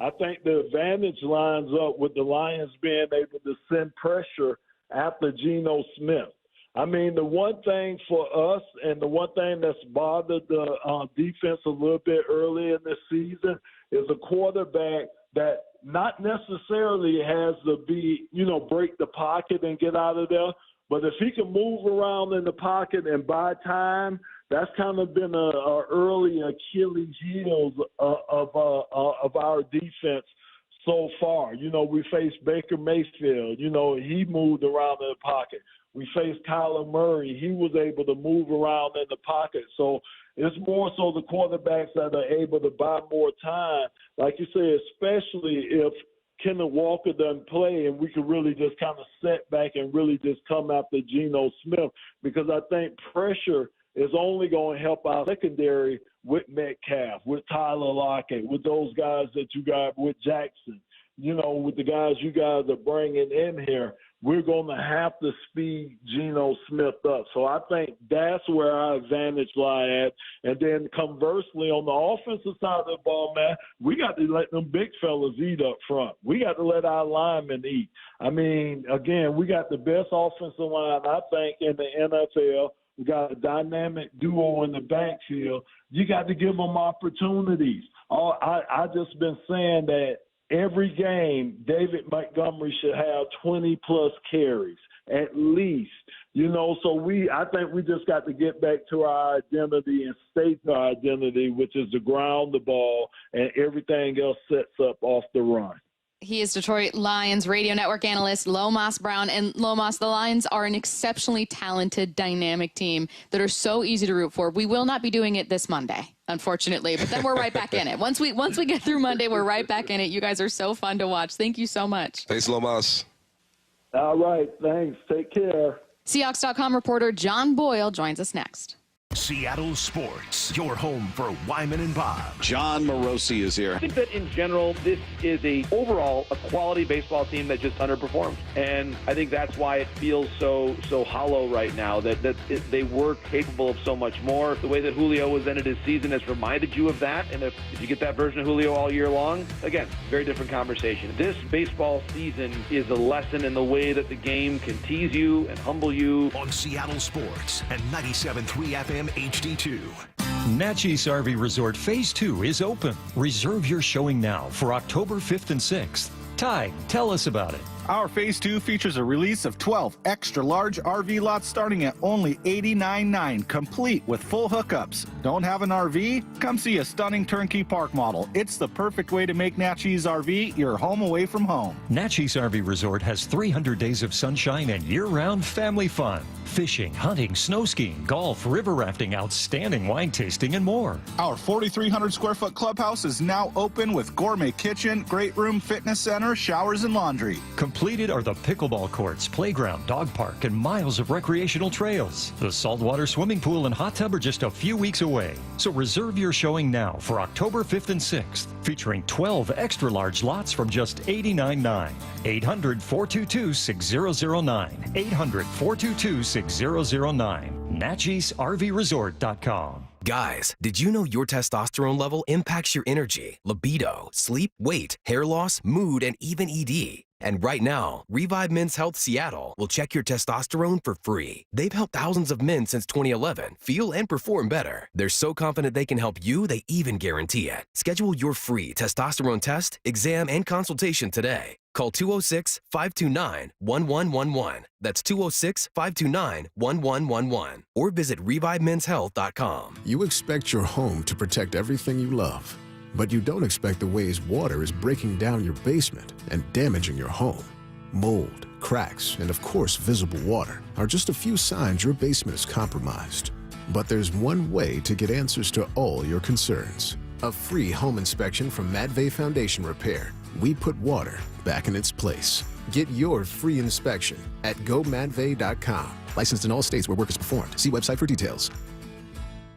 I think the advantage lines up with the Lions being able to send pressure after Geno Smith. I mean, the one thing for us and the one thing that's bothered the defense a little bit early in the season is a quarterback that not necessarily has to be, break the pocket and get out of there. But if he can move around in the pocket and buy time, that's kind of been a early Achilles heel of our defense so far. We faced Baker Mayfield. He moved around in the pocket. We faced Kyler Murray. He was able to move around in the pocket. So it's more so the quarterbacks that are able to buy more time, like you said, especially if Kenneth Walker doesn't play and we could really just kind of set back and really just come after Geno Smith, because I think pressure is only going to help our secondary with Metcalf, with Tyler Lockett, with those guys that you got, with Jackson, with the guys you guys are bringing in here. We're going to have to speed Geno Smith up. So I think that's where our advantage lie at. And then conversely, on the offensive side of the ball, man, we got to let them big fellas eat up front. We got to let our linemen eat. I mean, again, we got the best offensive line, I think, in the NFL. We got a dynamic duo in the backfield. You got to give them opportunities. I just been saying that every game, David Montgomery should have 20-plus carries at least. So I think we just got to get back to our identity and stay to our identity, which is to ground the ball, and everything else sets up off the run. He is Detroit Lions radio network analyst Lomas Brown. And Lomas, the Lions are an exceptionally talented, dynamic team that are so easy to root for. We will not be doing it this Monday, unfortunately, but then we're right back in it. Once we get through Monday, we're right back in it. You guys are so fun to watch. Thank you so much. Thanks, Lomas. All right, thanks. Take care. Seahawks.com reporter John Boyle joins us next. Seattle Sports, your home for Wyman and Bob. John Morosi is here. I think that in general, this is overall a quality baseball team that just underperformed. And I think that's why it feels so hollow right now, that they were capable of so much more. The way that Julio has ended his season has reminded you of that. And if you get that version of Julio all year long, again, very different conversation. This baseball season is a lesson in the way that the game can tease you and humble you. On Seattle Sports and 97.3 FM HD2. Natchez RV Resort Phase 2 is open. Reserve your showing now for October 5th and 6th. Ty, tell us about it. Our Phase 2 features a release of 12 extra-large RV lots starting at only $89.9, complete with full hookups. Don't have an RV? Come see a stunning turnkey park model. It's the perfect way to make Natchez RV your home away from home. Natchez RV Resort has 300 days of sunshine and year-round family fun. Fishing, hunting, snow skiing, golf, river rafting, outstanding wine tasting, and more. Our 4,300 square foot clubhouse is now open with gourmet kitchen, great room, fitness center, showers, and laundry. Completed are the pickleball courts, playground, dog park, and miles of recreational trails. The saltwater swimming pool and hot tub are just a few weeks away. So reserve your showing now for October 5th and 6th, featuring 12 extra-large lots from just $89.9. 800-422-6009. 800-422-6009. NatchezRVResort.com. Guys, did you know your testosterone level impacts your energy, libido, sleep, weight, hair loss, mood, and even ED? And right now, Revive Men's Health Seattle will check your testosterone for free. They've helped thousands of men since 2011 feel and perform better. They're so confident they can help you, they even guarantee it. Schedule your free testosterone test, exam, and consultation today. Call 206-529-1111. That's 206-529-1111. Or visit ReviveMen'sHealth.com. You expect your home to protect everything you love, but you don't expect the ways water is breaking down your basement and damaging your home. Mold, cracks, and of course visible water are just a few signs your basement is compromised. But there's one way to get answers to all your concerns. A free home inspection from Madvey Foundation Repair. We put water back in its place. Get your free inspection at gomadvey.com. Licensed in all states where work is performed. See website for details.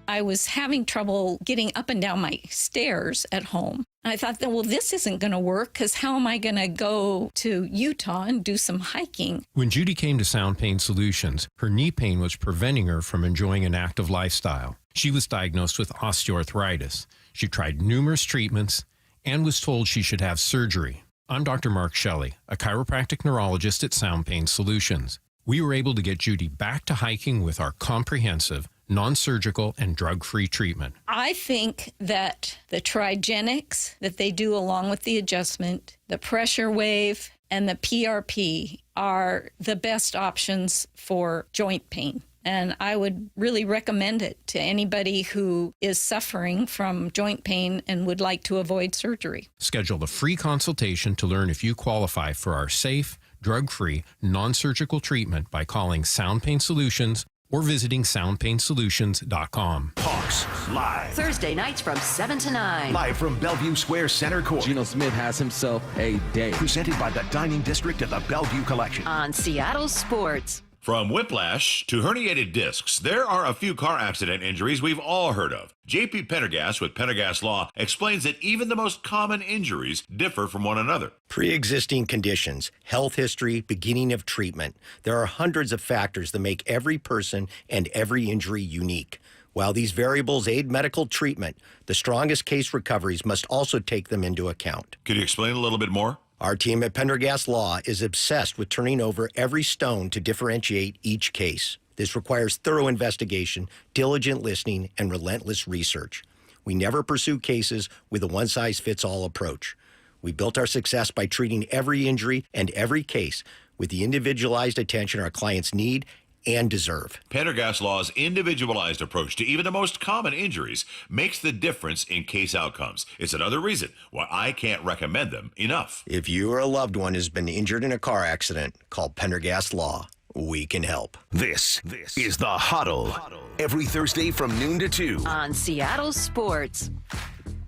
I was having trouble getting up and down my stairs at home. I thought, well, this isn't going to work because how am I going to go to Utah and do some hiking? When Judy came to Sound Pain Solutions, her knee pain was preventing her from enjoying an active lifestyle. She was diagnosed with osteoarthritis. She tried numerous treatments and was told she should have surgery. I'm Dr. Mark Shelley, a chiropractic neurologist at Sound Pain Solutions. We were able to get Judy back to hiking with our comprehensive, non-surgical, and drug-free treatment. I think that the Trigenics that they do along with the adjustment, the pressure wave, and the PRP are the best options for joint pain. And I would really recommend it to anybody who is suffering from joint pain and would like to avoid surgery. Schedule a free consultation to learn if you qualify for our safe, drug-free, non-surgical treatment by calling Sound Pain Solutions or visiting soundpainsolutions.com. Hawks Live. Thursday nights from 7 to 9. Live from Bellevue Square Center Court. Geno Smith has himself a day. Presented by the Dining District of the Bellevue Collection. On Seattle Sports. From whiplash to herniated discs, there are a few car accident injuries we've all heard of. J.P. Pendergast with Pendergast Law explains that even the most common injuries differ from one another. Pre-existing conditions, health history, beginning of treatment. There are hundreds of factors that make every person and every injury unique. While these variables aid medical treatment, the strongest case recoveries must also take them into account. Could you explain a little bit more? Our team at Pendergast Law is obsessed with turning over every stone to differentiate each case. This requires thorough investigation, diligent listening, and relentless research. We never pursue cases with a one-size-fits-all approach. We built our success by treating every injury and every case with the individualized attention our clients need and deserve. Pendergast Law's individualized approach to even the most common injuries makes the difference in case outcomes. It's another reason why I can't recommend them enough. If you or a loved one has been injured in a car accident, call Pendergast Law. We can help. This is The Huddle. Every Thursday from noon to 2 on Seattle Sports.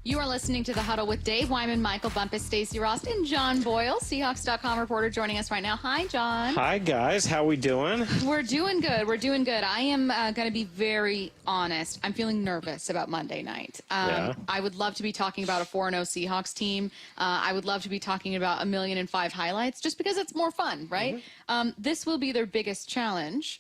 You are listening to The Huddle with Dave Wyman, Michael Bumpus, Stacey Rost, and John Boyle, Seahawks.com reporter joining us right now. Hi, John. Hi, guys. How we doing? We're doing good. We're doing good. I am going to be very honest. I'm feeling nervous about Monday night. I would love to be talking about a 4-0 Seahawks team. I would love to be talking about 1,000,005 highlights just because it's more fun, right? This will be their biggest challenge.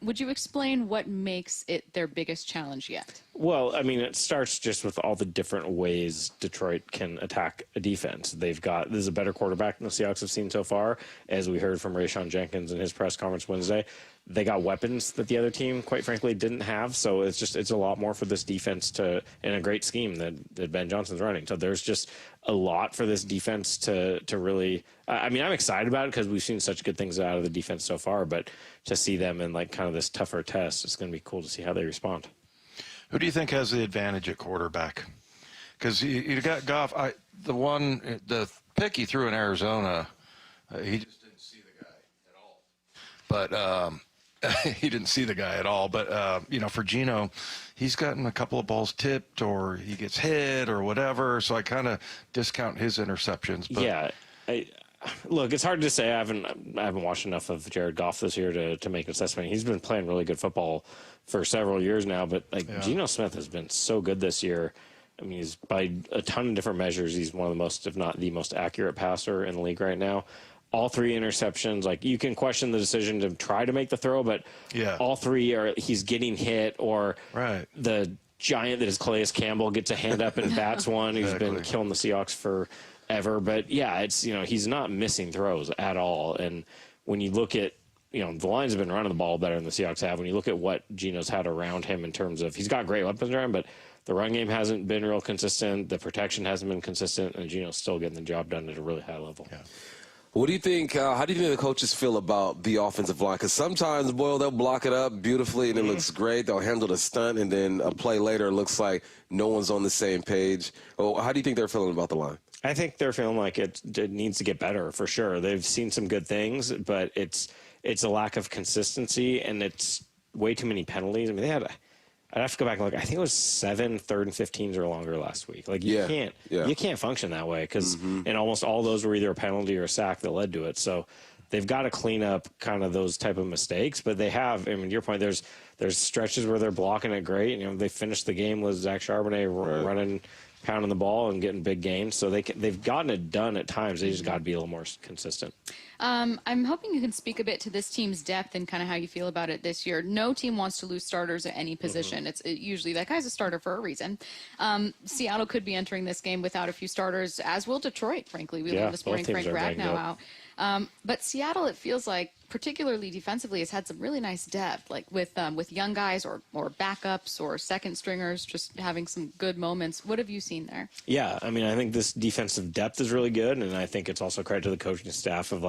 Would you explain what makes it their biggest challenge yet? Well, I mean, it starts just with all the different ways Detroit can attack a defense. This is a better quarterback than the Seahawks have seen so far, as we heard from Rayshon Jenkins in his press conference Wednesday. They got weapons that the other team, quite frankly, didn't have. So it's a lot more for this defense in a great scheme that Ben Johnson's running. So there's just a lot for this defense to really, I mean, I'm excited about it because we've seen such good things out of the defense so far, but to see them in like kind of this tougher test, it's going to be cool to see how they respond. Who do you think has the advantage at quarterback? Because you got Goff. The pick he threw in Arizona, he just didn't see the guy at all. But he didn't see the guy at all. But for Geno, he's gotten a couple of balls tipped, or he gets hit, or whatever. So I kind of discount his interceptions. But yeah. Look, it's hard to say. I haven't watched enough of Jared Goff this year to make an assessment. He's been playing really good football for several years now, but Geno Smith has been so good this year. I mean, he's by a ton of different measures, he's one of the most, if not the most accurate passer in the league right now. All 3 interceptions, like you can question the decision to try to make the throw, but all 3 are he's getting hit, or the giant that is Calais Campbell gets a hand up and bats one who's been killing the Seahawks forever. But yeah, it's he's not missing throws at all. And when you look at the Lions have been running the ball better than the Seahawks have. When you look at what Geno's had around him in terms of he's got great weapons around him, but the run game hasn't been real consistent. The protection hasn't been consistent, and Geno's still getting the job done at a really high level. Yeah. What do you think? How do you think the coaches feel about the offensive line? Because sometimes, they'll block it up beautifully and it looks great. They'll handle the stunt, and then a play later it looks like no one's on the same page. How do you think they're feeling about the line? I think they're feeling like it needs to get better for sure. They've seen some good things, but it's a lack of consistency, and it's way too many penalties. I mean, I'd have to go back and look. I think it was 7 3rd and 15s or longer last week. Like you can't function that way because and almost all those were either a penalty or a sack that led to it. So they've got to clean up kind of those type of mistakes. But they have. I mean, to your point, there's stretches where they're blocking it great. They finished the game with Zach Charbonnet running, pounding the ball and getting big gains. So they've gotten it done at times. They just got to be a little more consistent. I'm hoping you can speak a bit to this team's depth and kind of how you feel about it this year. No team wants to lose starters at any position. It's usually that guy's a starter for a reason. Seattle could be entering this game without a few starters, as will Detroit, frankly. We learned this morning Frank Ragnow out. But Seattle, it feels like, particularly defensively, has had some really nice depth, like with young guys or backups or second stringers just having some good moments. What have you seen there? Yeah, I mean, I think this defensive depth is really good, and I think it's also credit to the coaching staff of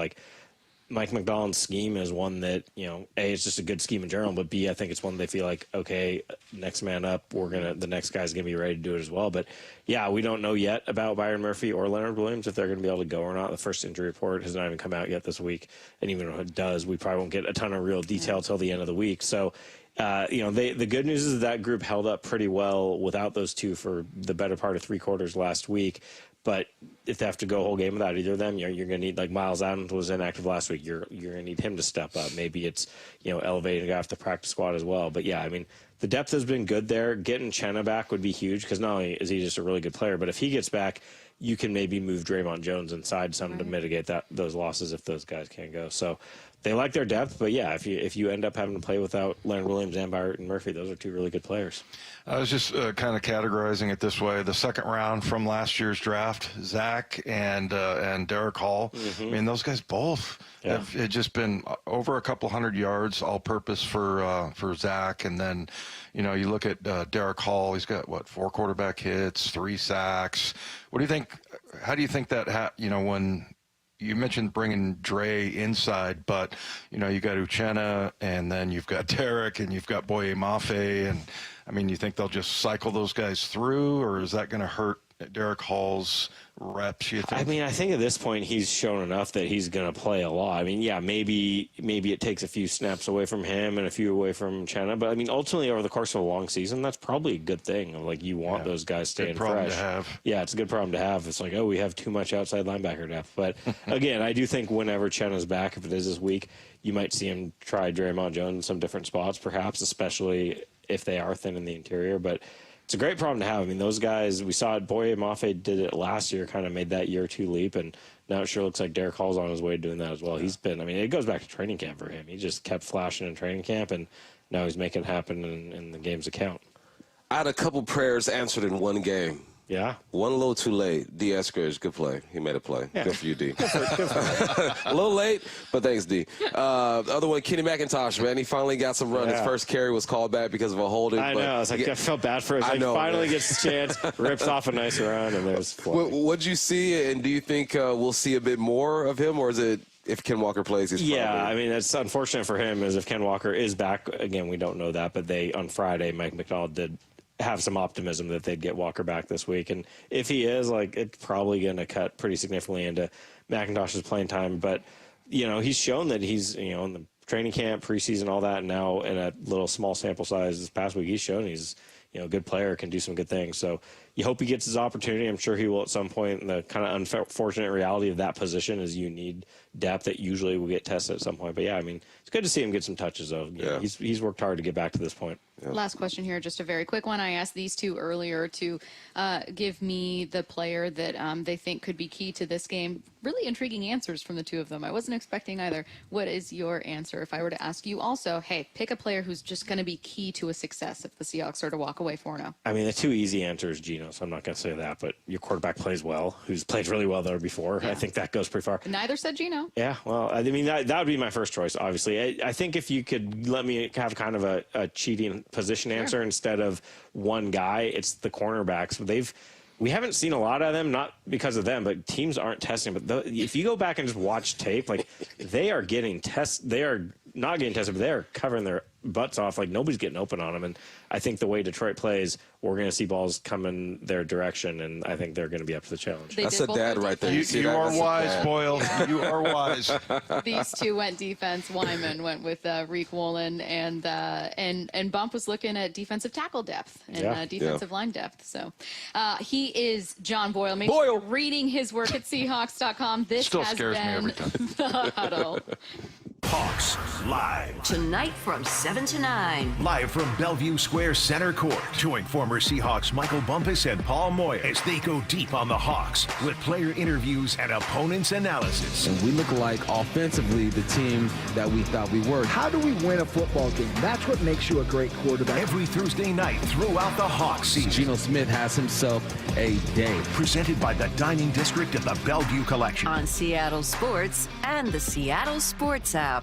Mike McDonald's scheme is one that, A, it's just a good scheme in general, but B, I think it's one they feel like, okay, next man up, the next guy's going to be ready to do it as well. But yeah, we don't know yet about Byron Murphy or Leonard Williams, if they're going to be able to go or not. The first injury report has not even come out yet this week. And even if it does, we probably won't get a ton of real detail till the end of the week. So, the good news is that group held up pretty well without those two for the better part of 3 quarters last week. But if they have to go a whole game without either of them, you're going to need, like Miles Adams was inactive last week. You're going to need him to step up. Maybe it's, elevating a guy off the practice squad as well. But yeah, I mean, the depth has been good there. Getting Chenna back would be huge because not only is he just a really good player, but if he gets back, you can maybe move Draymond Jones inside some to mitigate those losses if those guys can't go. So they like their depth, but yeah, if you end up having to play without Leonard Williams and Byron Murphy, those are 2 really good players. I was just kind of categorizing it this way: the second round from last year's draft, Zach and Derek Hall. I mean, those guys both have just been over a couple hundred yards all-purpose for Zach, and then you look at Derek Hall. He's got 4 quarterback hits, 3 sacks. What do you think? How do you think that when You mentioned bringing Dre inside, but, you got Uchenna, and then you've got Derek, and you've got Boye Mafe, and, you think they'll just cycle those guys through, or is that going to hurt Derek Hall's reps, you think? I think at this point he's shown enough that he's going to play a lot. Maybe it takes a few snaps away from him and a few away from Chenna, but ultimately over the course of a long season, that's probably a good thing. Like, you want those guys staying fresh. Good problem to have. Yeah, it's a good problem to have. It's like, oh, we have too much outside linebacker depth. But again, I do think whenever Chenna's back, if it is this week, you might see him try Draymond Jones in some different spots, perhaps, especially if they are thin in the interior. But it's a great problem to have. Those guys, we saw it. Boye Mafe did it last year, kind of made that year 2 leap, and now it sure looks like Derek Hall's on his way to doing that as well. He's been, it goes back to training camp for him. He just kept flashing in training camp, and now he's making it happen in the games that count. I had a couple prayers answered in one game. Yeah? One a little too late. D. Eskridge, good play. He made a play. Yeah. Good for you, D. Good for a little late, but thanks, D. The other one, Kenny McIntosh, man. He finally got some run. His first carry was called back because of a holding. I know. I felt bad for him. He finally gets a chance, rips off a nice run, and there's what'd you see, and do you think we'll see a bit more of him, or is it if Ken Walker plays, he's probably... it's unfortunate for him is if Ken Walker is back, again, we don't know that, but on Friday, Mike McDonald did have some optimism that they'd get Walker back this week. And if he is, it's probably going to cut pretty significantly into McIntosh's playing time. But, he's shown that he's, in the training camp, preseason, all that, and now in a little small sample size this past week, he's shown he's, a good player, can do some good things. So you hope he gets his opportunity. I'm sure he will at some point. And the kind of unfortunate reality of that position is you need depth that usually will get tested at some point. But, it's good to see him get some touches, though. He's worked hard to get back to this point. Yeah. Last question here, just a very quick one. I asked these two earlier to give me the player that they think could be key to this game. Really intriguing answers from the two of them. I wasn't expecting either. What is your answer if I were to ask you also, hey, pick a player who's just going to be key to a success if the Seahawks are to walk away 4-0? The two easy answers, Geno, so I'm not going to say that, but your quarterback plays well, who's played really well there before. Yeah. I think that goes pretty far. Neither said Geno. Yeah, well, that would be my first choice, obviously. I think if you could let me have kind of a cheating position answer instead of one guy, it's the cornerbacks. We haven't seen a lot of them, not because of them, but teams aren't testing. But if you go back and just watch tape, they are getting tested. They are not getting tested, but they are covering their butts off. Nobody's getting open on them. And I think the way Detroit plays, we're going to see balls come in their direction, and I think they're going to be up to the challenge. That's a dad right there. You are wise, Boyle. You are wise. These two went defense. Wyman went with Reek Woolen, and Bump was looking at defensive tackle depth and defensive line depth. So he is John Boyle. Make sure you're reading his work at Seahawks.com. This still has scares been me every time. The Huddle. Hawks Live. Tonight from 7 to 9. Live from Bellevue Square Center Court. Join former Seahawks Michael Bumpus and Paul Moyer as they go deep on the Hawks with player interviews and opponents' analysis. And we look like offensively the team that we thought we were. How do we win a football game? That's what makes you a great quarterback. Every Thursday night throughout the Hawks season. Geno Smith has himself a day. Presented by the Dining District of the Bellevue Collection. On Seattle Sports and the Seattle Sports app.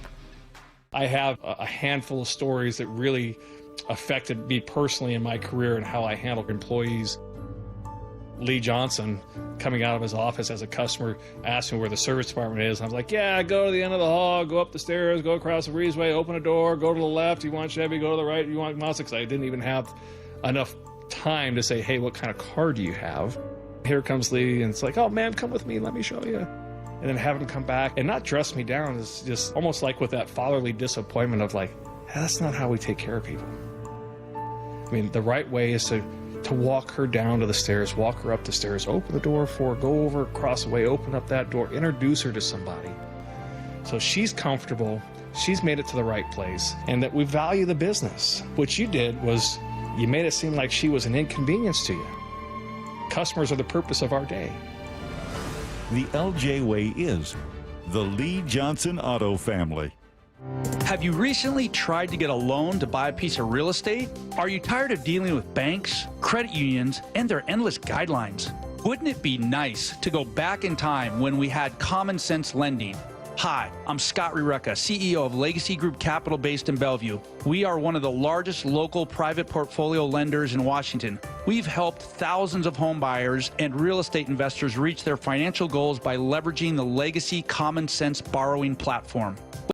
I have a handful of stories that really affected me personally in my career and how I handled employees. Lee Johnson, coming out of his office as a customer, asked me where the service department is. I was like, yeah, go to the end of the hall, go up the stairs, go across the breezeway, open a door, go to the left. You want Chevy, go to the right. You want Mazda? Because I didn't even have enough time to say, hey, what kind of car do you have? Here comes Lee, and it's like, oh, man, come with me. Let me show you. And then have him come back and not dress me down is just almost like with that fatherly disappointment of like, hey, that's not how we take care of people. The right way is to walk her down to the stairs, walk her up the stairs, open the door for her, go over, across the way, open up that door, introduce her to somebody. So she's comfortable, she's made it to the right place, and that we value the business. What you did was you made it seem like she was an inconvenience to you. Customers are the purpose of our day. The LJ Way is the Lee Johnson Auto family. Have you recently tried to get a loan to buy a piece of real estate? Are you tired of dealing with banks, credit unions, and their endless guidelines? Wouldn't it be nice to go back in time when we had common sense lending? Hi, I'm Scott Rureka, CEO of Legacy Group Capital based in Bellevue. We are one of the largest local private portfolio lenders in Washington. We've helped thousands of home buyers and real estate investors reach their financial goals by leveraging the Legacy Common Sense borrowing platform.